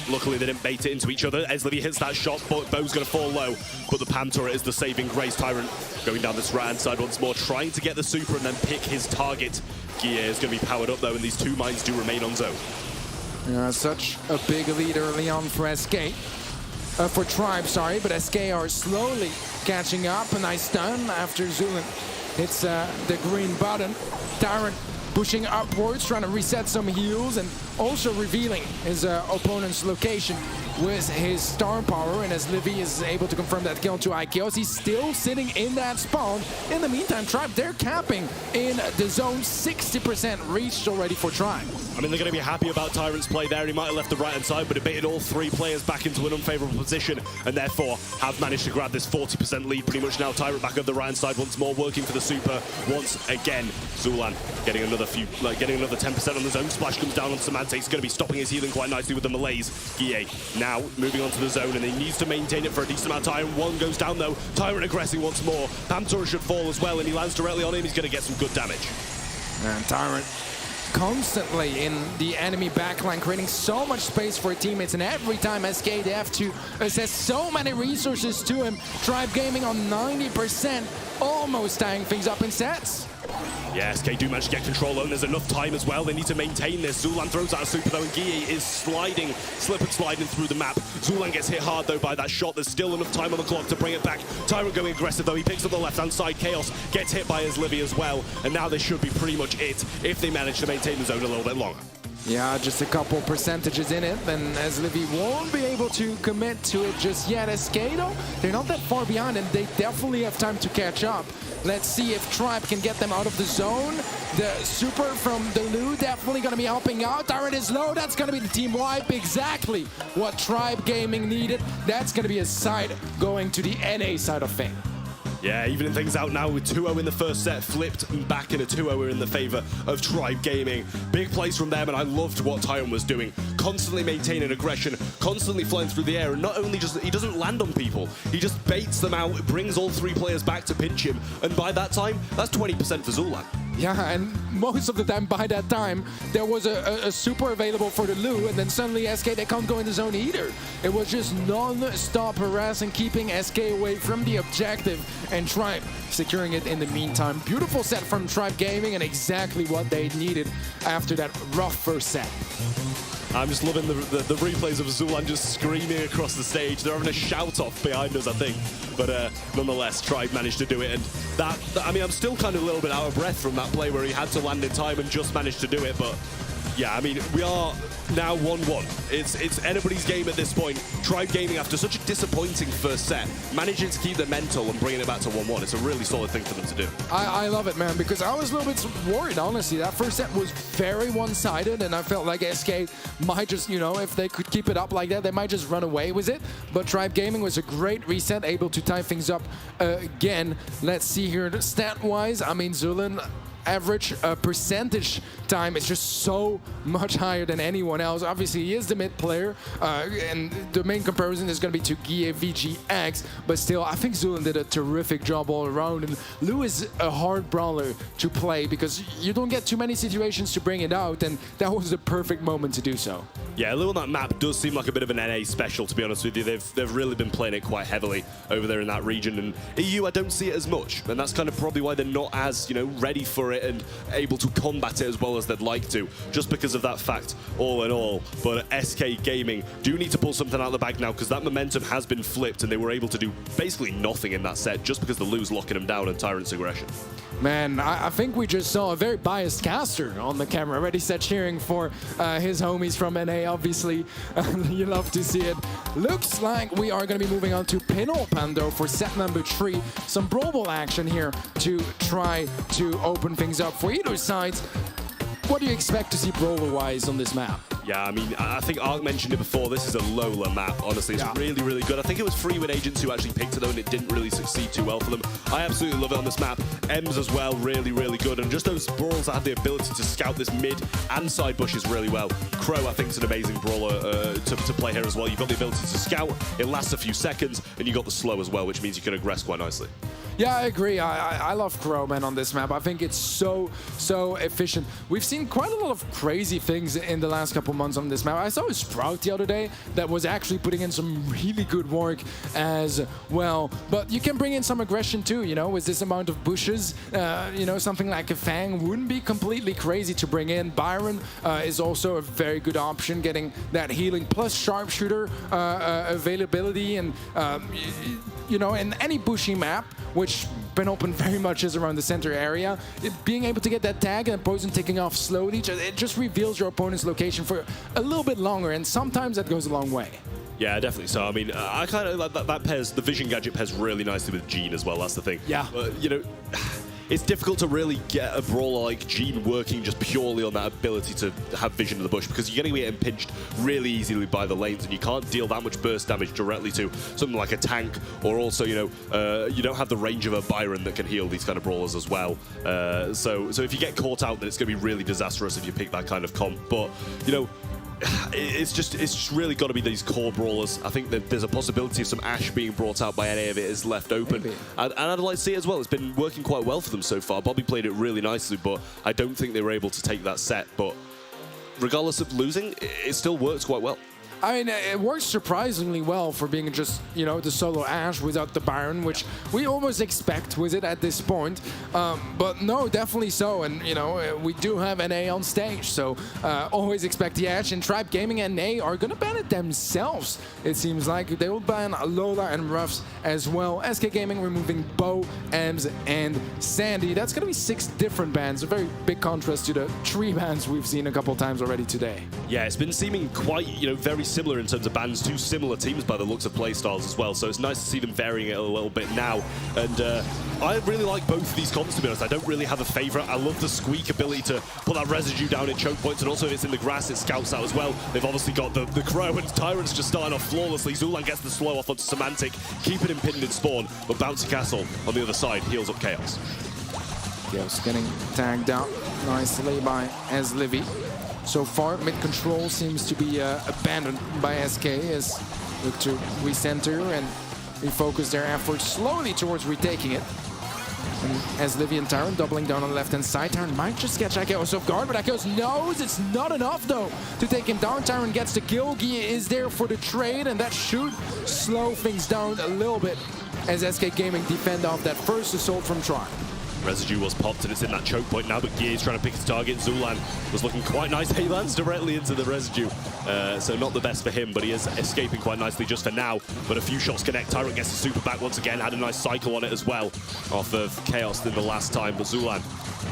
S5: Luckily, they didn't bait it into each other. As Livy hits that shot, but Bo's going to fall low. But the Pam turret is the saving grace. Tyrant going down this right-hand side once more, trying to get the super and then pick his target. Gia is going to be powered up though, and these two mines do remain on zone.
S6: Such a big lead early on for SK. For Tribe, sorry, but SK are slowly catching up. A nice stun after Zulan hits the green button. Tyrant pushing upwards, trying to reset some heals, and also revealing his opponent's location with his star power. And as Livy is able to confirm that kill to Ikeos, he's still sitting in that spawn. In the meantime, Tribe, they're capping in the zone. 60% reached already for Tribe.
S5: I mean, they're going to be happy about Tyrant's play there. He might have left the right-hand side, but it baited all three players back into an unfavorable position, and therefore have managed to grab this 40% lead pretty much now. Tyrant back over the right-hand side once more, working for the super once again. Zulan getting another 10% on the zone. Splash comes down on Semantic. He's going to be stopping his healing quite nicely with the Malaise. Gie now moving on to the zone, and he needs to maintain it for a decent amount of time. One goes down though. Tyrant aggressing once more. Pamtora should fall as well, and he lands directly on him. He's going to get some good damage.
S6: And Tyrant constantly in the enemy backline, creating so much space for teammates, and every time SK, they have to assess so many resources to him. Tribe Gaming on 90%, almost tying things up in sets.
S5: Yeah, SK do manage to get control, and there's enough time as well. They need to maintain this. Zulan throws out a super though, and Gie is sliding, slip and sliding through the map. Zulan gets hit hard though by that shot. There's still enough time on the clock to bring it back. Tyrant going aggressive though. He picks up the left-hand side. Chaos gets hit by his Livy as well. And now this should be pretty much it if they manage to maintain the zone a little bit longer.
S6: Yeah, just a couple percentages in it, then as Livy won't be able to commit to it just yet. SK though, they're not that far behind, and they definitely have time to catch up. Let's see if Tribe can get them out of the zone. The super from the Lu definitely going to be helping out. Tyrant is low. That's going to be the team wipe. Exactly what Tribe Gaming needed. That's going to be a side going to the NA side of things.
S5: Yeah, evening things out now with 2-0 in the first set, flipped and back in a 2-0 in the favor of Tribe Gaming. Big plays from them, and I loved what Tyrant was doing. Constantly maintaining aggression, constantly flying through the air, and not only just, he doesn't land on people, he just baits them out, brings all three players back to pinch him, and by that time, that's 20% for Zulan.
S6: Yeah, and most of the time, by that time, there was a super available for the Lu, and then suddenly SK, they can't go in the zone either. It was just non-stop harassing, keeping SK away from the objective, and Tribe securing it in the meantime. Beautiful set from Tribe Gaming, and exactly what they needed after that rough first set.
S5: I'm just loving the replays of Zulan just screaming across the stage. They're having a shout-off behind us, I think. But nonetheless, Tribe managed to do it. And that, I mean, I'm still kind of a little bit out of breath from that play where he had to land in time and just managed to do it. But yeah, I mean, we are now 1-1. It's anybody's game at this point. Tribe Gaming, after such a disappointing first set, managing to keep their mental and bringing it back to 1-1. It's a really solid thing for them to do.
S6: I love it, man, because I was a little bit worried, honestly. That first set was very one-sided, and I felt like SK might just, you know, if they could keep it up like that, they might just run away with it. But Tribe Gaming was a great reset, able to tie things up again. Let's see here, stat-wise, I mean, Zulan average percentage time is just so much higher than anyone else. Obviously, he is the mid player, and the main comparison is going to be to Guille VGX, but still, I think Zulan did a terrific job all around, and Lou is a hard brawler to play because you don't get too many situations to bring it out, and that was the perfect moment to do so.
S5: Yeah, Lou on that map does seem like a bit of an NA special, to be honest with you. They've really been playing it quite heavily over there in that region, and EU, I don't see it as much, and that's kind of probably why they're not as, ready for it and able to combat it as well as they'd like to, just because of that fact, all in all. But SK Gaming do need to pull something out of the bag now, because that momentum has been flipped, and they were able to do basically nothing in that set, just because the Lou's locking them down and Tyrant's aggression.
S6: Man, I think we just saw a very biased caster on the camera, already set cheering for his homies from NA, obviously. You love to see it. Looks like we are going to be moving on to Pinol Pando for set number 3. Some Brawl Ball action here to try to open things up for either side. What do you expect to see brawler-wise on this map?
S5: Yeah, I mean, I think Ark mentioned it before. This is a Lola map, honestly. It's really, really good. I think it was Freewind Agents who actually picked it, though, and it didn't really succeed too well for them. I absolutely love it on this map. Ems as well, really, really good. And just those brawls that have the ability to scout this mid and side bushes really well. Crow, I think, is an amazing brawler to play here as well. You've got the ability to scout. It lasts a few seconds, and you've got the slow as well, which means you can aggress quite nicely.
S6: Yeah, I agree. I love Crow, man, on this map. I think it's so efficient. We've seen quite a lot of crazy things in the last couple months on this map. I saw a Sprout the other day that was actually putting in some really good work as well. But you can bring in some aggression too, with this amount of bushes. Something like a Fang wouldn't be completely crazy to bring in. Byron is also a very good option, getting that healing plus sharpshooter availability, and in any bushy map, which Penopen very much is around the center area, being able to get that tag and opponent taking off slowly, it just reveals your opponent's location for a little bit longer, and sometimes that goes a long way.
S5: Yeah, definitely so. I mean, I kind of like that pairs, the Vision gadget pairs really nicely with Gene as well, that's the thing.
S6: Yeah.
S5: It's difficult to really get a brawler like Gene working just purely on that ability to have vision of the bush, because you're going to get impinged really easily by the lanes, and you can't deal that much burst damage directly to something like a tank, or also, you don't have the range of a Byron that can heal these kind of brawlers as well. So if you get caught out, then it's going to be really disastrous if you pick that kind of comp. But, it's just really got to be these core brawlers. I think that there's a possibility of some Ashe being brought out by NA if it is left open. And I'd like to see it as well. It's been working quite well for them so far. Bobby played it really nicely, but I don't think they were able to take that set. But regardless of losing, it still works quite well.
S6: I mean, it works surprisingly well for being just, the solo Ashe without the Byron, which we almost expect with it at this point. But no, definitely so. And, we do have NA on stage, so always expect the Ashe. And Tribe Gaming and NA are going to ban it themselves, it seems like. They will ban Lola and Ruffs as well. SK Gaming removing Bo, Ems, and Sandy. That's going to be 6 different bans, a very big contrast to the 3 bans we've seen a couple times already today.
S5: Yeah, it's been seeming quite, very similar in terms of bans to similar teams by the looks of playstyles as well. So it's nice to see them varying it a little bit now. And I really like both of these comps, to be honest. I don't really have a favorite. I love the Squeak ability to put that residue down in choke points, and also if it's in the grass, it scouts out as well. They've obviously got the Crow, and Tyrant's just starting off flawlessly. Zulan gets the slow off onto Semantic, keeping him pinned in spawn, but Bouncy Castle on the other side heals up Chaos.
S6: Chaos getting tagged out nicely by Livy. So far, mid-control seems to be abandoned by SK as look to recenter and refocus their efforts slowly towards retaking it. And as Livy and Tyrant doubling down on the left-hand side, Tyrant might just catch Chaos off guard, but Chaos knows it's not enough, though, to take him down. Tyrant gets the kill. Guille is there for the trade, and that should slow things down a little bit as SK Gaming defend off that first assault from Tribe.
S5: Residue was popped, and it's in that choke point now, but Guille is trying to pick his target. Zulan was looking quite nice. He lands directly into the residue, so not the best for him, but he is escaping quite nicely just for now. But a few shots connect. Tyrant gets the super back once again, had a nice cycle on it as well off of Chaos than the last time, but Zulan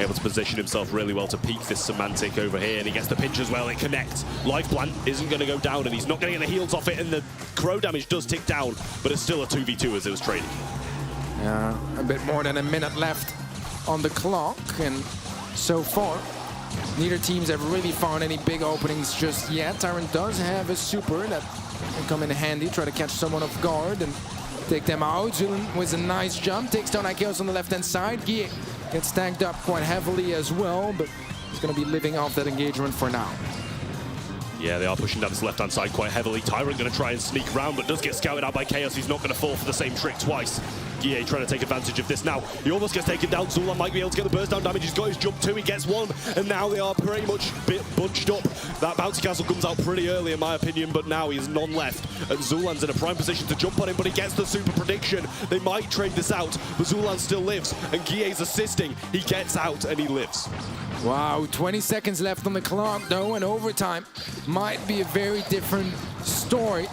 S5: able to position himself really well to peek this Semantic over here, and he gets the pinch as well. It connects. Life Plant isn't going to go down, and he's not going to get the heals off it, and the Crow damage does tick down, but it's still a 2v2 as it was trading.
S6: Yeah, a bit more than a minute left on the clock, and so far neither teams have really found any big openings just yet. Tyrant does have a super that can come in handy, try to catch someone off guard and take them out. Zulan with a nice jump takes down Chaos on the left hand side. Guille gets tagged up quite heavily as well, but he's going to be living off that engagement for now.
S5: Yeah, they are pushing down this left-hand side quite heavily. Tyrant going to try and sneak around, but does get scouted out by Chaos. He's not going to fall for the same trick twice. Guille trying to take advantage of this now. He almost gets taken down. Zulan might be able to get the burst down damage. He's got his jump too. He gets one, and now they are pretty much bunched up. That bouncy castle comes out pretty early, in my opinion, but now he has none left. And Zulan's in a prime position to jump on him, but he gets the super prediction. They might trade this out, but Zulan still lives, and Guille's assisting. He gets out, and he lives.
S6: Wow, 20 seconds left on the clock, though, and overtime might be a very different story.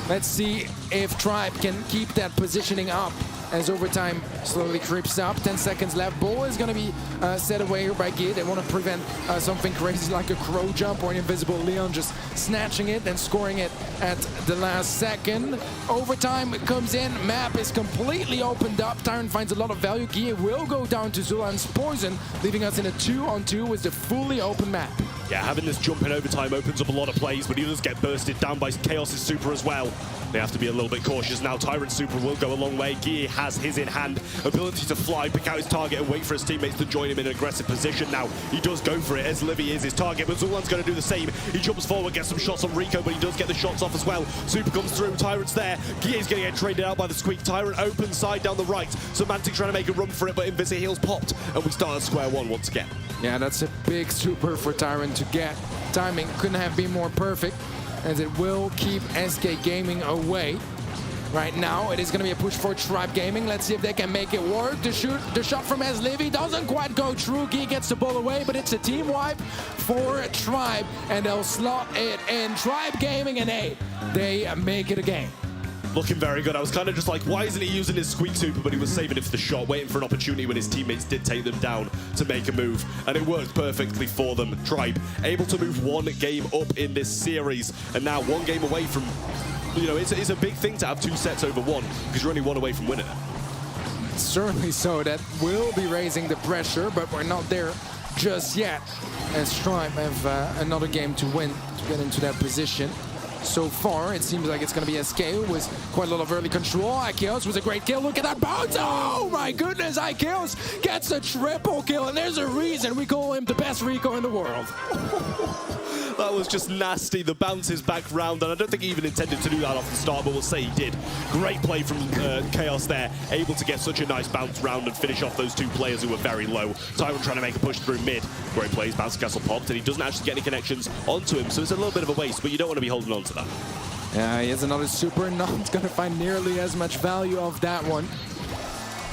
S6: Let's see if Tribe can keep that positioning up as overtime slowly creeps up. 10 seconds left. Ball is going to be set away here by Guille. They want to prevent something crazy like a crow jump or an invisible Leon just snatching it and scoring it at the last second. Overtime comes in. Map is completely opened up. Tyrant finds a lot of value. Guille will go down to Zulan's Poison, leaving us in a 2-on-2 with the fully open map.
S5: Yeah, having this jump in overtime opens up a lot of plays, but he does get bursted down by Chaos's super as well. They have to be a little bit cautious now. Tyrant's super will go a long way. Guille has his in hand. Ability to fly, pick out his target and wait for his teammates to join him in an aggressive position now. He does go for it as Livy is his target, but Zulan's going to do the same. He jumps forward, gets some shots on Rico, but he does get the shots off as well. Super comes through, Tyrant's there. Guille's going to get traded out by the Squeak. Tyrant open side down the right. Semantic trying to make a run for it, but Invisi heals popped, and we start at square one once again.
S6: Yeah, that's a big super for Tyrant to get. Timing couldn't have been more perfect, as it will keep SK Gaming away. Right now, it is going to be a push for Tribe Gaming. Let's see if they can make it work. The shot from Livy doesn't quite go through. Guille gets the ball away, but it's a team wipe for Tribe, and they'll slot it in. Tribe Gaming and A, they make it a game.
S5: Looking very good. I was kind of just like, why isn't he using his Squeak super? But he was saving it for the shot, waiting for an opportunity when his teammates did take them down to make a move. And it worked perfectly for them. Tribe able to move one game up in this series, and now one game away from, you know, it's a big thing to have 2 sets over 1, because you're only 1 away from winning it.
S6: Certainly so. That will be raising the pressure, but we're not there just yet, as Tribe have another game to win to get into that position. So far, it seems like it's going to be SK with quite a lot of early control. Ikeos was a great kill. Look at that bounce. Oh my goodness, Ikeos gets a triple kill, and there's a reason we call him the best Rico in the world.
S5: That was just nasty. The bounce is back round, and I don't think he even intended to do that off the start, but we'll say he did. Great play from Chaos there, able to get such a nice bounce round and finish off those 2 players who were very low. Tyrant trying to make a push through mid. Great plays, bounce castle popped, and he doesn't actually get any connections onto him, so it's a little bit of a waste, but you don't want to be holding on to that.
S6: Yeah, he has another super. Not going to find nearly as much value of that one.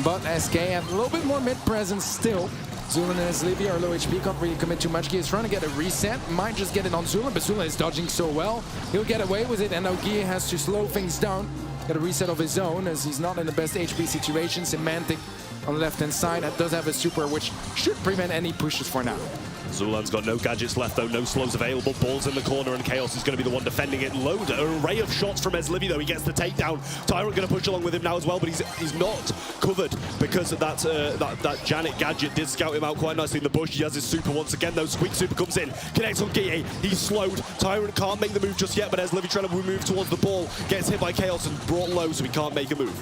S6: But SK have a little bit more mid presence still. Zulan and Livy are low HP, can't really commit too much. Guille is trying to get a reset, might just get it on Zulan, but Zulan is dodging so well. He'll get away with it, and now Guille has to slow things down. Get a reset of his own, as he's not in the best HP situation. Semantic on the left-hand side, that does have a super, which should prevent any pushes for now.
S5: Zulan's got no gadgets left, though, no slows available. Ball's in the corner, and Chaos is going to be the one defending it. Load, an array of shots from Livy, though. He gets the takedown. Tyrant going to push along with him now as well, but he's not covered because of that Janet gadget did scout him out quite nicely in the bush. He has his super once again, though. Squeak super comes in, connects on Guille. He's slowed. Tyrant can't make the move just yet, but Livy trying to move towards the ball. Gets hit by Chaos and brought low, so he can't make a move.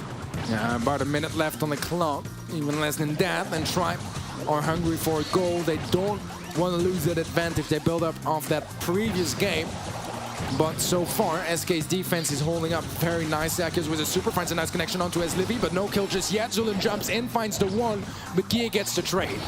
S6: Yeah, about a minute left on the clock, even less than that, and Tribe are hungry for a goal. They don't want to lose that advantage they built up off that previous game. But so far, SK's defense is holding up very nicely. Akis with a super, finds a nice connection onto Livy, but no kill just yet. Zulan jumps in, finds the 1, but Guille gets the trade.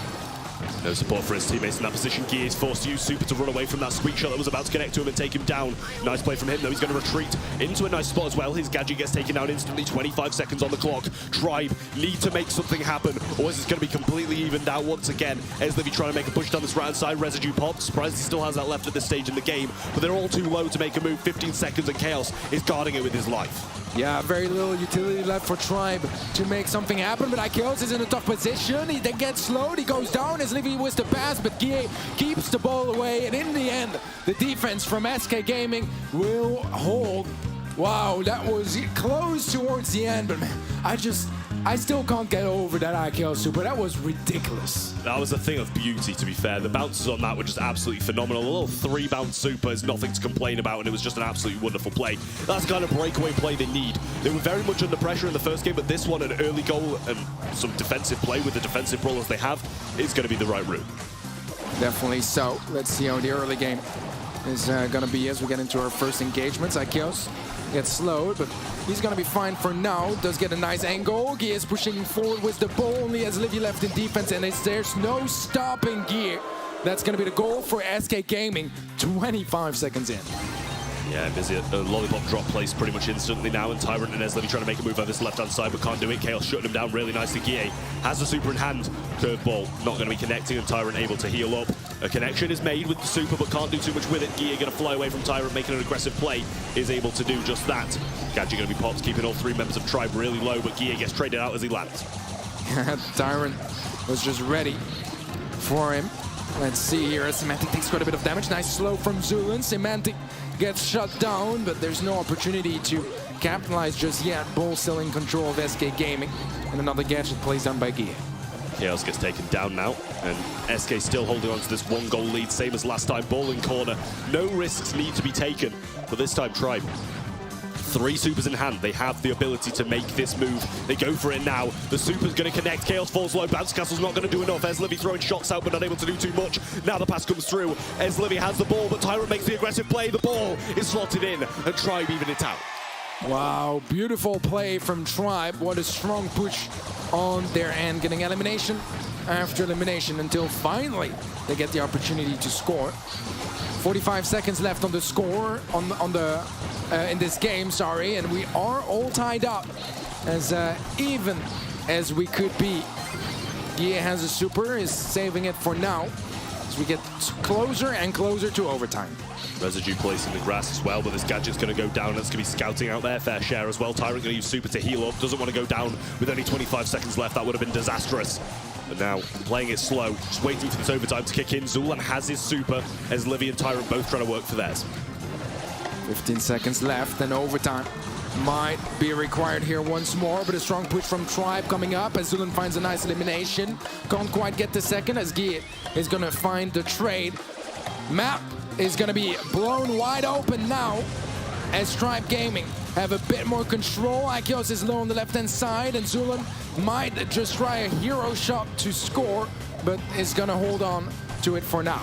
S5: No support for his teammates in that position. Guille is forced to use super to run away from that Squeak shot that was about to connect to him and take him down. Nice play from him, though. He's going to retreat into a nice spot as well. His gadget gets taken down instantly. 25 seconds on the clock. Tribe need to make something happen, or is it going to be completely evened out once again? Livy trying to make a push down this right-hand side. Residue popped. Surprised he still has that left at this stage in the game, but they're all too low to make a move. 15 seconds, and Chaos is guarding it with his life.
S6: Yeah, very little utility left for Tribe to make something happen, but Ikeos is in a tough position. He then gets slowed, he goes down as Livy was the pass, but Guille keeps the ball away, and in the end, the defense from SK Gaming will hold. Wow, that was close towards the end, but man, I I still can't get over that IKL super. That was ridiculous.
S5: That was a thing of beauty, to be fair. The bounces on that were just absolutely phenomenal. A little 3-bounce super is nothing to complain about, and it was just an absolutely wonderful play. That's the kind of breakaway play they need. They were very much under pressure in the first game, but this one, an early goal and some defensive play with the defensive brawlers they have, is going to be the right route.
S6: Definitely so. Let's see how the early game is going to be as we get into our first engagements. Ikios gets slowed, but he's going to be fine for now. Does get a nice angle. Guy is pushing forward with the ball. Only has Livy left in defense, and there's no stopping Guy. That's going to be the goal for SK Gaming 25 seconds in.
S5: Yeah, busy. A lollipop drop placed pretty much instantly now, and Tyrant and Eslevy trying to make a move over this left-hand side, but can't do it. Chaos shutting him down really nicely. Guy has the super in hand. Curveball not going to be connecting, and Tyrant able to heal up. A connection is made with the super, but can't do too much with it. Guy going to fly away from Tyrant, making an aggressive play. Is able to do just that. Gadget going to be popped, keeping all 3 members of Tribe really low, but Guy gets traded out as he lands.
S6: Tyrant was just ready for him. Let's see here. Semantic takes quite a bit of damage. Nice slow from Zulan. Semantic gets shut down, but there's no opportunity to capitalize just yet. Bull still in control of SK Gaming, and another gadget plays down by Guy.
S5: Chaos gets taken down now, and SK still holding on to this 1-goal lead, same as last time. Ball in corner. No risks need to be taken, but this time Tribe. 3 supers in hand. They have the ability to make this move. They go for it now. The super's going to connect. Chaos falls low. Bounce Castle's not going to do enough. Eslevy throwing shots out, but not able to do too much. Now the pass comes through. Eslevy has the ball, but Tyrant makes the aggressive play. The ball is slotted in, and Tribe even it out.
S6: Wow, beautiful play from Tribe. What a strong push on their end, getting elimination after elimination until finally they get the opportunity to score. 45 seconds left on the score in this game, sorry, and we are all tied up as even as we could be. Guy has a super, is saving it for now as we get closer and closer to overtime.
S5: Residue placed in the grass as well, but this gadget's going to go down. That's going to be scouting out their fair share as well. Tyrant going to use super to heal up. Doesn't want to go down with only 25 seconds left. That would have been disastrous. But now, playing it slow, just waiting for this overtime to kick in. Zulan has his super, as Livy and Tyrant both trying to work for theirs.
S6: 15 seconds left, and overtime might be required here once more, but a strong push from Tribe coming up as Zulan finds a nice elimination. Can't quite get the second as Guy is going to find the trade. Map is going to be blown wide open now as Tribe Gaming have a bit more control. Ikios is low on the left-hand side, and Zulan might just try a hero shot to score, but is going to hold on to it for now.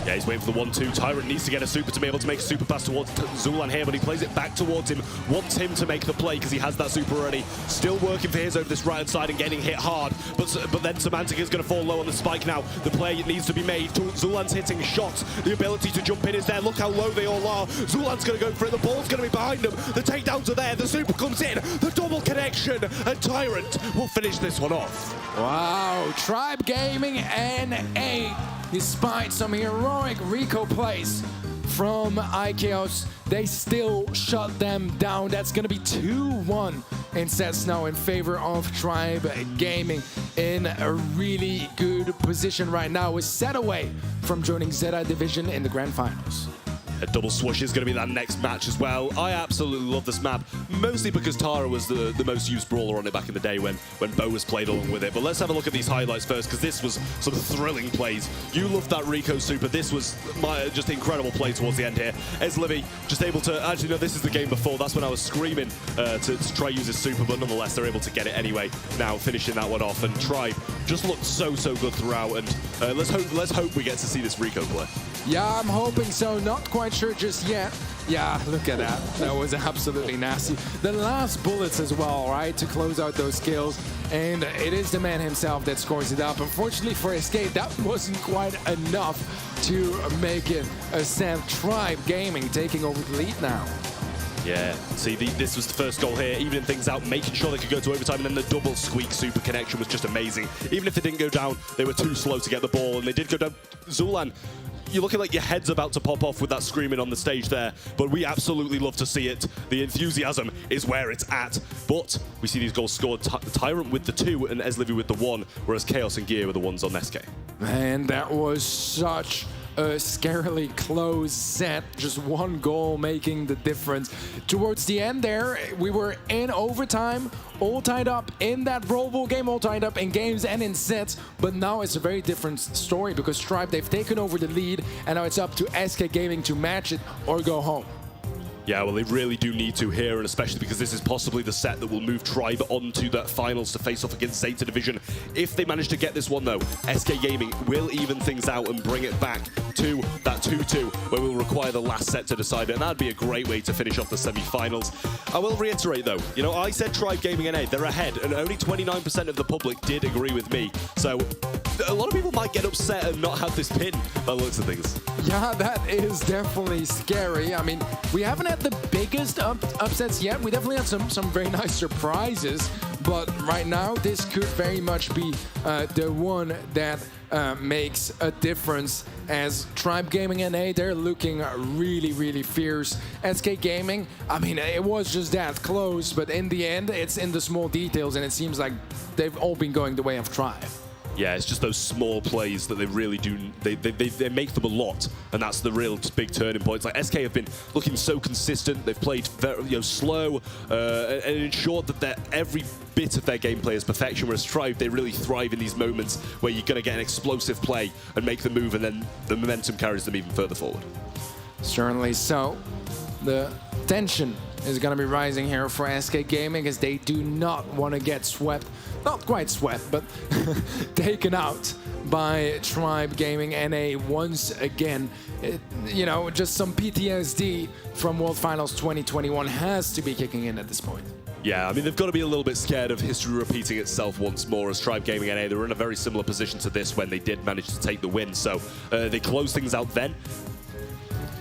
S5: Yeah, he's waiting for the 1-2. Tyrant needs to get a super to be able to make a super pass towards Zulan here, but he plays it back towards him. Wants him to make the play because he has that super already. Still working for his over this right-hand side and getting hit hard. But then Semantic is going to fall low on the spike now. The play needs to be made. Zulan's hitting shots. The ability to jump in is there. Look how low they all are. Zulan's going to go for it. The ball's going to be behind him. The takedowns are there. The super comes in. The double connection. And Tyrant will finish this one off.
S6: Wow, Tribe Gaming NA. Despite some heroic Rico plays from Ikios, they still shut them down. That's going to be 2-1 in sets now in favor of Tribe Gaming, in a really good position right now, with set away from joining Zeta Division in the Grand Finals.
S5: A double swoosh is going to be that next match as well. I absolutely love this map, mostly because Tara was the most used brawler on it back in the day when Bo was played along with it. But let's have a look at these highlights first, because this was some thrilling plays. You loved that Rico super. This was just incredible play towards the end here. Eslevy just able to, actually no, this is the game before. That's when I was screaming to try use his super, but nonetheless they're able to get it anyway. Now finishing that one off, and Tribe just looked so good throughout. And let's hope we get to see this Rico play.
S6: Yeah, I'm hoping so. Not quite sure just yet. Yeah, look at that. That was absolutely nasty. The last bullets as well, right, to close out those kills. And it is the man himself that scores it up. Unfortunately for Escape, that wasn't quite enough to make it a set. Tribe Gaming taking over the lead now.
S5: Yeah, see, this was the first goal here, evening things out, making sure they could go to overtime, and then the double squeak super connection was just amazing. Even if they didn't go down, they were too slow to get the ball, and they did go down. Zulan, you're looking like your head's about to pop off with that screaming on the stage there, but we absolutely love to see it. The enthusiasm is where it's at, but we see these goals scored. Tyrant with the 2 and Eslevy with the 1, whereas Chaos and Gear were the ones on SK.
S6: Man, that was such a scarily close set, just one goal making the difference. Towards the end there, we were in overtime, all tied up in that Brawl Ball game, all tied up in games and in sets, but now it's a very different story because Tribe, they've taken over the lead, and now it's up to SK Gaming to match it or go home.
S5: Yeah, well, they really do need to here, and especially because this is possibly the set that will move Tribe onto that finals to face off against Zeta Division. If they manage to get this one, though, SK Gaming will even things out and bring it back to that 2-2, where we'll require the last set to decide it, and that'd be a great way to finish off the semi-finals. I will reiterate, though, you know, I said Tribe Gaming NA, they're ahead, and only 29% of the public did agree with me. So a lot of people might get upset and not have this pin by the looks of things.
S6: Yeah, that is definitely scary. I mean, we haven't had the biggest upsets yet. We definitely had some very nice surprises, but right now this could very much be the one that makes a difference, as Tribe Gaming NA, they're looking really, really fierce. SK Gaming, I mean, it was just that close, but in the end, it's in the small details, and it seems like they've all been going the way of Tribe.
S5: Yeah, it's just those small plays that they really do, they make them a lot, and that's the real big turning points. Like, SK have been looking so consistent, they've played very, slow, and ensured that every bit of their gameplay is perfection, whereas Tribe, they really thrive in these moments where you're going to get an explosive play and make the move, and then the momentum carries them even further forward.
S6: Certainly so. The tension is going to be rising here for SK Gaming, as they do not want to get swept. Not quite swept, but taken out by Tribe Gaming NA once again. You know, just some PTSD from World Finals 2021 has to be kicking in at this point.
S5: Yeah, I mean, they've got to be a little bit scared of history repeating itself once more, as Tribe Gaming NA, they were in a very similar position to this when they did manage to take the win. So they closed things out then.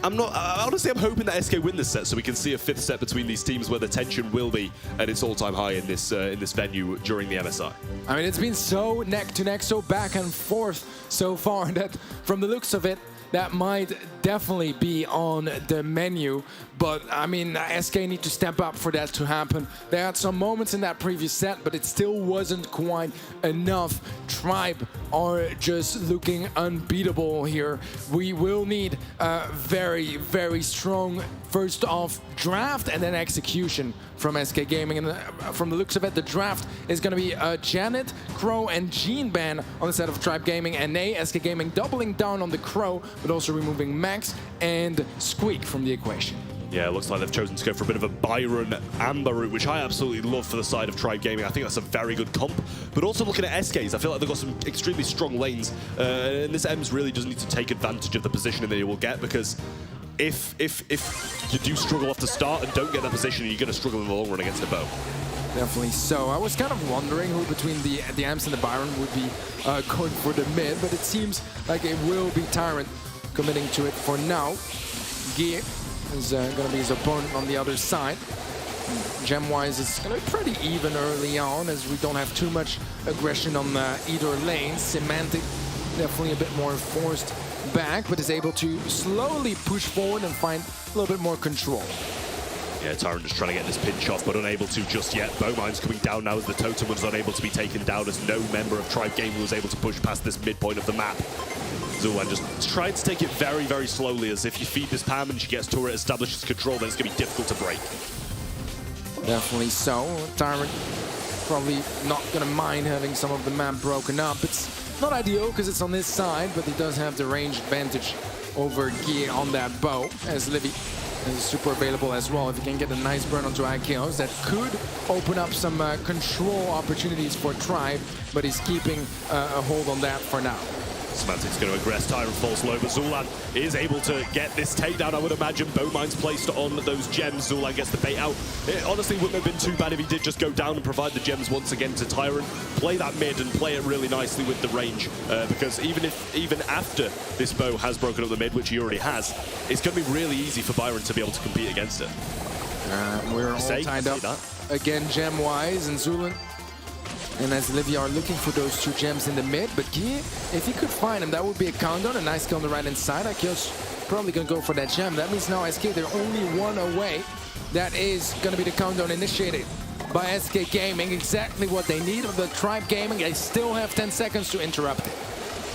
S5: Honestly, I'm hoping that SK win this set so we can see a fifth set between these teams where the tension will be at its all-time high in this venue during the MSI.
S6: I mean, it's been so neck to neck, so back and forth so far that from the looks of it, that might definitely be on the menu. But, I mean, SK need to step up for that to happen. They had some moments in that previous set, but it still wasn't quite enough. Tribe are just looking unbeatable here. We will need a very, very strong first off draft and then execution from SK Gaming. And from the looks of it, the draft is going to be Janet, Crow, and Gene Ban on the set of Tribe Gaming NA. SK Gaming doubling down on the Crow, but also removing Max and Squeak from the equation.
S5: Yeah, it looks like they've chosen to go for a bit of a Byron Amber route, which I absolutely love for the side of Tribe Gaming. I think that's a very good comp. But also looking at SKs, I feel like they've got some extremely strong lanes. And this EMS really does need to take advantage of the positioning that he will get, because if you do struggle off the start and don't get that position, you're going to struggle in the long run against the bow.
S6: Definitely so. I was kind of wondering who between the Amps and the Byron would be going for the mid, but it seems like it will be Tyrant committing to it for now. Gear is going to be his opponent on the other side. Gem-wise, it's going to be pretty even early on, as we don't have too much aggression on either lane. Semantic definitely a bit more forced back, but is able to slowly push forward and find a little bit more control.
S5: Yeah, Tyrant just trying to get this pinch off, but unable to just yet. Bowmine's coming down now as the totem was unable to be taken down, as no member of Tribe Gaming was able to push past this midpoint of the map. Zulan just trying to take it very, very slowly, as if you feed this Pam and she gets turret, establishes control, then it's going to be difficult to break.
S6: Definitely so. Tyrant probably not going to mind having some of the map broken up. It's not ideal because it's on this side, but he does have the range advantage over Gear on that bow, as Livy is super available as well. If you can get a nice burn onto IKOs, that could open up some control opportunities for Tribe, but he's keeping a hold on that for now.
S5: Semantic's going to aggress, Tyrant falls low, but Zulan is able to get this takedown. I would imagine Bowmine's placed on those gems. Zulan gets the bait out. It honestly wouldn't have been too bad if he did just go down and provide the gems once again to Tyrant. Play that mid and play it really nicely with the range, because even after this bow has broken up the mid, which he already has, it's going to be really easy for Byron to be able to compete against it.
S6: We're all tied up again gem-wise, and Zulan and as Livy are looking for those two gems in the mid, but Guy, if he could find them, that would be a countdown, a nice kill on the right-hand side. IKO's probably going to go for that gem. That means now SK, they're only one away. That is going to be the countdown initiated by SK Gaming. Exactly what they need of the Tribe Gaming. They still have 10 seconds to interrupt it.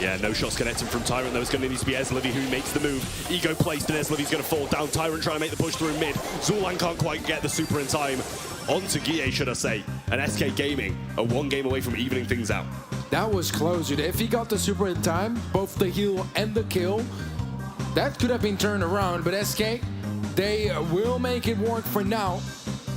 S5: Yeah, no shots connecting from Tyrant, though. It's going to need to be Ezlivy who makes the move. Ego placed, and Ezlivy's going to fall down. Tyrant trying to make the push through mid. Zulan can't quite get the super in time. On to Guille, should I say. And SK Gaming are one game away from evening things out.
S6: That was close, dude. If he got the super in time, both the heal and the kill, that could have been turned around. But SK, they will make it work for now.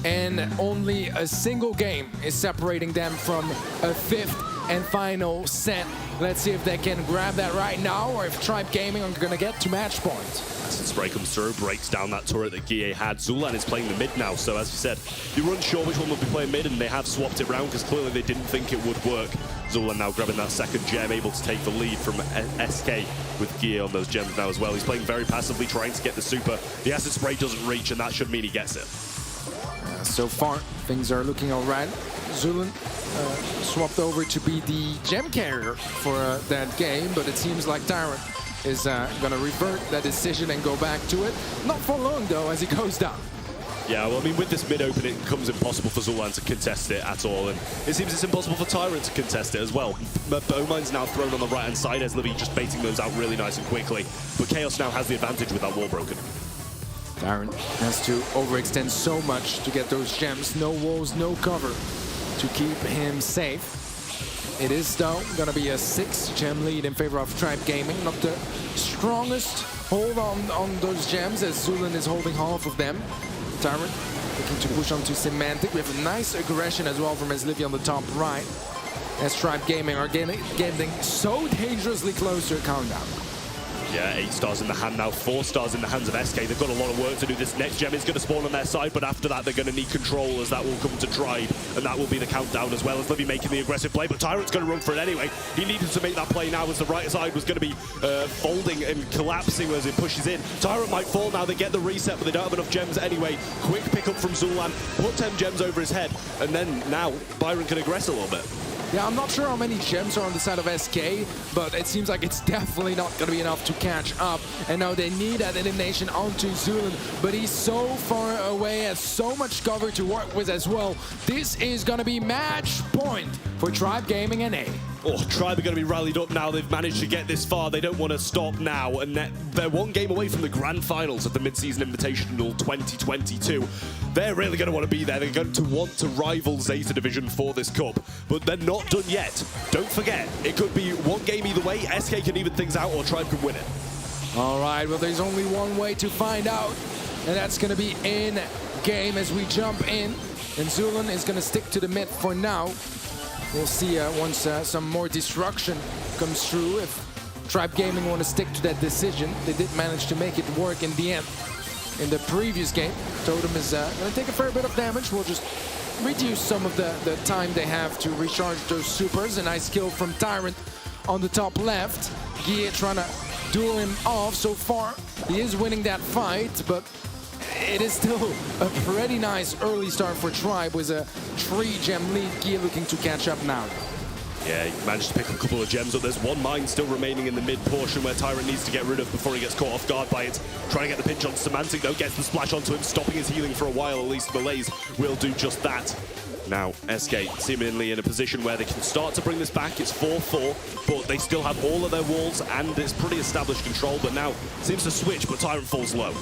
S6: And only a single game is separating them from a fifth and final set. Let's see if they can grab that right now, or if Tribe Gaming are going to get to match point.
S5: Acid Spray comes through, breaks down that turret that Guille had. Zulan is playing the mid now, so as you said, you were unsure which one would be playing mid, and they have swapped it around because clearly they didn't think it would work. Zulan now grabbing that second gem, able to take the lead from SK with Guille on those gems now as well. He's playing very passively, trying to get the super. The Acid Spray doesn't reach, and that should mean he gets it.
S6: So far, things are looking all right. Zulan swapped over to be the gem carrier for that game, but it seems like Tyrant is going to revert that decision and go back to it. Not for long, though, as he goes down.
S5: Yeah, well, I mean, with this mid open, it becomes impossible for Zulan to contest it at all, and it seems it's impossible for Tyrant to contest it as well. Bowmine's now thrown on the right-hand side, as Livy just baiting those out really nice and quickly, but Chaos now has the advantage with that wall broken.
S6: Tyrant has to overextend so much to get those gems. No walls, no cover to keep him safe. It is, though, going to be a 6-gem lead in favor of Tribe Gaming. Not the strongest hold on those gems, as Zulan is holding half of them. Tyrant looking to push onto Semantic. We have a nice aggression as well from Ezlivy on the top right, as Tribe Gaming are getting so dangerously close to a countdown.
S5: Yeah, 8 stars in the hand now, 4 stars in the hands of SK. They've got a lot of work to do. This next gem is going to spawn on their side, but after that, they're going to need control, as that will come to Tribe, and that will be the countdown as well, as Livy making the aggressive play, but Tyrant's going to run for it anyway. He needed to make that play now, as the right side was going to be folding and collapsing as it pushes in. Tyrant might fall now. They get the reset, but they don't have enough gems anyway. Quick pickup from Zulan, put 10 gems over his head, and then now Byron can aggress a little bit.
S6: Yeah, I'm not sure how many gems are on the side of SK, but it seems like it's definitely not going to be enough to catch up. And now they need that elimination onto Zulan, but he's so far away, has so much cover to work with as well. This is going to be match point for Tribe Gaming and A.
S5: Oh, Tribe are going to be rallied up now. They've managed to get this far. They don't want to stop now. And they're one game away from the grand finals of the Mid-Season Invitational 2022. They're really going to want to be there. They're going to want to rival Zeta Division for this cup. But they're not done yet. Don't forget, it could be one game either way. SK can even things out, or Tribe can win it.
S6: All right, well, there's only one way to find out, and that's going to be in game as we jump in. And Zulan is going to stick to the mid for now. We'll see once some more destruction comes through if Tribe Gaming want to stick to that decision. They did manage to make it work in the end. In the previous game, Totem is going to take a fair bit of damage. We'll just reduce some of the time they have to recharge those supers. A nice kill from Tyrant on the top left. Guille trying to duel him off. So far, he is winning that fight, but it is still a pretty nice early start for Tribe with a 3-gem lead. Guille looking to catch up now.
S5: Yeah, he managed to pick up a couple of gems up. There's one mine still remaining in the mid portion where Tyrant needs to get rid of before he gets caught off guard by it. Trying to get the pinch on Semantic, though, gets the splash onto him, stopping his healing for a while. At least Malaise will do just that. Now, SK seemingly in a position where they can start to bring this back. It's 4-4, but they still have all of their walls, and it's pretty established control, but now seems to switch, but Tyrant falls low.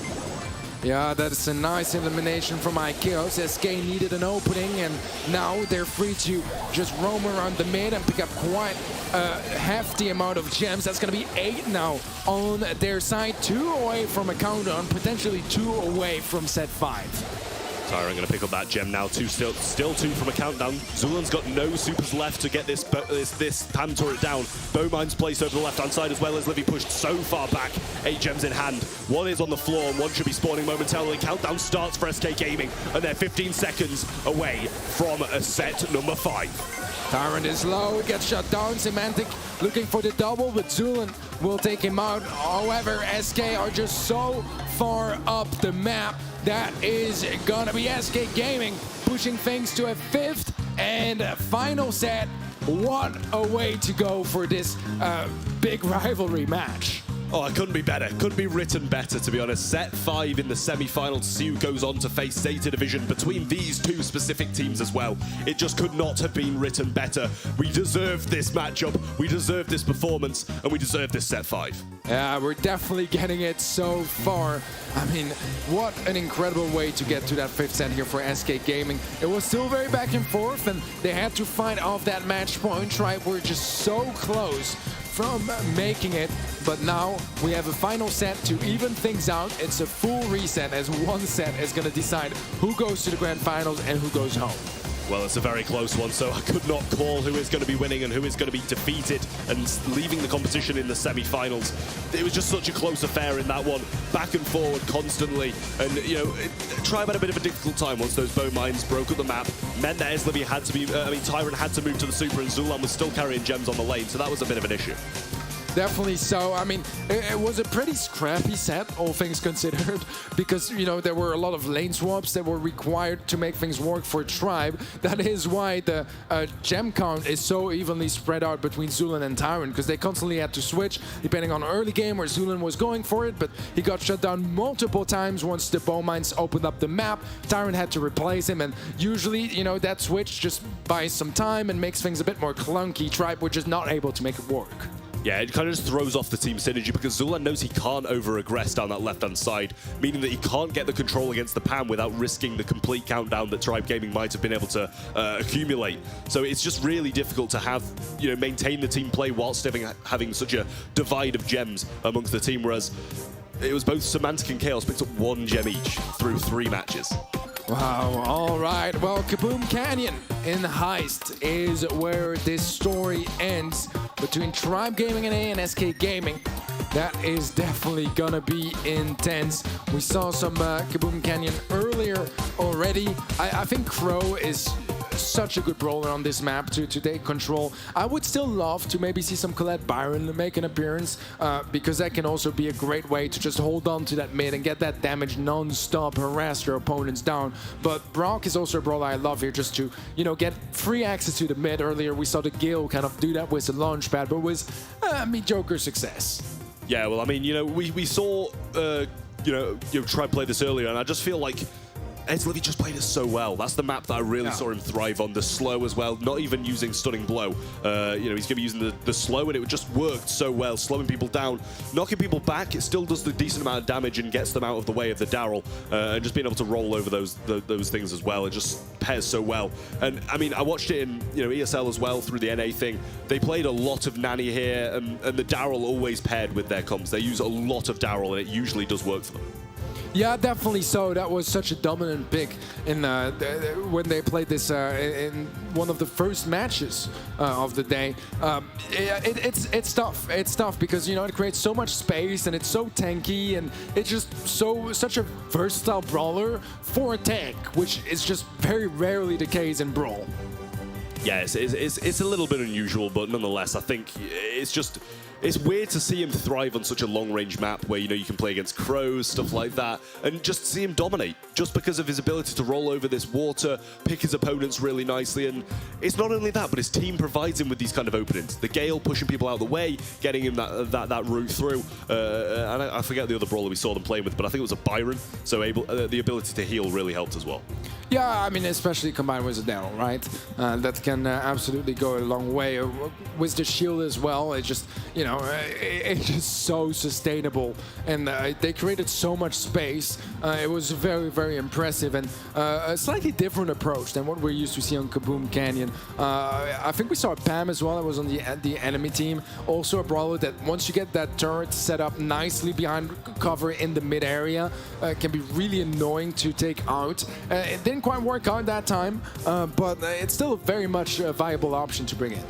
S6: Yeah, that's a nice elimination from Ikeos. SK needed an opening, and now they're free to just roam around the mid and pick up quite a hefty amount of gems. That's going to be 8 now on their side. 2 away from a countdown, potentially 2 away from set 5.
S5: Tyrant going to pick up that gem now. Still 2 from a countdown. Zulan's got no supers left to get this PAM turret down. Bowmine's placed over the left-hand side as well, as Livy pushed so far back. 8 gems in hand. 1 is on the floor and 1 should be spawning momentarily. Countdown starts for SK Gaming, and they're 15 seconds away from a set number 5.
S6: Tyrant is low, gets shut down. Semantic looking for the double, but Zulan will take him out. However, SK are just so far up the map. That is gonna be SK Gaming pushing things to a 5th and final set. What a way to go for this big rivalry match.
S5: Oh, it couldn't be better. Couldn't be written better, to be honest. Set 5 in the semi-final. Sue goes on to face Zeta Division between these two specific teams as well. It just could not have been written better. We deserved this matchup. We deserved this performance, and we deserve this set 5.
S6: Yeah, we're definitely getting it so far. I mean, what an incredible way to get to that 5th set here for SK Gaming. It was still very back and forth, and they had to fight off that match point, right? We're just so close from making it, but now we have a final set to even things out. It's a full reset, as one set is going to decide who goes to the grand finals and who goes home.
S5: Well, it's a very close one, so I could not call who is going to be winning and who is going to be defeated and leaving the competition in the semi-finals. It was just such a close affair in that one, back and forward constantly. And, you know, Tribe had a bit of a difficult time once those bow mines broke up the map. Meant that Esleby had to be, Tyrant had to move to the super, and Zulan was still carrying gems on the lane, so that was a bit of an issue.
S6: Definitely so. I mean, it was a pretty scrappy set, all things considered, because, you know, there were a lot of lane swaps that were required to make things work for Tribe. That is why the gem count is so evenly spread out between Zulan and Tyrant, because they constantly had to switch, depending on early game where Zulan was going for it, but he got shut down multiple times once the bow mines opened up the map. Tyrant had to replace him, and usually, you know, that switch just buys some time and makes things a bit more clunky. Tribe were just not able to make it work.
S5: Yeah, it kind of just throws off the team synergy because Zulan knows he can't over-aggress down that left-hand side, meaning that he can't get the control against the PAM without risking the complete countdown that Tribe Gaming might have been able to accumulate. So it's just really difficult to have, you know, maintain the team play whilst having such a divide of gems amongst the team, whereas it was both Semantic and Chaos picked up 1 gem each through 3 matches.
S6: Wow, all right. Well, Kaboom Canyon in Heist is where this story ends between Tribe Gaming and A and SK Gaming. That is definitely gonna be intense. We saw some Kaboom Canyon earlier already. I think Crow is such a good brawler on this map to take control. I would still love to maybe see some Colette Byron make an appearance because that can also be a great way to just hold on to that mid and get that damage non-stop, harass your opponents down. But Brock is also a brawler I love here just to, you know, get free access to the mid. Earlier we saw the Gale kind of do that with the launch pad, but was mediocre success.
S5: Yeah, well, I mean, you know, we saw, Tribe play this earlier, and I just feel like Esleby just played it so well. That's the map that I really saw him thrive on. The slow as well, not even using Stunning Blow. He's going to be using the slow, and it just worked so well, slowing people down, knocking people back. It still does the decent amount of damage and gets them out of the way of the Daryl, and just being able to roll over those things as well. It just pairs so well. And I mean, I watched it in ESL as well through the NA thing. They played a lot of Nanny here, and the Daryl always paired with their comps. They use a lot of Daryl, and it usually does work for them.
S6: Yeah, definitely so. That was such a dominant pick in when they played this in one of the first matches of the day. It's tough. It's tough because, you know, it creates so much space and it's so tanky and it's just such a versatile brawler for a tank, which is just very rarely the case in Brawl.
S5: Yeah, it's a little bit unusual, but nonetheless, I think it's weird to see him thrive on such a long-range map where, you know, you can play against crows, stuff like that, and just see him dominate just because of his ability to roll over this water, pick his opponents really nicely. And it's not only that, but his team provides him with these kind of openings. The Gale pushing people out of the way, getting him that route through. And I forget the other brawler we saw them playing with, but I think it was a Byron. So the ability to heal really helped as well.
S6: Yeah, I mean, especially combined with the Daryl, right? That can absolutely go a long way. With the shield as well, it just, you know, it's just so sustainable. And they created so much space. It was very, very impressive and a slightly different approach than what we're used to see on Kaboom Canyon. I think we saw a Pam as well that was on the enemy team. Also a brawler that once you get that turret set up nicely behind cover in the mid area, can be really annoying to take out. It didn't quite work out that time, but it's still very much a viable option to bring in.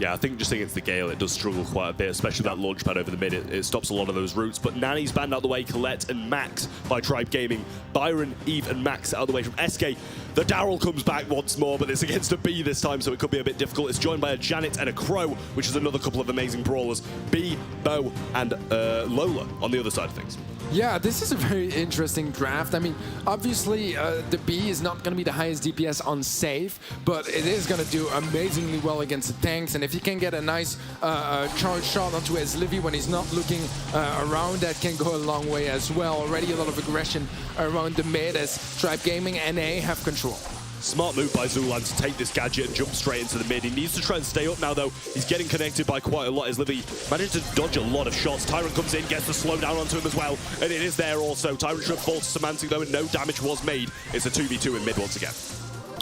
S5: Yeah, I think just against the Gale, it does struggle quite a bit, especially that launch pad over the mid. It stops a lot of those routes. But Nanny's banned out the way, Colette and Max by Tribe Gaming. Byron, Eve, and Max out of the way from SK. The Daryl comes back once more, but it's against a B this time, so it could be a bit difficult. It's joined by a Janet and a Crow, which is another couple of amazing brawlers. B, Bo, and Lola on the other side of things.
S6: Yeah, this is a very interesting draft. I mean, obviously, the B is not going to be the highest DPS on safe, but it is going to do amazingly well against the tanks. And if he can get a nice charge shot onto his Livy when he's not looking around, that can go a long way as well. Already a lot of aggression around the mid as Tribe Gaming and NA have control.
S5: Smart move by Zulan to take this gadget and jump straight into the mid. He needs to try and stay up now, though. He's getting connected by quite a lot as Livy manages to dodge a lot of shots. Tyrant comes in, gets the slowdown onto him as well, and it is there also. Tyrant should fall to Semantic, though, and no damage was made. It's a 2v2 in mid once again.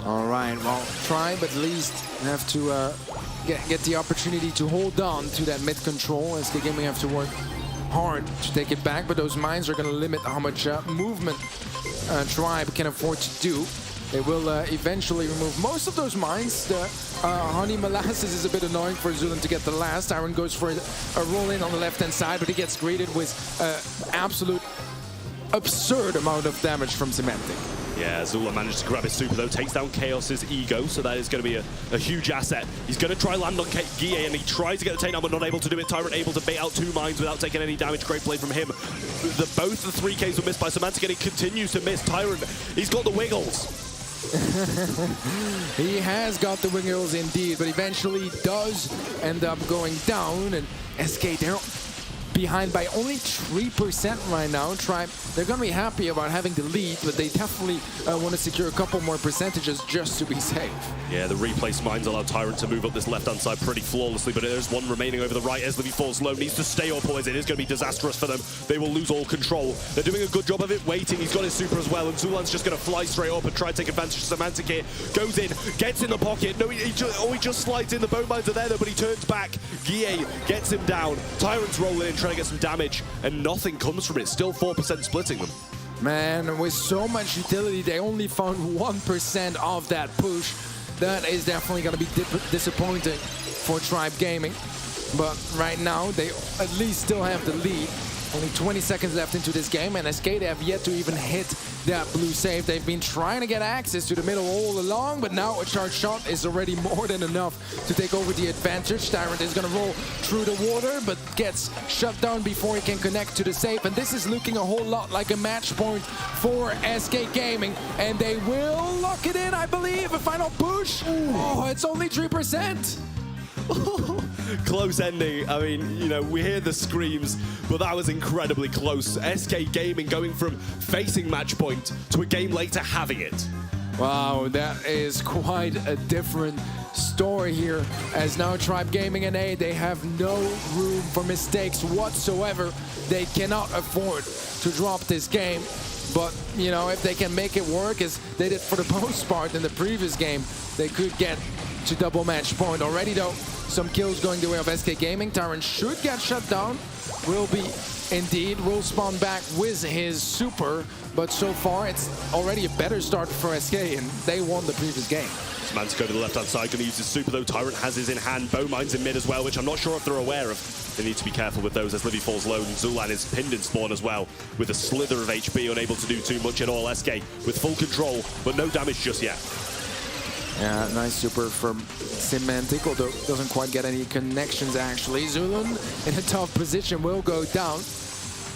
S6: All right, well, Tribe at least have to get the opportunity to hold on to that mid control. SK Gaming have to work hard to take it back, but those mines are going to limit how much movement Tribe can afford to do. They will eventually remove most of those mines. The Honey Molasses is a bit annoying for Zulan to get the last. Aaron goes for a roll-in on the left-hand side, but he gets greeted with absolute absurd amount of damage from Semantic.
S5: Yeah, Zula managed to grab his super, though, takes down Chaos's ego, so that is going to be a huge asset. He's going to try land on Guille, and he tries to get the takedown, but not able to do it. Tyrant able to bait out 2 mines without taking any damage. Great play from him. Both the 3Ks were missed by Semantic, and he continues to miss. Tyrant, he's got the wiggles.
S6: He has got the wiggles indeed, but eventually does end up going down, and SK, they're behind by only 3% right now. Tribe, they're going to be happy about having the lead, but they definitely want to secure a couple more percentages just to be safe.
S5: Yeah, the replaced mines allow Tyrant to move up this left-hand side pretty flawlessly, but there's one remaining over the right as Livy falls low. Needs to stay up, otherwise it is going to be disastrous for them. They will lose all control. They're doing a good job of it, waiting. He's got his super as well, and Zulan's just going to fly straight up and try to take advantage of Semantic here. Goes in, gets in the pocket. No, he just slides in. The bone mines are there, though, but he turns back. Guille gets him down. Tyrant's rolling in, trying to get some damage, and nothing comes from it. Still 4% splitting them.
S6: Man, with so much utility, they only found 1% of that push. That is definitely going to be disappointing for Tribe Gaming. But right now, they at least still have the lead. Only 20 seconds left into this game, and SK, they have yet to even hit that blue save. They've been trying to get access to the middle all along, but now a charge shot is already more than enough to take over the advantage. Tyrant is going to roll through the water, but gets shut down before he can connect to the save. And this is looking a whole lot like a match point for SK Gaming, and they will lock it in, I believe. A final push. Oh, it's only 3%.
S5: Close ending. I mean, you know, we hear the screams, but that was incredibly close. SK Gaming going from facing match point to a game later having it.
S6: Wow, that is quite a different story here, as now Tribe Gaming and A, they have no room for mistakes whatsoever. They cannot afford to drop this game. But, you know, if they can make it work as they did for the most part in the previous game, they could get to double match point. Already, though, some kills going the way of SK Gaming. Tyrant should get shut down. Will be indeed. Will spawn back with his super. But so far, it's already a better start for SK, and they won the previous game.
S5: Semantic over the left-hand side, going to use his super, though. Tyrant has his in hand. Bow mines in mid as well, which I'm not sure if they're aware of. They need to be careful with those as Livy falls low, and Zulan is pinned in spawn as well, with a slither of HP, unable to do too much at all. SK with full control, but no damage just yet.
S6: Yeah, nice super from Semantic, although doesn't quite get any connections actually. Zulan in a tough position will go down.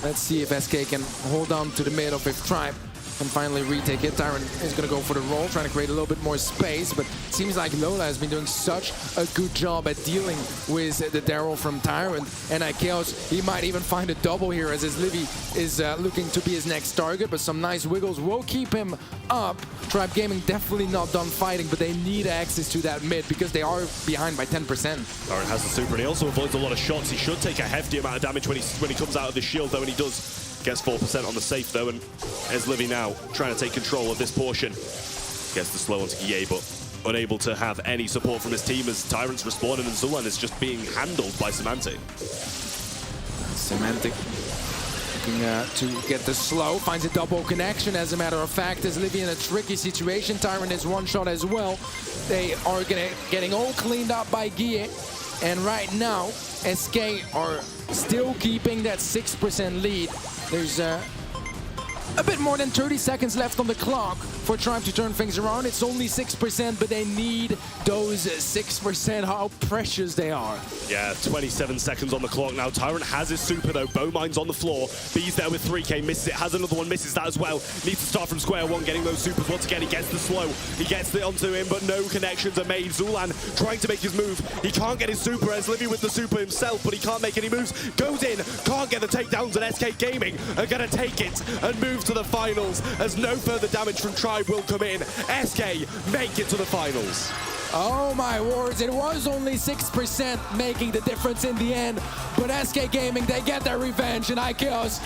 S6: Let's see if SK can hold on to the mid of his Tribe and finally retake it. Tyrant is going to go for the roll, trying to create a little bit more space, but it seems like Lola has been doing such a good job at dealing with the Daryl from Tyrant. And at Chaos, he might even find a double here as his Livy is looking to be his next target, but some nice wiggles will keep him up. Tribe Gaming definitely not done fighting, but they need access to that mid because they are behind by 10%.
S5: Tyrant has the super, and he also avoids a lot of shots. He should take a hefty amount of damage when he comes out of the shield, though, and he does. Gets 4% on the safe, though, and there's Livy now trying to take control of this portion. Gets the slow onto Guille, but unable to have any support from his team as Tyrant's respawning, and Zulan is just being handled by Semantic.
S6: Semantic looking to get the slow, finds a double connection as a matter of fact, as Livy in a tricky situation. Tyrant is one shot as well. They are getting all cleaned up by Guille, and right now SK are still keeping that 6% lead. There's a bit more than 30 seconds left on the clock for Tribe to turn things around. It's only 6%, but they need those 6%, how precious they are.
S5: Yeah, 27 seconds on the clock now. Tyrant has his super though. Bowmine's on the floor. B's there with 3K, misses it, has another one, misses that as well. Needs to start from square one, getting those supers once again. He gets the slow, he gets it onto him, but no connections are made. Zulan trying to make his move. He can't get his super, as Livy with the super himself, but he can't make any moves. Goes in, can't get the takedowns, and SK Gaming are going to take it and move to the finals, as no further damage from Tribe will come in. SK make it to the finals.
S6: Oh my words, it was only 6% making the difference in the end, but SK Gaming, they get their revenge, and IKEOS,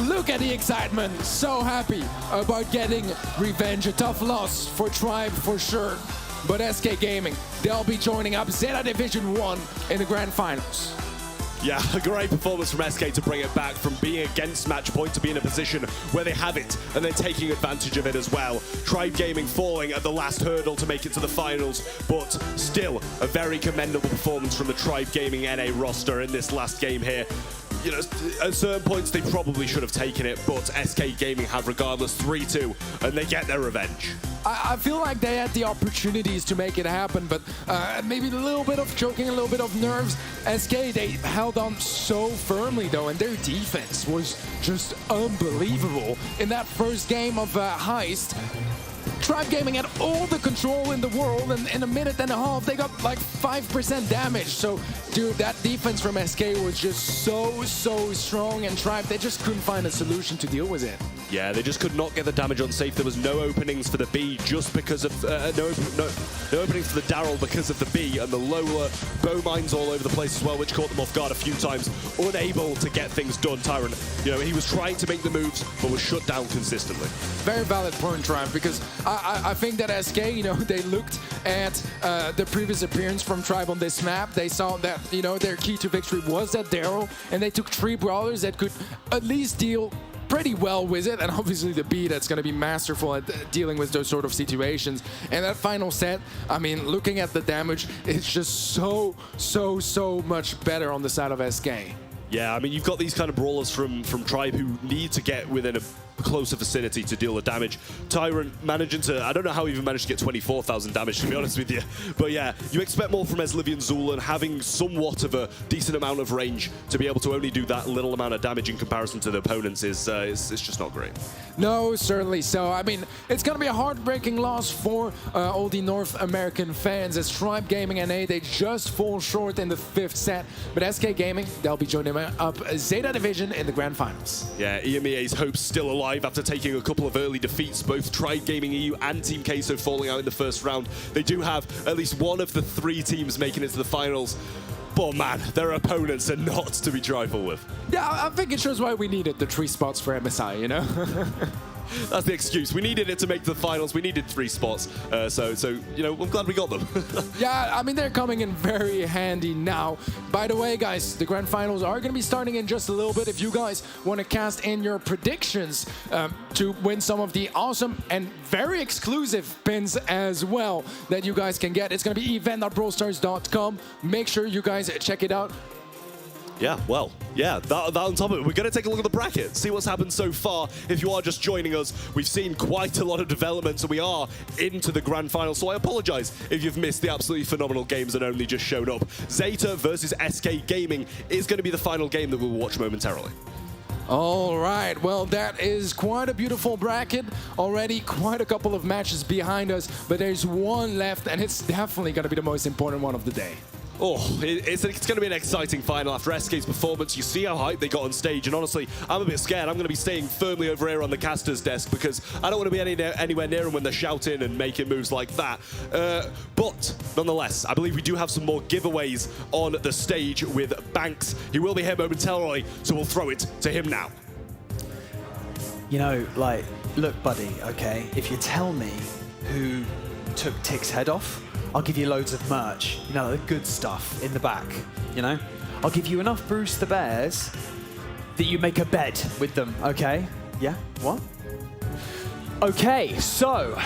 S6: look at the excitement, so happy about getting revenge. A tough loss for Tribe for sure, but SK Gaming, they'll be joining up Zeta Division 1 in the grand finals.
S5: Yeah, a great performance from SK to bring it back from being against match point to be in a position where they have it and they're taking advantage of it as well. Tribe Gaming falling at the last hurdle to make it to the finals, but still a very commendable performance from the Tribe Gaming NA roster in this last game here. You know, at certain points they probably should have taken it, but SK Gaming have regardless 3-2, and they get their revenge.
S6: I feel like they had the opportunities to make it happen, but maybe a little bit of choking, a little bit of nerves. SK, they held on so firmly though, and their defense was just unbelievable. In that first game of Heist, Tribe Gaming had all the control in the world, and in a minute and a half, they got like 5% damage. So, dude, that defense from SK was just so strong, and Tribe, they just couldn't find a solution to deal with it.
S5: Yeah, they just could not get the damage on safe. There was no openings for the B just because of no openings for the Daryl because of the B, and the Lola bow mines all over the place as well, which caught them off guard a few times, unable to get things done. Tyrant, you know, he was trying to make the moves, but was shut down consistently.
S6: Very valid point, Tribe, because I think that SK, you know, they looked at the previous appearance from Tribe on this map. They saw that, you know, their key to victory was that Daryl, and they took 3 brawlers that could at least deal pretty well with it, and obviously the B that's going to be masterful at dealing with those sort of situations. And that final set, I mean, looking at the damage, it's just so much better on the side of SK.
S5: Yeah, I mean, you've got these kind of brawlers from Tribe who need to get within a closer vicinity to deal the damage. Tyrant managing to, I don't know how he even managed to get 24,000 damage, to be honest with you. But yeah, you expect more from Eslivian Zulan, having somewhat of a decent amount of range to be able to only do that little amount of damage in comparison to the opponents is it's just not great.
S6: No, certainly so. I mean, it's going to be a heartbreaking loss for all the North American fans, as Tribe Gaming NA, they just fall short in the 5th set. But SK Gaming, they'll be joining up Zeta Division in the grand finals.
S5: Yeah, EMEA's hopes still alive after taking a couple of early defeats, both Tribe Gaming EU and Team Queso falling out in the first round. They do have at least one of the 3 teams making it to the finals. But man, their opponents are not to be trifled with.
S6: Yeah, I think it shows why we needed the 3 spots for MSI, you know?
S5: That's the excuse. We needed it to make the finals. We needed 3 spots. So you know, I'm glad we got them.
S6: Yeah, I mean, they're coming in very handy now. By the way, guys, the grand finals are going to be starting in just a little bit. If you guys want to cast in your predictions to win some of the awesome and very exclusive pins as well that you guys can get, it's going to be event.brawlstars.com. Make sure you guys check it out.
S5: Yeah, well, yeah, that on top of it, we're going to take a look at the bracket, see what's happened so far. If you are just joining us, we've seen quite a lot of developments, and we are into the grand final, so I apologize if you've missed the absolutely phenomenal games and only just shown up. Zeta versus SK Gaming is going to be the final game that we'll watch momentarily.
S6: All right, well, that is quite a beautiful bracket. Already quite a couple of matches behind us, but there's one left, and it's definitely going to be the most important one of the day.
S5: Oh, it's going to be an exciting final after SK's performance. You see how hyped they got on stage, and honestly, I'm a bit scared. I'm going to be staying firmly over here on the caster's desk because I don't want to be anywhere near them when they're shouting and making moves like that. But nonetheless, I believe we do have some more giveaways on the stage with Banks. He will be here momentarily, so we'll throw it to him now.
S3: You know, like, look, buddy, okay, if you tell me who took Tick's head off, I'll give you loads of merch, you know, the good stuff in the back, you know? I'll give you enough Bruce the Bears that you make a bed with them, okay? Yeah, what? Okay, so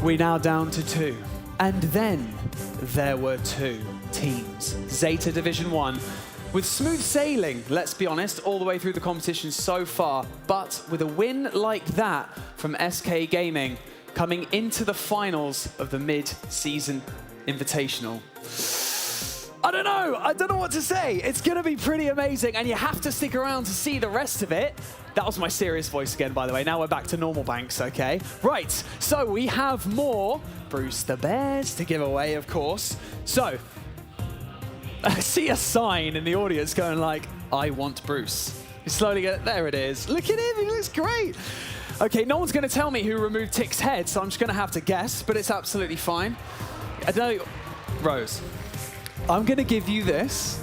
S3: we're now down to 2. And then there were 2 teams. Zeta Division 1 with smooth sailing, let's be honest, all the way through the competition so far. But with a win like that from SK Gaming coming into the finals of the mid-season Invitational. I don't know what to say. It's gonna be pretty amazing, and you have to stick around to see the rest of it. That was my serious voice again, by the way. Now we're back to normal Banks, okay? Right, so we have more Bruce the Bears to give away, of course. So, I see a sign in the audience going like, I want Bruce. You slowly get, there it is. Look at him, he looks great. Okay, no one's gonna tell me who removed Tick's head, so I'm just gonna have to guess, but it's absolutely fine. I don't know, Rose, I'm gonna give you this.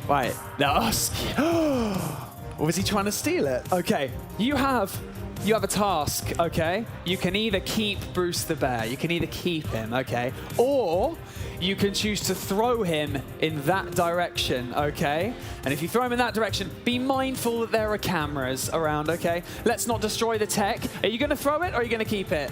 S3: Wait, no. Or was he trying to steal it? Okay, you have a task, okay? You can either keep Bruce the Bear, you can either keep him, okay? Or you can choose to throw him in that direction, okay? And if you throw him in that direction, be mindful that there are cameras around, okay? Let's not destroy the tech. Are you gonna throw it or are you gonna keep it?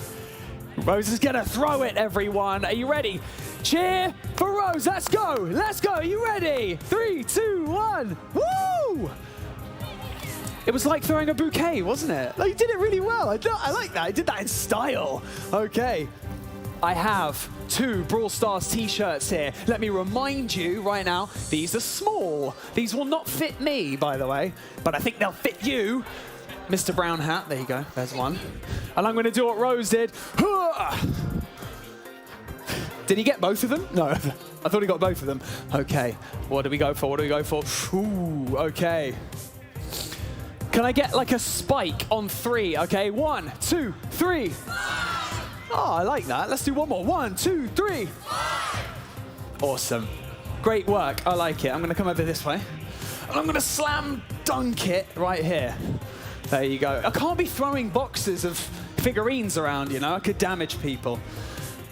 S3: Rose is gonna throw it, everyone. Are you ready? Cheer for Rose, let's go. Let's go, are you ready? 3, 2, 1, woo! It was like throwing a bouquet, wasn't it? Like, you did it really well. I like that, I did that in style. Okay, I have 2 Brawl Stars t-shirts here. Let me remind you right now, these are small. These will not fit me, by the way, but I think they'll fit you. Mr. Brown hat, there you go, there's one. And I'm gonna do what Rose did. Did he get both of them? No, I thought he got both of them. Okay, what do we go for, what do we go for? Ooh, okay. Can I get like a spike on 3, okay? 1, 2, 3. Oh, I like that. Let's do one more. 1, 2, 3. Awesome. Great work, I like it. I'm gonna come over this way. And I'm gonna slam dunk it right here. There you go. I can't be throwing boxes of figurines around, you know? I could damage people.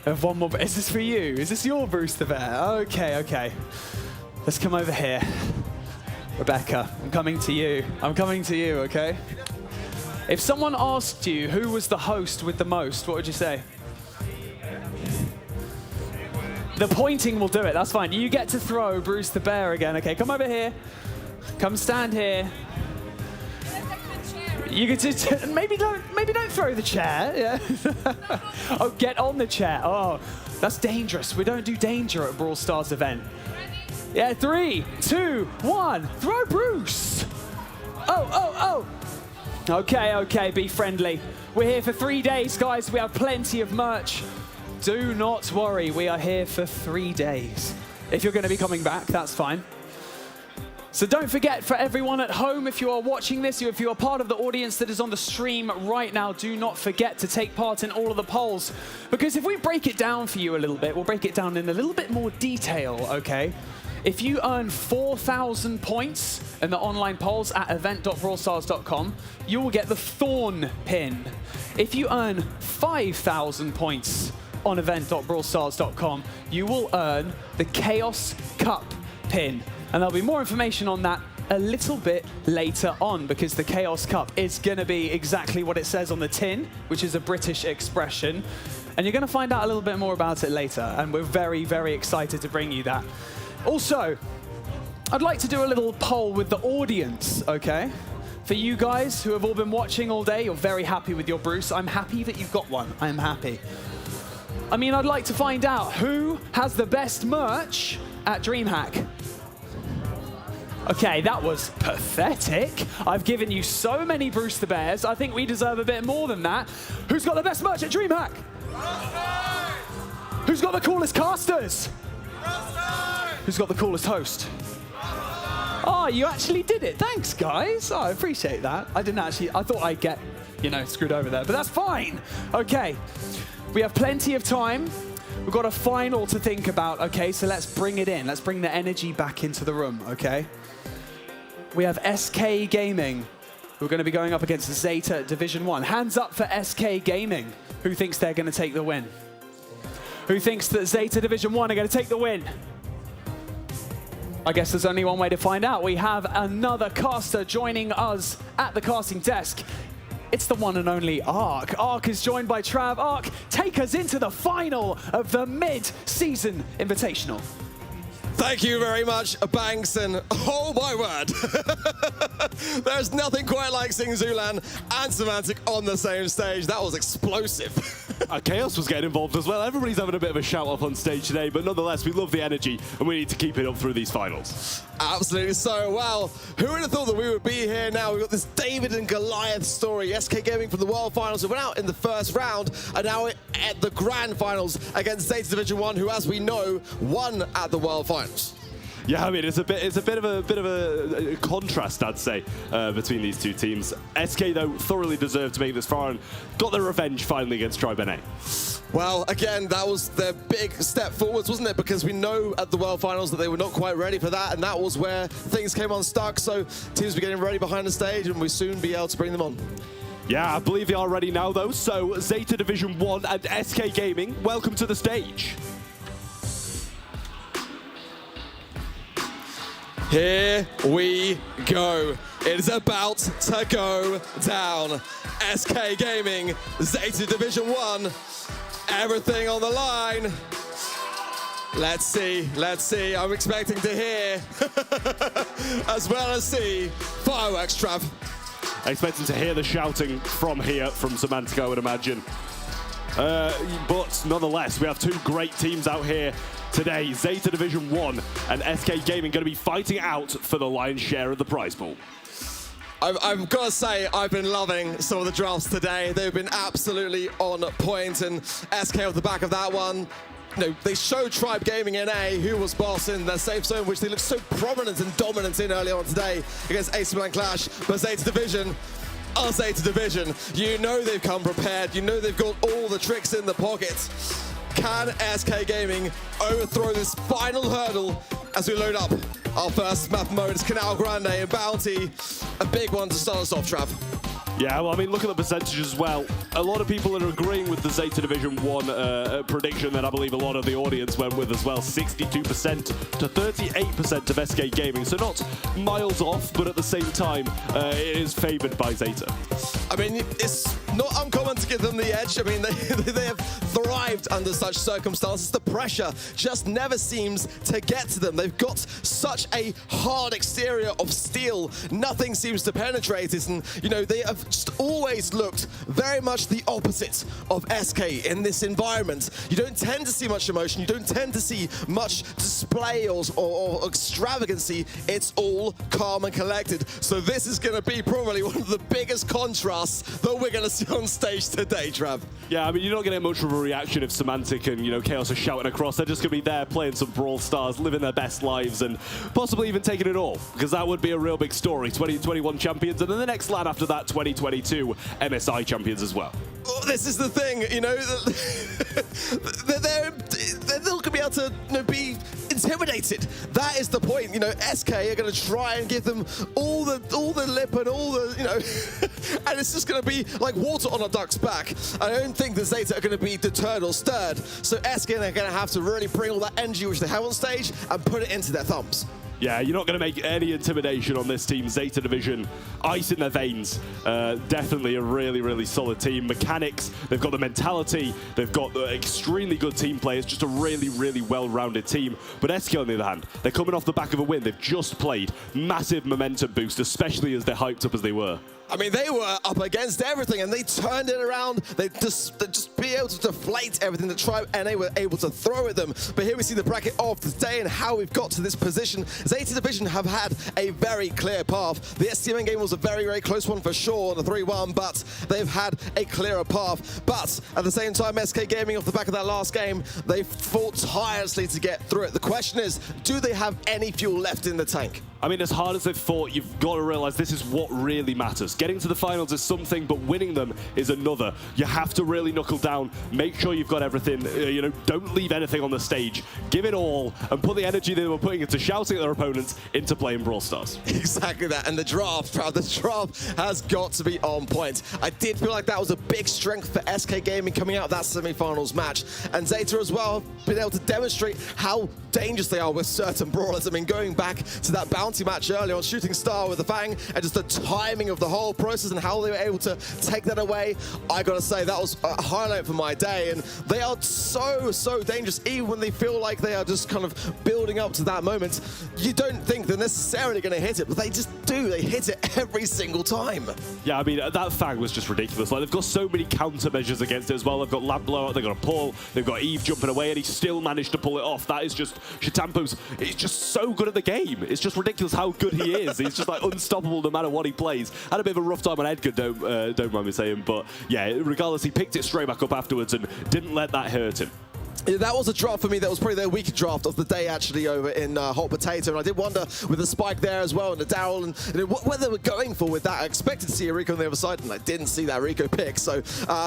S3: I have one more. Is this for you? Is this your Bruce the Bear? Okay, okay. Let's come over here. Rebecca, I'm coming to you. I'm coming to you, okay? If someone asked you who was the host with the most, what would you say? The pointing will do it, that's fine. You get to throw Bruce the Bear again, okay? Come over here. Come stand here. You could just, maybe don't throw the chair. Yeah. Oh, get on the chair. Oh, that's dangerous. We don't do danger at Brawl Stars event. Yeah, 3, 2, 1. Throw Bruce. Oh. Okay, okay, be friendly. We're here for 3 days, guys. We have plenty of merch. Do not worry, we are here for 3 days. If you're going to be coming back, that's fine. So don't forget, for everyone at home, if you are watching this, if you are part of the audience that is on the stream right now, do not forget to take part in all of the polls. Because if we break it down for you a little bit, we'll break it down in a little bit more detail, okay? If you earn 4,000 points in the online polls at event.brawlstars.com, you will get the Thorn pin. If you earn 5,000 points on event.brawlstars.com, you will earn the Chaos Cup pin. And there'll be more information on that a little bit later on, because the Chaos Cup is going to be exactly what it says on the tin, which is a British expression. And you're going to find out a little bit more about it later. And we're very, very excited to bring you that. Also, I'd like to do a little poll with the audience, okay? For you guys who have all been watching all day, you're very happy with your Bruce. I'm happy that you've got one. I'm happy. I mean, I'd like to find out who has the best merch at DreamHack. Okay, that was pathetic. I've given you so many Bruce the Bears. I think we deserve a bit more than that. Who's got the best merch at DreamHack? Who's got the coolest casters? Who's got the coolest host? Oh, you actually did it. Thanks, guys. Oh, I appreciate that. I thought I'd get, screwed over there, but that's fine. Okay, we have plenty of time. We've got a final to think about, okay? So let's bring it in. Let's bring the energy back into the room, okay? We have SK Gaming, who are going to be going up against Zeta Division 1. Hands up for SK Gaming. Who thinks they're going to take the win? Who thinks that Zeta Division 1 are going to take the win? I guess there's only one way to find out. We have another caster joining us at the casting desk. It's the one and only Ark. Ark is joined by Trav. Ark, take us into the final of the mid-season Invitational.
S4: Thank you very much, Banks, and oh my word. There's nothing quite like seeing Zulan and Semantic on the same stage. That was explosive.
S5: Chaos was getting involved as well. Everybody's having a bit of a shout-off on stage today, but nonetheless, we love the energy, and we need to keep it up through these finals.
S4: Absolutely so. Well, who would have thought that we would be here now? We've got this David and Goliath story. SK Gaming from the World Finals who went out in the first round, and now at the Grand Finals against Zeta Division 1, who, as we know, won at the World Finals.
S5: Yeah, I mean, it's a bit of a contrast, I'd say, between these two teams. SK, though, thoroughly deserved to make this far and got their revenge finally against TribeNA.
S4: Well, again, that was their big step forwards, wasn't it? Because we know at the World Finals that they were not quite ready for that, and that was where things came unstuck. So teams were getting ready behind the stage, and we'll soon be able to bring them on.
S5: Yeah, I believe they are ready now, though. So Zeta Division 1 and SK Gaming, welcome to the stage.
S4: Here we go. It is about to go down. SK Gaming, Zeta Division 1, everything on the line. Let's see. I'm expecting to hear, as well as see, fireworks, Trav.
S5: Expecting to hear the shouting from here, from Semantic, I would imagine. But nonetheless, we have two great teams out here today. Zeta Division 1 and SK Gaming going to be fighting out for the lion's share of the prize pool.
S4: I've got to say, I've been loving some of the drafts today. They've been absolutely on point, and SK off the back of that one. You know, they showed Tribe Gaming NA who was boss in their safe zone, which they looked so prominent and dominant in early on today against Milan Clash. But Zeta Division, our Zeta Division, you know they've come prepared. You know they've got all the tricks in the pocket. Can SK Gaming overthrow this final hurdle as we load up our first map mode? It's Canal Grande and Bounty. A big one to start us off, Trav.
S5: Yeah, well, I mean, look at the percentages as well. A lot of people are agreeing with the Zeta Division 1 prediction that I believe a lot of the audience went with as well. 62% to 38% of SK Gaming. So not miles off, but at the same time, it is favored by Zeta.
S4: I mean, it's not uncommon to give them the edge. I mean, they have thrived under such circumstances. The pressure just never seems to get to them. They've got such a hard exterior of steel. Nothing seems to penetrate it. And, you know, they have just always looked very much the opposite of SK in this environment. You don't tend to see much emotion. You don't tend to see much display or extravagancy. It's all calm and collected. So this is going to be probably one of the biggest contrasts that we're going to see on stage today, Trav.
S5: Yeah, I mean, you're not going to get much of a reaction if Semantic and, you know, Chaos are shouting across. They're just going to be there playing some Brawl Stars, living their best lives, and possibly even taking it all, because that would be a real big story. 2021 champions, and then the next LAN after that, 2022 MSI champions as well.
S4: Well, this is the thing, you know, they're not going to be able to, you know, be intimidated. That is the point. You know, SK are going to try and give them all the lip and all the, you know, and it's just going to be like water on a duck's back. I don't think the Zeta are going to be deterred or stirred. So SK are going to have to really bring all that energy which they have on stage and put it into their thumbs.
S5: Yeah, you're not going to make any intimidation on this team. Zeta Division, ice in their veins. Definitely a really, really solid team. Mechanics, they've got the mentality, they've got the extremely good team players, just a really, really well-rounded team. But SK, on the other hand, they're coming off the back of a win. They've just played. Massive momentum boost, especially as they're hyped up as they were.
S4: I mean, they were up against everything, and they turned it around. They just be able to deflate everything that Tribe NA were able to throw at them. But here we see the bracket of today and how we've got to this position. Zeta Division have had a very clear path. The STMN game was a very, very close one for sure, the 3-1, but they've had a clearer path. But at the same time, SK Gaming, off the back of that last game, they fought tirelessly to get through it. The question is, do they have any fuel left in the tank?
S5: I mean, as hard as they've fought, you've got to realize this is what really matters. Getting to the finals is something, but winning them is another. You have to really knuckle down, make sure you've got everything, you know, don't leave anything on the stage. Give it all, and put the energy they were putting into shouting at their opponents into playing Brawl Stars.
S4: Exactly that, and the draft has got to be on point. I did feel like that was a big strength for SK Gaming coming out of that semi-finals match, and Zeta as well, been able to demonstrate how dangerous they are with certain brawlers. I mean, going back to that bounty match earlier on Shooting Star with the Fang, and just the timing of the whole process and how they were able to take that away, I gotta say, that was a highlight for my day. And they are so dangerous, even when they feel like they are just kind of building up to that moment. You don't think they're necessarily gonna hit it, but they just do. They hit it every single time.
S5: Yeah, I mean, that Fang was just ridiculous. Like, they've got so many countermeasures against it as well. They've got Lamp Blowout, they've got a pull, they've got Eve jumping away, and he still managed to pull it off. That is just, Shitampo's, he's just so good at the game. It's just ridiculous how good he is. He's just like unstoppable no matter what he plays. Had a bit of a rough time on Edgar, don't mind me saying, but yeah, regardless, he picked it straight back up afterwards and didn't let that hurt him.
S4: Yeah, that was a draft for me. That was probably their weaker draft of the day, actually, over in Hot Potato. And I did wonder with the spike there as well, and the Daryl, and what they were going for with that. I expected to see a Rico on the other side, and I didn't see that Rico pick. So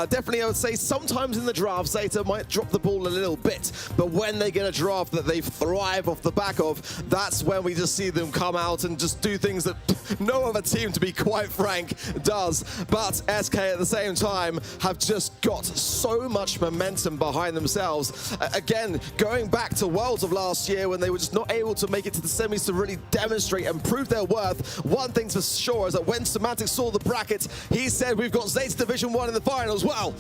S4: definitely, I would say sometimes in the draft, Zeta might drop the ball a little bit. But when they get a draft that they thrive off the back of, that's when we just see them come out and just do things that no other team, to be quite frank, does. But SK at the same time have just got so much momentum behind themselves. Again, going back to Worlds of last year when they were just not able to make it to the semis to really demonstrate and prove their worth. One thing's for sure is that when Semantic saw the bracket, he said we've got Zeta Division 1 in the finals. Well,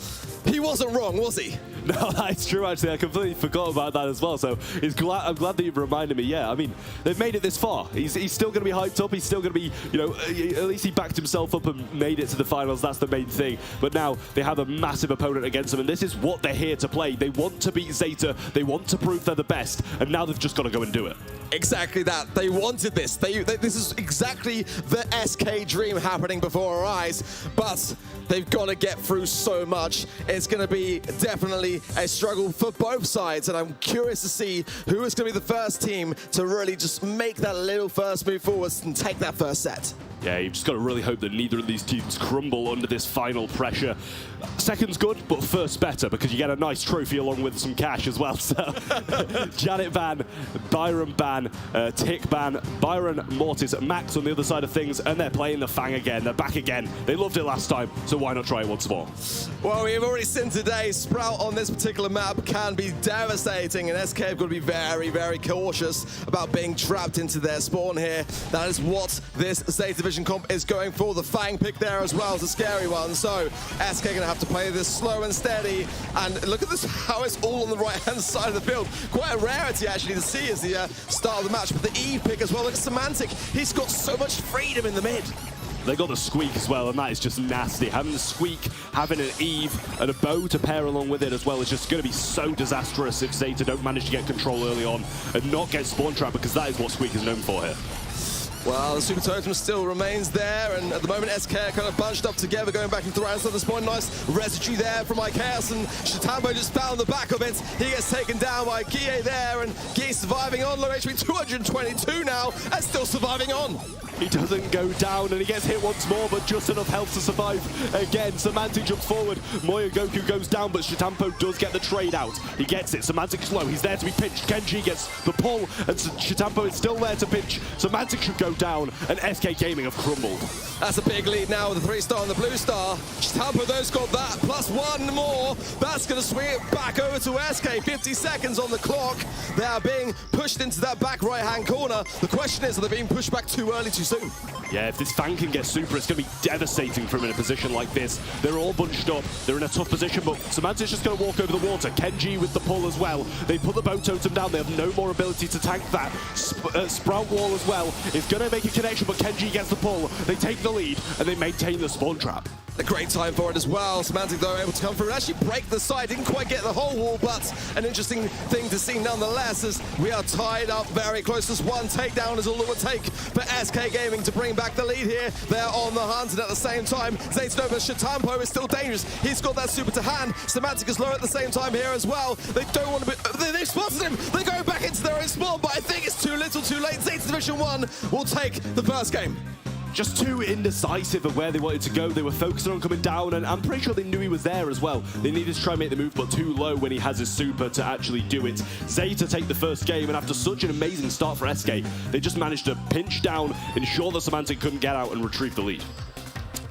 S4: he wasn't wrong, was he?
S5: No, that's true, actually. I completely forgot about that as well. So I'm glad that you've reminded me. Yeah, I mean, they've made it this far. He's still going to be hyped up. He's still going to be, you know, at least he backed himself up and made it to the finals. That's the main thing. But now they have a massive opponent against them, and this is what they're here to play. They want to beat Zeta. They want to prove they're the best, and now they've just got to go and do it.
S4: Exactly that. They wanted this. This is exactly the SK dream happening before our eyes, but they've got to get through so much. It's going to be definitely a struggle for both sides, and I'm curious to see who is going to be the first team to really just make that little first move forwards and take that first set.
S5: Yeah, you've just got to really hope that neither of these teams crumble under this final pressure. Second's good, but first better, because you get a nice trophy along with some cash as well. So, Janet ban, Byron ban, Tick ban, Byron, Mortis, Max on the other side of things, and they're playing the Fang again. They're back again. They loved it last time, so why not try it once more?
S4: Well, we've already seen today, Sprout on this particular map can be devastating, and SK have got to be very cautious about being trapped into their spawn here. That is what this Zeta Division comp is going for. The Fang pick there as well is a scary one, so SK going to have to play this slow and steady, and look at this, how it's all on the right-hand side of the field. Quite a rarity, actually, to see as the start of the match, but the Eve pick as well. Look at Semantic. He's got so much freedom in the mid.
S5: They got the Squeak as well, and that is just nasty. Having the Squeak, having an Eve, and a Bow to pair along with it as well is just going to be so disastrous if Zeta don't manage to get control early on and not get spawn trap, because that is what Squeak is known for here.
S4: Well, the Super Totem still remains there, and at the moment SK are kind of bunched up together, going back into the round. So this point, nice residue there from IKEOS, and Shitampo just found the back of it. He gets taken down by Guille there, and Guille surviving on, low HP 222 now, and still surviving on.
S5: He doesn't go down, and he gets hit once more, but just enough health to survive again. Semantic jumps forward, Moya Goku goes down, but Shitampo does get the trade out. He gets it, Semantic's low, he's there to be pinched. Kenji gets the pull, and Shitampo is still there to pinch. Semantic should go down, and SK Gaming have crumbled.
S4: That's a big lead now with the 3-star and the blue star. Shitampo though's got that, plus one more. That's going to swing it back over to SK. 50 seconds on the clock. They are being pushed into that back right-hand corner. The question is, are they being pushed back too early, too soon?
S5: Yeah, if this Fang can get super, it's going to be devastating for him in a position like this. They're all bunched up. They're in a tough position, but Semantic's just going to walk over the water. Kenji with the pull as well. They put the bow totem down. They have no more ability to tank that. Sprout wall as well. It's going to make a connection, but Kenji gets the pull. They take the lead, and they maintain the spawn trap.
S4: A great time for it as well. Semantic, though, able to come through and actually break the side. Didn't quite get the whole wall, but an interesting thing to see nonetheless, as we are tied up very close. Just one takedown is all it would take for SK Gaming to bring back the lead here. They're on the hunt, and at the same time, Zeta Shitampo is still dangerous. He's got that super to hand. Semantic is low at the same time here as well. They don't want to be... They've spotted him. They're going back into their own spawn, but I think it's too little too late. Zeta Division 1 will take the first game.
S5: Just too indecisive of where they wanted to go. They were focusing on coming down, and I'm pretty sure they knew he was there as well. They needed to try and make the move, but too low when he has his super to actually do it. Zeta take the first game, and after such an amazing start for SK, they just managed to pinch down, ensure that Semantic couldn't get out, and retrieve the lead.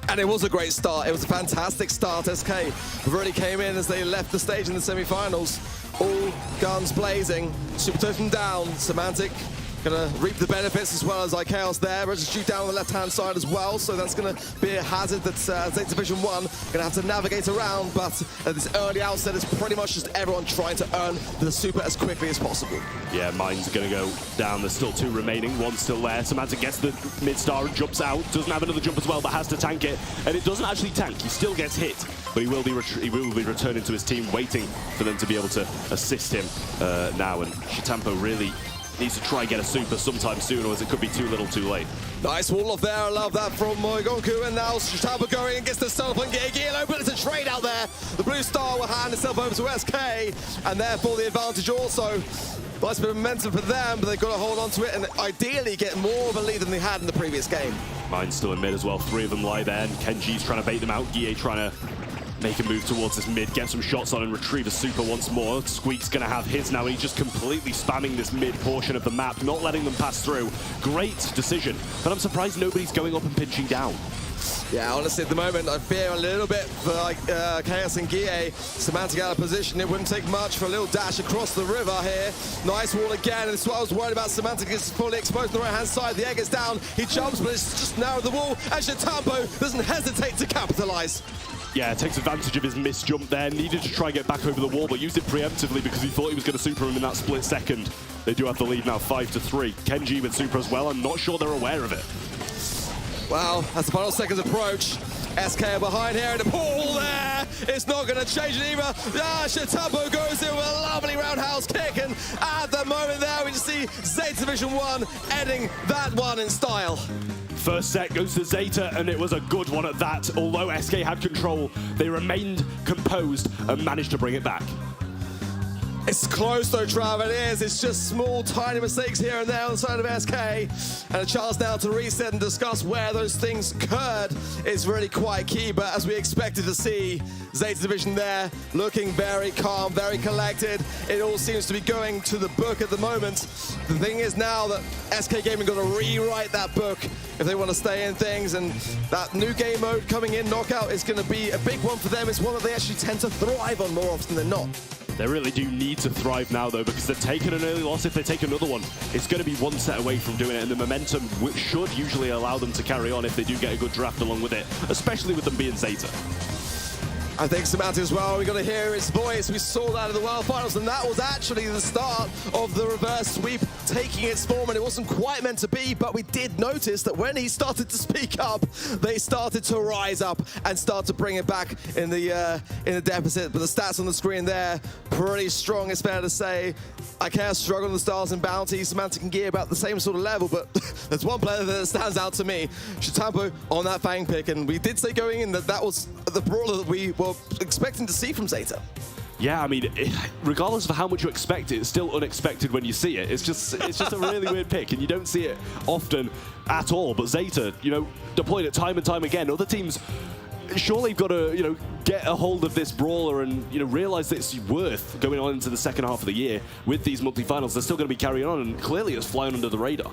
S4: And it was a great start. It was a fantastic start. SK really came in as they left the stage in the semi-finals. all guns blazing. Super Totem down. Semantic gonna reap the benefits as well as Chaos there. Register shoot down on the left-hand side as well, so that's gonna be a hazard that Zeta Division 1 gonna have to navigate around, but at this early outset, it's pretty much just everyone trying to earn the super as quickly as possible.
S5: Yeah, mine's gonna go down. There's still 2 remaining, 1 still there. Semantic gets the mid-star and jumps out. Doesn't have another jump as well, but has to tank it. And it doesn't actually tank, he still gets hit. But he will be returning to his team, waiting for them to be able to assist him now. And Shitampo really needs to try and get a super sometime soon, or as it could be too little too late.
S4: Nice wall off there, I love that from Moigonku, and now Shitampo going and gets the stealth and Gilo, but it's a trade out there. The blue star will hand itself over to SK, and therefore the advantage also. Nice bit of momentum for them, but they've got to hold on to it and ideally get more of a lead than they had in the previous game.
S5: Mine's still in mid as well, 3 of them lie there, and Kenji's trying to bait them out, Guille trying to make a move towards this mid, get some shots on and retrieve a super once more. Squeak's gonna have his now, and he's just completely spamming this mid portion of the map, not letting them pass through. Great decision, but I'm surprised nobody's going up and pinching down.
S4: Yeah, honestly, at the moment, I fear a little bit for Chaos and Guille. Semantic out of position. It wouldn't take much for a little dash across the river here. Nice wall again, and this is what I was worried about. Semantic is fully exposed on the right-hand side. The egg is down. He jumps, but it's just narrowed the wall. And Shitampo doesn't hesitate to capitalize.
S5: Yeah, takes advantage of his missed jump there. Needed to try and get back over the wall, but used it preemptively because he thought he was going to super him in that split second. They do have the lead now, 5-3. Kenji with super as well. I'm not sure they're aware of it.
S4: Well, as the final seconds approach, SK are behind here, and the pool there is not going to change it either. Shitampo goes in with a lovely roundhouse kick, and at the moment there, we just see Zeta Division 1 ending that one in style.
S5: First set goes to Zeta, and it was a good one at that. Although SK had control, they remained composed and managed to bring it back.
S4: It's close though, Trav, it is. It's just small, tiny mistakes here and there on the side of SK. And a chance now to reset and discuss where those things occurred is really quite key. But as we expected to see, Zeta Division there looking very calm, very collected. It all seems to be going to the book at the moment. The thing is now that SK Gaming got to rewrite that book if they want to stay in things. And that new game mode coming in, Knockout, is going to be a big one for them. It's one that they actually tend to thrive on more often than not.
S5: They really do need to thrive now, though, because they've taken an early loss. If they take another one, it's going to be 1 set away from doing it, and the momentum should usually allow them to carry on if they do get a good draft along with it, especially with them being Zeta.
S4: I think Semantic as well, we got to hear his voice. We saw that in the World Finals, and that was actually the start of the reverse sweep taking its form, and it wasn't quite meant to be, but we did notice that when he started to speak up, they started to rise up and start to bring it back in the deficit. But the stats on the screen there, pretty strong, it's fair to say. Chaos struggle on the stars and bounty. Semantic and Gear about the same sort of level, but there's one player that stands out to me, Shitampo on that Fang pick, and we did say going in that that was the brawler that we were expecting to see from Zeta.
S5: Yeah, I mean, regardless of how much you expect it, it's still unexpected when you see it. It's just a really weird pick, and you don't see it often at all. But Zeta, you know, deployed it time and time again. Other teams surely got to, you know, get a hold of this brawler and, you know, realize that it's worth going on into the second half of the year with these multi-finals. They're still going to be carrying on, and clearly it's flying under the radar.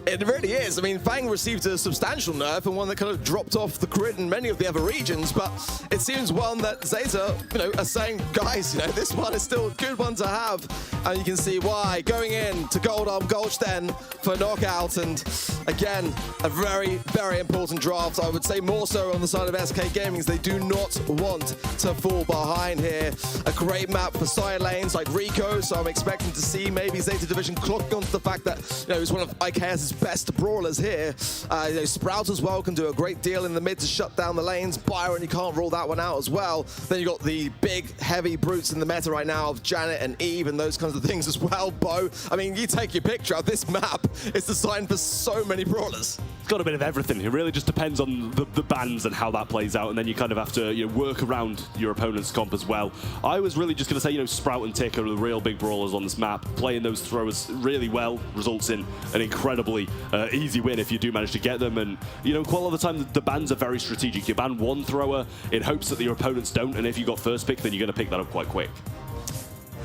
S4: It really is. I mean, Fang received a substantial nerf and one that kind of dropped off the grid in many of the other regions, but it seems one that Zeta, you know, are saying, guys, you know, this one is still a good one to have, and you can see why. Going in to Gold Arm Gulch then for Knockout, and again, a very, very important draft. I would say more so on the side of SK Gaming. They do not want to fall behind here. A great map for side lanes like Rico, so I'm expecting to see maybe Zeta Division clocking onto the fact that, you know, he's one of IKS's best brawlers here. You know, Sprout as well can do a great deal in the mid to shut down the lanes. Byron, you can't rule that one out as well. Then you got the big, heavy brutes in the meta right now of Janet and Eve and those kinds of things as well. Bo, I mean, you take your picture of this map. It's designed for so many brawlers.
S5: It's got a bit of everything. It really just depends on the bans and how that plays out, and then you kind of have to, you know, work around your opponent's comp as well. I was really just going to say, you know, Sprout and Tick are the real big brawlers on this map. Playing those throwers really well results in an incredibly easy win if you do manage to get them. And, you know, quite a lot of the time the bans are very strategic. You ban one thrower in hopes that your opponents don't, and if you got first pick, then you're going to pick that up quite quick.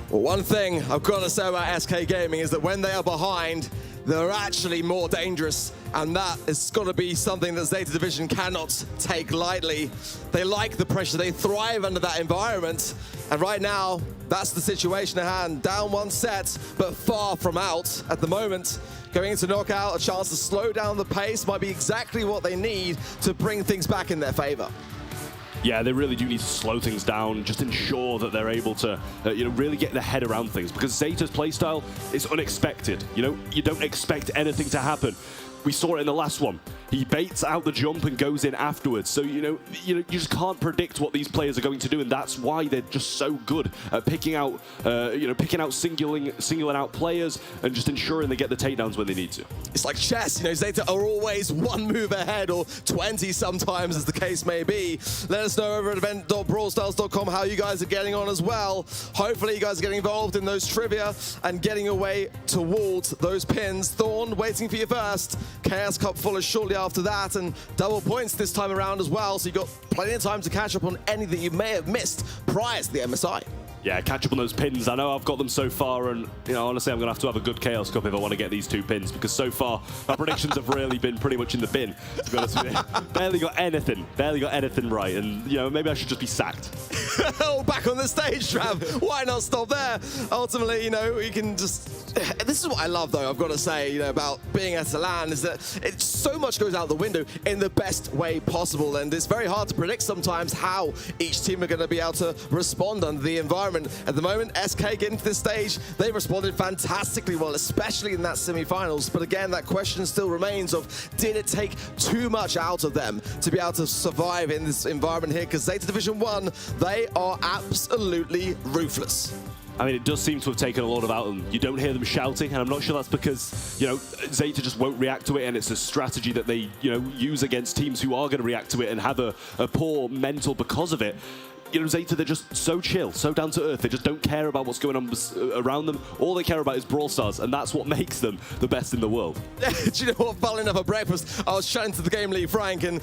S4: Well, one thing I've got to say about SK Gaming is that when they are behind, they're actually more dangerous, and that has got to be something that Zeta Division cannot take lightly. They like the pressure, they thrive under that environment, and right now, that's the situation at hand. Down one set, but far from out at the moment. Going into knockout, a chance to slow down the pace might be exactly what they need to bring things back in their favor.
S5: Yeah, they really do need to slow things down, just ensure that they're able to, really get their head around things. Because Zeta's playstyle is unexpected. You don't expect anything to happen. We saw it in the last one. He baits out the jump and goes in afterwards. So, you just can't predict what these players are going to do, and that's why they're just so good at picking out, singling out players and just ensuring they get the takedowns when they need to.
S4: It's like chess, Zeta are always one move ahead, or 20 sometimes, as the case may be. Let us know over at event.brawlstars.com how you guys are getting on as well. Hopefully you guys are getting involved in those trivia and getting your way towards those pins. Thorn waiting for you first. Chaos Cup follows shortly after that, and double points this time around as well, so you've got plenty of time to catch up on anything you may have missed prior to the MSI.
S5: Yeah, catch up on those pins. I know I've got them so far, and honestly, I'm going to have a good Chaos Cup if I want to get these 2 pins, because so far, my predictions have really been pretty much in the bin, to be honest with you. Barely got anything right, and, maybe I should just be sacked.
S4: Oh, back on the stage, Trav. Why not stop there? Ultimately, we can just... This is what I love, though, I've got to say, about being at a LAN, is that so much goes out the window in the best way possible, and it's very hard to predict sometimes how each team are going to be able to respond under the environment. At the moment, SK getting to this stage, they responded fantastically well, especially in that semifinals. But again, that question still remains of, did it take too much out of them to be able to survive in this environment here? Because Zeta Division 1, they are absolutely ruthless.
S5: I mean, it does seem to have taken a lot out of them. You don't hear them shouting, and I'm not sure that's because, Zeta just won't react to it, and it's a strategy that they, use against teams who are going to react to it and have a poor mental because of it. Zeta, they're just so chill, so down to earth. They just don't care about what's going on around them. All they care about is Brawl Stars, and that's what makes them the best in the world.
S4: Do you know what? Funnily enough, at breakfast, I was chatting to the game lead, Frank, and,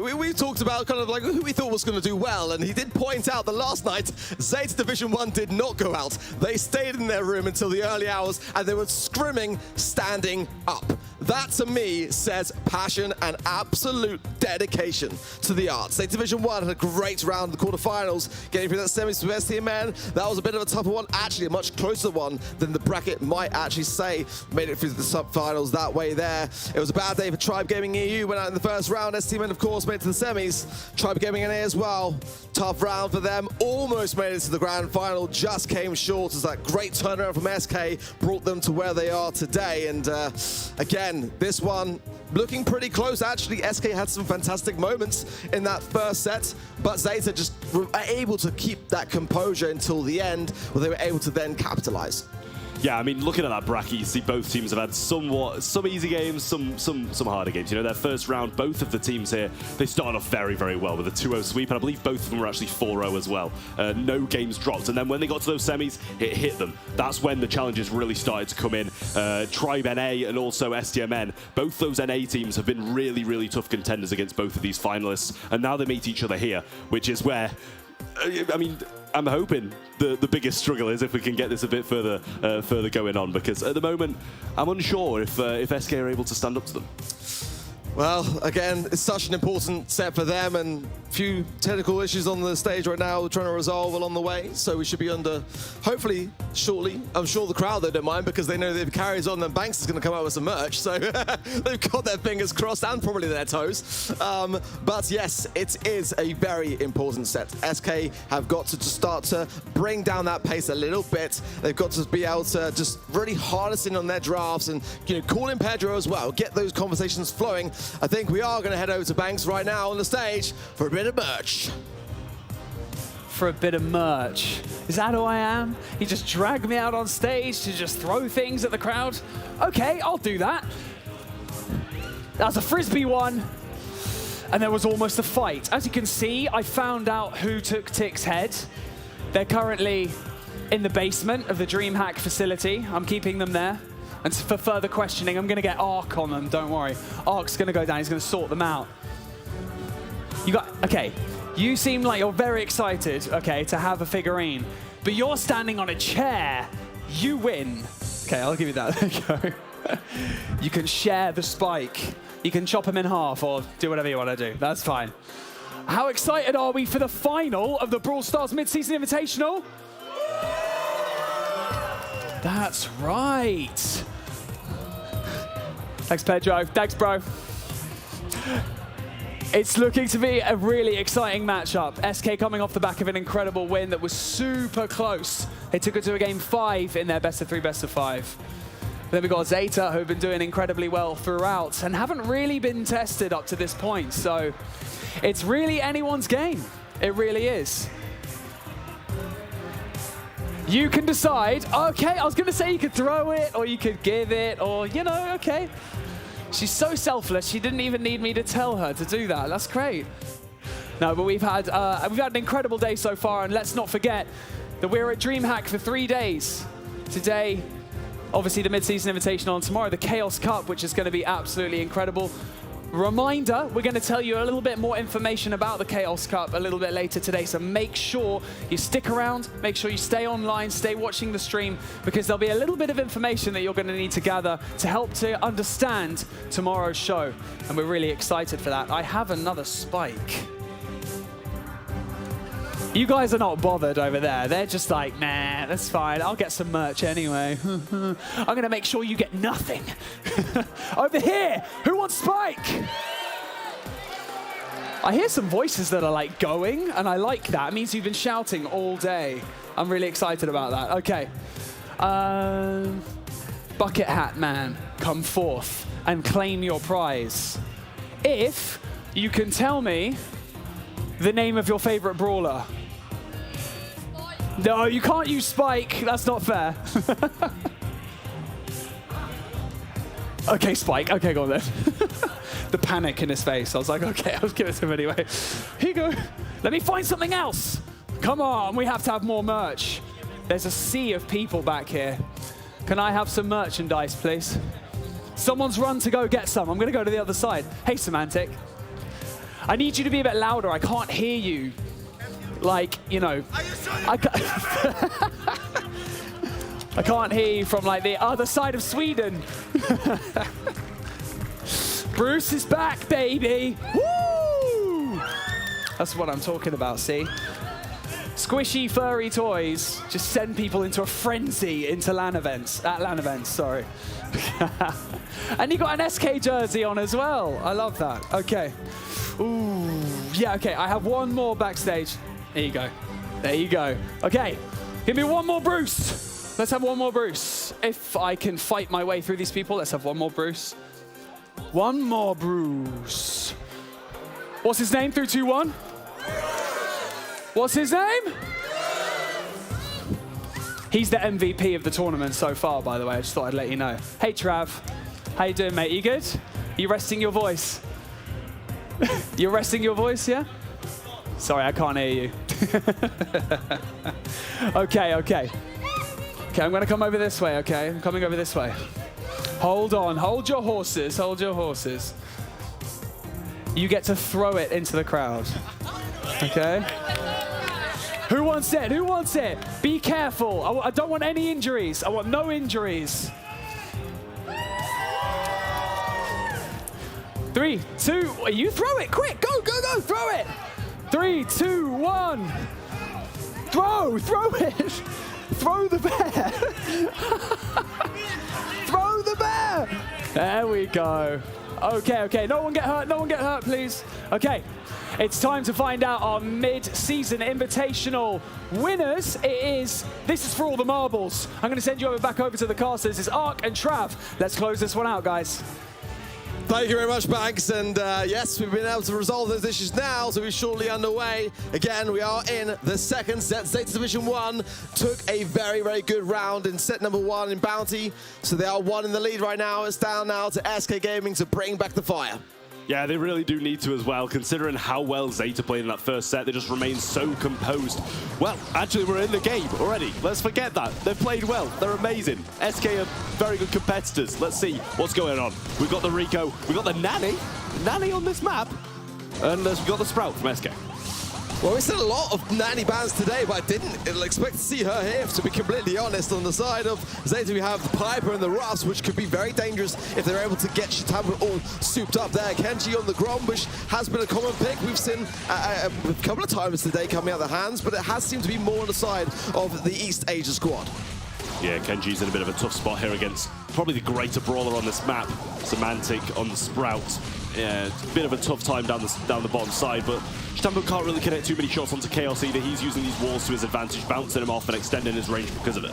S4: we talked about kind of like who we thought was going to do well, and he did point out that last night, Zeta Division 1 did not go out. They stayed in their room until the early hours, and they were scrimming, standing up. That, to me, says passion and absolute dedication to the art. Zeta Division 1 had a great round in the quarterfinals, getting through that semis with STMN. That was a bit of a tougher one, actually a much closer one than the bracket might actually say. Made it through the sub-finals that way there. It was a bad day for Tribe Gaming EU, went out in the first round. STMN, of course, made it to the semis. Tribe Gaming NA as well. Tough round for them. Almost made it to the grand final, just came short as that great turnaround from SK brought them to where they are today. And again, this one looking pretty close. Actually, SK had some fantastic moments in that first set, but Zeta just were able to keep that composure until the end, where they were able to then capitalize.
S5: Yeah, I mean, looking at that bracket, you see both teams have had some easy games, some harder games. Their first round, both of the teams here, they started off very, very well with a 2-0 sweep, and I believe both of them were actually 4-0 as well. No games dropped, and then when they got to those semis, it hit them. That's when the challenges really started to come in. Tribe NA and also STMN, both those NA teams have been really, really tough contenders against both of these finalists, and now they meet each other here, which is where, I mean, I'm hoping the biggest struggle is if we can get this a bit further going on, because at the moment I'm unsure if SK are able to stand up to them.
S4: Well, again, it's such an important set for them, and a few technical issues on the stage right now we're trying to resolve along the way, so we should be under, hopefully, shortly. I'm sure the crowd, they don't mind, because they know that if it carries on, then Banks is going to come out with some merch, so they've got their fingers crossed and probably their toes. But yes, it is a very important set. SK have got to just start to bring down that pace a little bit. They've got to be able to just really harness in on their drafts and, call in Pedro as well, get those conversations flowing. I think we are going to head over to Banks right now on the stage for a bit of merch.
S3: For a bit of merch. Is that who I am? He just dragged me out on stage to just throw things at the crowd? Okay, I'll do that. That was a Frisbee one. And there was almost a fight. As you can see, I found out who took Tick's head. They're currently in the basement of the DreamHack facility. I'm keeping them there. And for further questioning, I'm going to get Ark on them, don't worry. Ark's going to go down, he's going to sort them out. Okay, you seem like you're very excited, okay, to have a figurine, but you're standing on a chair. You win. Okay, I'll give you that. There you go. You can share the spike. You can chop him in half or do whatever you want to do. That's fine. How excited are we for the final of the Brawl Stars Mid-Season Invitational? That's right. Thanks, Pedro. Thanks, bro. It's looking to be a really exciting matchup. SK coming off the back of an incredible win that was super close. They took it to a game 5 in their best of 3, best of 5. Then we got Zeta, who've been doing incredibly well throughout and haven't really been tested up to this point. So it's really anyone's game. It really is. You can decide, okay, I was gonna say you could throw it or you could give it or, you know, okay. She's so selfless, she didn't even need me to tell her to do that. That's great. No, but we've had an incredible day so far, and let's not forget that we're at DreamHack for 3 days. Today, obviously the Mid-Season Invitational, and tomorrow the Chaos Cup, which is going to be absolutely incredible. Reminder, we're going to tell you a little bit more information about the Chaos Cup a little bit later today, so make sure you stick around, make sure you stay online, stay watching the stream, because there'll be a little bit of information that you're going to need to gather to help to understand tomorrow's show, and we're really excited for that. I have another spike. You guys are not bothered over there. They're just like, nah, that's fine. I'll get some merch anyway. I'm going to make sure you get nothing. Over here, who wants Spike? I hear some voices that are like going, and I like that. It means you've been shouting all day. I'm really excited about that. Okay. Bucket Hat Man, come forth and claim your prize. If you can tell me the name of your favorite brawler. No, you can't use Spike. That's not fair. Okay, Spike. Okay, go on then. The panic in his face. I was like, okay, I'll give it to him anyway. Here you go. Let me find something else. Come on, we have to have more merch. There's a sea of people back here. Can I have some merchandise, please? Someone's run to go get some. I'm going to go to the other side. Hey, Semantic. I need you to be a bit louder. I can't hear you. Like, you know, I can't hear you from like the other side of Sweden. Bruce is back, baby. Woo! That's what I'm talking about, see? Squishy, furry toys just send people into a frenzy into LAN events. At LAN events, sorry. And you got an SK jersey on as well. I love that. Okay. Ooh, yeah, okay. I have one more backstage. There you go. There you go. Okay, give me one more Bruce. Let's have one more Bruce. If I can fight my way through these people, let's have one more Bruce. One more Bruce. What's his name? 3, 2, 1. What's his name? He's the MVP of the tournament so far, by the way. I just thought I'd let you know. Hey, Trav. How you doing, mate? You good? You resting your voice? You're resting your voice, yeah? Sorry, I can't hear you. Okay. Okay, I'm going to come over this way, okay? I'm coming over this way. Hold on. Hold your horses. Hold your horses. You get to throw it into the crowd. Okay? Who wants it? Who wants it? Be careful. I don't want any injuries. I want no injuries. 3, 2, you throw it, quick, go, go, go, throw it. 3, 2, 1. Throw it. Throw the bear. Throw the bear. There we go. Okay, no one get hurt, please. Okay, it's time to find out our mid-season invitational winners. This is for all the marbles. I'm gonna send you back over to the casters. It's Ark and Trav. Let's close this one out, guys.
S4: Thank you very much, Banks. And yes, we've been able to resolve those issues now, so we're shortly underway. Again, we are in the second set. Zeta Division 1 took a very, very good round in set number 1 in Bounty. So they are 1 in the lead right now. It's down now to SK Gaming to bring back the fire.
S5: Yeah, they really do need to as well, considering how well Zeta played in that first set. They just remain so composed. Well, actually, we're in the game already. Let's forget that. They've played well. They're amazing. SK are very good competitors. Let's see what's going on. We've got the Rico. We've got the Nanny on this map. And we've got the Sprout from SK.
S4: Well, we said a lot of Nanny bans today, but I didn't expect to see her here, to be completely honest. On the side of Zeta, we have the Piper and the Ruffs, which could be very dangerous if they're able to get Shitampa all souped up there. Kenji on the Grombush has been a common pick. We've seen a couple of times today coming out of the hands, but it has seemed to be more on the side of the East Asia squad.
S5: Yeah, Kenji's in a bit of a tough spot here against probably the greater brawler on this map, Semantic on the Sprout. Yeah, it's a bit of a tough time down the bottom side, but Shitampo can't really connect too many shots onto Chaos either. He's using these walls to his advantage, bouncing him off and extending his range because of it.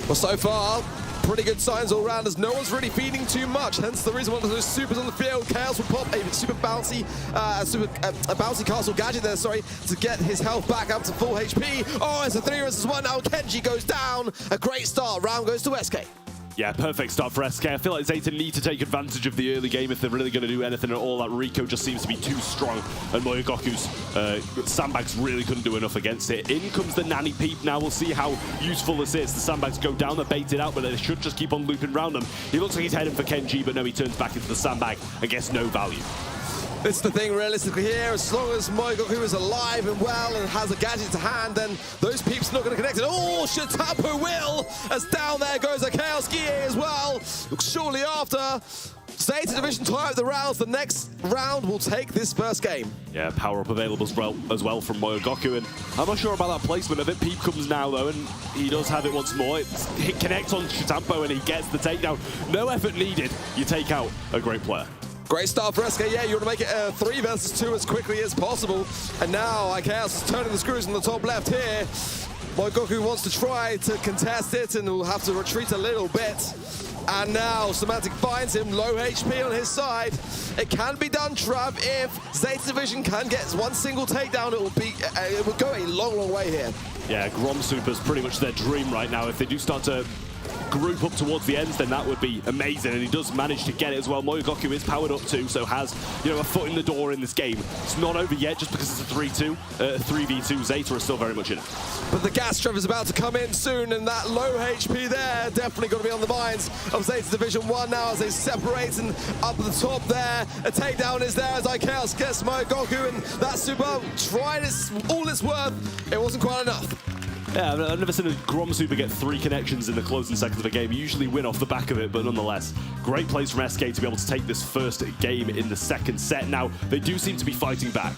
S4: Well, so far, pretty good signs all round as no one's really feeding too much. Hence the reason one of those supers on the field. Chaos will pop a super bouncy, a bouncy castle gadget there, sorry, to get his health back up to full HP. Oh, it's a 3 versus 1 now. Kenji goes down. A great start. Round goes to SK.
S5: Yeah, perfect start for SK. I feel like Zeta need to take advantage of the early game if they're really going to do anything at all. That Rico just seems to be too strong, and Moyogoku's sandbags really couldn't do enough against it. In comes the Nanny Peep now. We'll see how useful this is. The sandbags go down, they're baited out, but they should just keep on looping around them. He looks like he's heading for Kenji, but no, he turns back into the sandbag and gets no value.
S4: It's the thing realistically here, as long as Moyogoku is alive and well and has a gadget to hand, then those peeps not going to connect it. Oh, Shitampo will, as down there goes a Chaos Gie as well. Shortly after, Zeta Division tie up the rounds. The next round will take this first game.
S5: Yeah, power-up available as well from Moyogoku, and I'm not sure about that placement of it. Peep comes now, though, and he does have it once more. It connects on Shitampo, and he gets the takedown. No effort needed. You take out a great player.
S4: Great start for SK. Yeah, you want to make it 3 versus 2 as quickly as possible. And now Chaos is turning the screws on the top left here. Moyogoku wants to try to contest it and will have to retreat a little bit. And now Semantic finds him, low HP on his side. It can be done, Trav. If Zeta Division can get one single takedown, it will go a long, long way here.
S5: Yeah, Grom Super's pretty much their dream right now. If they do start to group up towards the ends, then that would be amazing, and he does manage to get it as well. Moyogoku is powered up too, so has, you know, a foot in the door in this game. It's not over yet just because it's a 3v2. Zeta is still very much in it.
S4: But the gas trap is about to come in soon, and that low HP there definitely going to be on the minds of Zeta Division 1 now as they separate, and up at the top there, a takedown is there as Chaos gets Moyogoku, and that super tried all it's worth. It wasn't quite enough.
S5: Yeah, I've never seen a Grom Super get 3 connections in the closing seconds of a game. You usually win off the back of it, but nonetheless, great plays from SK to be able to take this first game in the second set. Now, they do seem to be fighting back.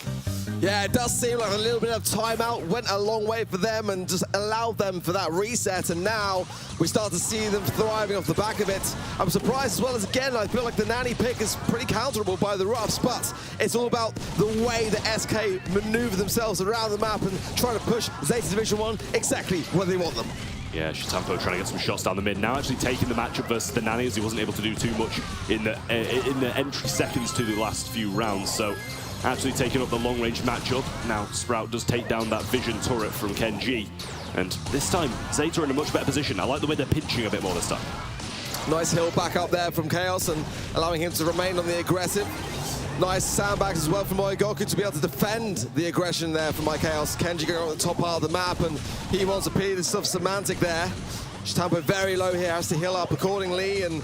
S4: Yeah, it does seem like a little bit of timeout went a long way for them and just allowed them for that reset, and now we start to see them thriving off the back of it. I'm surprised as well as, again, I feel like the Nanny pick is pretty counterable by the Roughs, but it's all about the way that SK maneuver themselves around the map and try to push Zeta Division 1 exactly where they want them.
S5: Yeah, Shitampo trying to get some shots down the mid. Now actually taking the matchup versus the Nanny, as he wasn't able to do too much in the entry seconds to the last few rounds, so actually taking up the long-range matchup. Now Sprout does take down that vision turret from Kenji, and this time Zeta are in a much better position. I like the way they're pinching a bit more this time.
S4: Nice hill back up there from Chaos and allowing him to remain on the aggressive. Nice sandbags as well from Moyogoku to be able to defend the aggression there from Chaos. Kenji going on the top part of the map, and he wants a piece of Semantic there. Shitampo very low here, has to heal up accordingly, and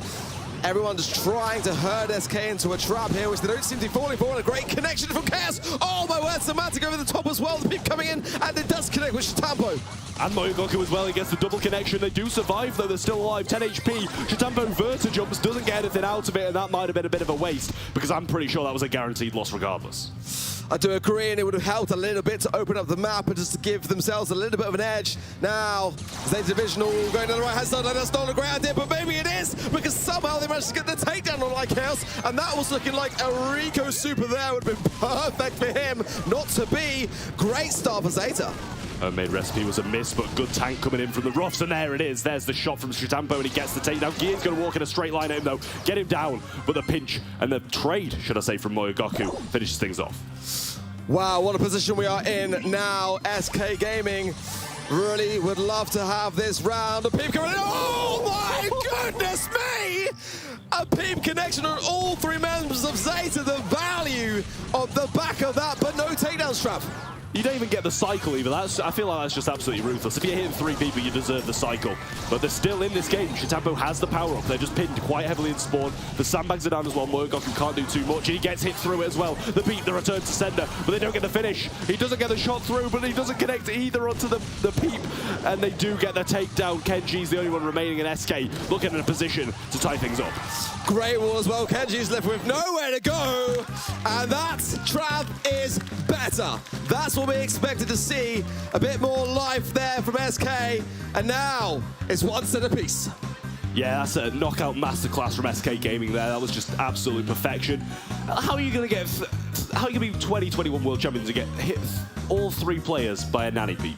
S4: everyone just trying to herd SK into a trap here, which they don't seem to be falling for. And a great connection from Chaos. Oh my word, Semantic over the top as well. The peep coming in, and it does connect with Shitampo.
S5: And Moyogoku as well, he gets the double connection. They do survive though, they're still alive, 10 HP. Shitampo verta jumps, doesn't get anything out of it, and that might have been a bit of a waste, because I'm pretty sure that was a guaranteed loss regardless.
S4: I do agree, and it would have helped a little bit to open up the map and just to give themselves a little bit of an edge. Now, Zeta Divisional going to the right-hand side, and that's not a great idea, but maybe it is, because somehow they managed to get the takedown on Chaos, and that was looking like a Rico super there. Would have been perfect for him. Not to be. Great start for Zeta.
S5: Homemade recipe was a miss, but good tank coming in from the Roughs, and there it is. There's the shot from Shitampo, and he gets the takedown. Gear's going to walk in a straight line at him, though. Get him down, but the pinch and the trade, should I say, from Moyogoku finishes things off.
S4: Wow, what a position we are in now. SK Gaming really would love to have this round. A peep coming in. Oh my goodness me! A peep connection on all 3 members of Zeta. The value of the back of that, but no takedown strap.
S5: You don't even get the cycle either. I feel like that's just absolutely ruthless. If you're hitting 3 people, you deserve the cycle. But they're still in this game. Shitampo has the power up. They're just pinned quite heavily in spawn. The sandbags are down as well. Moyogoku can't do too much, and he gets hit through it as well. The beat, the return to sender, but they don't get the finish. He doesn't get the shot through, but he doesn't connect either onto the peep. And they do get the takedown. Kenji's the only one remaining in SK, looking in a position to tie things up.
S4: Great wall as well. Kenji's left with nowhere to go. And that trap is better. better. That's what we expected to see. A bit more life there from SK. And now it's one set apiece.
S5: Yeah, that's a knockout masterclass from SK Gaming there. That was just absolute perfection. How are you going to get... How are you going to be 2021 World Champions and get hit all 3 players by a nanny, Pete?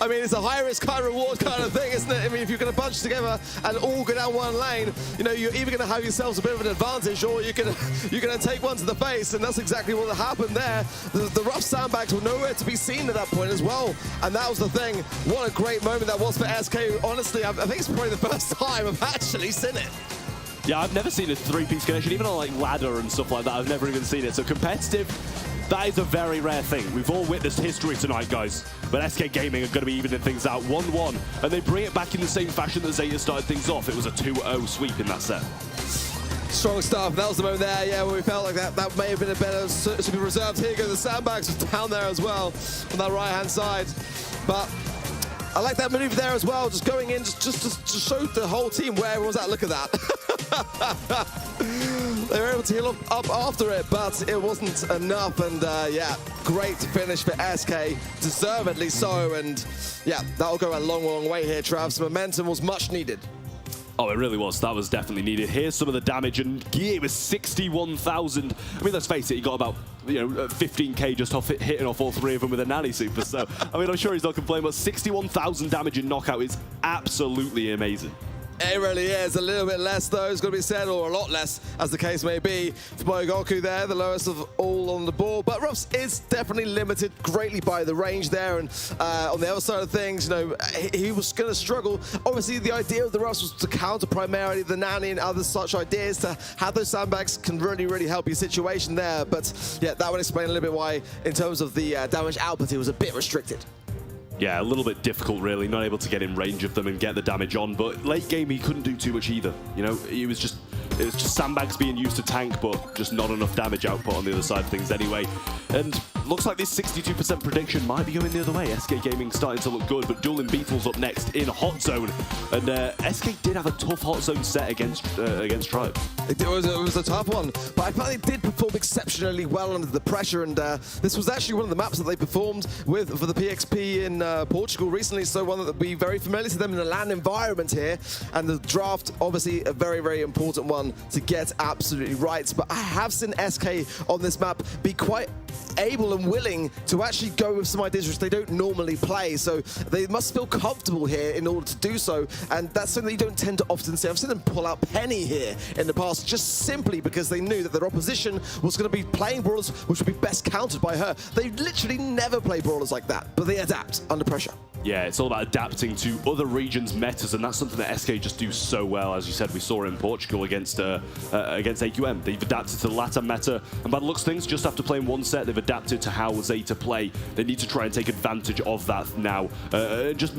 S4: I mean, it's a high-risk, high-reward kind of thing, isn't it? I mean, if you're going to bunch together and all go down one lane, you know, you're either going to have yourselves a bit of an advantage or you're going to take one to the face, and that's exactly what happened there. The rough sandbags were nowhere to be seen at that point as well, and that was the thing. What a great moment that was for SK. Honestly, I think it's probably the first time I've actually seen it.
S5: Yeah, I've never seen a 3-piece connection, even on like ladder and stuff like that. I've never even seen it. So competitive, that is a very rare thing. We've all witnessed history tonight, guys. But SK Gaming are going to be evening things out 1-1. And they bring it back in the same fashion that Zeta started things off. It was a 2-0 sweep in that set.
S4: Strong stuff. That was the moment there, yeah, where we felt like that may have been a better to be reserved. Here go the sandbags down there as well on that right-hand side. But I like that maneuver there as well, just going in, just to show the whole team where everyone's at. Look at that. They were able to heal up after it, but it wasn't enough. And yeah, great finish for SK, deservedly so. And yeah, that'll go a long, long way here, Travs. Momentum was much needed.
S5: Oh, it really was. That was definitely needed. Here's some of the damage, and it was 61,000. I mean, let's face it, he got about 15k just off hitting off all 3 of them with a nanny super. So, I mean, I'm sure he's not complaining, but 61,000 damage in knockout is absolutely amazing.
S4: It really is. A little bit less, though, it's going to be said, or a lot less, as the case may be. For Goku there, the lowest of all on the board. But Ruffs is definitely limited greatly by the range there. And on the other side of things, you know, he was going to struggle. Obviously, the idea of the Ruffs was to counter primarily the nanny and other such ideas. To have those sandbags can really, really help your situation there. But yeah, that would explain a little bit why, in terms of the damage output, it was a bit restricted.
S5: Yeah, a little bit difficult, really, not able to get in range of them and get the damage on. But late game, he couldn't do too much either. You know, it was just sandbags being used to tank, but just not enough damage output on the other side of things anyway. And looks like this 62% prediction might be going the other way. SK Gaming starting to look good, but Dueling Beetle's up next in Hot Zone. And SK did have a tough Hot Zone set against Tribe.
S4: It was a tough one, but I felt they did perform exceptionally well under the pressure, and this was actually one of the maps that they performed with for the PXP in Portugal recently, so one that would be very familiar to them in the LAN environment here, and the draft, obviously a very, very important one to get absolutely right. But I have seen SK on this map be quite able and willing to actually go with some ideas which they don't normally play, so they must feel comfortable here in order to do so, and that's something you don't tend to often see. I've seen them pull out Penny here in the past just simply because they knew that their opposition was going to be playing brawlers which would be best countered by her. They literally never play brawlers like that, but they adapt under pressure.
S5: Yeah, it's all about adapting to other regions' metas, and that's something that SK just do so well. As you said, we saw it in Portugal against AQM. They've adapted to the LATAM meta, and by the looks of things, just after playing one set, they've adapted to how Zeta play. They need to try and take advantage of that now. Just,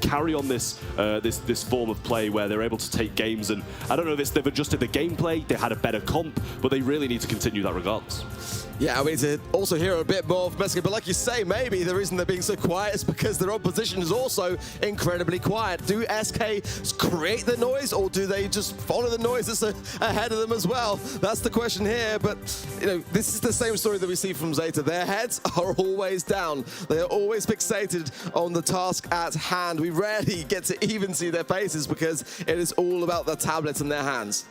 S5: carry on this this form of play where they're able to take games, and I don't know if they've adjusted the gameplay, they had a better comp, but they really need to continue that regardless.
S4: Yeah, we need to also hear a bit more from SK, but like you say, maybe the reason they're being so quiet is because their opposition is also incredibly quiet. Do SK create the noise, or do they just follow the noise that's ahead of them as well? That's the question here, but this is the same story that we see from Zeta. Their heads are always down. They are always fixated on the task at hand. We rarely get to even see their faces because it is all about the tablets in their hands.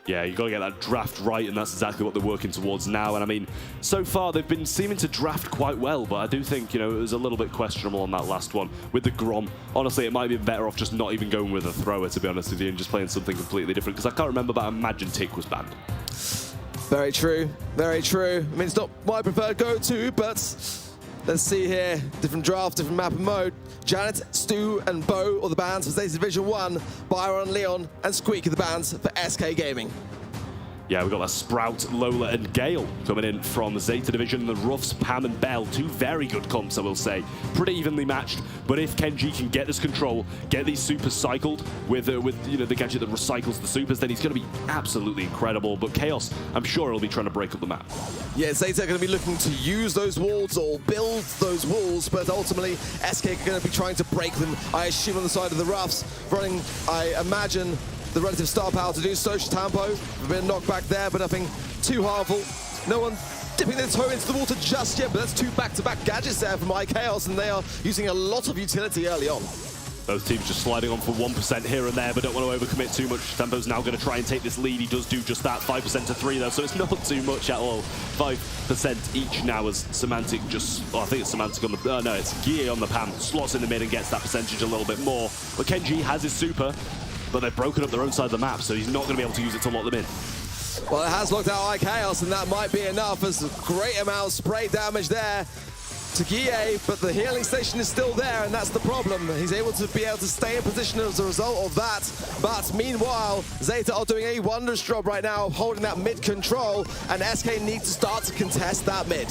S5: Yeah, you've got to get that draft right, and that's exactly what they're working towards now. And I mean, so far they've been seeming to draft quite well, but I do think, it was a little bit questionable on that last one with the Grom. Honestly, it might be better off just not even going with a thrower, to be honest with you, and just playing something completely different, because I can't remember, but I imagine Tick was banned.
S4: Very true, very true. I mean, it's not my preferred go-to, but let's see here. Different draft, different map and mode. Janet, Stu, and Bo are the bans for Zeta Division 1. Byron, Leon, and Squeak are the bans for SK Gaming.
S5: Yeah, we've got that Sprout, Lola, and Gale coming in from Zeta Division. The Ruffs, Pam, and Bell, 2 very good comps, I will say. Pretty evenly matched, but if Kenji can get this control, get these supers cycled with the gadget that recycles the supers, then he's going to be absolutely incredible. But Chaos, I'm sure he'll be trying to break up the map. Yeah,
S4: Zeta are going to be looking to use those walls or build those walls, but ultimately SK are going to be trying to break them, I assume, on the side of the Ruffs, running, I imagine, the relative star power to do so. Chitampo, a bit of knockback there, but nothing too harmful. No one dipping their toe into the water just yet, but that's 2 back-to-back gadgets there from iChaos, and they are using a lot of utility early on.
S5: Both teams just sliding on for 1% here and there, but don't want to overcommit too much. Tempo's now going to try and take this lead. He does do just that, 5% to 3 though, so it's not too much at all. 5% each now as Semantic just, oh, I think it's Semantic on the, no, it's Gear on the PAM, slots in the mid and gets that percentage a little bit more. But Kenji has his super, but they've broken up their own side of the map, so he's not going to be able to use it to lock them in.
S4: Well, it has locked out iChaos, and that might be enough as a great amount of spray damage there to Guille, but the healing station is still there, and that's the problem. He's able to stay in position as a result of that. But meanwhile, Zeta are doing a wondrous job right now, holding that mid control, and SK need to start to contest that mid.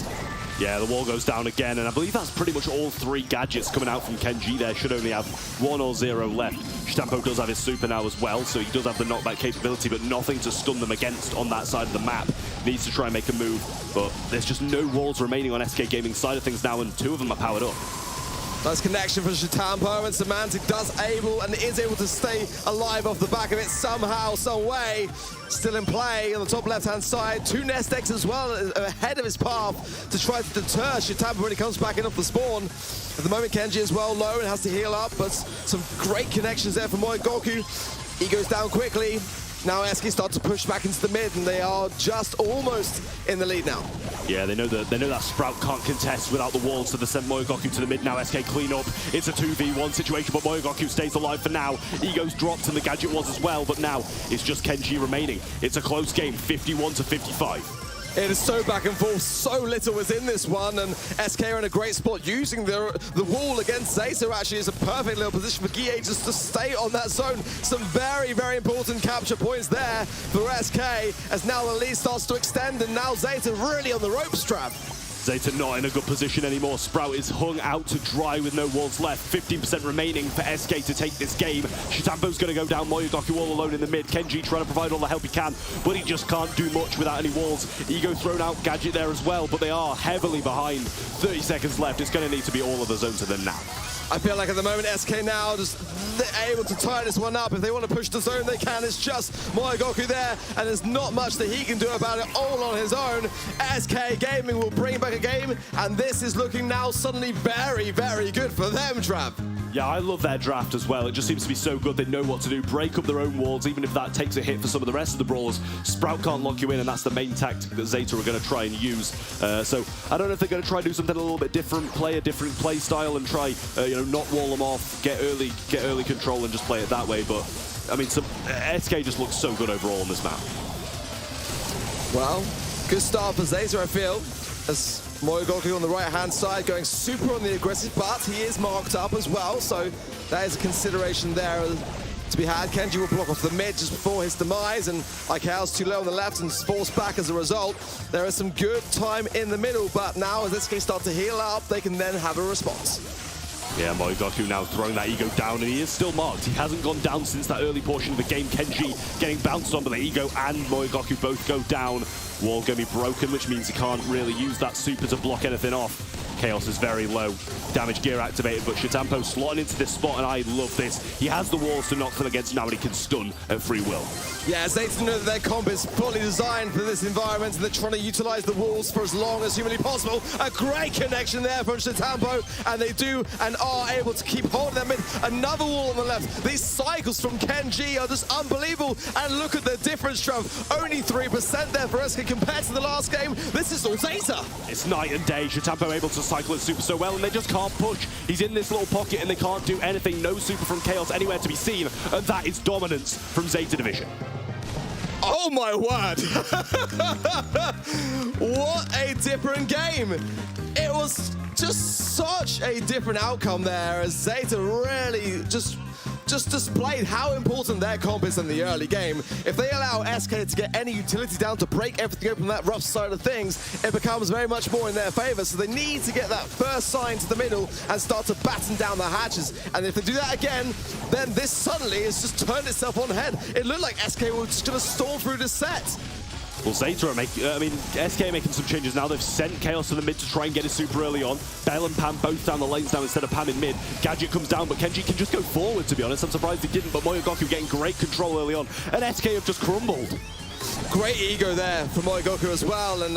S5: Yeah, the wall goes down again, and I believe that's pretty much all 3 gadgets coming out from Kenji there. Should only have 1 or 0 left. Shtampo does have his super now as well, so he does have the knockback capability, but nothing to stun them against on that side of the map. Needs to try and make a move, but there's just no walls remaining on SK Gaming's side of things now, and 2 of them are powered up.
S4: Nice connection for Shatampo, and Semantic is able to stay alive off the back of it somehow, some way. Still in play on the top left-hand side. 2 nest eggs as well ahead of his path to try to deter Shatampo when he comes back in off the spawn. At the moment, Kenji is well low and has to heal up, but some great connections there from Moigoku. He goes down quickly. Now SK start to push back into the mid, and they are just almost in the lead now.
S5: Yeah, they know that Sprout can't contest without the walls, so they send Moigoku to the mid now. SK clean up. It's a 2v1 situation, but Moigoku stays alive for now. Ego's dropped, and the gadget was as well, but now it's just Kenji remaining. It's a close game, 51 to 55.
S4: It is so back and forth, so little is in this one, and SK are in a great spot using the wall against Zeta. Actually is a perfect little position for Guille just to stay on that zone. Some very, very important capture points there for SK, as now the lead starts to extend, and now Zeta really on the ropes trap.
S5: Zeta not in a good position anymore. Sprout is hung out to dry with no walls left. 15% remaining for SK to take this game. Shitampo's going to go down. Moigoku all alone in the mid. Kenji trying to provide all the help he can, but he just can't do much without any walls. Ego thrown out, gadget there as well, but they are heavily behind. 30 seconds left. It's going to need to be all of the zone to them now.
S4: I feel like at the moment SK now just able to tie this one up. If they want to push the zone, they can. It's just Moigoku there, and there's not much that he can do about it all on his own. SK Gaming will bring back a game, and this is looking now suddenly very, very good for them, Trav.
S5: Yeah, I love their draft as well. It just seems to be so good. They know what to do. Break up their own walls, even if that takes a hit for some of the rest of the brawlers. Sprout can't lock you in, and that's the main tactic that Zeta are going to try and use. So I don't know if they're going to try and do something a little bit different, play a different play style, and try, not wall them off, get early control, and just play it that way. But I mean, SK just looks so good overall on this map.
S4: Well, good start for Zeta, I feel. As Moigoku on the right-hand side going super on the aggressive, but he is marked up as well, so that is a consideration there to be had. Kenji will block off the mid just before his demise, and iChaos too low on the left and forced back as a result. There is some good time in the middle, but now as SK start to heal up, they can then have a response.
S5: Yeah, Moigoku now throwing that Ego down, and he is still marked. He hasn't gone down since that early portion of the game. Kenji getting bounced on, but the Ego and Moigoku both go down. Wall going to be broken, which means he can't really use that super to block anything off. Chaos is very low. Damage gear activated, but Shatampo slotting into this spot, and I love this. He has the walls to knock them against now, and he can stun at free will.
S4: Yeah, Zeta know that their comp is fully designed for this environment, and they're trying to utilize the walls for as long as humanly possible. A great connection there from Shatampo, and they do and are able to keep holding them in. Another wall on the left. These cycles from Kenji are just unbelievable, and look at the difference, Trev. Only 3% there for SK compared to the last game. This is all Zeta.
S5: It's night and day. Shatampo able to cycle his super so well, and they just can't push. He's in this little pocket, and they can't do anything. No super from Chaos anywhere to be seen, and that is dominance from Zeta Division.
S4: Oh my word! What a different game! It was just such a different outcome there, as Zeta really just displayed how important their comp is in the early game. If they allow SK to get any utility down to break everything open that rough side of things, it becomes very much more in their favor. So they need to get that first sign to the middle and start to batten down the hatches. And if they do that again, then this suddenly has just turned itself on head. It looked like SK were just going to storm through this set.
S5: Well, Zeta are SK making some changes now. They've sent Chaos to the mid to try and get it super early on. Bell and Pam both down the lanes now instead of Pam in mid. Gadget comes down, but Kenji can just go forward, to be honest. I'm surprised he didn't, but Moigoku getting great control early on, and SK have just crumbled.
S4: Great ego there for Moigoku as well, and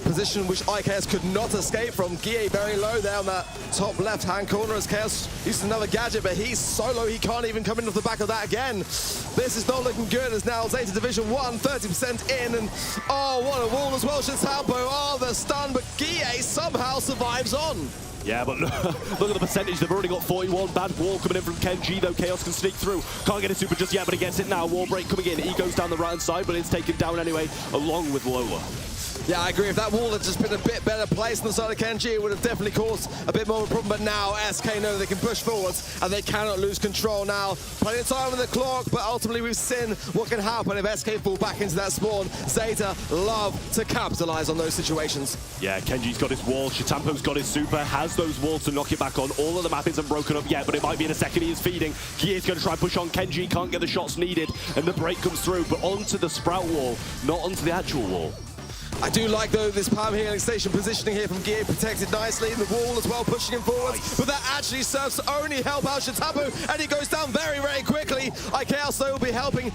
S4: position which IKS could not escape from. Guille very low there on that top left-hand corner as Chaos uses another gadget, but he's so low he can't even come in off the back of that again. This is not looking good as now Zeta Division 1, 30% in, and oh, what a wall as well. Shatampo, oh, the stun, but Guille somehow survives on.
S5: Yeah, but look at the percentage. They've already got 41. Bad wall coming in from Kenji, though. Chaos can sneak through. Can't get a super just yet, but he gets it now. Wall break coming in. He goes down the right-hand side, but it's taken down anyway, along with Lola.
S4: Yeah, I agree. If that wall had just been a bit better placed on the side of Kenji, it would have definitely caused a bit more of a problem. But now SK know they can push forwards and they cannot lose control now. Plenty of time on the clock, but ultimately we've seen what can happen if SK fall back into that spawn. Zeta love to capitalize on those situations.
S5: Yeah, Kenji's got his wall. Shatampo's got his super, has those walls to knock it back on. All of the map isn't broken up yet, but it might be in a second. He is feeding. Guille's going to try and push on Kenji. Can't get the shots needed, and the break comes through, but onto the Sprout wall, not onto the actual wall.
S4: I do like, though, this palm healing station positioning here from Guille, protected nicely in the wall as well, pushing him forwards. Nice. But that actually serves to only help out Shatampo, and he goes down very, very quickly. IKS, though, will be helping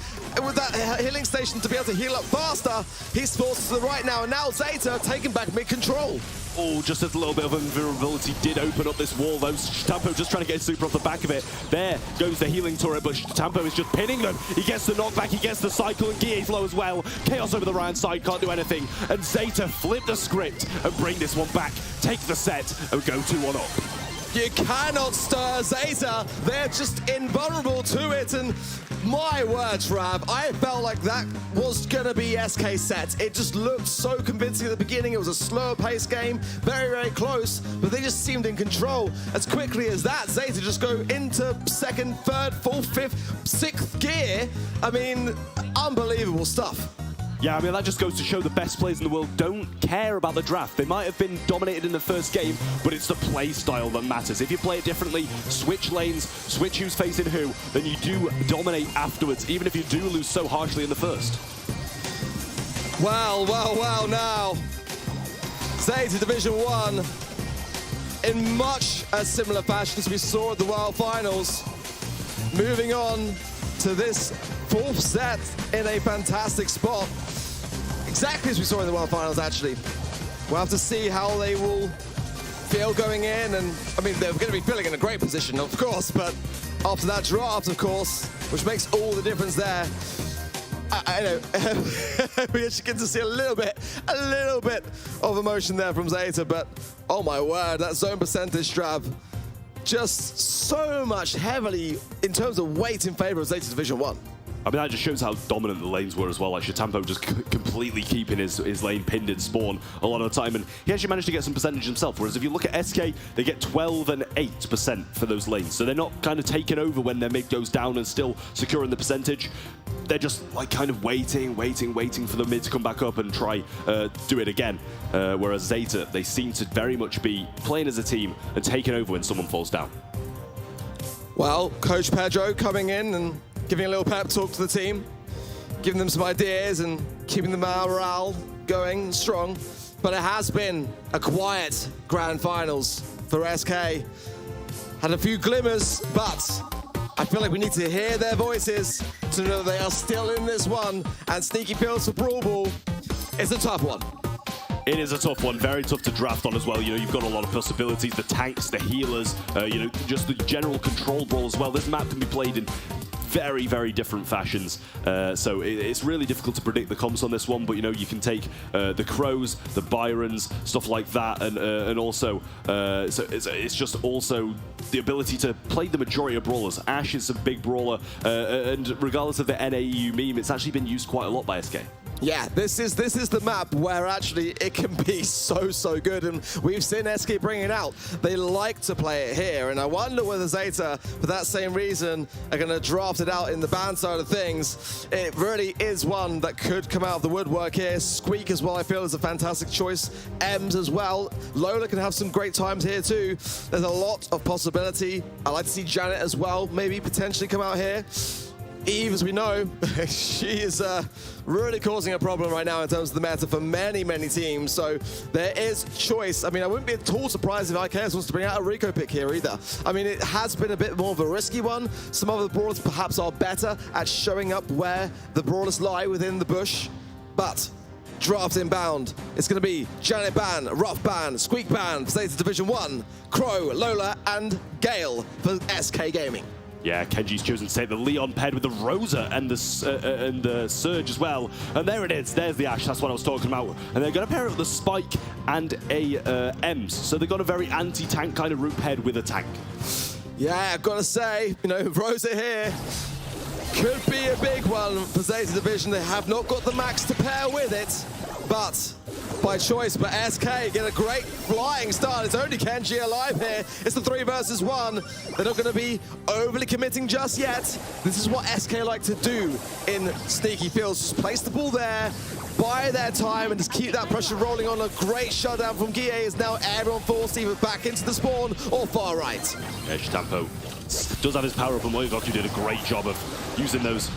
S4: with that healing station to be able to heal up faster. He's forced to the right now, and now Zeta taking back mid-control.
S5: Oh, just a little bit of invulnerability did open up this wall, though. Shatampo just trying to get super off the back of it. There goes the healing turret, but Shatampo is just pinning them. He gets the knockback, he gets the cycle, and Guille's low as well. Chaos over the right side, can't do anything. And Zeta flip the script and bring this one back, take the set, and go 2-1 up.
S4: You cannot stir Zeta. They're just invulnerable to it, and my word, Trav, I felt like that was gonna be SK set. It just looked so convincing at the beginning. It was a slower pace game, very, very close, but they just seemed in control. As quickly as that, Zeta just go into second, third, fourth, fifth, sixth gear. I mean, unbelievable stuff.
S5: Yeah, I mean, that just goes to show the best players in the world don't care about the draft. They might have been dominated in the first game, but it's the play style that matters. If you play it differently, switch lanes, switch who's facing who, then you do dominate afterwards, even if you do lose so harshly in the first.
S4: Well, now. Zeta Division 1, in much a similar fashion as we saw at the World Finals, moving on to this fourth set in a fantastic spot. Exactly as we saw in the World Finals, actually. We'll have to see how they will feel going in, and I mean, they're going to be feeling in a great position, of course, but after that draft, of course, which makes all the difference there. I know, we actually get to see a little bit of emotion there from Zeta, but oh my word, that zone percentage, Trav, just so much heavily in terms of weight in favor of Zeta Division 1.
S5: I mean, that just shows how dominant the lanes were as well. Like Shatampo just completely keeping his lane pinned in spawn a lot of the time, and he actually managed to get some percentage himself. Whereas if you look at SK, they get 12 and 8% for those lanes. So they're not kind of taking over when their mid goes down and still securing the percentage. They're just like kind of waiting for the mid to come back up and try do it again. Whereas Zeta, they seem to very much be playing as a team and taking over when someone falls down.
S4: Well, Coach Pedro coming in and giving a little pep talk to the team, giving them some ideas and keeping the morale going strong. But it has been a quiet grand finals for SK. Had a few glimmers, but I feel like we need to hear their voices to know they are still in this one. And sneaky pills for Brawl Ball. It's a tough one.
S5: It is a tough one, very tough to draft on as well. You know, you've got a lot of possibilities, the tanks, the healers, you know, just the general control brawl as well. This map can be played in very, very different fashions. So it's really difficult to predict the comps on this one, but you know, you can take the Crows, the Byrons, stuff like that, and also, so it's just also the ability to play the majority of brawlers. Ashe is a big brawler, and regardless of the NAEU meme, it's actually been used quite a lot by SK.
S4: Yeah, this is the map where actually it can be so good, and we've seen SK bring it out. They like to play it here, and I wonder whether Zeta, for that same reason, are going to draft it out in the ban side of things. It really is one that could come out of the woodwork here. Squeak as well, I feel, is a fantastic choice. Ems as well. Lola can have some great times here too. There's a lot of possibility. I like to see Janet as well, maybe potentially come out here. Eve, as we know, she is really causing a problem right now in terms of the meta for many teams. So there is choice. I mean, I wouldn't be at all surprised if IKS wants to bring out a Rico pick here either. I mean, it has been a bit more of a risky one. Some other brawlers perhaps are better at showing up where the brawlers lie within the bush. But draft inbound. It's going to be Janet Ban, Rough Ban, Squeak Ban for Zeta Division 1, Crow, Lola, and Gale for SK Gaming.
S5: Yeah, Kenji's chosen to take the Leon paired with the Rosa and the Surge as well. And there it is. There's the Ashe. That's what I was talking about. And they're going to pair it with a Spike and a Ems. So they've got a very anti-tank kind of route paired with a tank.
S4: Yeah, I've got to say, you know, Rosa here could be a big one for Zeta Division. They have not got the max to pair with it, but by choice. But SK get a great flying start. It's only Kenji alive here. It's the 3 versus 1. They're not going to be overly committing just yet. This is what SK like to do in sneaky fields. Just place the ball there, buy their time, and just keep that pressure rolling on. A great shutdown from Guille is now everyone forced either back into the spawn or far right.
S5: Yeah, Shitampo does have his power up, and Moyogoku did a great job of using those.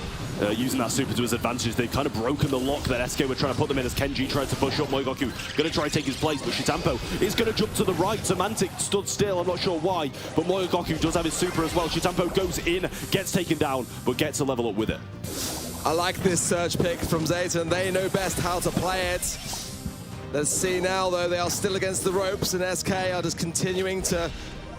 S5: Using that super to his advantage. They've kind of broken the lock that SK were trying to put them in as Kenji tried to push up. Moyogoku going to try and take his place, but Shitampo is going to jump to the right. Semantic stood still, I'm not sure why, but Moyogoku does have his super as well. Shitampo goes in, gets taken down, but gets a level up with it.
S4: I like this surge pick from Zeta, and they know best how to play it. Let's see now, though, they are still against the ropes, and SK are just continuing to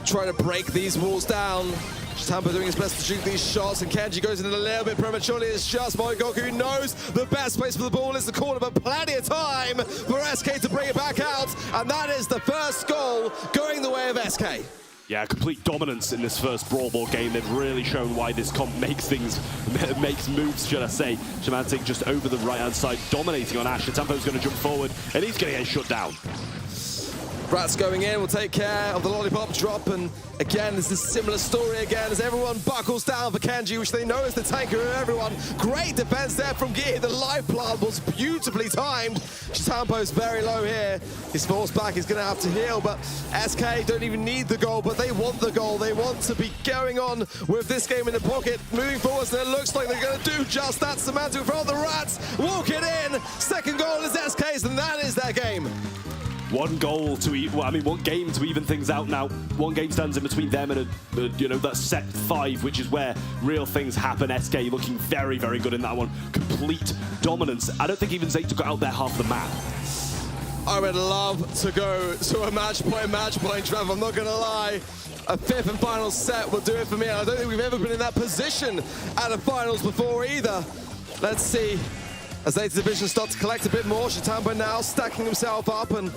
S4: try to break these walls down. Shitampo doing his best to shoot these shots, and Kenji goes in a little bit prematurely. It's just Moyogoku knows the best place for the ball is the corner, but plenty of time for SK to bring it back out, and that is the first goal going the way of SK.
S5: Yeah, complete dominance in this first Brawl Ball game. They've really shown why this comp makes moves, should I say. Semantic just over the right-hand side, dominating on Ashe. Shitampo's going to jump forward, and he's going to get shut down.
S4: Rats going in will take care of the lollipop drop, and again, it's a similar story again as everyone buckles down for Kenji, which they know is the tanker of everyone. Great defense there from Gear. The life plant was beautifully timed. Shitampo's very low here. He's forced back, he's going to have to heal, but SK don't even need the goal, but they want the goal. They want to be going on with this game in the pocket, moving forwards, and it looks like they're going to do just that. Semantic in front of the Rats, walk it in. Second goal is SK's, and that is their game.
S5: One goal to one game to even things out now. One game stands in between them and that set 5, which is where real things happen. SK looking very, very good in that one. Complete dominance. I don't think even Zeta got out there half the map.
S4: I would love to go to a match point, Trev. I'm not going to lie. A 5th and final set will do it for me. And I don't think we've ever been in that position at a finals before either. Let's see. As Zeta Division start to collect a bit more, Shitampo now stacking himself up, and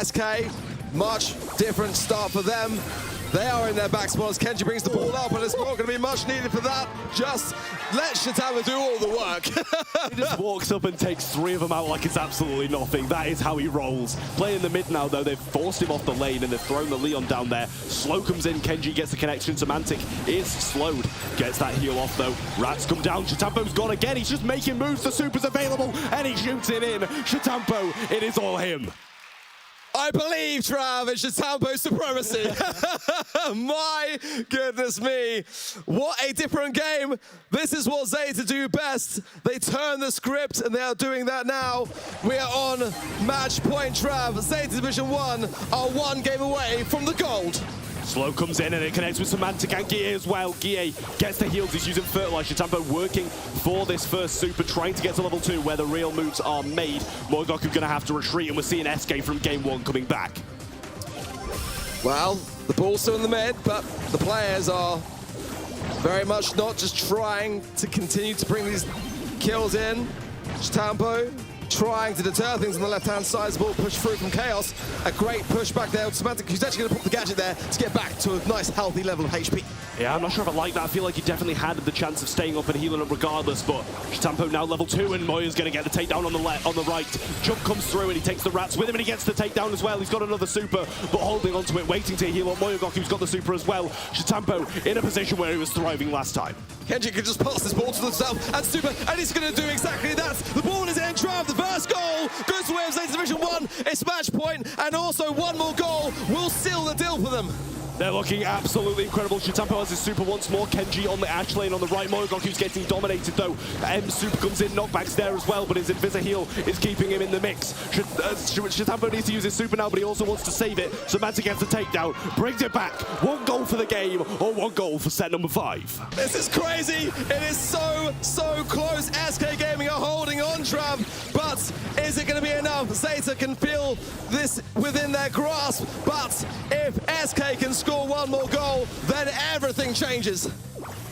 S4: SK, much different start for them. They are in their back spot as Kenji brings the ball up, and it's not going to be much needed for that. Just let Shitampo do all the work.
S5: He just walks up and takes 3 of them out like it's absolutely nothing. That is how he rolls. Playing the mid now, though, they've forced him off the lane, and they've thrown the Leon down there. Slow comes in, Kenji gets the connection. Semantic is slowed. Gets that heal off, though. Rats come down. Shitampo's gone again. He's just making moves. The super's available, and he shoots it in. Shitampo, it is all him.
S4: I believe, Trav, it's Shitampo's supremacy. My goodness me. What a different game. This is what Zeta do best. They turn the script, and they are doing that now. We are on match point, Trav. Zeta Division 1 are 1 game away from the gold.
S5: Slow comes in and it connects with Semantic and Guille as well. Guille gets the heals, he's using Fertilize. Shitampo working for this first super, trying to get to level 2 where the real moves are made. Moyogoku going to have to retreat, and we're seeing SK from game 1 coming back.
S4: Well, the ball's still in the mid, but the players are very much not just trying to continue to bring these kills in. Shitampo trying to deter things on the left-hand side. The ball pushed through from Chaos. A great push back there. Semantic, who's actually going to put the gadget there to get back to a nice, healthy level of HP.
S5: Yeah, I'm not sure if I like that. I feel like he definitely had the chance of staying up and healing up regardless, but Shitampo now level 2, and Moya's going to get the takedown on the right. Jump comes through, and he takes the Rats with him, and he gets the takedown as well. He's got another super, but holding onto it, waiting to heal up. Moyogoku's got the super as well. Shitampo in a position where he was thriving last time.
S4: Kenji can just pass this ball to himself and super, and he's going to do exactly that. The ball is in, Trav. The first goal goes away of Zeta Division 1. It's match point, and also one more goal will seal the deal for them.
S5: They're looking absolutely incredible. Shitampo has his super once more. Kenji on the Ash lane on the right. Moyogoku's getting dominated though. M super comes in, knockbacks there as well, but his Invisa heal is keeping him in the mix. Shitampo needs to use his super now, but he also wants to save it. So Mantic gets the takedown, brings it back. 1 goal for the game, or 1 goal for set number 5.
S4: This is crazy. It is so close. SK Gaming are holding on, Trav, but is it going to be enough? Zeta can feel this within their grasp, but if SK can score 1 more goal, then everything changes.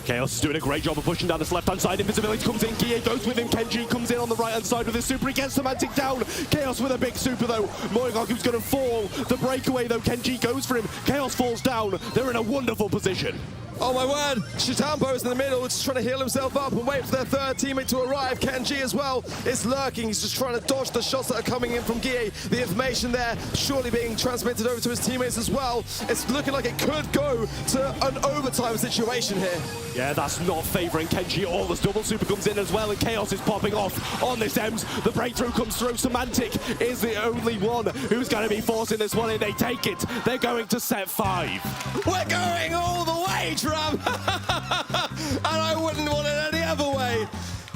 S5: Chaos is doing a great job of pushing down this left-hand side. Invisibility comes in, Kie goes with him, Kenji comes in on the right-hand side with his super, he gets Semantic down. Chaos with a big super though. Moyogoku's gonna fall. The breakaway though, Kenji goes for him. Chaos falls down. They're in a wonderful position.
S4: Oh my word, Shitampo's in the middle, just trying to heal himself up and wait for their third teammate to arrive. Kenji as well is lurking, he's just trying to dodge the shots that are coming in from Gie. The information there surely being transmitted over to his teammates as well. It's looking like it could go to an overtime situation here.
S5: Yeah, that's not favouring Kenji at all. This double super comes in as well, and Chaos is popping off on this Ems. The breakthrough comes through. Semantic is the only one who's going to be forcing this one in. They take it. They're going to set 5.
S4: We're going all the way, Trav! And I wouldn't want it any other way.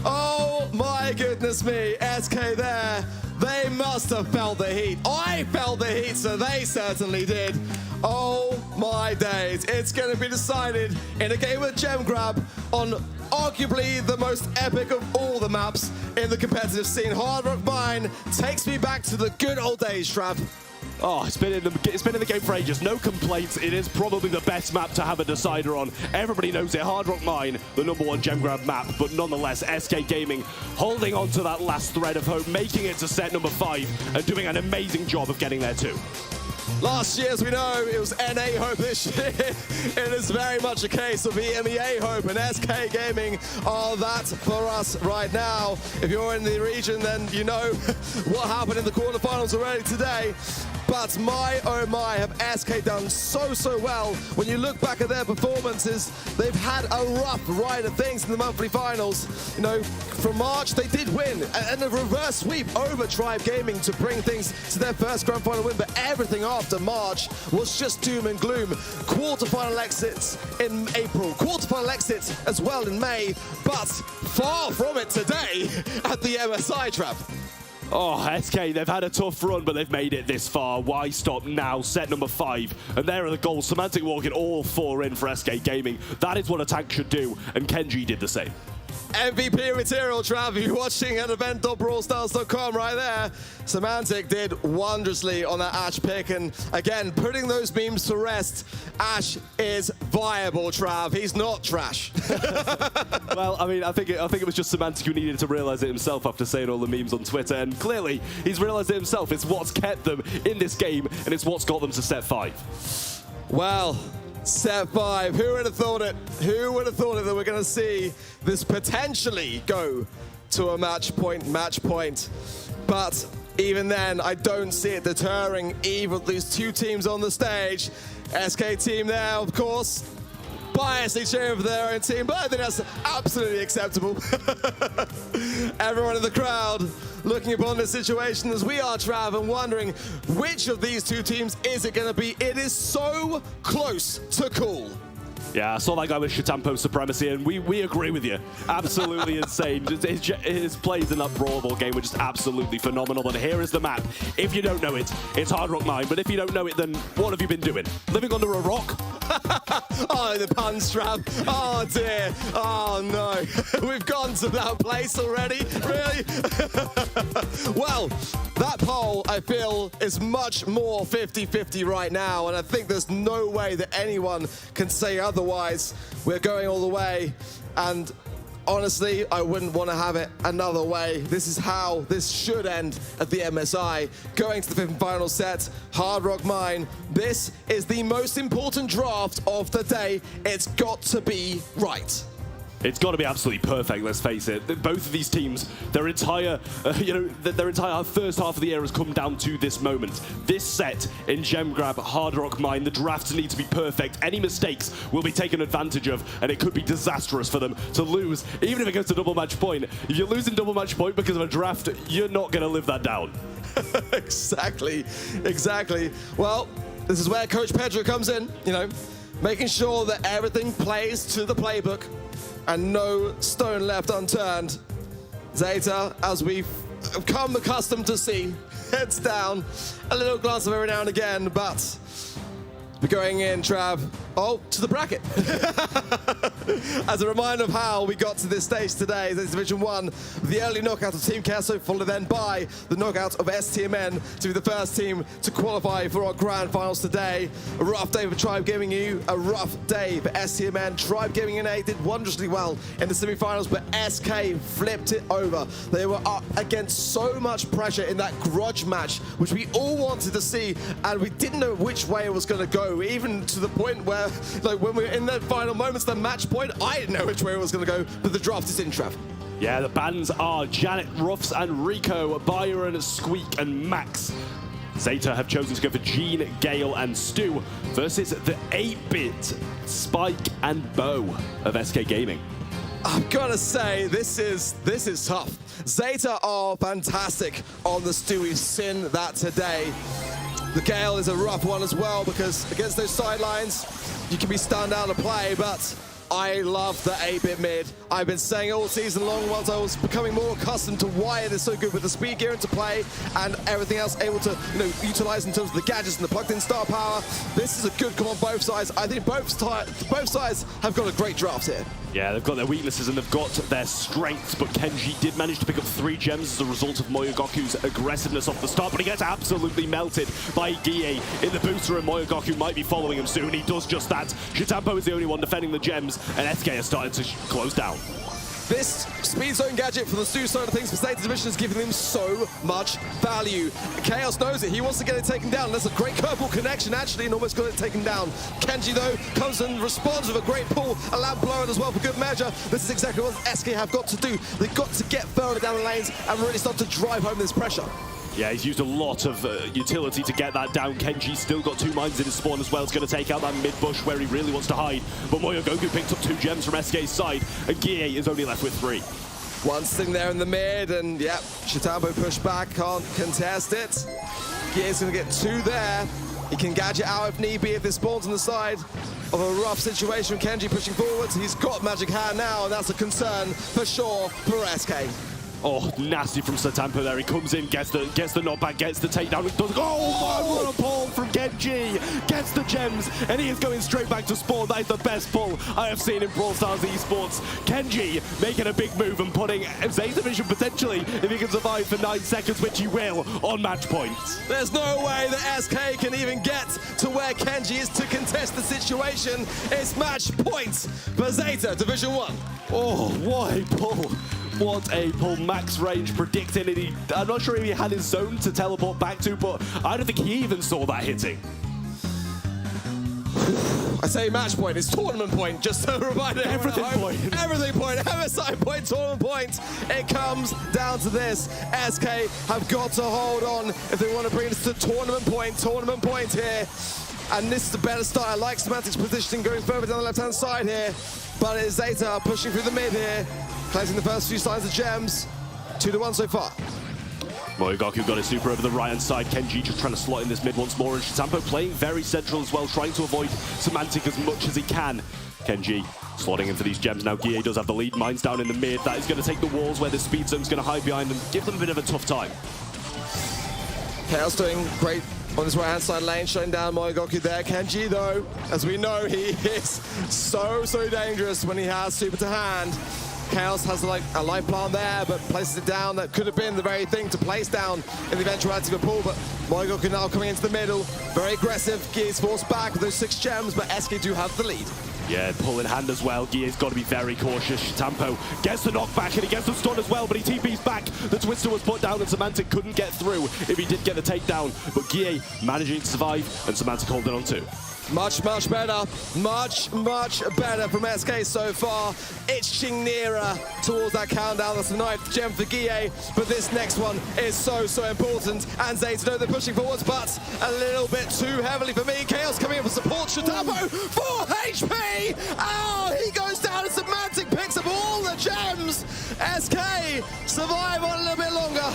S4: Oh my goodness me, SK there. They must have felt the heat. I felt the heat, so they certainly did. Oh my days. It's going to be decided in a game of Gem Grab on arguably the most epic of all the maps in the competitive scene. Hard Rock Mine takes me back to the good old days, Trav.
S5: Oh, it's been in the game for ages. No complaints. It is probably the best map to have a decider on. Everybody knows it. Hard Rock Mine, the #1 Gem Grab map, but nonetheless, SK Gaming holding on to that last thread of hope, making it to set number 5, and doing an amazing job of getting there too.
S4: Last year, as we know, it was NA Hope. This year. It is very much a case of EMEA Hope, and SK Gaming are that for us right now. If you're in the region, then you know what happened in the quarterfinals already today. But my, oh my, have SK done so well. When you look back at their performances, they've had a rough ride of things in the monthly finals. You know, from March, they did win, and a reverse sweep over Tribe Gaming to bring things to their first grand final win, but everything after March was just doom and gloom. Quarterfinal exits in April, quarterfinal exits as well in May, but far from it today at the MSI, Trap.
S5: Oh, SK, they've had a tough run, but they've made it this far. Why stop now? Set number 5. And there are the goals. Semantic walking all 4 in for SK Gaming. That is what a tank should do, and Kenji did the same.
S4: MVP material, Trav. You're watching at event.brawlstars.com right there. Semantic did wondrously on that Ash pick, and again, putting those memes to rest. Ash is viable, Trav. He's not trash.
S5: Well, I mean, I think it was just Semantic who needed to realize it himself after saying all the memes on Twitter, and clearly he's realized it himself. It's what's kept them in this game, and it's what's got them to set 5.
S4: Well, set 5. Who would have thought it? Who would have thought it that we're going to see this potentially go to a match point? But even then, I don't see it deterring either of these two teams on the stage. SK team there, of course, biasly cheering for their own team, but I think that's absolutely acceptable. Everyone in the crowd looking upon this situation as we are, Trav, and wondering which of these two teams is it going to be. It is so close to call.
S5: Yeah, I saw that guy with Shitampo supremacy, and we agree with you. Absolutely insane. His plays in that Brawl Ball game were just absolutely phenomenal. And here is the map. If you don't know it, it's Hard Rock Mine. But if you don't know it, then what have you been doing? Living under a rock?
S4: Oh, the pun strap. Oh, dear. Oh, no. We've gone to that place already? Really? Well, that poll, I feel, is much more 50-50 right now. And I think there's no way that anyone can say otherwise. We're going all the way. And honestly, I wouldn't want to have it another way. This is how this should end at the MSI. Going to the 5th and final set, Hard Rock Mine. This is the most important draft of the day. It's got to be right.
S5: It's got to be absolutely perfect, let's face it. Both of these teams, their entire first half of the year has come down to this moment. This set in Gem Grab, Hard Rock Mine, the drafts need to be perfect. Any mistakes will be taken advantage of, and it could be disastrous for them to lose, even if it goes to double match point. If you're losing double match point because of a draft, you're not going to live that down.
S4: Exactly. Well, This is where Coach Pedro comes in, you know, making sure that everything plays to the playbook and no stone left unturned. Zeta, as we've come accustomed to see, heads down, a little glance of every now and again, but we're going in, Trav, to the bracket. As a reminder of how we got to this stage today, this is Division 1, the early knockout of Team Queso, followed then by the knockout of STMN to be the first team to qualify for our grand finals today. A rough day for Tribe Gaming U, a rough day for STMN. Tribe Gaming NA did wondrously well in the semi-finals, but SK flipped it over. They were up against so much pressure in that grudge match, which we all wanted to see, and we didn't know which way it was going to go, even to the point where, like, when we were in the final moments, the match point, I didn't know which way it was going to go, but the draft is in, Trav.
S5: Yeah, the bans are Janet, Ruffs and Rico, Byron, Squeak and Max. Zeta have chosen to go for Jean, Gale and Stu versus the 8-bit Spike and Bo of SK Gaming.
S4: I've got to say, this is tough. Zeta are fantastic on the Stu. We've seen that today. The Gale is a rough one as well, because against those sidelines, you can be stunned out of play, but I love the 8-bit mid. I've been saying all season long, once I was becoming more accustomed to why it is so good with the speed gear into play and everything else able to, you know, utilize in terms of the gadgets and the plugged-in star power. This is a good come on both sides. I think both sides have got a great draft here.
S5: Yeah, they've got their weaknesses and they've got their strengths, but Kenji did manage to pick up 3 gems as a result of Moyogoku's aggressiveness off the start, but he gets absolutely melted by Gie in the booster, and Moyogoku might be following him soon. He does just that. Shitampo is the only one defending the gems, and SK are starting to close down.
S4: This speed zone gadget for the Stu side of things for Zeta Division is giving them so much value. Chaos knows it. He wants to get it taken down. That's a great curveball connection, actually, and almost got it taken down. Kenji, though, comes and responds with a great pull, a lamp blower as well for good measure. This is exactly what SK have got to do. They've got to get further down the lanes and really start to drive home this pressure.
S5: Yeah, he's used a lot of utility to get that down. Kenji's still got 2 mines in his spawn as well. It's going to take out that mid-bush where he really wants to hide. But Moyogoku picked up 2 gems from SK's side, and Gie is only left with 3.
S4: One thing there in the mid, and yeah, Shitambo pushed back, can't contest it. Gie's going to get 2 there. He can gadget out if need be if this spawns on the side of a rough situation. Kenji pushing forwards. He's got Magic Hand now, and that's a concern for sure for SK.
S5: Oh, nasty from Satampo there. He comes in, gets the knockback, gets the takedown. He does, oh my, what a pull from Genji. Gets the gems, and he is going straight back to spawn. That is the best pull I have seen in Brawl Stars Esports. Kenji making a big move and putting Zeta Division potentially, if he can survive for 9 seconds, which he will, on match points.
S4: There's no way that SK can even get to where Kenji is to contest the situation. It's match points for Zeta Division 1.
S5: Oh, what a pull. What a pull. Max range predicted it. I'm not sure if he had his zone to teleport back to, but I don't think he even saw that hitting.
S4: I say match point, it's tournament point, just to remind everyone
S5: Everything
S4: at home.
S5: point.
S4: Everything point, MSI point, tournament point. It comes down to this. SK have got to hold on if they want to bring this to tournament point here. And this is the better start. I like Semantic's positioning going further down the left-hand side here. But it is Zeta pushing through the mid here, collecting the first few signs of gems. 2-1 so far.
S5: Moyogoku got his super over the right-hand side. Kenji just trying to slot in this mid once more, and Shitampo playing very central as well, trying to avoid Semantic as much as he can. Kenji slotting in for these gems now. Gie does have the lead. Mine's down in the mid. That is going to take the walls where the speed zone's going to hide behind them, give them a bit of a tough time.
S4: Chaos doing great on his right-hand side lane, shutting down Moyogoku there. Kenji, though, as we know, he is so dangerous when he has super to hand. Chaos has like a life plant there, but places it down. That could have been the very thing to place down in the eventuality of a pull, but Moyogoku now coming into the middle. Very aggressive. Gie's forced back with those 6 gems, but SK do have the lead.
S5: Yeah, pull in hand as well. Gie's got to be very cautious. Shitampo gets the knockback and he gets the stun as well, but he TP's back. The Twister was put down and Semantic couldn't get through if he did get the takedown. But Gie managing to survive and Semantic holding on too.
S4: Much better. Much better from SK so far. Itching nearer towards that countdown. That's the 9th gem for Gie. But this next one is so important. And Zeta know they're pushing forwards, but a little bit too heavily for me. Chaos coming in for support. Shitampo, 4 HP! Oh, he goes down and Semantic picks up all the gems. SK survive on a little bit longer.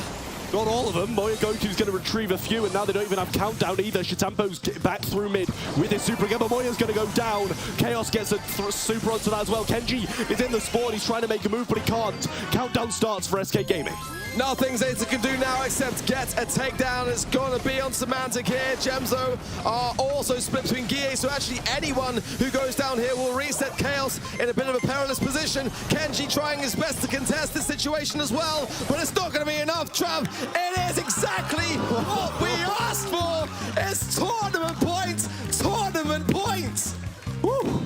S5: Not all of them. Moya Goku's going to retrieve a few, and now they don't even have countdown either. Shitampo's back through mid with his super again, but Moya's going to go down. Chaos gets a super onto that as well. Kenji is in the spawn. He's trying to make a move, but he can't. Countdown starts for SK Gaming.
S4: Nothing Zeta can do now except get a takedown. It's going to be on Semantic here. Gemzo are also split between Guille, so actually anyone who goes down here will reset Chaos in a bit of a perilous position. Kenji trying his best to contest this situation as well, but it's not going to be enough, Trav. It is exactly what we asked for. It's tournament points, tournament points. Woo.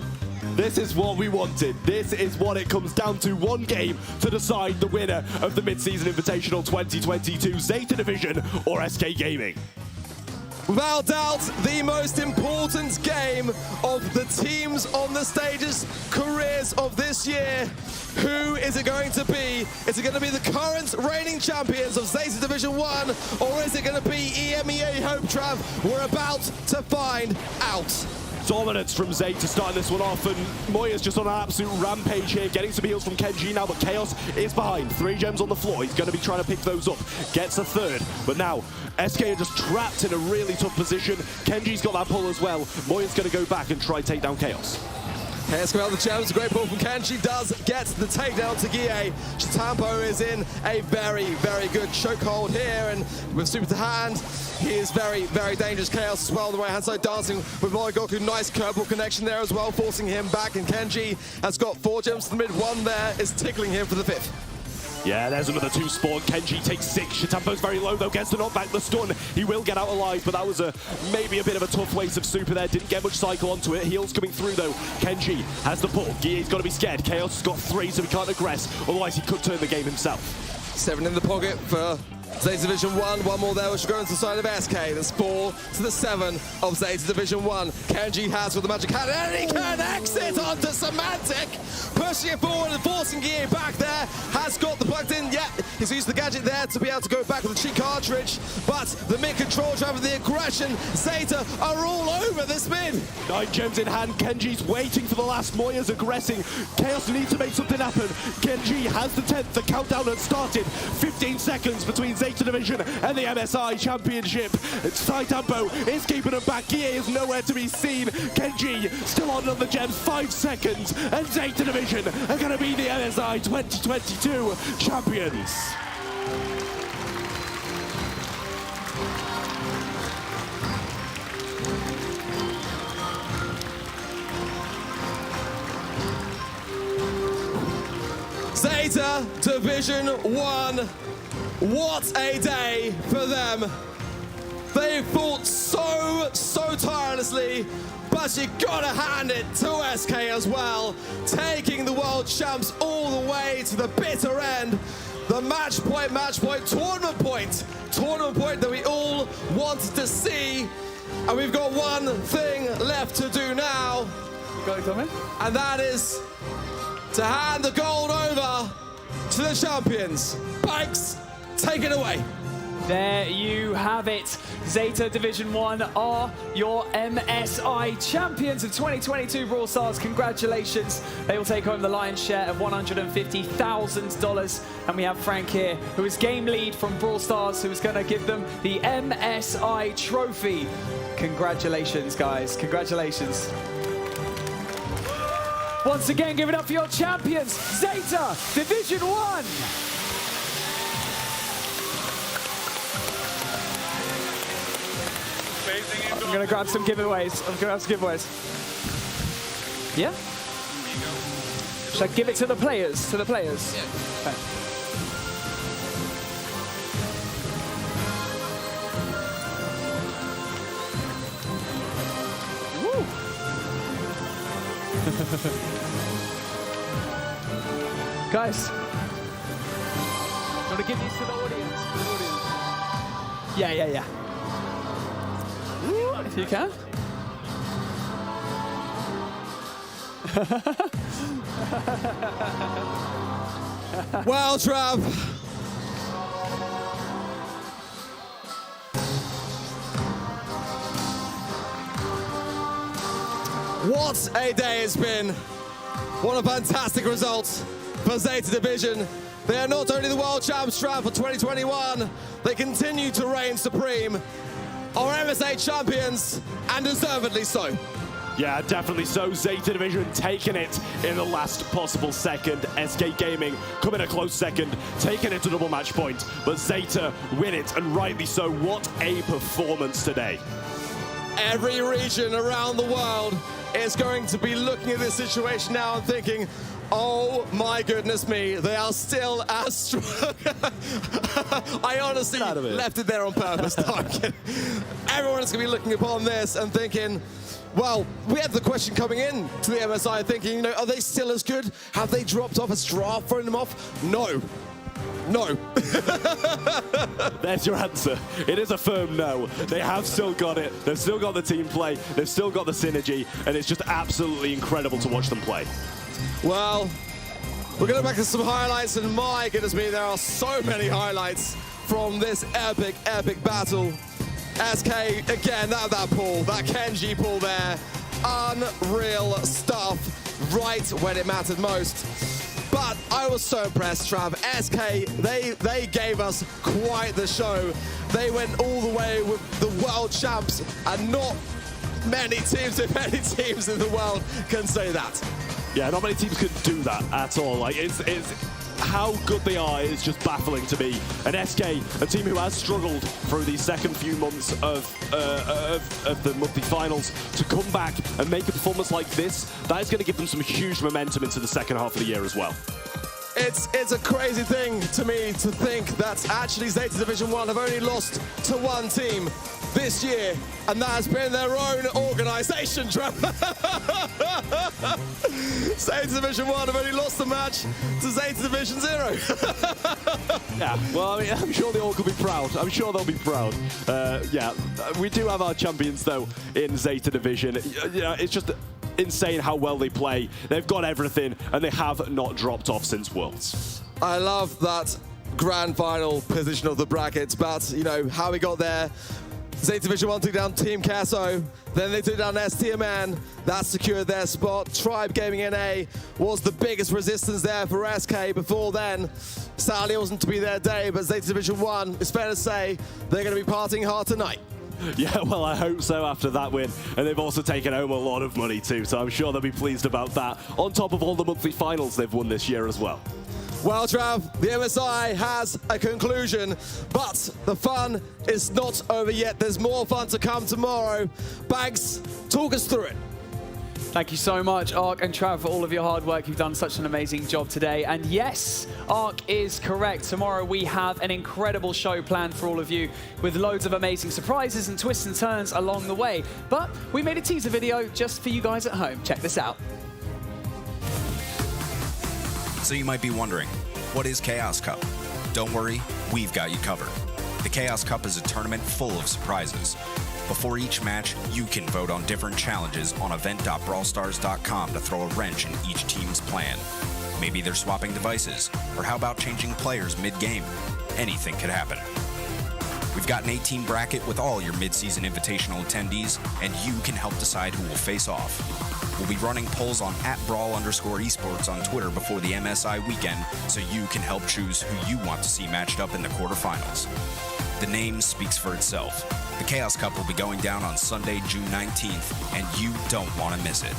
S5: This is what we wanted. This is what it comes down to. One game to decide the winner of the Mid-Season Invitational 2022, Zeta Division or SK Gaming.
S4: Without doubt, the most important game of the teams on the stage's careers of this year. Who is it going to be? Is it going to be the current reigning champions of Zeta Division 1, or is it going to be EMEA Hope, Trav? We're about to find out.
S5: Dominance from Zeta starting this one off, and Moya's just on an absolute rampage here, getting some heals from Kenji now, but Chaos is behind. 3 gems on the floor. He's going to be trying to pick those up. Gets a third, but now SK are just trapped in a really tough position. Kenji's got that pull as well. Moya's going to go back and try and take down Chaos.
S4: Chaos come out the gems, a great pull from Kenji, does get the takedown to Guille. Shitampo is in a very, very good chokehold here, and with super to hand, he is very, very dangerous. Chaos as well on the right-hand side, dancing with Moya Goku. Nice curveball connection there as well, forcing him back, and Kenji has got 4 gems to the mid. 1 there is tickling him for the 5th.
S5: Yeah, there's another 2 spawn. Kenji takes 6. Shitampo's very low though, gets the knockback, the stun. He will get out alive, but that was maybe a bit of a tough waste of super there. Didn't get much cycle onto it. Heals coming through though. Kenji has the pull. Guille's got to be scared. Chaos has got 3, so he can't aggress. Otherwise, he could turn the game himself.
S4: 7 in the pocket for Zeta Division 1, 1 more there, which will go into the side of SK. There's 4 to the 7 of Zeta Division 1. Kenji has with the magic hand, and he can exit onto Semantic, pushing it forward and forcing Guille back there. Has got the plugged in, yeah, he's used the gadget there to be able to go back with the cheat cartridge, but the mid control driving the aggression. Zeta are all over this mid.
S5: 9 gems in hand. Kenji's waiting for the last. Moya's aggressing. Chaos needs to make something happen. Kenji has the 10th. The countdown has started. 15 seconds between Zeta Division and the MSI Championship. Shitampo is keeping him back. Guille is nowhere to be seen. Kenji still on the gems. 5 seconds, and Zeta Division are going to be the MSI 2022 champions.
S4: Zeta Division 1, what a day for them. They fought so tirelessly, but you gotta hand it to SK as well, taking the world champs all the way to the bitter end. The match point, tournament point that we all wanted to see. And we've got one thing left to do now.
S3: You got it coming?
S4: And that is to hand the gold over to the champions. Banks, take it away.
S3: There you have it. Zeta Division 1 are your MSI champions of 2022 Brawl Stars. Congratulations. They will take home the lion's share of $150,000. And we have Frank here, who is game lead from Brawl Stars, who is going to give them the MSI trophy. Congratulations, guys. Congratulations. Once again, give it up for your champions, Zeta Division 1. I'm gonna grab some giveaways. Yeah? Should I give it to the players? Yeah. Okay. Woo! Guys, I'm gonna give these to the audience. Yeah. If you can.
S4: Well, Trav. What a day it's been. What a fantastic result for Zeta Division. They are not only the world champs for 2021, they continue to reign supreme. Our MSA champions, and deservedly so.
S5: Yeah, definitely so. Zeta Division taking it in the last possible second. SK Gaming coming a close second, taking it to double match point. But Zeta win it, and rightly so. What a performance today.
S4: Every region around the world is going to be looking at this situation now and thinking, oh my goodness me, they are still as strong. I honestly left it there on purpose. No, I'm kidding. Everyone's going to be looking upon this and thinking, well, we had the question coming in to the MSI thinking, you know, are they still as good? Have they dropped off? Has Straf thrown them off? No. No.
S5: There's your answer. It is a firm no. They have still got it. They've still got the team play. They've still got the synergy. And it's just absolutely incredible to watch them play.
S4: Well, we're going to back to some highlights. And my goodness me, there are so many highlights from this epic, epic battle. SK, again, that pull, that Kenji pull there. Unreal stuff right when it mattered most. But I was so impressed, Trav. SK, they gave us quite the show. They went all the way with the world champs, and not many teams, if any teams in the world can say that.
S5: Yeah, not many teams can do that at all. Like, it's how good they are is just baffling to me. And SK, a team who has struggled through these second few months of the monthly finals, to come back and make a performance like this, that is going to give them some huge momentum into the second half of the year as well.
S4: It's a crazy thing to me to think that actually Zeta Division 1 have only lost to one team this year, and that has been their own organization, Trevor. Zeta Division 1 have only lost the match to Zeta Division 0.
S5: Yeah, well, I mean, I'm sure they all could be proud. I'm sure they'll be proud. Yeah, we do have our champions, though, in Zeta Division. Yeah, it's just insane how well they play. They've got everything, and they have not dropped off since Worlds.
S4: I love that grand final position of the brackets, but, you know, how we got there. Zeta Division 1 took down Team Queso, then they took down STMN, that secured their spot. Tribe Gaming NA was the biggest resistance there for SK before then. Sadly, it wasn't to be their day, but Zeta Division 1, it's fair to say, they're going to be partying hard tonight.
S5: Yeah, well, I hope so after that win. And they've also taken home a lot of money too, so I'm sure they'll be pleased about that, on top of all the monthly finals they've won this year as well.
S4: Well, Trav, the MSI has a conclusion, but the fun is not over yet. There's more fun to come tomorrow. Bags, talk us through it.
S3: Thank you so much, Ark and Trav, for all of your hard work. You've done such an amazing job today. And yes, Ark is correct. Tomorrow we have an incredible show planned for all of you, with loads of amazing surprises and twists and turns along the way. But we made a teaser video just for you guys at home. Check this out.
S7: So you might be wondering, what is Chaos Cup? Don't worry, we've got you covered. The Chaos Cup is a tournament full of surprises. Before each match, you can vote on different challenges on event.brawlstars.com to throw a wrench in each team's plan. Maybe they're swapping devices, or how about changing players mid-game? Anything could happen. We've got an 18 bracket with all your mid-season invitational attendees, and you can help decide who will face off. We'll be running polls on @Brawl_Esports on Twitter before the MSI weekend, so you can help choose who you want to see matched up in the quarterfinals. The name speaks for itself. The Chaos Cup will be going down on Sunday, June 19th, and you don't want to miss it.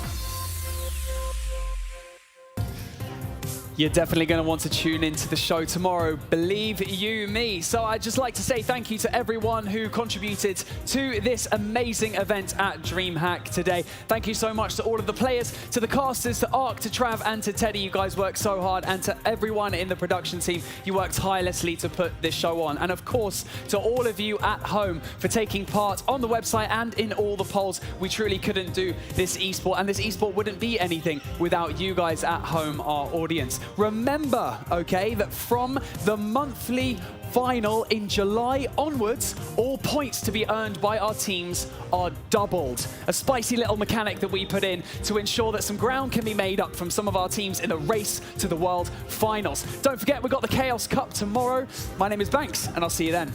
S3: You're definitely going to want to tune into the show tomorrow, believe you me. So I'd just like to say thank you to everyone who contributed to this amazing event at DreamHack today. Thank you so much to all of the players, to the casters, to Ark, to Trav, and to Teddy. You guys worked so hard, and to everyone in the production team. You worked tirelessly to put this show on. And of course, to all of you at home for taking part on the website and in all the polls. We truly couldn't do this esport, and this esport wouldn't be anything without you guys at home, our audience. Remember, okay, that from the monthly final in July onwards, all points to be earned by our teams are doubled. A spicy little mechanic that we put in to ensure that some ground can be made up from some of our teams in the race to the World Finals. Don't forget, we've got the Chaos Cup tomorrow. My name is Banks, and I'll see you then.